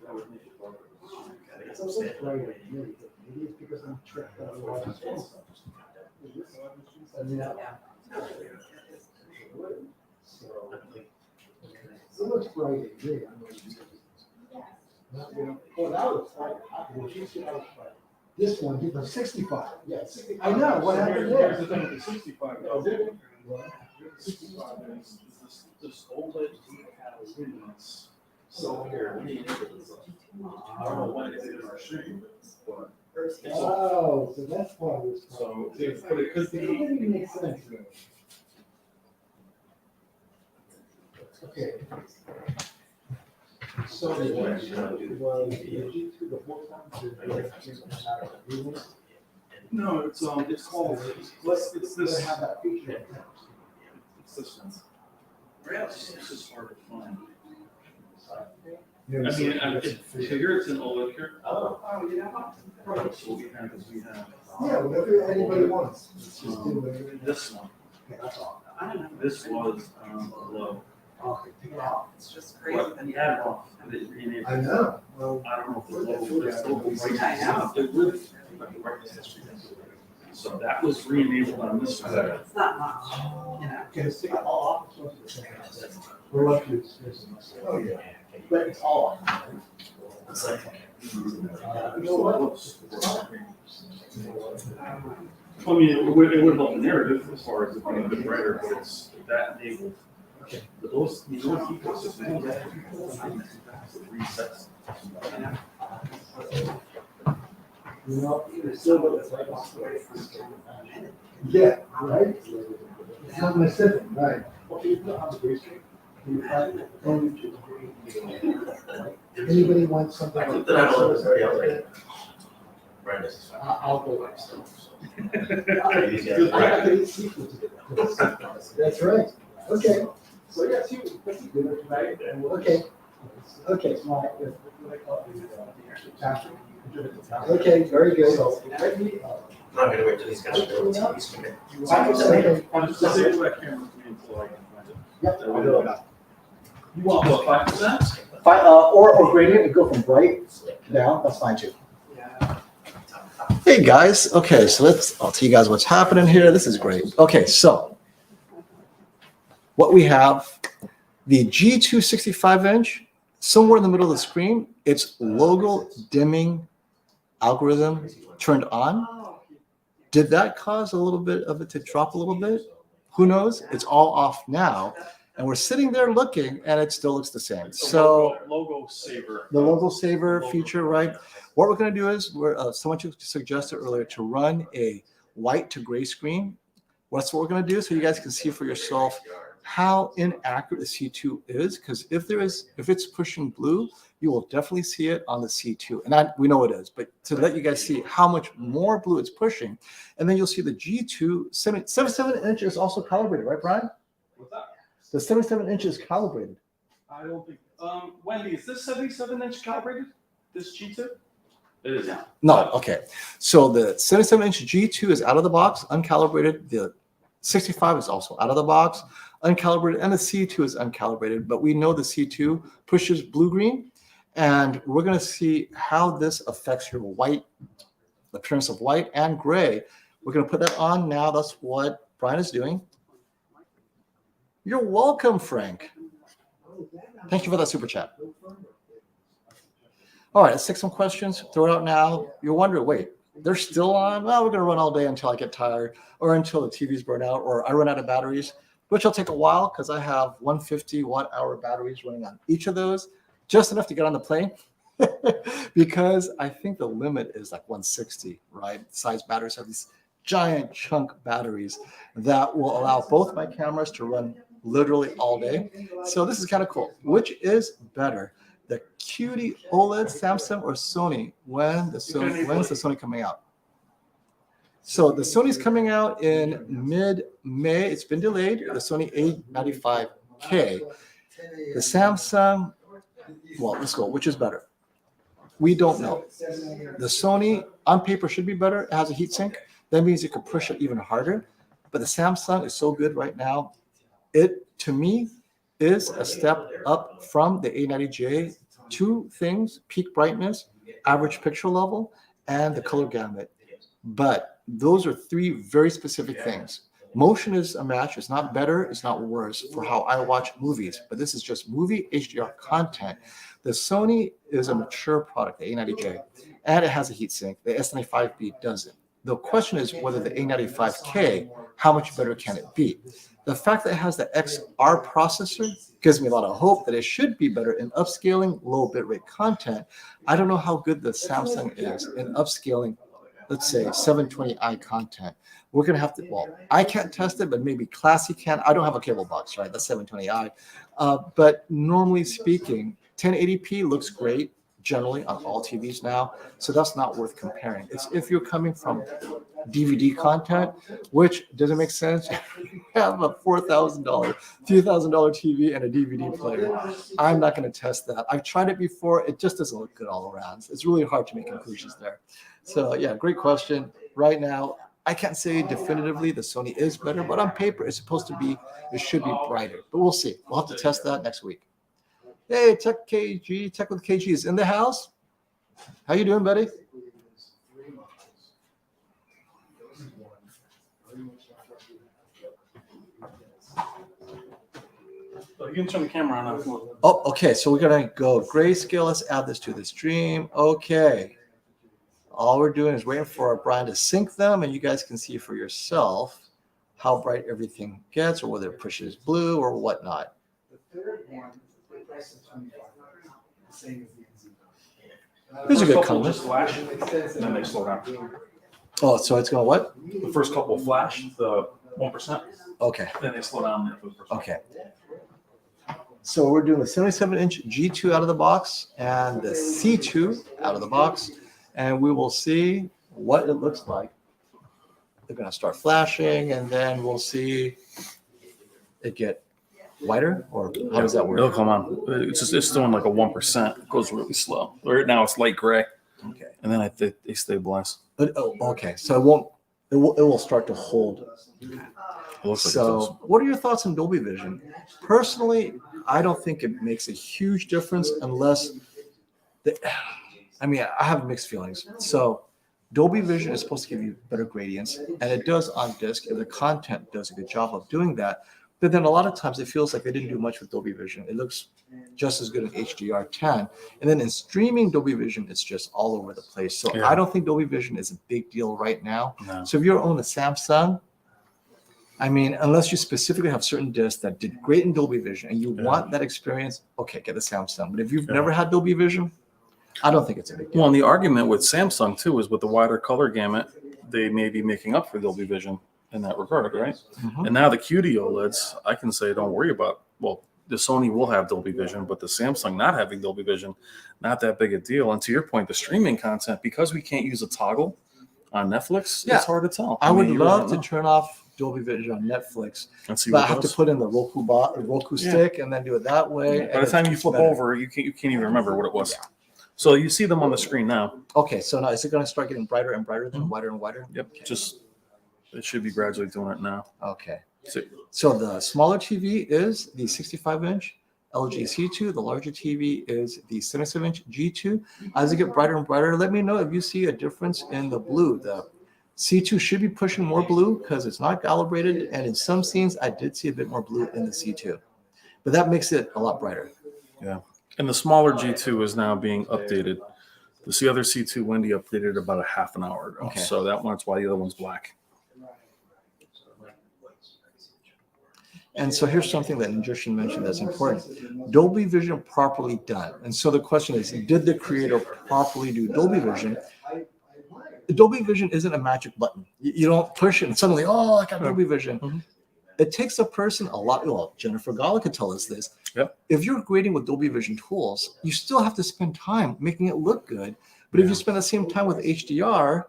That would make it brighter. So much brighter. This one, give us 65. Yes. I know, what happened Here's there? the thing with the 65. Oh, did it? 65 is this OLED decal luminance. So here, I don't know when it did in our stream, but. Oh, so that's why it was. So, but it could It be. doesn't even make sense. Okay. So the G2 was the G2 the whole time. No, it's called, it's this. Have that feature. It's this one. It's just hard to find. I Yeah, mean, so here it's an OLED here. Oh, you know. So what we have is we have. whatever anybody wants. It's just do whatever. This one, Okay, that's all. I don't know. this was, low. Okay, take it off. It's just crazy. But we had it off, but it renamed. I know. Well, I don't know if the logo, it's still bright. I know. It would, but the brightness history is. So that was re-enabled on this one. It's not much, you know. okay, let's take it all off. We're left with. Oh, yeah. But it's all off. I mean, it would help the narrative as far as it being a bit brighter, but it's that enabled. But those ecosystems, resets. You know, yeah, right? It's not specific, right? Anybody want something? I looked at it already. I was like, right, this is fine. I'll go. Yeah. That's right. Okay, So yeah, see, let's do it tonight and we'll. okay, okay. Okay, very good. I'm not gonna wait till these guys are doing TVs commit. I'm just saying what camera to me until I can find it. You want what, 5%? Or gradient, and go from bright down, that's fine too. Yeah. Hey guys, okay, so I'll tell you guys what's happening here. This is great. Okay, so what we have, the G2 65-inch, somewhere in the middle of the screen, its logo dimming algorithm turned on. Did that cause a little bit of it to drop a little bit? Who knows? It's all off now. And we're sitting there looking and it still looks the same. So logo saver. the logo saver feature, right? What we're going to do is someone suggested earlier to run a white to gray screen. That's what we're going to do so you guys can see for yourself how inaccurate the C2 is. Because if it's pushing blue, you will definitely see it on the C2. And we know it is, but to let you guys see how much more blue it's pushing. And then you'll see the G2 77 inch is also calibrated, right, Brian? What's that? The 77 inch is calibrated. I don't think. Wendy, is this 77-inch calibrated? This G2? It is. No, okay. So the 77-inch G2 is out of the box, uncalibrated. The 65 is also out of the box, uncalibrated, and the C2 is uncalibrated. But we know the C2 pushes blue-green, and we're going to see how this affects your white, the appearance of white and gray. We're going to put that on now. That's what Brian is doing. You're welcome, Frank. Thank you for that super chat. All right, let's take some questions. Throw it out now. You're wondering, wait, they're still on? Well, we're going to run all day until I get tired or until the TVs burn out or I run out of batteries, which will take a while because I have 150 watt-hour batteries running on each of those, just enough to get on the plane because I think the limit is like 160, right? Size batteries have these giant chunk batteries that will allow both my cameras to run literally all day. So this is kind of cool. Which is better, the QD-OLED Samsung or Sony? When's the Sony coming out? So the Sony's coming out in mid-May. It's been delayed. The Sony A95K. The Samsung, well, let's go. Which is better? We don't know. The Sony on paper should be better. It has a heatsink. That means you could push it even harder. But the Samsung is so good right now. It, to me, is a step up from the A90J. Two things: peak brightness, average picture level, and the color gamut. But those are three very specific things. Motion is a match. It's not better. It's not worse for how I watch movies. But this is just movie HDR content. The Sony is a mature product, the A90J, and it has a heatsink. The S95B doesn't. The question is whether the A95K, how much better can it be? The fact that it has the XR processor gives me a lot of hope that it should be better in upscaling low bitrate content. I don't know how good the Samsung is in upscaling, let's say 720i content. We're going to have to, well, I can't test it, but maybe Classy can. I don't have a cable box, right? That's 720i. But normally speaking, 1080p looks great generally on all TVs now. So that's not worth comparing. It's if you're coming from DVD content, which doesn't make sense. You have a $4,000, $3,000 TV and a DVD player. I'm not going to test that. I've tried it before. It just doesn't look good all around. It's really hard to make conclusions there. So yeah, great question. Right now, I can't say definitively the Sony is better, but on paper, it's supposed to be, it should be brighter. But we'll see. We'll have to test that next week. Hey, Tech KG, Tech with KG is in the house. How you doing, buddy? You can turn the camera on. Oh, okay. So we're gonna go grayscale. Let's add this to the stream. Okay. All we're doing is waiting for Brian to sync them, and you guys can see for yourself how bright everything gets, or whether it pushes blue or whatnot. The third one, the price is $25, the same as the NZ. These are First good couple colors. just flash, and then they slow down. Oh, so it's gonna what? The first couple flash, the 1%, Okay, then they slow down after the first one. okay. So we're doing the 77-inch G2 out of the box and the C2 out of the box, and we will see what it looks like. They're gonna start flashing, and then we'll see it get whiter, or how does that It'll work? come on. It's doing like a 1%. It goes really slow. Right now it's light gray, Okay. and then they stabilize. But, oh, okay, so it will start to hold. It looks like it So does. what are your thoughts on Dolby Vision? Personally, I don't think it makes a huge difference unless I mean, I have mixed feelings. So Dolby Vision is supposed to give you better gradients, and it does on disc, and the content does a good job of doing that. But then a lot of times it feels like they didn't do much with Dolby Vision. It looks just as good in HDR10. And then in streaming Dolby Vision, it's just all over the place. So Yeah. I don't think Dolby Vision is a big deal right now. No. So if you own a Samsung, I mean, unless you specifically have certain discs that did great in Dolby Vision and you Yeah. want that experience, okay, get the Samsung. But if you've Yeah. never had Dolby Vision, I don't think it's a big deal. Well, and the argument with Samsung too is with the wider color gamut, they may be making up for Dolby Vision in that regard, right? Mhm. And now the QD-OLEDs, I can say, don't worry about. Well, the Sony will have Dolby Vision, but the Samsung not having Dolby Vision, not that big a deal. And to your point, the streaming content, because we can't use a toggle on Netflix, Yeah. it's hard to tell. I would mean, you really love don't to know. turn off Dolby Vision on Netflix, Let's see but I what have it to does. put in the Roku Yeah. stick and then do it that way. By and the time you it's flip better. over, you can't even remember what it was. So you see them on the screen now. Okay, so now is it going to start getting brighter and brighter, then Mhm. wider and wider? Yep. Just it should be gradually doing it now. Okay. So, So the smaller TV is the 65-inch LG C2. The larger TV is the 77-inch G2. As they get brighter and brighter, let me know if you see a difference in the blue. The C2 should be pushing more blue because it's not calibrated, and in some scenes, I did see a bit more blue in the C2, but that makes it a lot brighter. and the smaller G2 is now being updated. The other C2 Wendy updated about a half an hour ago. Okay. So that's why the other one's black. And so here's something that Justin mentioned that's important. Dolby Vision properly done. And so the question is, did the creator properly do Dolby Vision? Dolby Vision isn't a magic button. You don't push it and suddenly, oh, I got Dolby Vision. Mhm. It takes a person a lot. Well, Jennifer Gala could tell us this. Yep. If you're grading with Dolby Vision tools, you still have to spend time making it look good. But if Yeah. you spend the same time with HDR,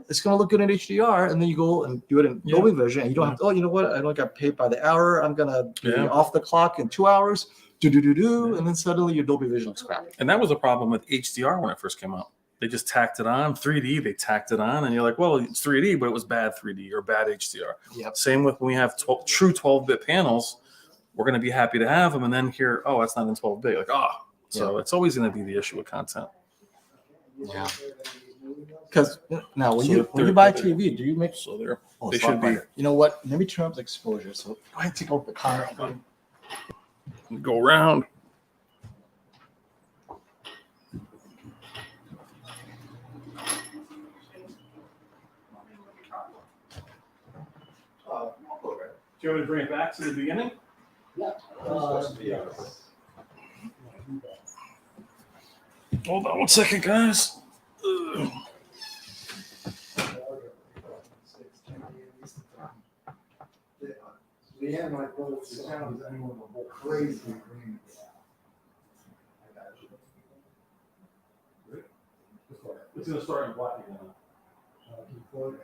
it's going to look good in HDR, and then you go and do it in Yeah. Dolby Vision, and you don't have to, oh, you know what? I don't get paid by the hour. I'm going to be Yeah. off the clock in 2 hours, and then suddenly your Dolby Vision looks crap. And that was a problem with HDR when it first came out. They just tacked it on. 3D, they tacked it on, and you're like, well, it's 3D, but it was bad 3D or bad HDR. Yep. Same with when we have true 12-bit panels. We're going to be happy to have them, and then here, oh, it's not in 12-bit. Like, so it's always going to be the issue with content. Yeah. Because now when So you they're- buy a TV, do you make So they they should be. You know what? Let me turn up the exposure. So go ahead and take over the camera. Go around. Do you want me to bring it back to the beginning? Hold on one second, guys. Ugh. Leanne might go sit down as anyone will go crazy agreement. It's going to start in black again. Or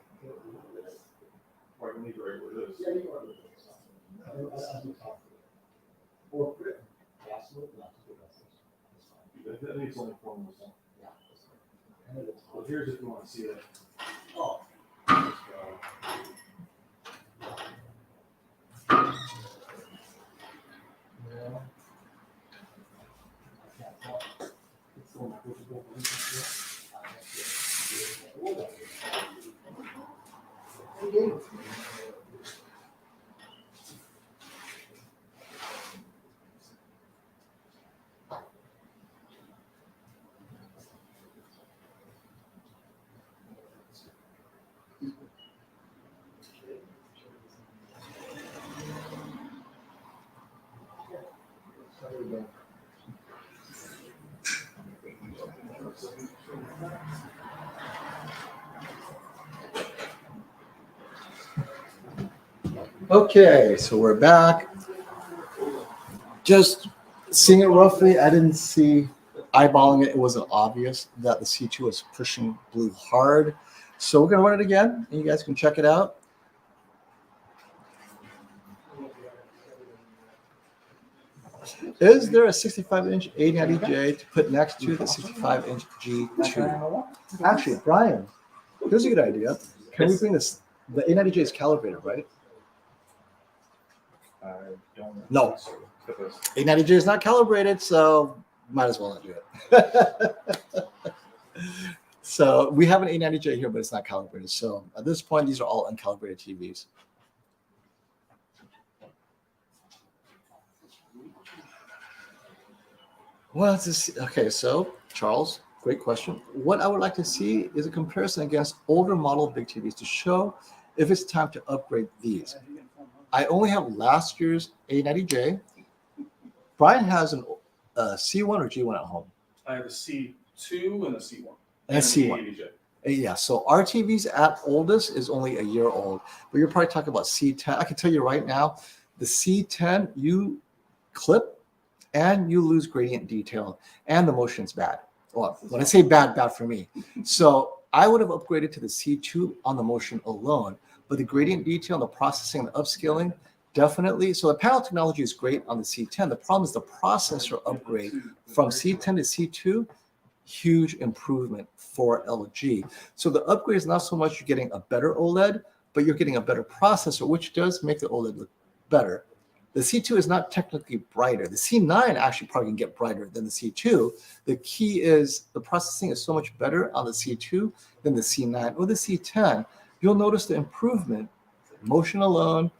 I can leave it right where it is. That needs only 4 more seconds. Well, here's if you want to see it. Okay, so we're back. Just seeing it roughly, I didn't see eyeballing it. It wasn't obvious that the C2 was pushing blue hard. So we're gonna run it again, and you guys can check it out. Is there a 65-inch 8090J to put next to the 65-inch G2? Actually, Brian, here's a good idea. Can we bring this? The 8090J is calibrated, right? No. 8090J is not calibrated, so might as well not do it. So we have an 8090J here, but it's not calibrated. So at this point, these are all uncalibrated TVs. Well, okay, so Charles, great question. What I would like to see is a comparison against older model big TVs to show if it's time to upgrade these. I only have last year's 8090J. Brian has a C1 or G1 at home. I have a C2 and a C1. And a C1. Yeah, so our TVs at oldest is only a year old, but you're probably talking about C10. I can tell you right now, the C10, you clip and you lose gradient detail, and the motion's bad. Well, when I say bad, bad for me. So I would have upgraded to the C2 on the motion alone, but the gradient detail, the processing, the upscaling, definitely. So the panel technology is great on the C10. The problem is the processor upgrade from C10 to C2, huge improvement for LG. So the upgrade is not so much you're getting a better OLED, but you're getting a better processor, which does make the OLED look better. The C2 is not technically brighter. The C9 actually probably can get brighter than the C2. The key is the processing is so much better on the C2 than the C9 or the C10. You'll notice the improvement. Motion alone,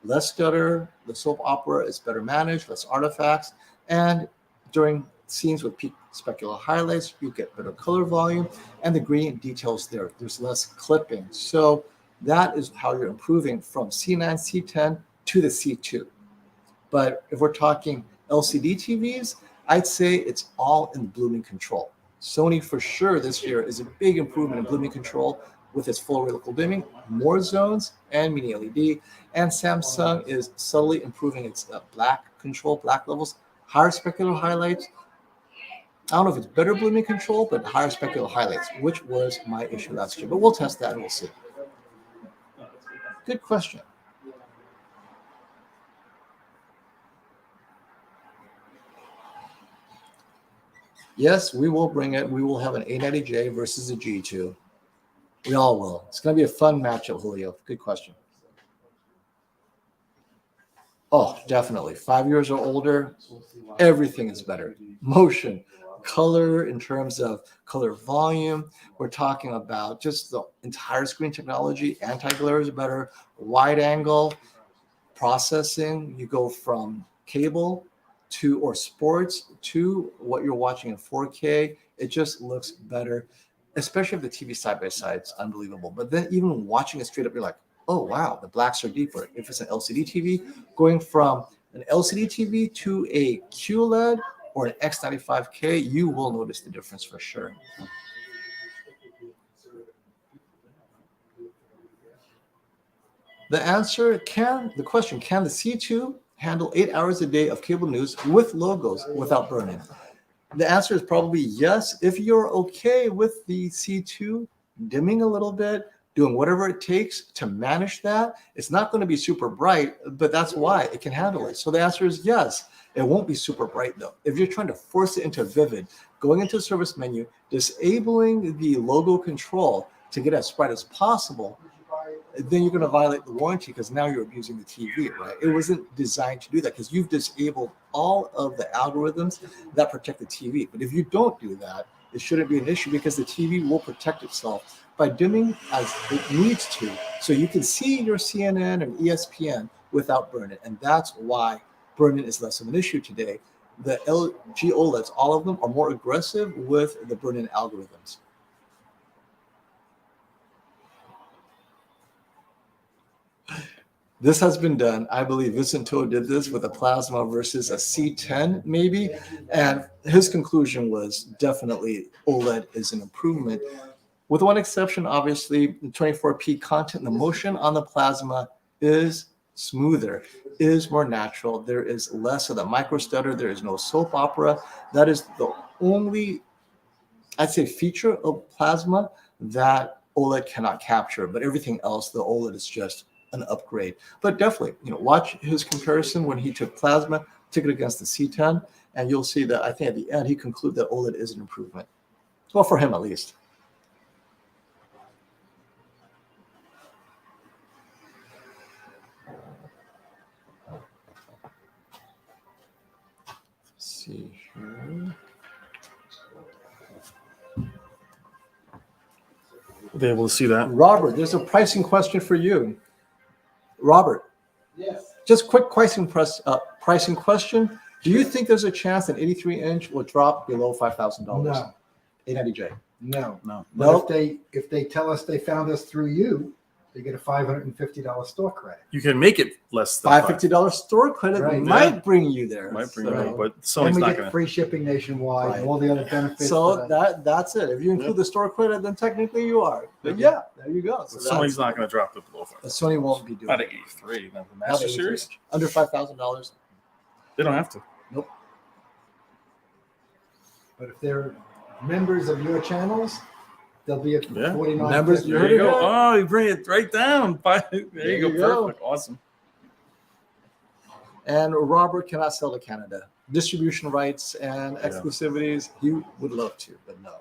less stutter, the soap opera is better managed, less artifacts, and during scenes with peak specular highlights, you get better color volume, and the gradient details there. There's less clipping. So that is how you're improving from C9, C10 to the C2. But if we're talking LCD TVs, I'd say it's all in blooming control. Sony for sure this year is a big improvement in blooming control with its full reticle dimming, more zones, and mini LED. And Samsung is subtly improving its black control, black levels, higher specular highlights. I don't know if it's better blooming control, but higher specular highlights, which was my issue last year. But we'll test that and we'll see. Good question. Yes, we will bring it. We will have an 890J versus a G2. We all will. It's going to be a fun matchup, Julio. Good question. Oh, definitely. 5 years or older, everything is better. Motion, color in terms of color volume. We're talking about just the entire screen technology. Anti-glare is better. Wide angle processing. You go from cable to or sports to what you're watching in 4K. It just looks better, especially if the TV side by side. It's unbelievable. But then even watching it straight up, you're like, oh wow, the blacks are deeper. If it's an LCD TV, going from an LCD TV to a QLED or an X95K, you will notice the difference for sure. The question, can the C2 handle 8 hours a day of cable news with logos without burning? The answer is probably yes. If you're okay with the C2 dimming a little bit, doing whatever it takes to manage that, it's not going to be super bright, but that's why it can handle it. So the answer is yes. It won't be super bright though. If you're trying to force it into vivid, going into a service menu, disabling the logo control to get as bright as possible, then you're going to violate the warranty because now you're abusing the TV, right? It wasn't designed to do that because you've disabled all of the algorithms that protect the TV. But if you don't do that, it shouldn't be an issue because the TV will protect itself by dimming as it needs to. So you can see your CNN and ESPN without burn-in. And that's why burn-in is less of an issue today. The LG OLEDs, all of them, are more aggressive with the burn-in algorithms. This has been done. I believe Vicento did this with a plasma versus a C10 maybe. And his conclusion was definitely OLED is an improvement. With one exception, obviously, the 24p content, the motion on the plasma is smoother, is more natural. There is less of the micro stutter. There is no soap opera. That is the only, I'd say, feature of plasma that OLED cannot capture. But everything else, the OLED is just an upgrade. But definitely, watch his comparison when he took plasma, took it against the C10, and you'll see that I think at the end he concluded that OLED is an improvement. Well, for him at least. Let's see here. Be able to see that. Robert, there's a pricing question for you. Robert, Yes. just quick pricing question. Do you think there's a chance that 83-inch will drop below $5,000? No, 890J. no. No. But Nope. if they tell us they found us through you, they get a $550 store credit. You can make it less than $550 store credit Right. might bring you there. Might bring So- you up, but And Sony's we not get going to. free shipping nationwide Right. and all the other benefits. So that that's it. If you include Yep. the store credit, then technically you are. But Mhm. yeah, there you go. So Sony's not going to drop it below 5. Sony won't be doing Not it. at 83. Not the Not Master 83. Series. Under $5,000. They don't have to. But if they're members of your channels, they'll be at Yeah. $49. Members, you There heard you it go. here. Oh, you bring it right down. There There you you go. go. Perfect. Awesome. And Robert cannot sell to Canada. Distribution rights and exclusivities, he would love to, but no.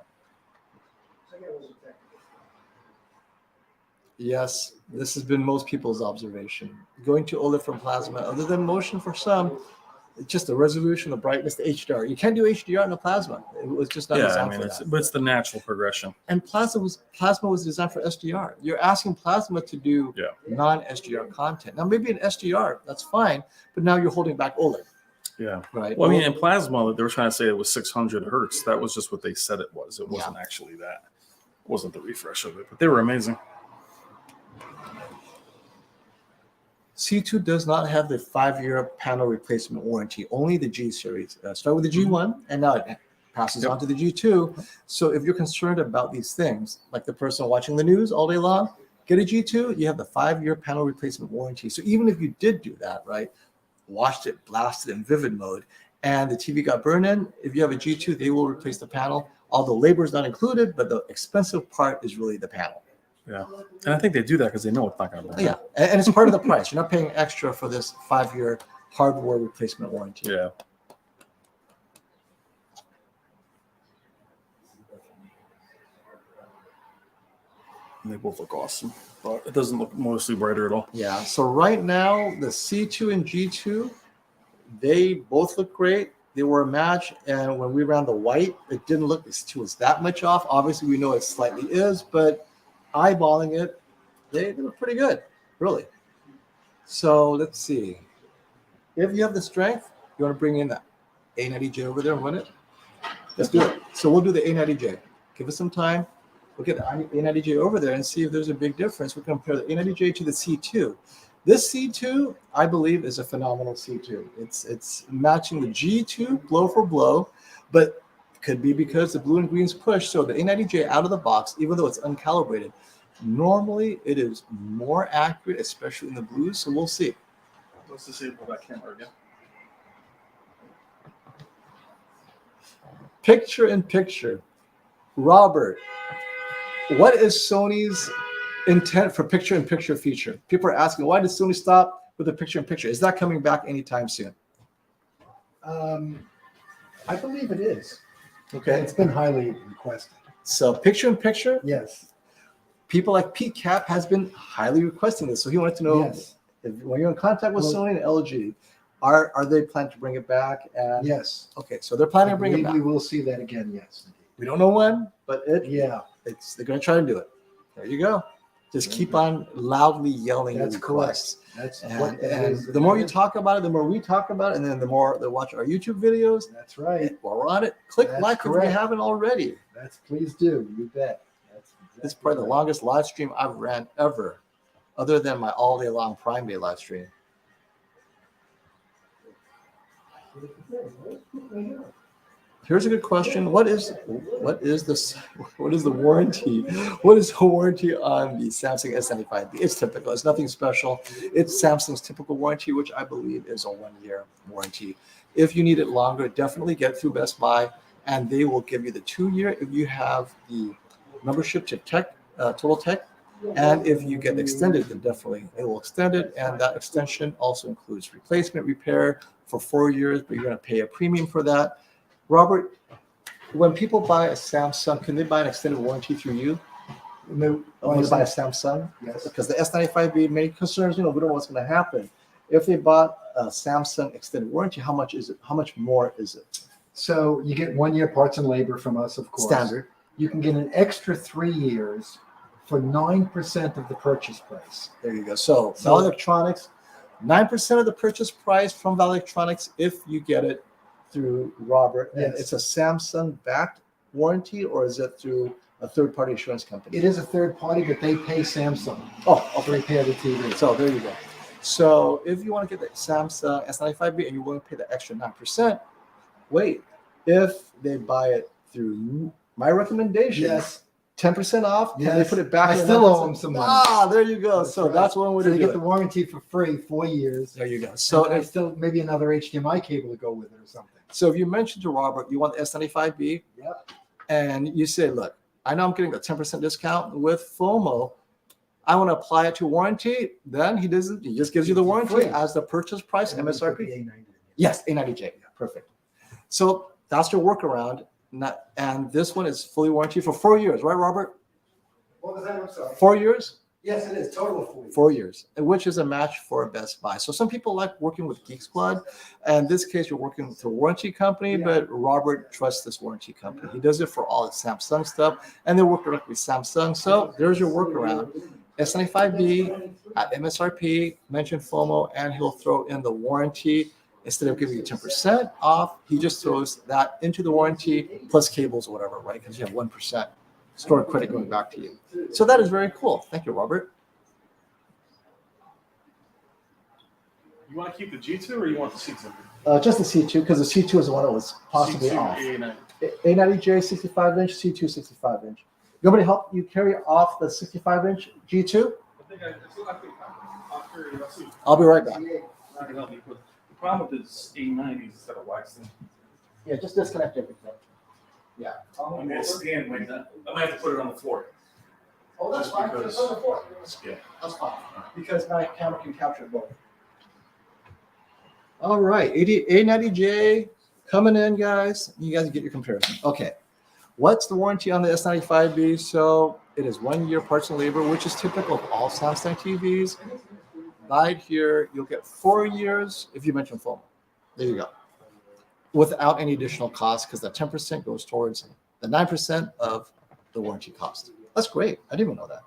Yes, this has been most people's observation. Going to OLED from plasma, other than motion for some, it's just the resolution, the brightness, the HDR. You can't do HDR in a plasma. It was just not Yeah, I designed mean, for it's, that. but it's the natural progression. And plasma was designed for SDR. You're asking plasma to do Yeah. non-SDR content. Now maybe an SDR, that's fine, but now you're holding back OLED, Yeah. right? Well, I mean, in plasma, they were trying to say it was 600 hertz. That was just what they said it was. It wasn't actually that. It wasn't the refresh of it, but they were amazing. C2 does not have the 5-year panel replacement warranty, only the G series. Start with the G1 and now it passes on to the G2. So if you're concerned about these things, like the person watching the news all day long, get a G2, you have the 5-year panel replacement warranty. So even if you did do that, right, watched it blasted in vivid mode and the TV got burned in, if you have a G2, they will replace the panel. Although labor is not included, but the expensive part is really the panel. Yeah. And I think they do that because they know it's not going to burn. Yeah, and it's part of the price. You're not paying extra for this 5-year hardware replacement warranty. Yeah. And they both look awesome, but it doesn't look mostly brighter at all. Yeah, so right now, the C2 and G2, they both look great. They were a match, and when we ran the white, it didn't look as C2 was that much off. Obviously, we know it slightly is, but eyeballing it, they look pretty good, really. So let's see. If you have the strength, you want to bring in that A90J over there and run it? Let's do it. So we'll do the A90J. Give us some time. We'll get the A90J over there and see if there's a big difference. We'll compare the A90J to the C2. This C2, I believe, is a phenomenal C2. It's matching the G2 blow for blow, but could be because the blue and green's push. So the A90J out of the box, even though it's uncalibrated, normally it is more accurate, especially in the blues. So we'll see. Let's disable that camera again. Picture in picture. Robert, what is Sony's intent for picture in picture feature? People are asking, why did Sony stop with the picture in picture? Is that coming back anytime soon? I believe it is. Okay. It's been highly requested. So picture in picture, Yes. people like Pete Cap has been highly requesting this. So he wanted to know Yes. if, when you're in contact with Well- Sony and LG, are they planning to bring it back? And Yes. okay, so they're planning I to bring it believe back. we will see that again. Yes. We don't know when, but Yeah. they're going to try to do it. There you go. Just keep on loudly yelling your That's requests. That's And, what that and is. the more you talk about it, the more we talk about it, and then the more they watch our YouTube videos. That's right. While we're on it, click That's like if you correct. haven't already. Please do. You bet. That's It's probably the right. longest live stream I've ran ever, other than my all day long Prime Day live stream. Here's a good question. What is this? What is the warranty? What is the warranty on the Samsung S95B? It's typical. It's nothing special. It's Samsung's typical warranty, which I believe is a 1-year warranty. If you need it longer, definitely get through Best Buy, and they will give you the 2-year if you have the membership to Total Tech. And if you get extended, then definitely it will extend it. And that extension also includes replacement repair for 4 years, but you're going to pay a premium for that. Robert, when people buy a Samsung, can they buy an extended warranty through you? When they buy a Samsung? Yes. Because the S95B, many concerns, we don't know what's going to happen. If they bought a Samsung extended warranty, how much is it? How much more is it? So you get 1-year parts and labor from us, of course. Standard. You can get an extra 3 years for 9% of the purchase price. There you go. So Val Electronics, 9% of the purchase price from Val Electronics if you get it through Robert. And Yes. it's a Samsung backed warranty, or is it through a third party insurance company? It is a third party, but they pay Samsung Oh, to okay. repair the TV. So there you go. So if you want to get the Samsung S95B and you want to pay the extra 9%, wait. If they buy it through my recommendation, Yes. 10% off, can they Yes. put it back? I in the still owe 9%? them some money. Ah, there you go. So right. that's one way So to they do get the it. warranty for free, 4 years. There you go. So So I if still maybe another HDMI cable to go with it or something. So if you mentioned to Robert you want the S95B, Yep. and you say, look, I know I'm getting a 10% discount with FOMO. I want to apply it to warranty. Then he doesn't. He just gives you the warranty Free. as the purchase price And we put the MSRP. A90. Yes, A90J. Perfect. So that's your workaround. And this one is fully warranted for 4 years, right, Robert? What was that? I'm sorry. 4 years. Yes, it is. Total of 4 years. 4 years, which is a match for Best Buy. So some people like working with Geek Squad. And in this case, you're working with a warranty company, Yeah. but Robert trusts this warranty company. He does it for all his Samsung stuff, and they work directly with Samsung. So there's your workaround. S95B at MSRP, mention FOMO, and he'll throw in the warranty. Instead of giving you 10% off, he just throws that into the warranty plus cables or whatever, right? Because you have 1% stored credit going back to you. So that is very cool. Thank you, Robert. You want to keep the G2 or you want the C2? Just the C2, because the C2 is the one that was possibly C2, off. A90. A90J 65-inch, C2 65-inch. You want me to help you carry off the 65-inch G2? I'll be right back. The problem with this A90 is instead of waxing, Yeah, just disconnect everything. Yeah. I'm going to stand like that. I might have to put it on the floor. Oh, that's fine. Because- Just on the floor. Yeah. That's fine. Because my camera can capture both. All right, A90J coming in, guys. You guys get your comparison. Okay. What's the warranty on the S95B? So it is 1 year parts and labor, which is typical of all Samsung TVs. Right here, you'll get 4 years if you mention FOMO. There you go. Without any additional cost, because that 10% goes towards the 9% of the warranty cost. That's great. I didn't even know that.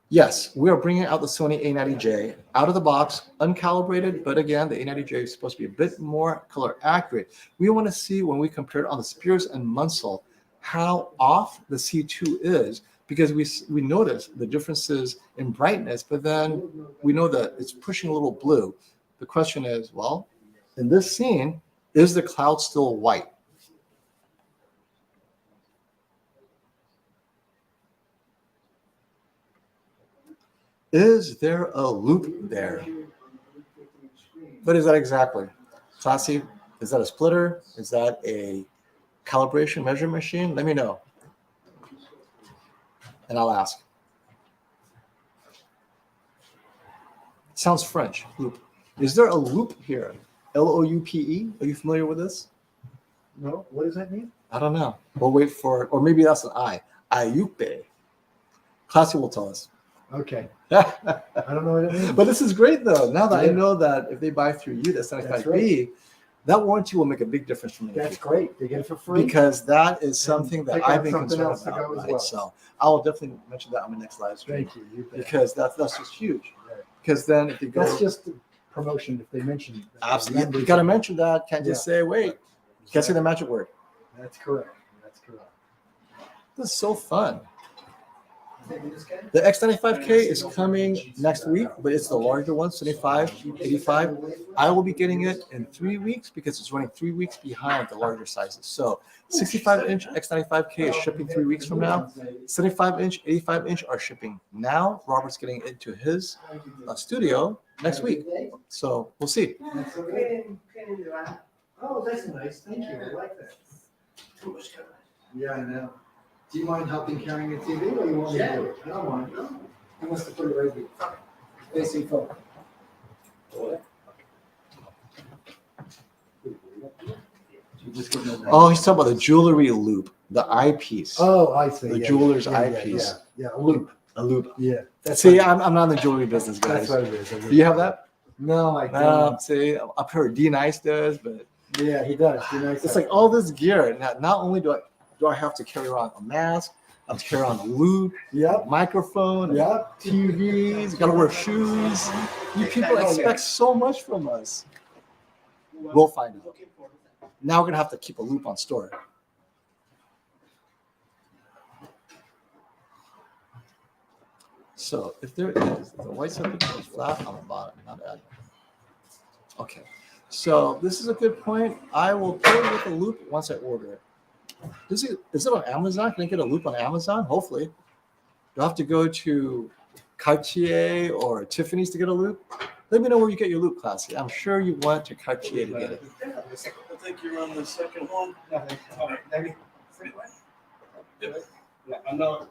Yes, we are bringing out the Sony A90J out of the box, uncalibrated, but again, the A90J is supposed to be a bit more color accurate. We want to see when we compare it on the Spears and Munsell how off the C2 is, because we notice the differences in brightness, but then we know that it's pushing a little blue. The question is, well, in this scene, is the cloud still white? Is there a loop there? What is that exactly? Classy, is that a splitter? Is that a calibration measuring machine? Let me know. And I'll ask. Sounds French, loop. Is there a loop here? L-O-U-P-E? Are you familiar with this? No, what does that mean? I don't know. We'll wait for, or maybe that's an I. Ayupe. Classy will tell us. Okay. But I don't know what it means. this is great though. Now that I Yeah. know that if they buy through you, that's That's 95B, that warranty will make a big difference for me. That's great. They get it for free. Because that is something that pick out I've been something concerned else to about. go as Right? well. So I will definitely mention that on my next live stream. Thank you. You bet. Because that's just huge. Right. Because then if you go, That's just the promotion if they mention it. absolutely, you got to mention that. Can't just say, wait, can't say the magic word. That's correct. That's correct. This is so fun. The X95K is coming next week, but it's the larger one, 75, 85. I will be getting it in 3 weeks because it's running 3 weeks behind the larger sizes. So 65-inch X95K is shipping 3 weeks from now. 75-inch, 85-inch are shipping now. Robert's getting it into his studio next week. So we'll see. Oh, that's nice. Thank you. I like that. Yeah, I know. Do you mind helping carrying a TV or you want me to do it? I don't mind. He wants to put it right here. Facing forward. Oh, he's talking about the jewelry loop, the eyepiece. Oh, I see. The Yeah, jeweler's yeah, eyepiece. Yeah, a loop. A loop. Yeah. That's See, what- I'm not in the jewelry business, That's guys. what it is. a loop. Do you have that? No, I don't. See, I've heard D Nice does, but Yeah, he does. Be nice. it's like all this gear. Now, not only do I have to carry around a mask, I have to carry around a loop, Yep. microphone, Yep. TVs, gotta wear shoes. You people expect so much from us. We'll find out. Now we're gonna have to keep a loop on store. So if there is the white subject is flat on the bottom, not bad. Okay, so this is a good point. I will put it with a loop once I order it. Is it on Amazon? Can I get a loop on Amazon? Hopefully. Do I have to go to Cartier or Tiffany's to get a loop? Let me know where you get your loop, Classy. I'm sure you went to Cartier to get it. I think you're on the second one. No.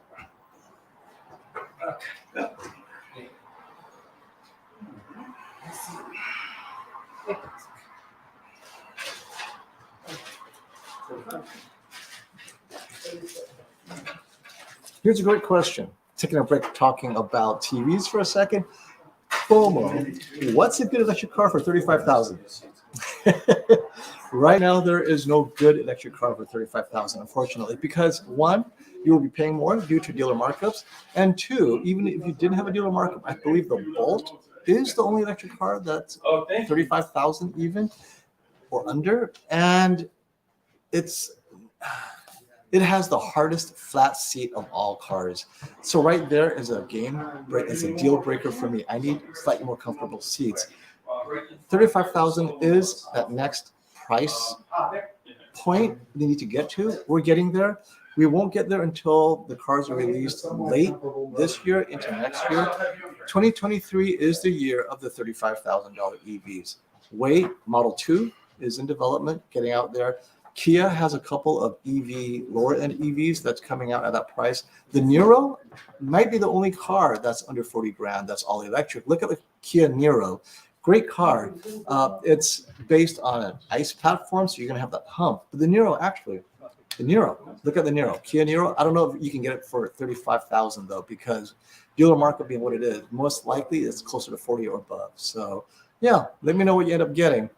Here's a great question. Taking a break talking about TVs for a second. FOMO, what's a good electric car for $35,000? Right now, there is no good electric car for $35,000, unfortunately, because one, you will be paying more due to dealer markups, and two, even if you didn't have a dealer markup, I believe the Bolt is the only electric car that's $35,000 even or under, and it has the hardest flat seat of all cars. So right there is a it's a deal breaker for me. I need slightly more comfortable seats. $35,000 is that next price point they need to get to. We're getting there. We won't get there until the cars are released late this year into next year. 2023 is the year of the $35,000 EVs. Wait, Model 2 is in development, getting out there. Kia has a couple of lower end EVs that's coming out at that price. The Niro might be the only car that's under 40 grand that's all electric. Look at the Kia Niro. Great car. It's based on an ICE platform, so you're going to have that hump. But the Niro, look at the Niro. Kia Niro, I don't know if you can get it for $35,000 though, because dealer market being what it is, most likely it's closer to 40 or above. So yeah, let me know what you end up getting.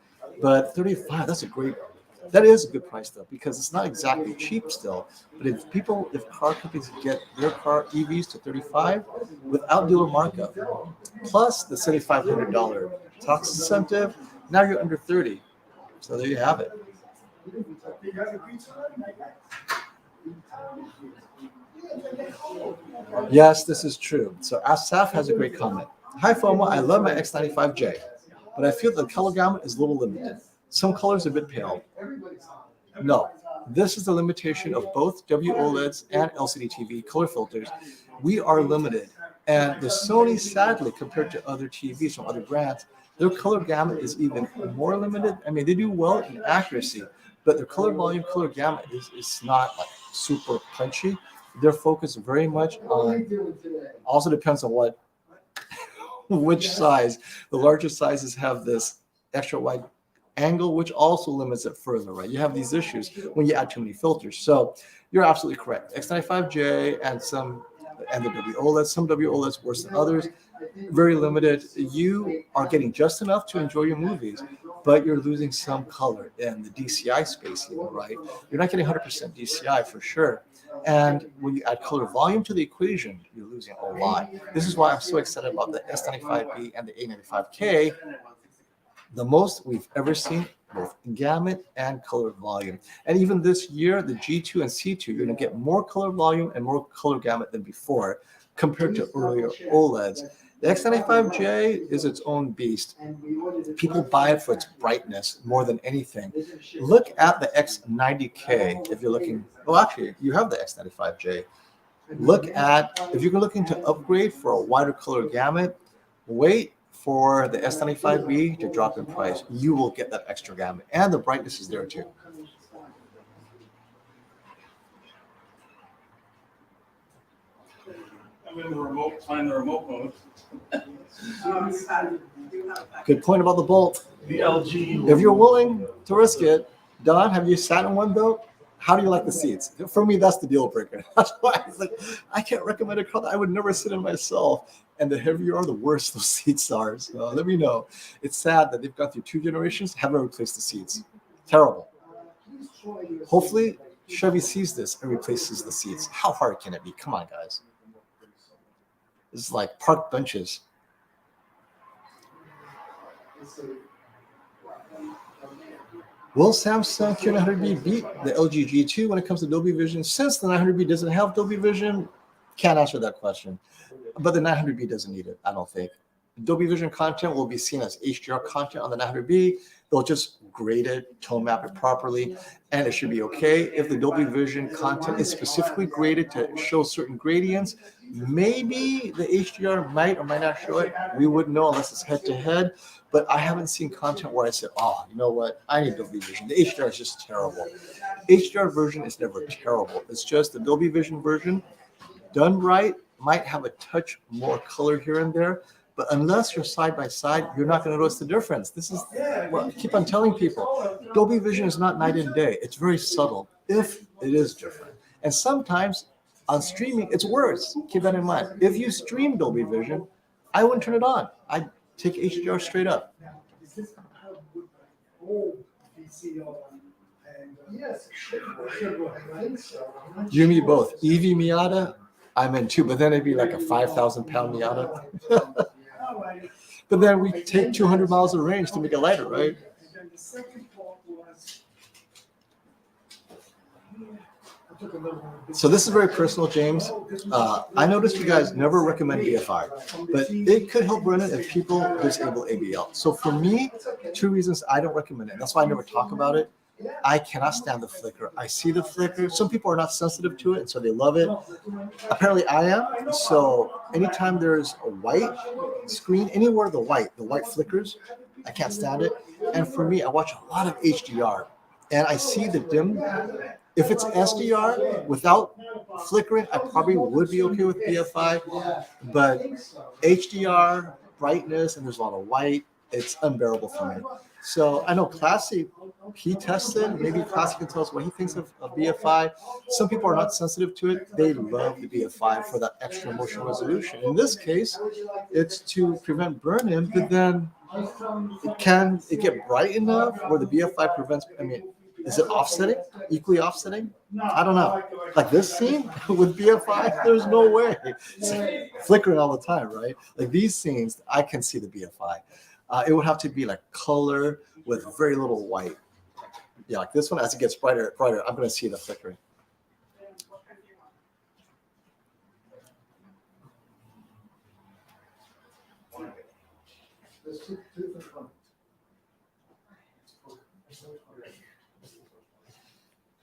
But 35, that is a good price though, because it's not exactly cheap still. But if car companies get their car EVs to 35 without dealer markup, plus the $7,500 tax incentive, now you're under 30. So there you have it. Yes, this is true. So Asaf has a great comment. Hi FOMO, I love my X95J, but I feel the color gamut is a little limited. Some colors are a bit pale. No, this is the limitation of both WOLEDs and LCD TV color filters. We are limited. And the Sony, sadly, compared to other TVs from other brands, their color gamut is even more limited. I mean, they do well in accuracy, but their color volume, color gamut is not like super punchy. They're focused very much on, also depends on which size. The larger sizes have this extra wide angle, which also limits it further, right? You have these issues when you add too many filters. So you're absolutely correct. X95J and the WOLED, some WOLEDs worse than others, very limited. You are getting just enough to enjoy your movies, but you're losing some color in the DCI space, even, right? You're not getting 100% DCI for sure. And when you add color volume to the equation, you're losing a lot. This is why I'm so excited about the S95B and the A95K. The most we've ever seen, both in gamut and color volume. And even this year, the G2 and C2, you're going to get more color volume and more color gamut than before. compared to earlier OLEDs. The X95J is its own beast. People buy it for its brightness more than anything. Look at the X90K if you're looking. Oh, actually, you have the X95J. Look at, if you're looking to upgrade for a wider color gamut, wait for the S95B to drop in price. You will get that extra gamut, and the brightness is there too. I'm in the remote, find the remote mode. Good point about the bolt. The LG. If you're willing to risk it, Don, have you sat in one though? How do you like the seats? For me, that's the deal breaker. That's why I was like, I can't recommend a car that I would never sit in myself. And the heavier you are, the worse those seats are. So let me know. It's sad that they've gone through 2 generations, haven't replaced the seats. Terrible. Hopefully, Chevy sees this and replaces the seats. How hard can it be? Come on, guys. This is like park benches. Will Samsung Q900B beat the LG G2 when it comes to Dolby Vision? Since the 900B doesn't have Dolby Vision, can't answer that question. But the 900B doesn't need it, I don't think. Dolby Vision content will be seen as HDR content on the 900B. They'll just grade it, tone map it properly, and it should be okay. If the Dolby Vision content is specifically graded to show certain gradients, maybe the HDR might or might not show it. We wouldn't know unless it's head-to-head. But I haven't seen content where I said, oh, you know what? I need Dolby Vision. The HDR is just terrible. HDR version is never terrible. It's just the Dolby Vision version done right might have a touch more color here and there. But unless you're side by side, you're not going to notice the difference. This is what I keep on telling people. Dolby Vision is not night and day. It's very subtle, if it is different. And sometimes on streaming, it's worse. Keep that in mind. If you stream Dolby Vision, I wouldn't turn it on. I'd take HDR straight up. You mean both. EV Miata, I'm in too, but then it'd be like a 5,000 pound Miata. But then we take 200 miles of range to make it lighter, right? So this is very personal, James. I noticed you guys never recommend BFI, but it could help run it if people disable ABL. So for me, 2 reasons I don't recommend it. That's why I never talk about it. I cannot stand the flicker. I see the flicker. Some people are not sensitive to it, and so they love it. Apparently I am. So anytime there's a white screen, anywhere the white flickers, I can't stand it. And for me, I watch a lot of HDR, and I see the dim. If it's SDR without flickering, I probably would be okay with BFI, but HDR, brightness, and there's a lot of white, it's unbearable for me. So I know Classy, he tested, maybe Classy can tell us what he thinks of BFI. Some people are not sensitive to it. They love the BFI for that extra motion resolution. In this case, it's to prevent burn-in, but then can it get bright enough where the BFI prevents, is it offsetting? Equally offsetting? I don't know. Like this scene with BFI, there's no way. It's flickering all the time, right? Like these scenes, I can see the BFI. It would have to be like color with very little white. Yeah, like this one, as it gets brighter, I'm going to see the flickering.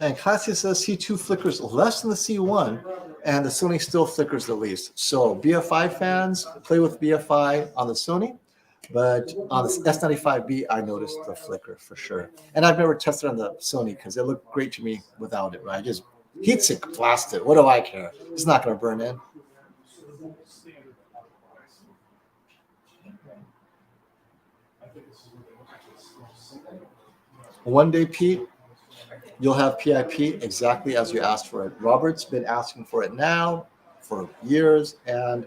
And Classy says C2 flickers less than the C1, and the Sony still flickers the least. So BFI fans, play with BFI on the Sony, but on the S95B, I noticed the flicker for sure. And I've never tested on the Sony because it looked great to me without it, right? Just Heatsink blast it. What do I care? It's not going to burn in. One day, Pete, you'll have PIP exactly as you asked for it. Robert's been asking for it now for years, and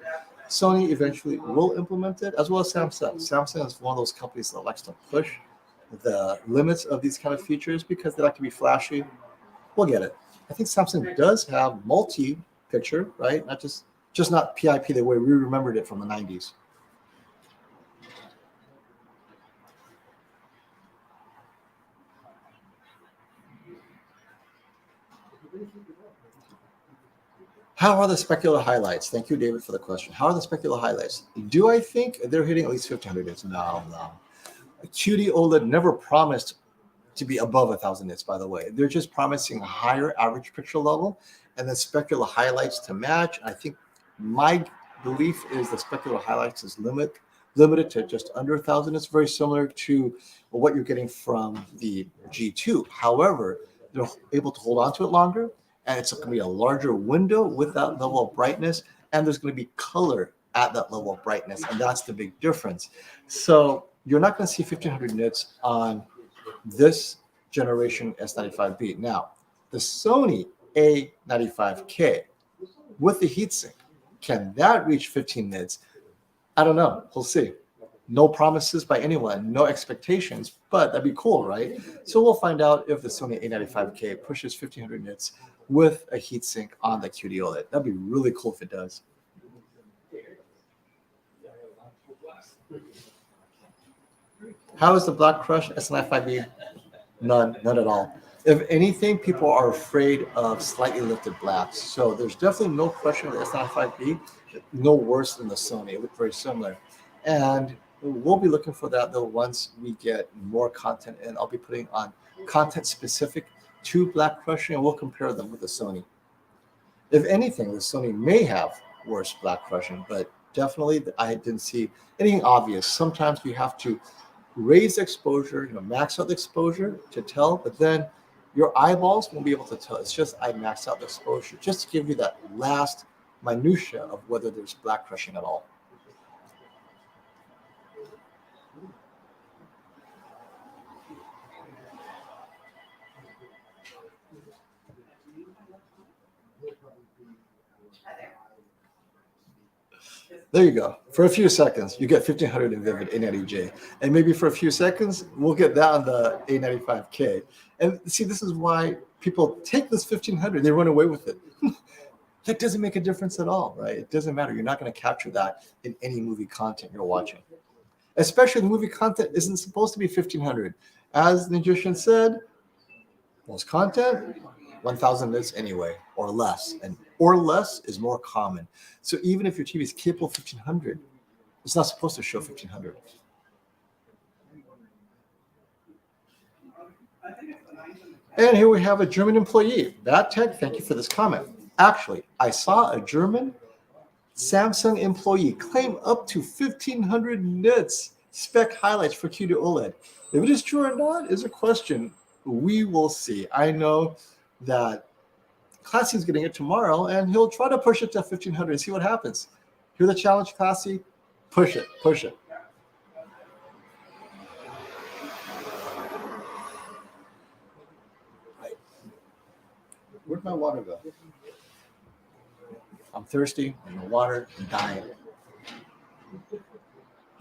Sony eventually will implement it, as well as Samsung. Samsung is one of those companies that likes to push the limits of these kind of features because they like to be flashy. We'll get it. I think Samsung does have multi-picture, right? Not just not PIP the way we remembered it from the 90s. How are the specular highlights? Thank you, David, for the question. How are the specular highlights? Do I think they're hitting at least 1500 nits? No. QD-OLED never promised to be above 1000 nits, by the way. They're just promising a higher average picture level and then specular highlights to match. I think my belief is the specular highlights is limited to just under 1000. It's very similar to what you're getting from the G2. However, they're able to hold on to it longer, and it's going to be a larger window with that level of brightness, and there's going to be color at that level of brightness, and that's the big difference. So you're not going to see 1500 nits on this generation S95B. Now, the Sony A95K with the heatsink, can that reach 15 nits? I don't know. We'll see. No promises by anyone, no expectations, but that'd be cool, right? So we'll find out if the Sony A95K pushes 1500 nits with a heatsink on the QD-OLED. That'd be really cool if it does. How is the Black Crush S95B? None at all. If anything, people are afraid of slightly lifted blacks. So there's definitely no question with the S95B, no worse than the Sony. It looked very similar. And we'll be looking for that though once we get more content in. I'll be putting on content specific to black crushing, and we'll compare them with the Sony. If anything, the Sony may have worse black crushing, but definitely I didn't see anything obvious. Sometimes you have to raise exposure, max out the exposure to tell, but then your eyeballs won't be able to tell. It's just I maxed out the exposure just to give you that last minutia of whether there's black crushing at all. There you go. For a few seconds, you get 1500 in Vivid A90J. And maybe for a few seconds, we'll get that on the A95K. And see, this is why people take this 1500, they run away with it. That doesn't make a difference at all, right? It doesn't matter. You're not going to capture that in any movie content you're watching. Especially the movie content isn't supposed to be 1500. As the Magician said, most content, 1000 nits anyway, or less. And or less is more common. So even if your TV is capable of 1500, it's not supposed to show 1500. And here we have a German employee. That Tech, thank you for this comment. Actually, I saw a German Samsung employee claim up to 1500 nits spec highlights for QD-OLED. If it is true or not is a question we will see. I know that Classy's getting it tomorrow, and he'll try to push it to 1500 and see what happens. Hear the challenge, Classy? Push it, push it. Right. Where'd my water go? I'm thirsty, I'm no water, I'm dying.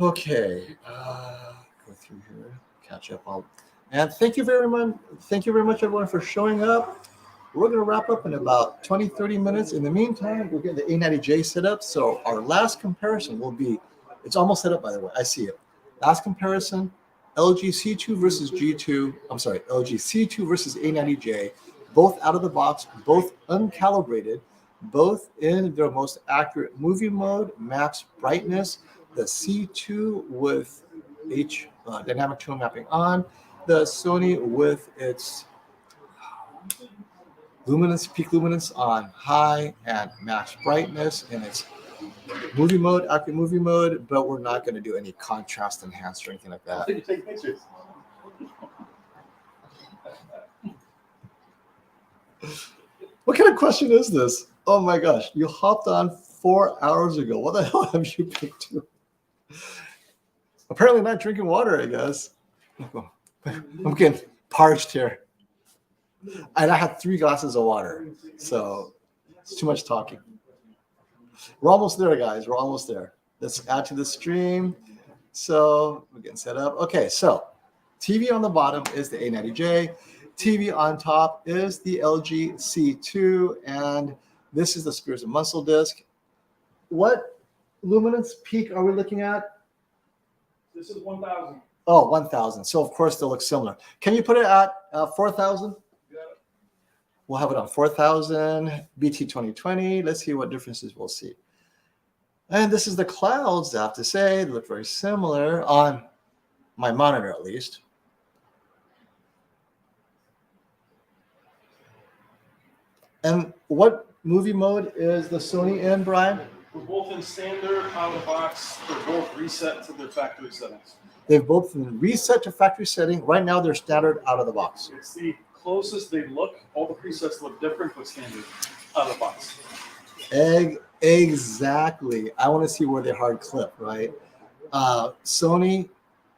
Okay, go through here, catch up all. And thank you very much, everyone, for showing up. We're going to wrap up in about 20-30 minutes. In the meantime, we're getting the A90J set up. So our last comparison will be, it's almost set up, by the way. I see it. Last comparison, LG C2 versus G2. I'm sorry, LG C2 versus A90J. Both out of the box, both uncalibrated, both in their most accurate movie mode, max brightness. The C2 with dynamic tone mapping on. The Sony with its luminance, peak luminance on high and max brightness in its movie mode, accurate movie mode, but we're not going to do any contrast enhanced or anything like that. Take pictures. What kind of question is this? Oh my gosh, you hopped on 4 hours ago. What the hell have you been doing? Apparently not drinking water, I guess. I'm getting parched here. And I had 3 glasses of water, so it's too much talking. We're almost there, guys. We're almost there. Let's add to the stream. So we're getting set up. Okay, so TV on the bottom is the A90J. TV on top is the LG C2, and this is the Spears and Muscle disc. What luminance peak are we looking at? This is 1000. Oh, 1000. So of course they'll look similar. Can you put it at 4000? We'll have it on 4000, BT 2020. Let's see what differences we'll see. And this is the clouds, I have to say. They look very similar on my monitor, at least. And what movie mode is the Sony in, Brian? We're both in standard, out of the box. They're both reset to their factory settings. They've both been reset to factory setting. Right now, they're standard out of the box. It's the closest they look. All the presets look different, but standard out of the box. Exactly. I want to see where they hard clip, right? Sony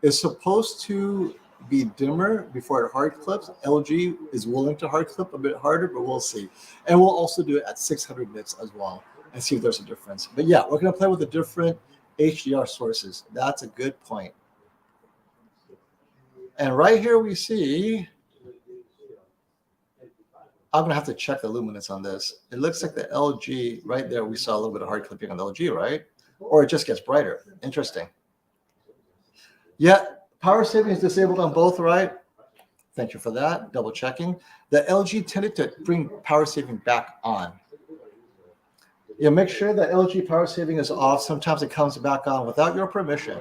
is supposed to be dimmer before it hard clips. LG is willing to hard clip a bit harder, but we'll see. And we'll also do it at 600 nits as well and see if there's a difference. But yeah, we're going to play with the different HDR sources. That's a good point. And right here we see, I'm going to have to check the luminance on this. It looks like the LG, right there, we saw a little bit of hard clipping on the LG, right? Or it just gets brighter. Interesting. Yeah, power saving is disabled on both, right? Thank you for that, double checking. The LG tended to bring power saving back on. Yeah, make sure the LG power saving is off. Sometimes it comes back on without your permission.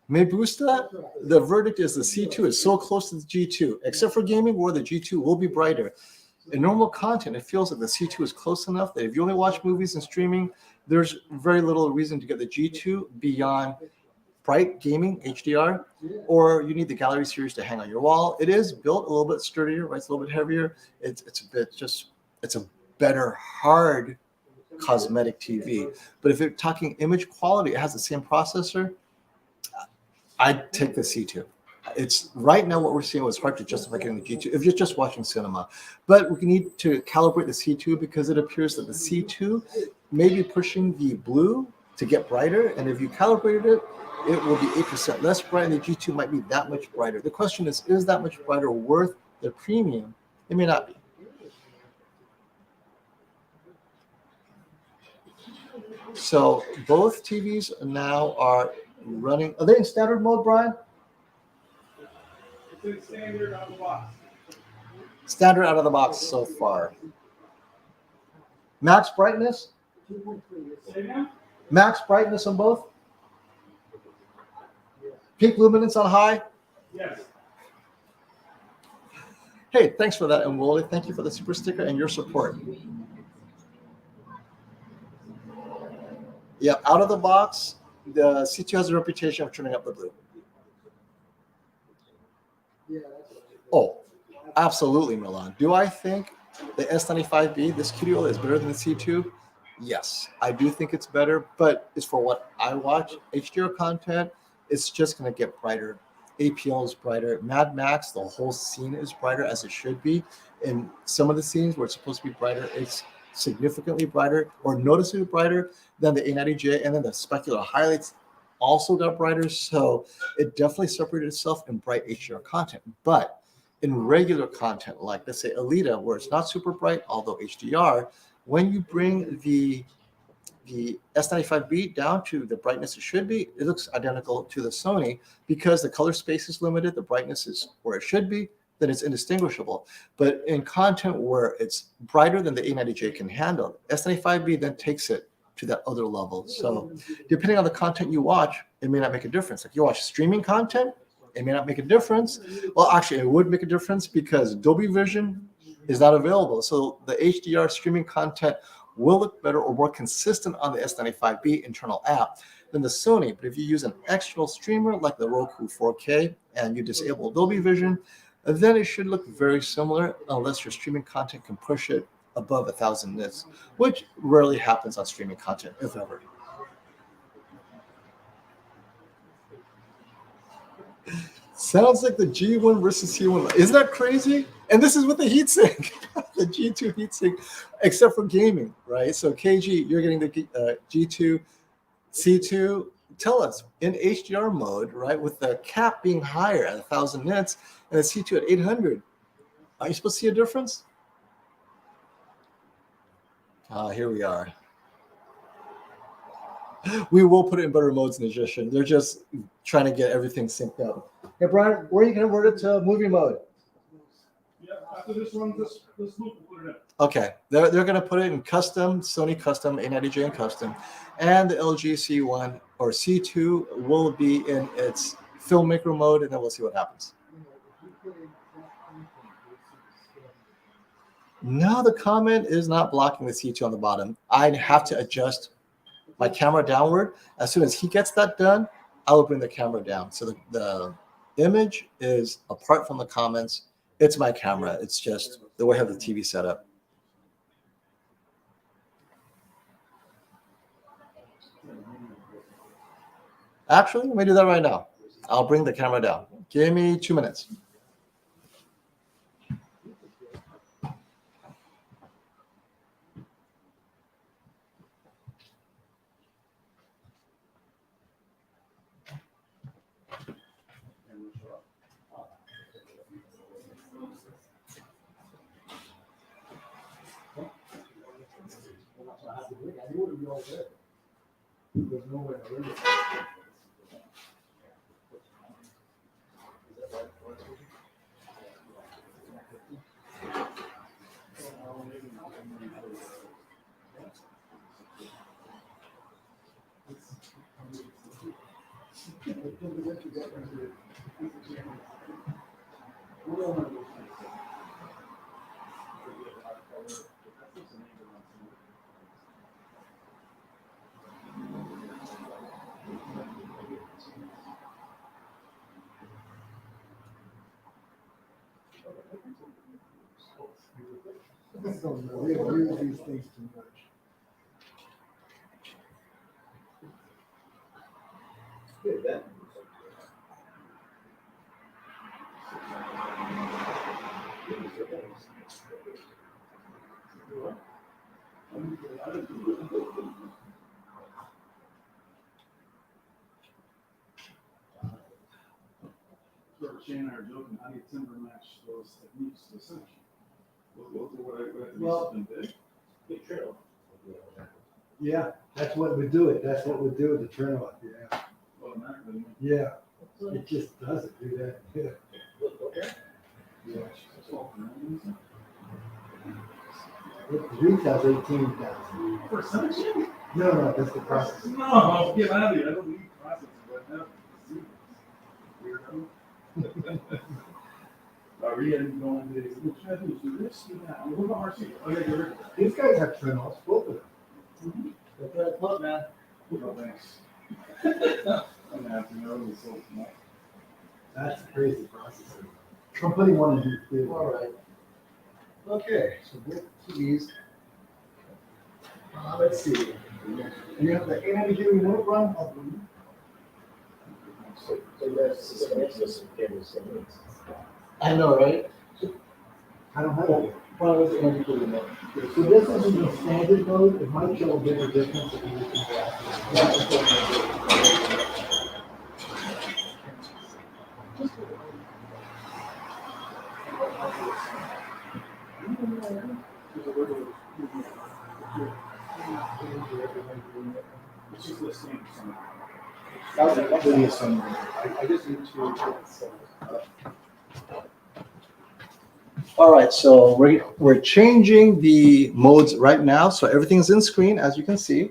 May boost that. The verdict is the C2 is so close to the G2, except for gaming where the G2 will be brighter. In normal content, it feels like the C2 is close enough that if you only watch movies and streaming, there's very little reason to get the G2 beyond bright gaming HDR, or you need the gallery series to hang on your wall. It is built a little bit sturdier, right? It's a little bit heavier. It's a better hard cosmetic TV. But if you're talking image quality, it has the same processor. I'd take the C2. It's right now what we're seeing was hard to justify getting the G2 if you're just watching cinema. But we need to calibrate the C2 because it appears that the C2 may be pushing the blue to get brighter. And if you calibrated it, it will be 8% less bright, and the G2 might be that much brighter. The question is that much brighter worth the premium? It may not be. So both TVs now are running. Are they in standard mode, Brian? It's in standard out of the box. Standard out of the box so far. Max brightness? Say again? Max brightness on both? Peak luminance on high? Yes. Hey, thanks for that, and Wooly. Thank you for the super sticker and your support. Yeah, out of the box, the C2 has a reputation of turning up the blue. Oh, absolutely, Milan. Do I think the S95B, this QD-OLED, is better than the C2? Yes, I do think it's better, but it's for what I watch. HDR content, it's just going to get brighter. APL is brighter. Mad Max, the whole scene is brighter as it should be. In some of the scenes where it's supposed to be brighter, it's significantly brighter or noticeably brighter than the A90J, and then the specular highlights also got brighter. So it definitely separated itself in bright HDR content. But in regular content, like let's say Alita, where it's not super bright, although HDR, when you bring the S95B down to the brightness it should be, it looks identical to the Sony because the color space is limited, the brightness is where it should be, then it's indistinguishable. But in content where it's brighter than the A90J can handle, S95B then takes it to that other level. So depending on the content you watch, it may not make a difference. Like you watch streaming content, it may not make a difference. Well, actually, it would make a difference because Dolby Vision is not available. So the HDR streaming content will look better or more consistent on the S95B internal app than the Sony. But if you use an external streamer like the Roku 4K and you disable Dolby Vision, then it should look very similar unless your streaming content can push it above 1000 nits, which rarely happens on streaming content, if ever. Sounds like the G1 versus C1. Isn't that crazy? And this is with the heatsink, the G2 heatsink, except for gaming, right? So KG, you're getting the G2, C2. Tell us, in HDR mode, right, with the cap being higher at 1000 nits and the C2 at 800, are you supposed to see a difference? Here we are. We will put it in better modes in Edition. They're just trying to get everything synced up. Hey, Brian, where are you going to convert it to movie mode? Yeah, after this one, this loop will put it in. Okay, they're going to put it in custom, Sony custom, A90J and custom, and the LG C1 or C2 will be in its filmmaker mode, and then we'll see what happens. No, the comment is not blocking the C2 on the bottom. I have to adjust my camera downward. As soon as he gets that done, I will bring the camera down. So the image is apart from the comments. It's my camera. It's just the way I have the TV set up. Actually, let me do that right now. I'll bring the camera down. Give me 2 minutes. We use these things too much. Shane and I are joking, how do you timber match those techniques to cinch? Well, Big trail. yeah, that's what would do it. That's what would do it, the turn off. Yeah. Automatically. Yeah. It just doesn't do that. Yeah. Yeah. Retail's 18,000. For cinching? No, that's the process. No, get out of here. I don't need processing right now. Weirdo. Are we going to do this? Do that? What about RC? Okay, good. These guys have turn offs, both of them. That's what I thought, man. No, thanks. I'm gonna have to know this whole thing. That's a crazy process. I'm putting one in here too. All right. Okay, so with these, let's see. You have the A90J remote run. I know, right? I don't have it. Well, it's A90J remote. So this is in the standard mode. It might show a bigger difference if you look at I just need to. All right, so we're changing the modes right now. So everything's in screen, as you can see.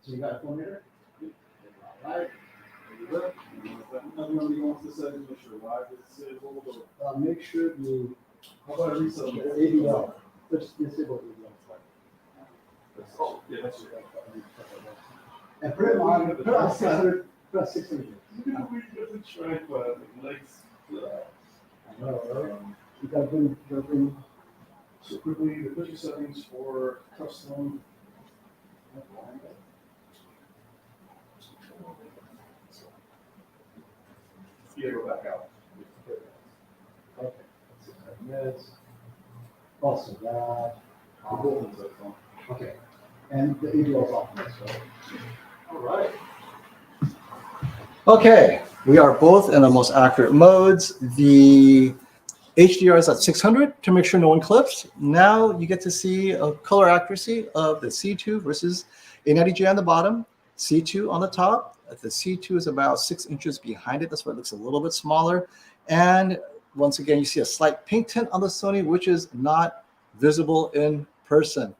So you got a Filmmaker? All right. Another one he wants to set in, make sure live is able to. Make sure you How about a reset? the ADL. Just disable ADL. Oh, yeah, that's it. And put it on 600. Put on 600. We got the tripod, legs. I know, right? You gotta bring. So quickly, the picture settings for custom. Yeah, go back out. Okay. Yes. Also that. Okay. And the ADL is off this, right? All right. Okay, we are both in the most accurate modes. The HDR is at 600 to make sure no one clips. Now you get to see a color accuracy of the C2 versus A90J on the bottom, C2 on the top. The C2 is about 6 inches behind it. That's why it looks a little bit smaller. And once again, you see a slight pink tint on the Sony, which is not visible in person.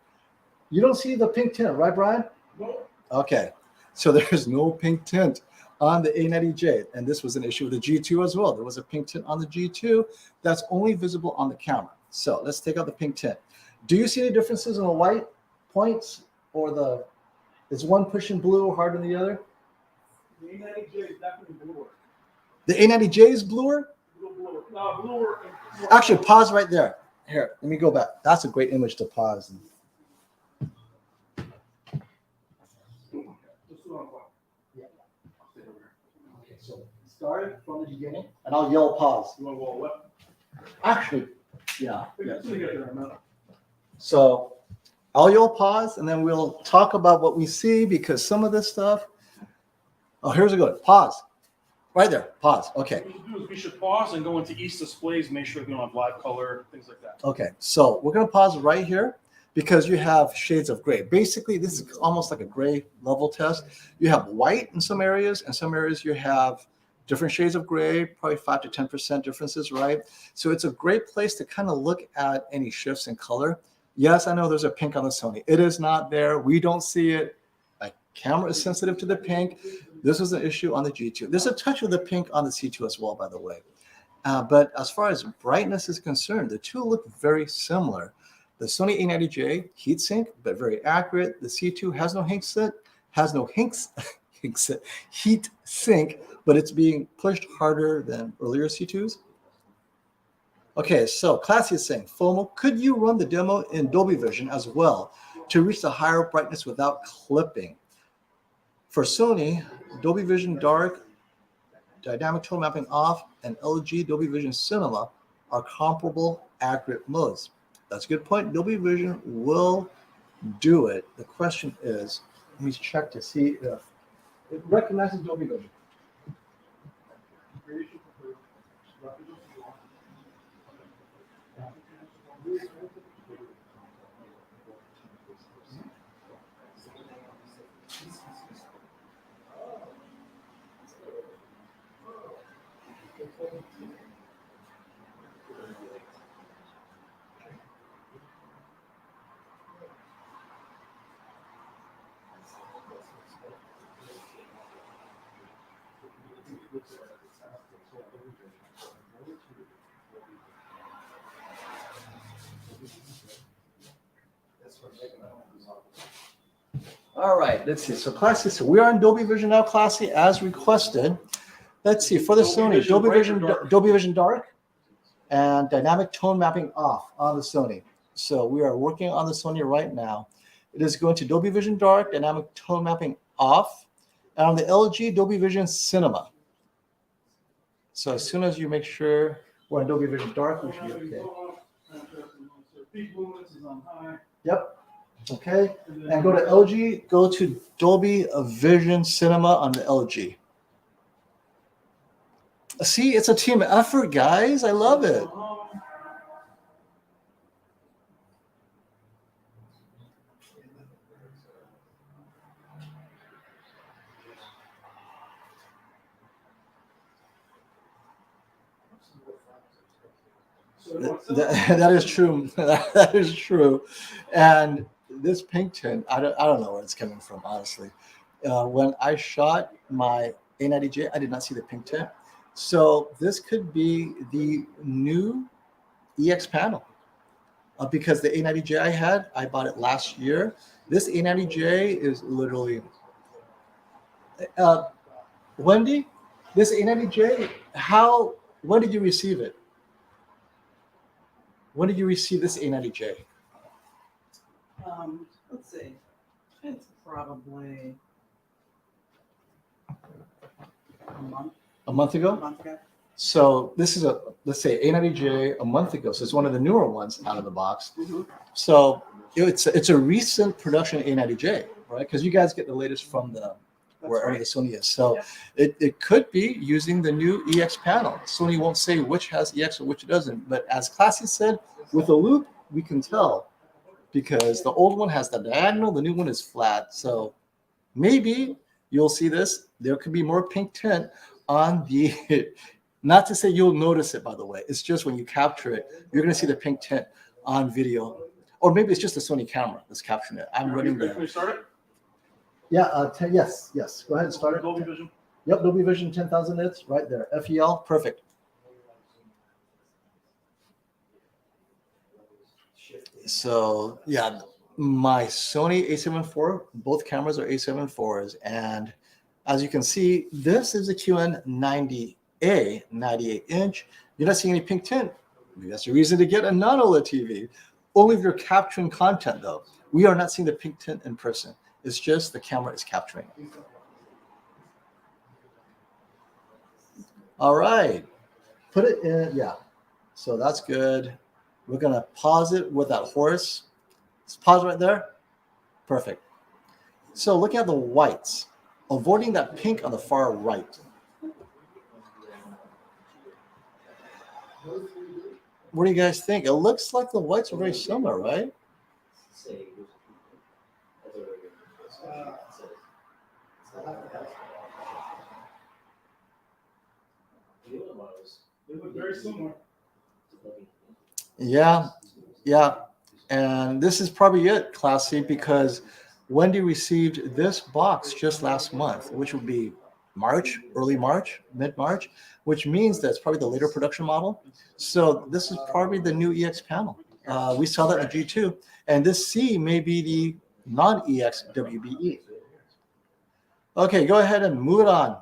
You don't see the pink tint, right, Brian? No. Okay, so there's no pink tint on the A90J, and this was an issue with the G2 as well. There was a pink tint on the G2 that's only visible on the camera. So let's take out the pink tint. Do you see any differences in the white points, or is one pushing blue harder than the other? The A90J is definitely bluer. The A90J is bluer? Bluer. Bluer. Actually, pause right there. Here, let me go back. That's a great image to pause. Okay, so start from the beginning, and I'll yell pause. You want to wall what? Actually, yeah. Let's get there in a minute. So I'll yell pause, and then we'll talk about what we see, because some of this stuff. Oh, here's a good pause. Right there, pause. Okay. What we should do is we should pause and go into East displays, make sure we don't have live color, things like that. Okay, so we're gonna pause right here because you have shades of gray. Basically, this is almost like a gray level test. You have white in some areas, and some areas you have different shades of gray, probably 5 to 10% differences, right? So it's a great place to kind of look at any shifts in color. Yes, I know there's a pink on the Sony. It is not there. We don't see it. A camera is sensitive to the pink. This was an issue on the G2. There's a touch of the pink on the C2 as well, by the way. But as far as brightness is concerned, the two look very similar. The Sony A90J, heatsink, but very accurate. The C2 has no heat sink, but it's being pushed harder than earlier C2s. Okay, so Classy is saying, FOMO, could you run the demo in Dolby Vision as well to reach the higher brightness without clipping? For Sony, Dolby Vision Dark, Dynamic Tone Mapping Off, and LG Dolby Vision Cinema are comparable accurate modes. That's a good point. Dolby Vision will do it. The question is, let me check to see if it recognizes Dolby Vision. All right, let's see. So Classy, so we are in Dolby Vision now, Classy, as requested. Let's see, for the Sony, Dolby Vision Dark and Dynamic Tone Mapping Off on the Sony. So we are working on the Sony right now. It is going to Dolby Vision Dark, Dynamic Tone Mapping Off, and on the LG, Dolby Vision Cinema. So as soon as you make sure we're in Dolby Vision Dark, we should be okay. Peak luminance is on high. Yep. Okay. And go to LG, go to Dolby Vision Cinema on the LG. See, it's a team effort, guys. I love it. That is true. That is true. And this pink tint, I don't know where it's coming from, honestly. When I shot my A90J, I did not see the pink tint. So this could be the new EX panel. Because the A90J I bought it last year. This A90J is literally... Wendy, this A90J, when did you receive it? when did you receive this A90J? Let's see, it's probably a month A month ago? ago. So this is a, let's say A90J a month ago. So it's one of the newer ones out of the box. Mhm. So it's a recent production A90J, right? Because you guys get the latest from the wherever right. the Sony is. So Yep. it could be using the new EX panel. Sony won't say which has EX or which doesn't. But as Classy said, with a loop, we can tell because the old one has the diagonal, the new one is flat. So maybe you'll see this. There could be more pink tint on the, not to say you'll notice it, by the way. It's just when you capture it, you're going to see the pink tint on video. Or maybe it's just the Sony camera that's capturing it. I'm running Can we the, start it? yeah, yes. Go ahead and start it. Dolby Vision. Yep, Dolby Vision 10,000 nits right there. FEL, perfect. So yeah, my Sony A7 IV, both cameras are A7 IVs, and as you can see, this is a QN90A, 98-inch. You're not seeing any pink tint. Maybe that's a reason to get a non-OLED TV. Only if you're capturing content, though. We are not seeing the pink tint in person. It's just the camera is capturing it. All right, put it in, yeah. So that's good. We're gonna pause it with that horse. Let's pause right there. Perfect. So looking at the whites, avoiding that pink on the far right. What do you guys think? It looks like the whites are very similar, right? They look very similar. Yeah, yeah. And this is probably it, Classy, because Wendy received this box just last month, which would be March, early March, mid-March, which means that it's probably the later production model. So this is probably the new EX panel. We saw that in the G2. And this C may be the non-EX WBE. Okay, go ahead and move it on.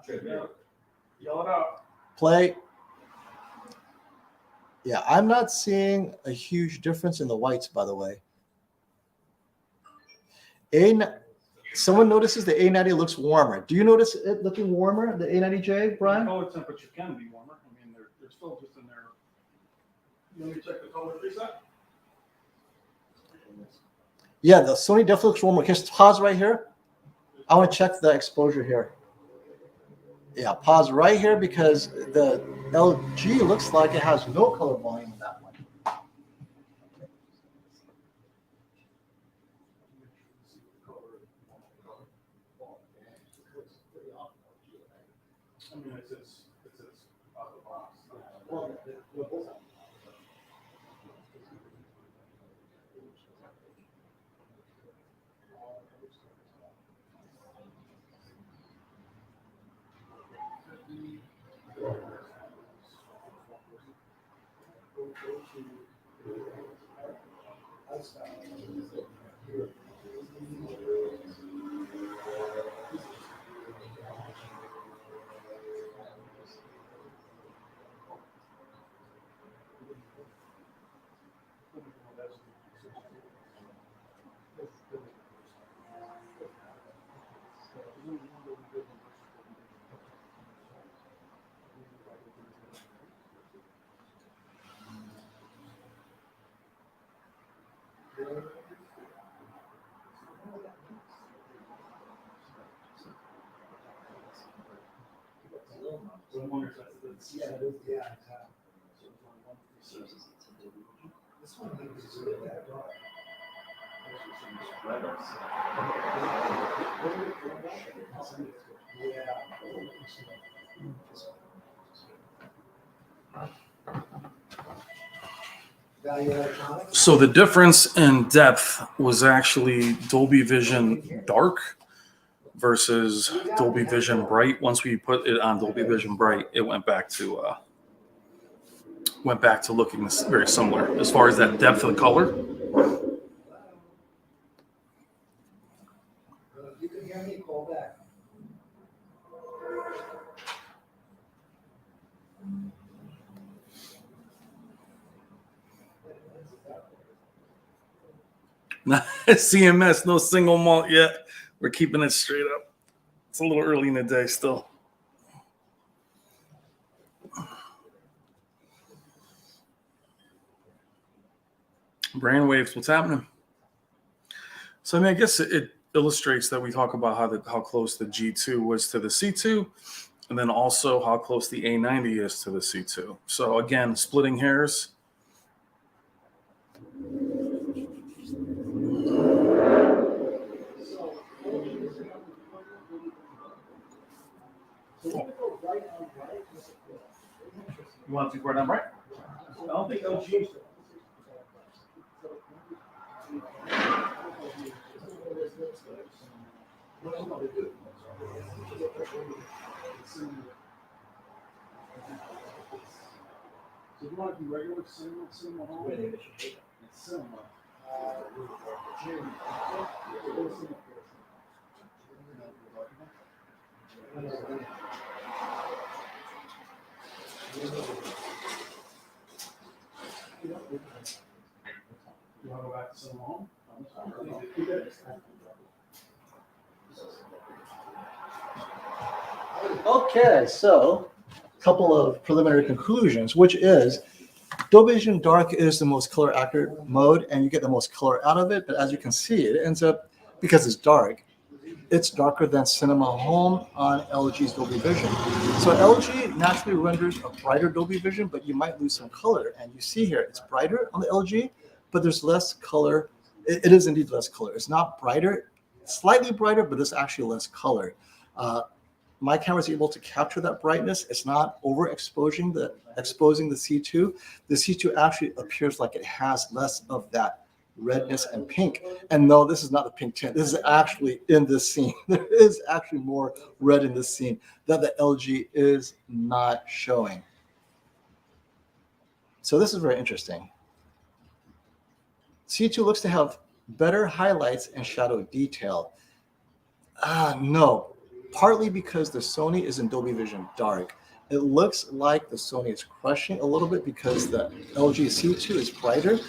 Yell it out. Play. Yeah, I'm not seeing a huge difference in the whites, by the way. Someone notices the A90 looks warmer. Do you notice it looking warmer, the A90J, Brian? Color temperature can be warmer. I mean, they're still just in there. Let me check the color preset. Yeah, the Sony definitely looks warmer. Can you pause right here? I want to check the exposure here. Yeah, pause right here because the LG looks like it has no color volume in that one. I mean, it's out of the box. So the difference in depth was actually Dolby Vision Dark versus Dolby Vision Bright. Once we put it on Dolby Vision Bright, it went back to looking very similar as far as that depth of the color. You can hear me, call back. CMS, no single malt yet. We're keeping it straight up. It's a little early in the day still. Brainwaves, what's happening? So I mean, I guess it illustrates that we talk about how close the G2 was to the C2, and then also how close the A90 is to the C2. So again, splitting hairs. You want to right on right? I don't think LG. So you want to do regular cinema home? It's cinema. You want to go back to cinema home? Okay, so a couple of preliminary conclusions, which is Dolby Vision Dark is the most color accurate mode, and you get the most color out of it. But as you can see, it ends up, because it's dark, it's darker than Cinema Home on LG's Dolby Vision. So LG naturally renders a brighter Dolby Vision, but you might lose some color. And you see here, it's brighter on the LG, but there's less color. It is indeed less color. It's not brighter, slightly brighter, but there's actually less color. My camera is able to capture that brightness. It's not overexposing exposing the C2. The C2 actually appears like it has less of that redness and pink. And no, this is not the pink tint. This is actually in this scene. There is actually more red in this scene that the LG is not showing. So this is very interesting. C2 looks to have better highlights and shadow detail. No. Partly because the Sony is in Dolby Vision Dark. It looks like the Sony is crushing a little bit because the LG C2 is brighter.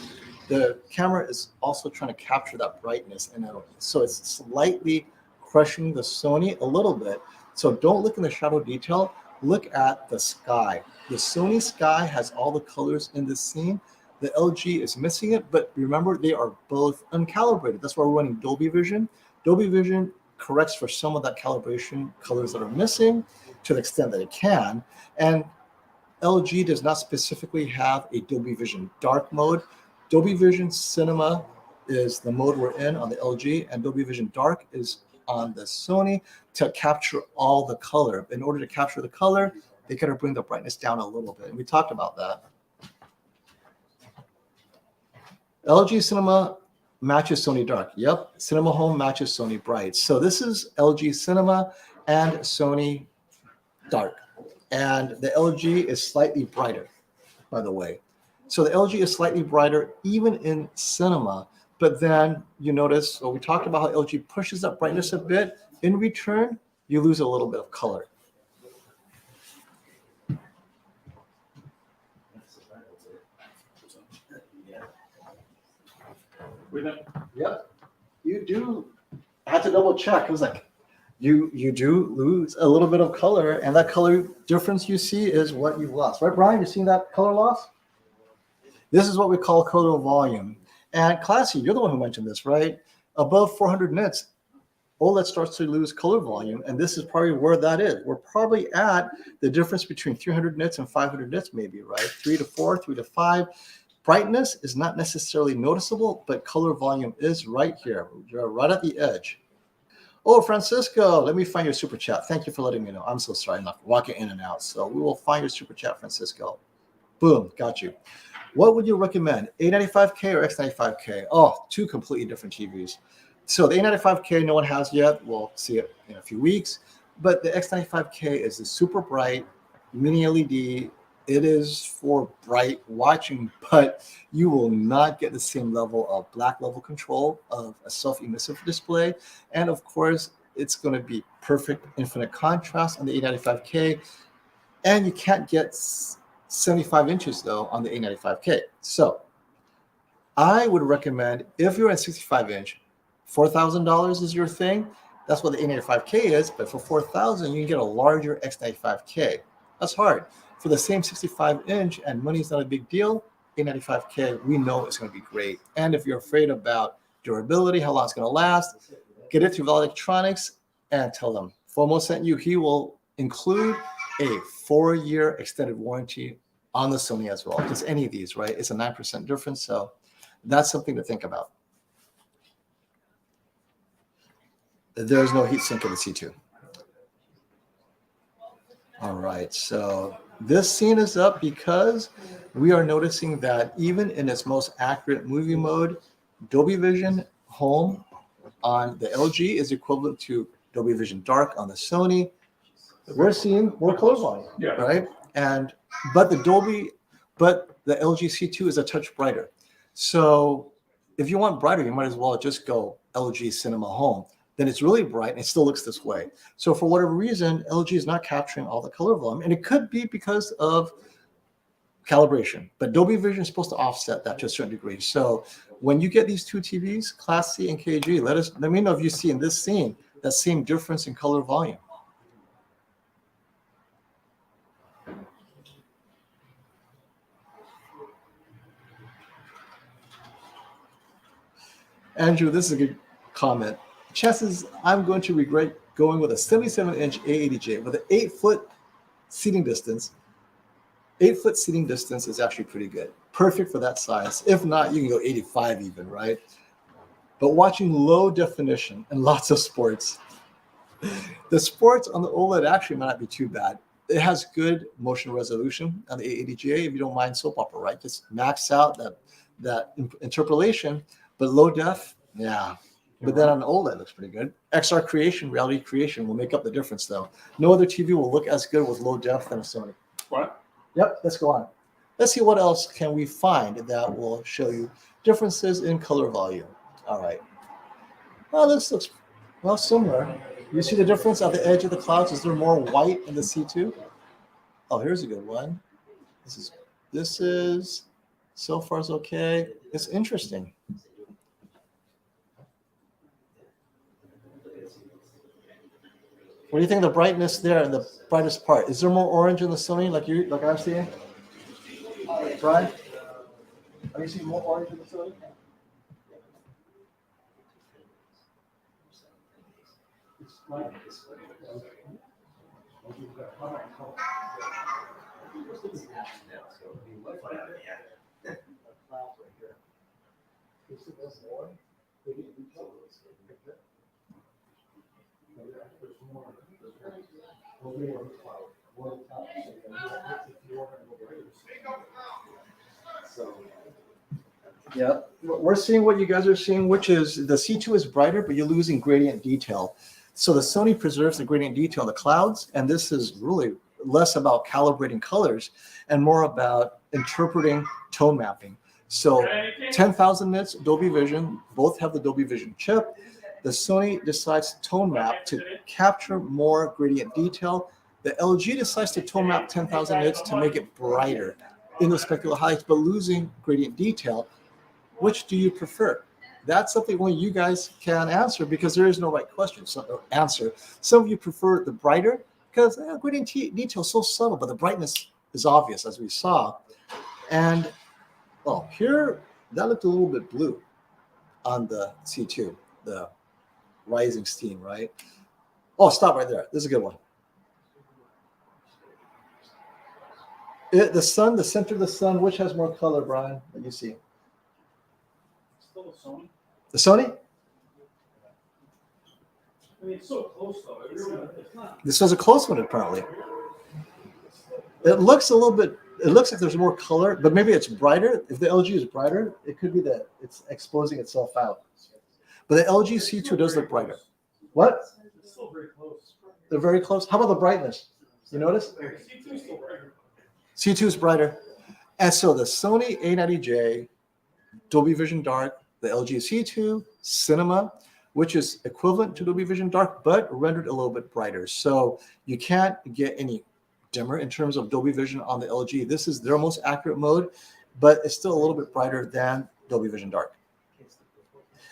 The camera is also trying to capture that brightness, and so it's slightly crushing the Sony a little bit. So don't look in the shadow detail. Look at the sky. The Sony sky has all the colors in this scene. The LG is missing it, but remember, they are both uncalibrated. That's why we're running Dolby Vision. Dolby Vision corrects for some of that calibration colors that are missing to the extent that it can. And LG does not specifically have a Dolby Vision Dark mode. Dolby Vision Cinema is the mode we're in on the LG, and Dolby Vision Dark is on the Sony to capture all the color. In order to capture the color, they got to bring the brightness down a little bit. And we talked about that. LG Cinema matches Sony Dark. Yep, Cinema Home matches Sony Bright. So this is LG Cinema and Sony Dark. And the LG is slightly brighter, by the way. So the LG is slightly brighter even in cinema. But then you notice, so we talked about how LG pushes up brightness a bit. In return, you lose a little bit of color. Yep, you do. I had to double check. It was like, you do lose a little bit of color, and that color difference you see is what you've lost. Right, Brian? You seen that color loss? This is what we call color volume. And Classy, you're the one who mentioned this, right? Above 400 nits, OLED starts to lose color volume, and this is probably where that is. We're probably at the difference between 300 nits and 500 nits, maybe, right? 3 to 4, 3 to 5. Brightness is not necessarily noticeable, but color volume is right here. You're right at the edge. Oh, Francisco, let me find your super chat. Thank you for letting me know. I'm so sorry, I'm not walking in and out. So we will find your super chat, Francisco. Boom, got you. What would you recommend, A95K or X95K? Oh, two completely different TVs. So the A95K no one has yet. We'll see it in a few weeks. But the X95K is the super bright mini LED. It is for bright watching, but you will not get the same level of black level control of a self-emissive display. And of course, it's going to be perfect infinite contrast on the A95K. And you can't get 75 inches though on the A95K. So I would recommend if you're at 65 inch, $4,000 is your thing. That's what the A95K is. But for 4,000, you can get a larger X95K. That's hard. For the same 65 inch and money's not a big deal, A95K, we know it's going to be great. And if you're afraid about durability, how long it's going to last, get it through Val Electronics and tell them FOMO sent you. He will include a 4-year extended warranty on the Sony as well. Because any of these, right? It's a 9% difference. So that's something to think about. There's no heatsink in the C2. All right, so this scene is up because we are noticing that even in its most accurate movie mode, Dolby Vision Home on the LG is equivalent to Dolby Vision Dark on the Sony. We're seeing more color volume, right? But the LG C2 is a touch brighter. So if you want brighter, you might as well just go LG Cinema Home. Then it's really bright and it still looks this way. So for whatever reason, LG is not capturing all the color volume. And it could be because of calibration. But Dolby Vision is supposed to offset that to a certain degree. So when you get these two TVs, Class C and KG, let me know if you see in this scene that same difference in color volume. Andrew, this is a good comment. Chances I'm going to regret going with a 77-inch A80J with an 8-foot seating distance. 8-foot seating distance is actually pretty good. Perfect for that size. If not, you can go 85 even, right? But watching low definition and lots of sports, the sports on the OLED actually might not be too bad. It has good motion resolution on the A80J if you don't mind soap opera, right? Just max out that interpolation, but low def, yeah. But then on OLED, looks pretty good. XR creation, reality creation will make up the difference, though. No other TV will look as good with low def than a Sony. What? Yep, let's go on. Let's see what else can we find that will show you differences in color volume. All right. Well, this looks well similar. You see the difference at the edge of the clouds? Is there more white in the C2? Oh, here's a good one. This is so far is okay. It's interesting. What do you think of the brightness there in the brightest part? Is there more orange in the Sony like I'm seeing? Brian? Are you seeing more orange in the Sony? Yeah, we're seeing what you guys are seeing, which is the C2 is brighter, but you're losing gradient detail. So the Sony preserves the gradient detail in the clouds, and this is really less about calibrating colors and more about interpreting tone mapping. So 10,000 nits, Dolby Vision, both have the Dolby Vision chip. The Sony decides to tone map to capture more gradient detail. The LG decides to tone map 10,000 nits to make it brighter in the specular heights, but losing gradient detail. Which do you prefer? That's something only you guys can answer because there is no right question, answer. Some of you prefer the brighter because gradient detail is so subtle, but the brightness is obvious as we saw. And well, here, that looked a little bit blue on the C2, the rising steam, right? Oh, stop right there. This is a good one. The sun, the center of the sun, which has more color, Brian, that you see? Still a Sony. The Sony? I mean, it's so close though. It's not. This was a close one, apparently. It looks a little bit, it looks like there's more color, but maybe it's brighter. If the LG is brighter, it could be that it's exposing itself out. But the LG C2 does look brighter. What? It's still very close. They're very close. How about the brightness? You notice? C2 is still brighter. C2 is brighter. And so the Sony A90J, Dolby Vision Dark, the LG C2, Cinema, which is equivalent to Dolby Vision Dark, but rendered a little bit brighter. So you can't get any dimmer in terms of Dolby Vision on the LG. This is their most accurate mode, but it's still a little bit brighter than Dolby Vision Dark.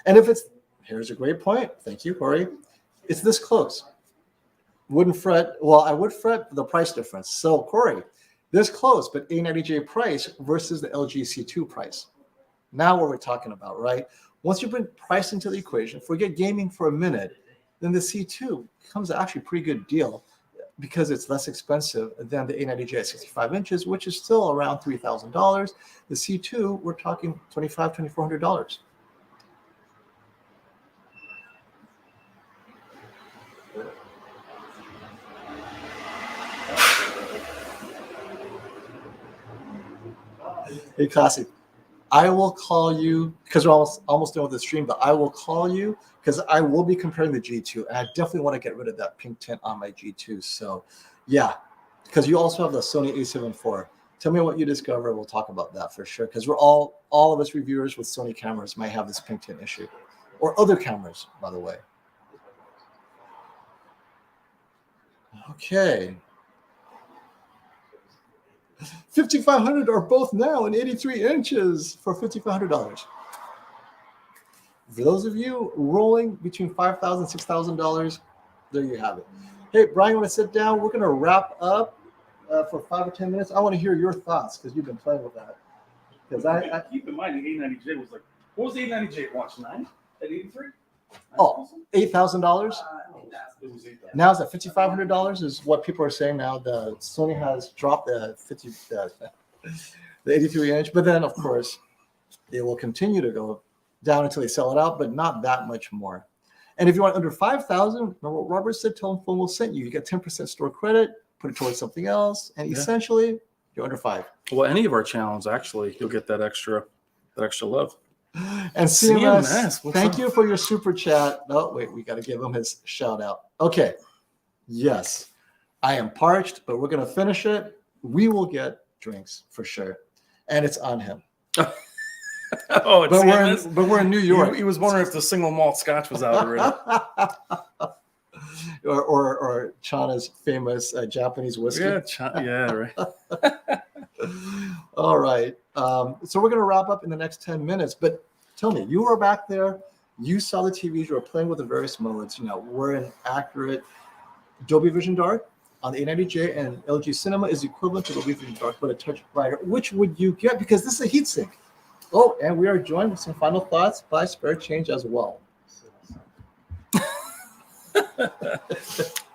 And if it's, here's a great point. Thank you, Corey. It's this close. Wouldn't fret. Well, I would fret for the price difference. So, Corey, this close, but A90J price versus the LG C2 price. Now what we're talking about, right? Once you bring price into the equation, forget gaming for a minute, then the C2 becomes actually a pretty good deal because it's less expensive than the A90J at 65 inches, which is still around $3,000. The C2, we're talking $2,500, $2,400. Hey, Classic, I will call you because we're almost done with the stream, but I will call you because I will be comparing the G2, and I definitely want to get rid of that pink tint on my G2. So, yeah, because you also have the Sony a7 IV. Tell me what you discover. We'll talk about that for sure. Because we're all of us reviewers with Sony cameras might have this pink tint issue, or other cameras, by the way. Okay. 5,500 are both now in 83 inches for $5,500. For those of you rolling between $5,000 and $6,000, there you have it. Hey, Brian, you want to sit down? We're going to wrap up for 5 or 10 minutes. I want to hear your thoughts because you've been playing with that. Because I keep in mind the A90J was like, what was the A90J launch? 9 at 83? Oh, $8,000. It was 8,000. Now it's at $5,500 is what people are saying now. The Sony has dropped the 83 inch, but then of course it will continue to go down until they sell it out, but not that much more. And if you want under 5,000, remember what Robert said, tell them phone will send you. You get 10% store credit, put it towards something else, and essentially you're under 5. Well, any of our channels actually, you'll get that extra love. And CMS, CMS, thank you for your super chat. Oh, wait, we got to give him his shout out. Okay. Yes, I am parched, but we're going to finish it. We will get drinks for sure. And it's on him. Oh, it's but we're in New York. He was wondering if the single malt scotch was out already. or Chana's famous Japanese whiskey. Yeah, right. All right. So we're going to wrap up in the next 10 minutes. But tell me, you were back there. You saw the TVs. You were playing with the various modes. You know, we're in accurate Dolby Vision Dark on the A90J, and LG Cinema is equivalent to Dolby Vision Dark, but a touch brighter. Which would you get? Because this is a heatsink. Oh, and we are joined with some final thoughts by Spare Change as well.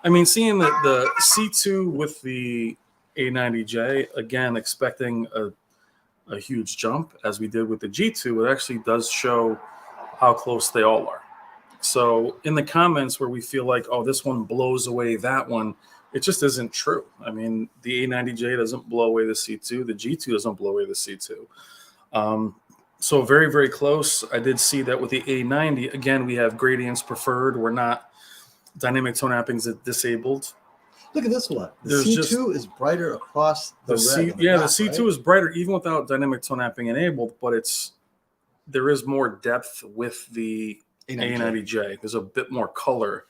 I mean, seeing the C2 with the A90J, again, expecting a huge jump as we did with the G2, it actually does show how close they all are. So in the comments where we feel like, oh, this one blows away that one, it just isn't true. I mean, the A90J doesn't blow away the C2. The G2 doesn't blow away the C2. So very, very close. I did see that with the A90. Again, we have gradients preferred. We're not dynamic tone mappings disabled. Look at this one. The C2 is brighter across the red. The C2 is brighter even without dynamic tone mapping enabled, but there is more depth with the A90J. There's a bit more color.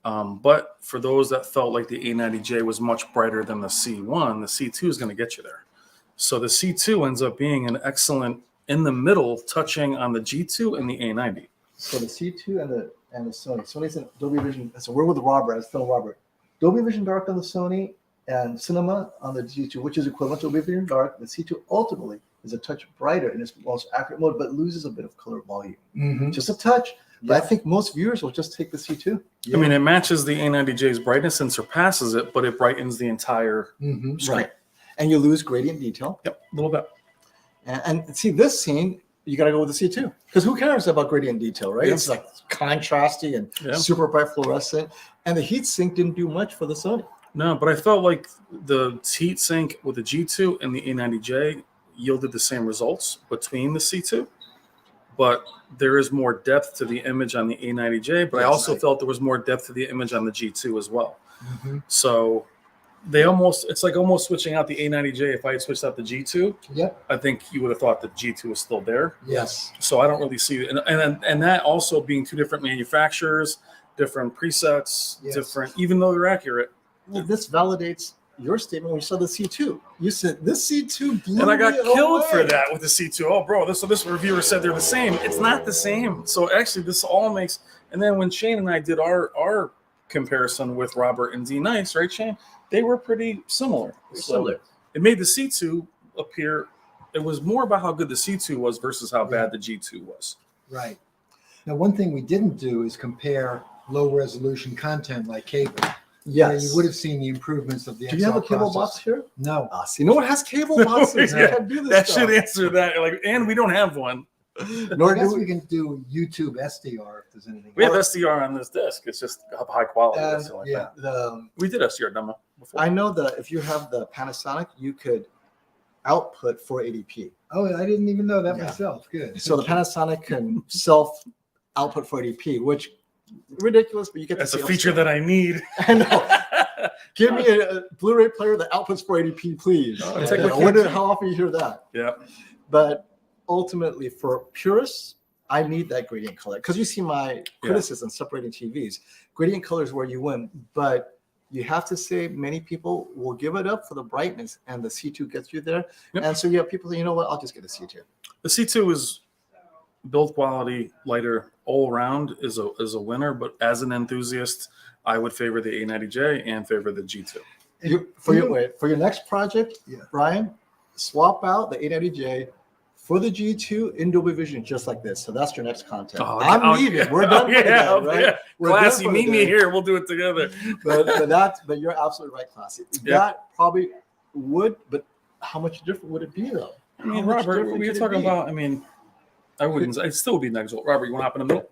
But for those that felt like the A90J was much brighter than the C1, the C2 is going to get you there. So the C2 ends up being an excellent in the middle, touching on the G2 and the A90. So the C2 and the Sony. Sony's in Dolby Vision. So we're with Robert. I was telling Robert. Dolby Vision Dark on the Sony and Cinema on the G2, which is equivalent to Dolby Vision Dark. The C2 ultimately is a touch brighter in its most accurate mode, but loses a bit of color volume. Mm-hmm. Just a touch. But I think most viewers will just take the C2. Yeah. I mean, it matches the A90J's brightness and surpasses it, but it brightens the entire screen. Right. And you lose gradient detail. Yep, a little bit. And see, this scene, you got to go with the C2. Because who cares about gradient detail, right? It's like contrasty and super bright fluorescent. And the heatsink didn't do much for the Sony. No, but I felt like the heatsink with the G2 and the A90J yielded the same results between the C2. But there is more depth to the image on the A90J, but I also felt there was more depth to the image on the G2 as well. Mm-hmm. So it's like almost switching out the A90J. If I had switched out the G2, I think you would have thought the G2 was still there. Yes. So I don't really see it. And that also being two different manufacturers, different presets, different, even though they're accurate. Well, this validates your statement when you saw the C2. You said this C2 blew And I got me killed away. for that with the C2. Oh, bro, this reviewer said they're the same. It's not the same. So actually, this all makes. And then when Shane and I did our comparison with Robert and D Nice, right, Shane? They were pretty similar. Similar. It made the C2 appear. It was more about how good the C2 was versus how bad the G2 was. Right. Now, one thing we didn't do is compare low resolution content like cable. Yes. You would have seen the improvements of the Do you have a XL cable processor. box here? No. See, no one has cable boxes. Yeah. We can do this That stuff. should answer that. Like, and we don't have one. Nor I guess do we we. can do YouTube SDR if there's anything. We have else. SDR on this disc. It's just high quality. And, That's the only thing. We did SDR demo before. I know that if you have the Panasonic, you could output 480p. Oh, I didn't even know that Yeah. myself. Good. So the Panasonic can self output 480p, which ridiculous, but you get That's to a see feature that I need. I know. Give me a Blu-ray player that outputs 480p, please. Oh, I technically- wonder how often you hear that. Yeah. But ultimately, for purists, I need that gradient color because you see my criticism separating TVs. Gradient color is where you win, but you have to say many people will give it up for the brightness, and the C2 gets you there. Yep. And so you have people that, you know what, I'll just get a C2. The C2 is build quality, lighter, all around is a winner. But as an enthusiast, I would favor the A90J and favor the G2. For your next project, Yeah. Brian, swap out the 890J for the G2 in Dolby Vision, just like this. So that's your next content. Oh, I'm leaving. We're done for the day, right? Yeah. We're done Classy, for the meet me day. here. We'll do it together. But you're absolutely right, Classy. Yeah. That probably would, but how much different would it be though? I mean, How much Robert, different we were could it talking be? about. I mean, I wouldn't. I'd still be next. Robert, you want to hop in the middle?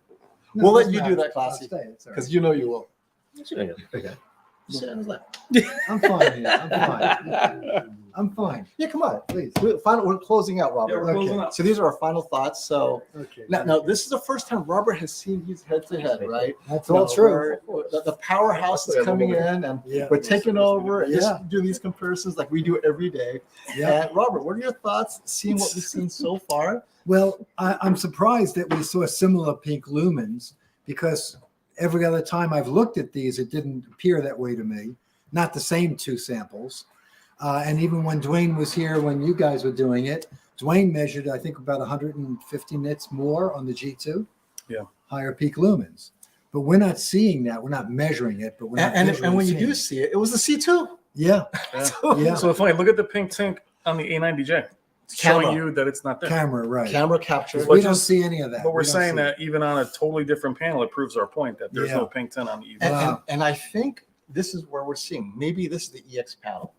No, We'll let doesn't you do matter. that, Classy, I'll stay. It's all because right. you know you will. Okay. Sit on his lap. I'm fine here. I'm fine. I'm fine. Yeah, come on. Please. We're closing out, Robert. Yeah, we're closing Okay. out. So these are our final thoughts. So Okay. now this is the first time Robert has seen these head to head, right? That's all true. The powerhouse is coming in, and Yeah. we're taking over and Yeah. just do these comparisons like we do every day. Yeah. And Robert, what are your thoughts seeing what we've seen so far? Well, I'm surprised that we saw similar pink lumens because every other time I've looked at these, it didn't appear that way to me. Not the same two samples. And even when Dwayne was here, when you guys were doing it, Dwayne measured, I think, about 150 nits more on the G2. Yeah. Higher peak lumens. But we're not seeing that. We're not measuring it, but we're not And visually when you seeing do it. see it, it was the C2. Yeah. So, Yeah. So if I look at the pink tank on the A90J, it's Camera. showing you that it's not there. Camera, right. Camera capture. We But don't just- see any of that. But we're We don't saying see that even on a totally different panel, it proves our point that there's Yeah. no pink tint on the EV. And I think this is where we're seeing maybe this is the EX panel.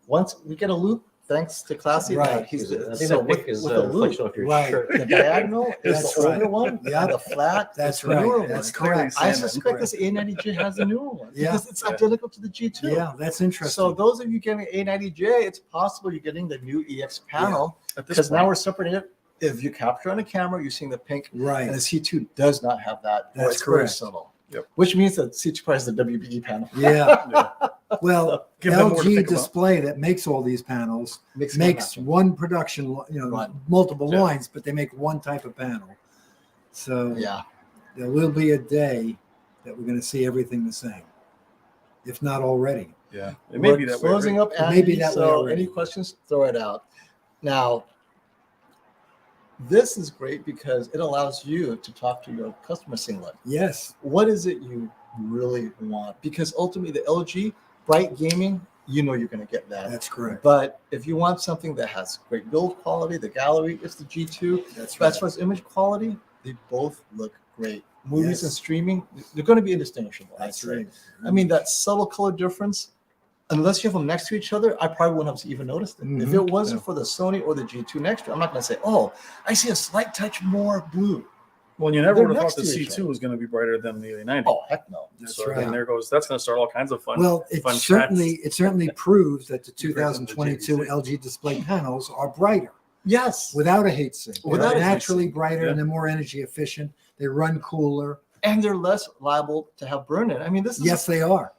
Once we get a loop, thanks to Classy, Right. that he's I think so that pink is with a the loop. reflection of your Right. shirt. The diagonal is That's the older right. one, Yeah. and the flat That's is the newer right. one. That's Clearly correct. I salmon. suspect this A90J has the newer one Yeah. because it's identical to the G2. Yeah, that's interesting. So those of you getting A90J, it's possible you're getting the new EX panel At this because now point, we're separating it. If you capture on a camera, you're seeing the pink, right. and the C2 does not have that. or That's it's very correct. subtle. Yep. Which means that C2 probably has the WBE panel. Yeah. Well, give them more to LG think about. Display that makes all these panels Makes makes one production, Right. multiple Yeah. lines, but they make one type of panel. So Yeah. there will be a day that we're going to see everything the same, if not already. yeah, it may be We're that way. closing right? up, It may be Andy, that way so already. any questions, throw it out. Now, this is great because it allows you to talk to your customer saying, look, Yes. what is it you really want? Because ultimately the LG bright gaming, you know you're going to get that. That's correct. But if you want something that has great build quality, the gallery, it's the G2. That's But as far as image quality, they both look great. Movies Yes. and streaming, they're going to be indistinguishable. I'd That's say. right. I mean, that subtle color difference, unless you have them next to each other, I probably wouldn't have even noticed it. If Mhm. it wasn't for the Sony or the G2 next to it, I'm not going to say, oh, I see a slight touch more blue. Well, you never They're would have next thought the to each C2 was going to be brighter than the A90. Oh, heck no. That's so right. then there goes. That's going to start all kinds of fun. Well, it fun certainly proves that the Brighter than the 2022 JVC. LG Display panels are brighter Yes. without a heat sink. Without They're a heat naturally sink, brighter yeah. and they're more energy efficient. They run cooler. And they're less liable to have burn in. I mean, this is Yes, they are.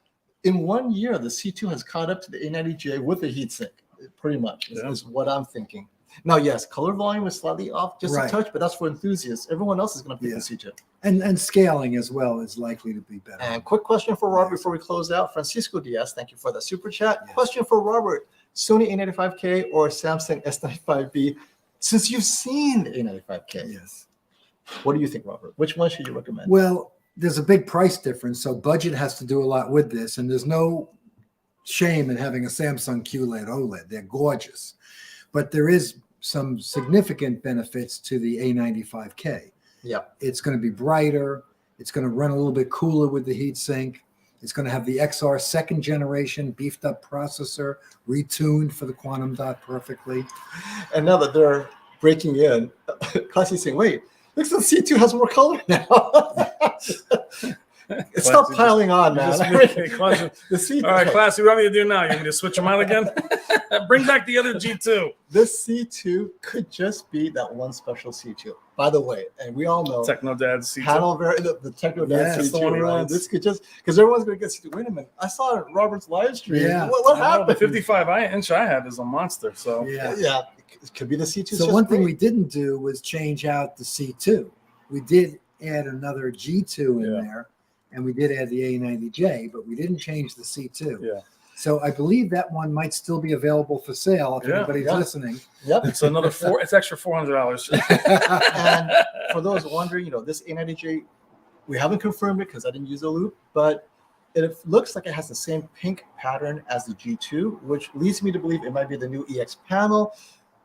in 1 year, the C2 has caught up to the A90J with the heatsink, pretty much, is, Yeah. is what I'm thinking. Now, yes, color volume is slightly off just Right. a touch, but that's for enthusiasts. Everyone else is going to pick Yeah. the C2. And scaling as well is likely to be better. And quick question for Robert before we close out. Francisco Diaz, thank you for that super chat. Yes. Question for Robert, Sony A95K or Samsung S95B? Since you've seen the A95K, Yes. what do you think, Robert? Which one should you recommend? Well, there's a big price difference, so budget has to do a lot with this, and there's no shame in having a Samsung QLED OLED. They're gorgeous, but there is some significant benefits to the A95K. Yeah. It's going to be brighter. It's going to run a little bit cooler with the heatsink. It's going to have the XR second generation beefed up processor, retuned for the quantum dot perfectly. And now that they're breaking in, Classy saying, wait, looks like the C2 has more color now. Stop Classy piling on, man. just make it Classy. The C2, All right, Classy, what do you want me to do now? You want me to switch them out again? Bring back the other G2. this C2 could just be that one special C2. By the way, and we all know Techno Dad's C2. panel the Techno Yes, Dance the C2, one he right? wants. This could just because everyone's gonna get C2. Wait a minute, I saw it in Robert's live stream. Yeah. What The happened? 55 inch I have is a monster. So Yeah. Yeah, it could be the C2. So one thing we didn't do was change out the C2. We did add another G2 in Yeah. there, and we did add the A90J, but we didn't change the C2. Yeah. So I believe that one might still be available for sale if Yeah, anybody's yeah. listening. Yep. it's another it's extra $400. And for those wondering, this A90J, we haven't confirmed it because I didn't use the loop, but it looks like it has the same pink pattern as the G2, which leads me to believe it might be the new EX panel.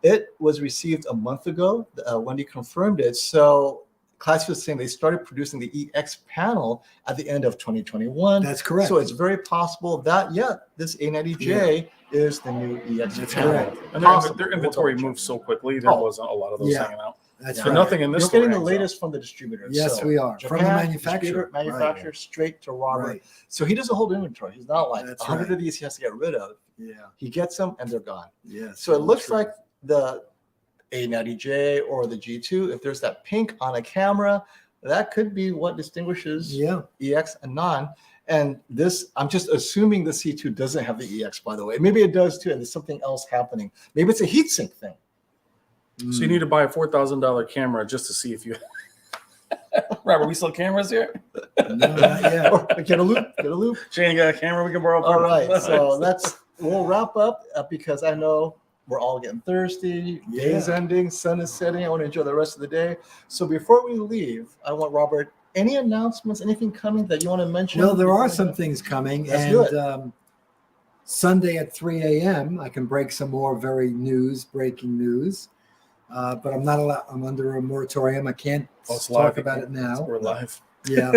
It was received a month ago. Wendy confirmed it. So Classy was saying they started producing the EX panel at the end of 2021. That's correct. So it's very possible that, this A90J is the new EX That's panel. correct. And Possible. their We'll inventory double check. moves so quickly. There Oh. wasn't a lot of those Yeah. hanging out. That's Yeah. So right. nothing in this You're store getting the hangs out. latest from the distributor. Yes, So we are. From the Japan, manufacturer. distributor, manufacturer, straight to Robert. Right. So he doesn't hold inventory. He's not like That's 100 right. of these he has to get rid of. Yeah. He gets them and they're gone. Yes. So it looks True. like the A90J or the G2, if there's that pink on a camera, that could be what distinguishes Yeah. EX and non. And this, I'm just assuming the C2 doesn't have the EX, by the way. Maybe it does too, and there's something else happening. Maybe it's a heatsink thing. So you need to buy a $4,000 camera just to see if you. Robert, we sell cameras here. No, not yet. Or get a loop, get a loop. Shane, you got a camera we can borrow? All right, so we'll wrap up because I know we're all getting thirsty. Day's Yeah. ending, sun is setting. I want to enjoy the rest of the day. So before we leave, I want Robert, any announcements, anything coming that you want to mention? Well, there are some things coming, Let's and do it. Sunday at 3 a.m. I can break some more breaking news, but I'm not allowed. I'm under a moratorium. I can't Oh, it's talk live. about it now. We're live. Yeah,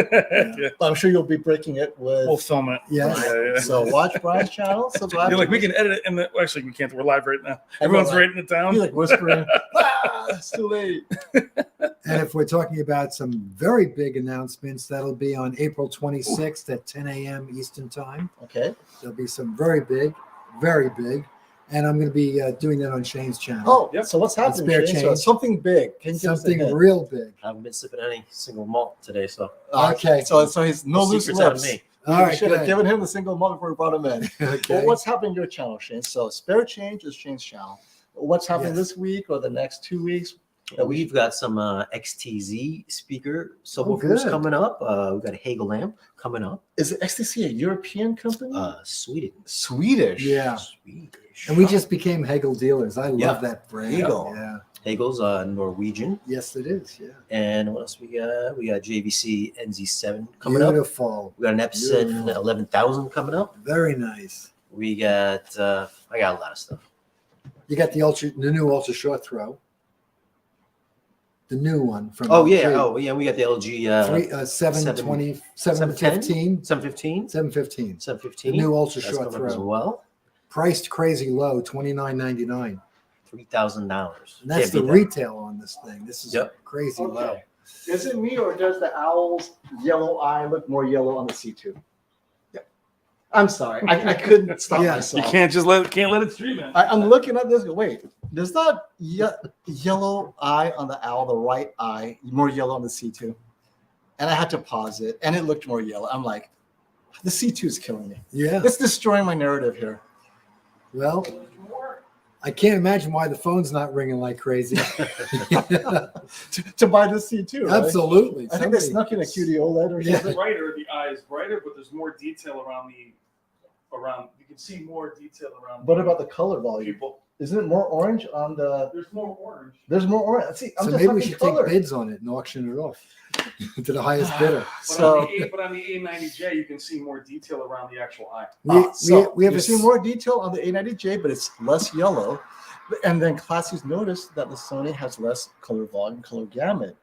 Yeah. I'm sure you'll be breaking it with. We'll film it. yeah. Yeah, yeah. So watch Brian's channel. Subscribe. You're like, we can edit it. And actually, we can't. We're live right now. I know, Everyone's right? writing it down. You're like whispering. It's too late. And if we're talking about some very big announcements, that'll be on April 26th at 10 a.m. Eastern Time. Okay. There'll be some very big, and I'm going to be doing that on Shane's channel. Oh, Yep. so what's happening? Spare Shane? So change. something big. Can you give us a Something hint? real big. I haven't been sipping any single malt today, so Okay. So he's no no loose secrets out of lips. me. All We right, should have good. given him the single malt before we brought him in. Okay. Well, what's happening on your channel, Shane? So Spare Change is Shane's channel. What's happening Yes. this week or the next 2 weeks? that we We've got some XTZ speaker Oh, subwoofers good. coming up. We've got a Hagel lamp coming up. Is it XTC a European company? Sweden. Swedish. Yeah. Swedish. And we just became Hagel dealers. I love Yeah. that brand. Hagel. Yeah. Hagel's Norwegian. Yes, it is. Yeah. And what else we got? We got JVC NZ7 coming up. Beautiful. We got an Epson Beautiful. 11,000 coming up. Very nice. We got I got a lot of stuff. You got the new ultra short throw. The new one from Oh yeah, LG. oh yeah, we got the LG 720, 715, 715, 715. The 715. new ultra That's short coming up as throw. well. Priced crazy low, $29.99. $3,000. And that's the Can't beat that. retail on this thing. This is Yep. crazy low. Okay. Is it me or does the owl's yellow eye look more yellow on the C2? Yeah. I'm sorry. I couldn't stop Yeah. myself. You can't let it stream it. I'm looking at this. Wait, does that yellow eye on the owl, the right eye, more yellow on the C2? And I had to pause it, and it looked more yellow. I'm like, the C2 is killing me. Yeah. It's destroying my narrative here. Well, I can't imagine why the phone's not ringing like crazy. to buy the C2, right? Absolutely. I think they Somebody- snuck in a QD-OLED or Yeah. something. Brighter, the eye is brighter, but there's more detail around you can see more detail around. What about the color volume? people? Isn't it more orange on the? There's more orange. There's more orange. See, I'm So just maybe we talking should color. take bids on it and auction it off to the highest bidder. So But on the A90J, you can see more detail around the actual eye. We have you a see more detail on the A90J, but it's less yellow. And then Classy's noticed that the Sony has less color volume, color gamut.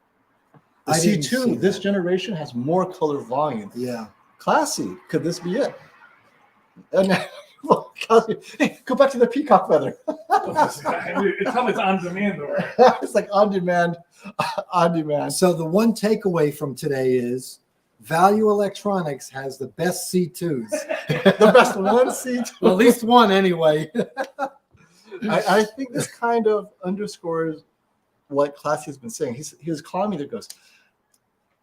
The I didn't C2, see this that. generation, has more color volume. Yeah. Classy, could this be it? And well, hey, go back to the peacock feather. It's on demand, though. It's like on demand, on demand. So the one takeaway from today is Value Electronics has the best C2s. The best one C2. Well, at least one anyway. I think this kind of underscores what Classy has been saying. He was calling me there, goes,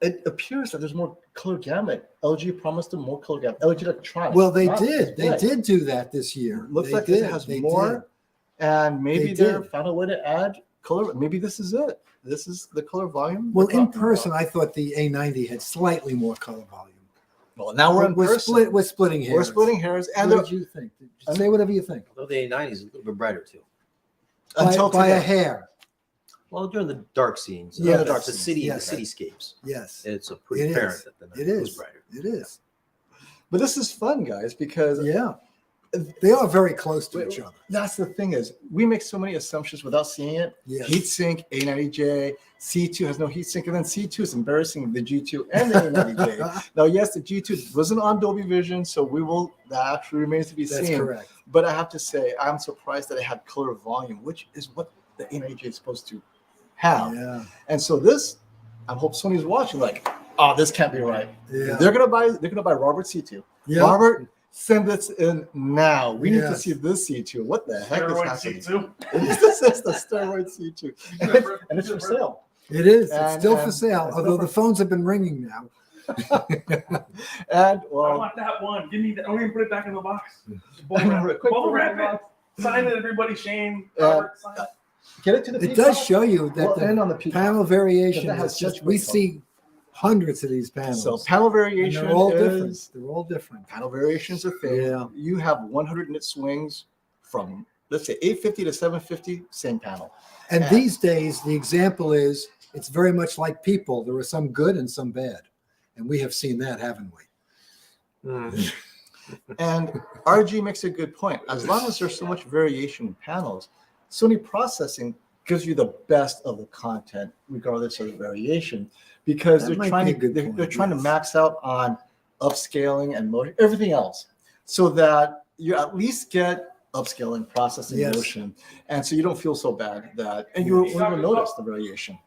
it appears that there's more color gamut. LG promised them more color gamut. LG Electronics. Well, they not did. They display. did do that this year. Looks They like did. it has They more, and maybe They they did. found a way to add color. Maybe this is it. This is the color volume. Well, we're in talking person, about. I thought the A90 had slightly more color volume. Well, now we're in person. We're splitting hairs. We're splitting hairs, and What did you think? Say whatever you think. Although the A90 is a little bit brighter too. until by a today. hair. Well, during the dark scenes, Yeah, the the dark the scenes, city, yes. the cityscapes, Yes, it's a pretty It is. apparent that the night It was is. brighter. it is. But this is fun, guys, because Yeah, they are very close to each other. that's the thing is we make so many assumptions without seeing it. Yes. Heatsink, A90J, C2 has no heatsink, and then C2 is embarrassing the G2 and the A90J. Now, yes, the G2 wasn't on Dolby Vision, so that actually remains to be That's seen. correct. But I have to say, I'm surprised that it had color volume, which is what the A90J is supposed to have. Yeah, And so this, I hope Sony's watching, like, oh, this can't be right. yeah, They're gonna buy Robert C2. yeah. Robert, send this in now. We need to Yes. see this C2. What the heck is Steroid happening? C2. This is the steroid C2, and it's for sale. It is. It's And- still for and- sale. and Although still the phones have been ringing now. And I well, want that one. Give me that. Don't even put it back in the box. Bubble Quick, wrap it. Bubble put it wrap in the it. Sign it, everybody. Shane, Uh, Robert, sign it. get it to the. It peacock. does show you that We'll end the on the peacock. panel variation That has is just. such We great see hundreds of these panels. So panel and variation they're all is different. They're all different. panel variation is a thing. Yeah. You have 100 nit swings from let's say 850 to 750, same panel. And Yeah. these days, the example is it's very much like people. There are some good and some bad. And we have seen that, haven't we? And RG makes a good point. As long as there's so much variation in panels, Sony processing gives you the best of the content, regardless of the variation, because That they're might trying be to a good they're, point, they're trying to yes. max out on upscaling and motion, everything else, so that you at least get upscaling, processing, Yes. motion, and so you don't feel so bad that and you won't even notice the variation.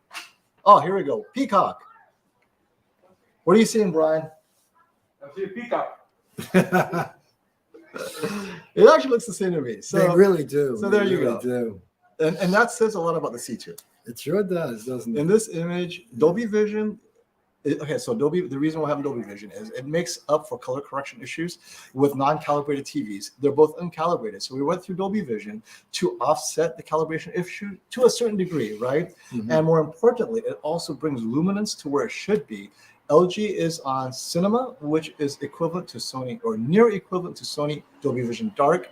Oh, here we go, Peacock. What are you seeing, Brian? I see a peacock. It actually looks the same to me. They So really do. so there They you really go. do. and that says a lot about the C2. It sure does, doesn't In it? this image, Dolby Vision. Okay, so the reason we're having Dolby Vision is it makes up for color correction issues with non-calibrated TVs. They're both uncalibrated. So we went through Dolby Vision to offset the calibration issue to a certain degree, right? Mhm. And more importantly, it also brings luminance to where it should be. LG is on Cinema, which is equivalent to Sony or near equivalent to Sony Dolby Vision Dark.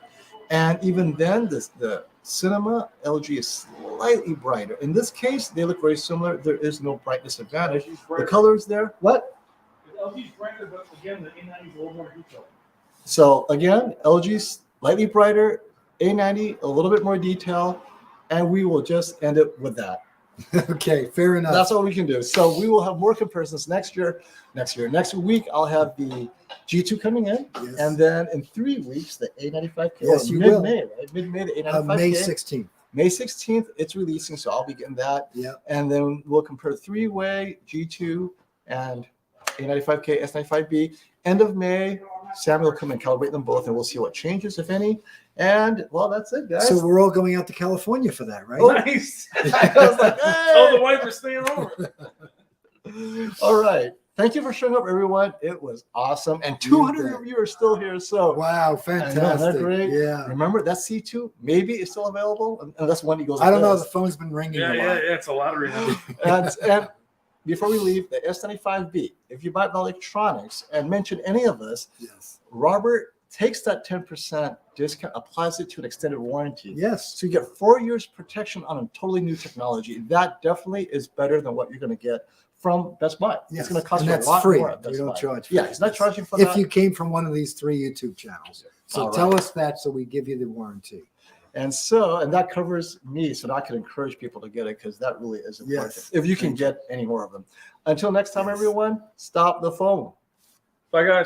And even then, the Cinema LG is slightly brighter. In this case, they look very similar. There is no brightness advantage. LG's The brighter. colors there, what? LG's brighter, but again, the A90 is a little more detailed. So again, LG's slightly brighter, A90 a little bit more detail, and we will just end it with that. Okay, fair enough. That's all we can do. So we will have more comparisons next year. Next week, I'll have the G2 coming in, Yes. and then in 3 weeks, the A95K. Yes, or you will. mid-May, right? Mid-May, the A95K. May 16th. May 16th, it's releasing, so I'll be getting that. Yeah. And then we'll compare three-way G2 and A95K, S95B. End of May, Sam will come and calibrate them both, and we'll see what changes, if any. And well, that's it, guys. So we're all going out to California for that, right? Oh. Nice. I was like, Tell the hey! wife we're staying over. All right. Thank you for showing up, everyone. It was awesome. And 200 of you are still here. So Wow, fantastic. great? Yeah. remember that C2 maybe is still available. Unless one goes. I don't know. like The this. phone's been ringing Yeah, a yeah, lot. yeah. It's a lottery now. And before we leave, the S95B, if you buy electronics and mention any of us, Yes. Robert takes that 10% discount, applies it to an extended warranty. Yes. So you get 4 years protection on a totally new technology. That definitely is better than what you're going to get from Best Buy. Yes. It's going to cost And you a that's lot free. more at We Best don't Buy. charge. Yeah, for he's not it. charging for If that. you came from one of these 3 YouTube channels. So All tell right. us that so we give you the warranty. And that covers me. So I can encourage people to get it because that really is important. Yes. If you can get any more of them. Until next time, Yes. everyone, stop the phone. Bye, guys.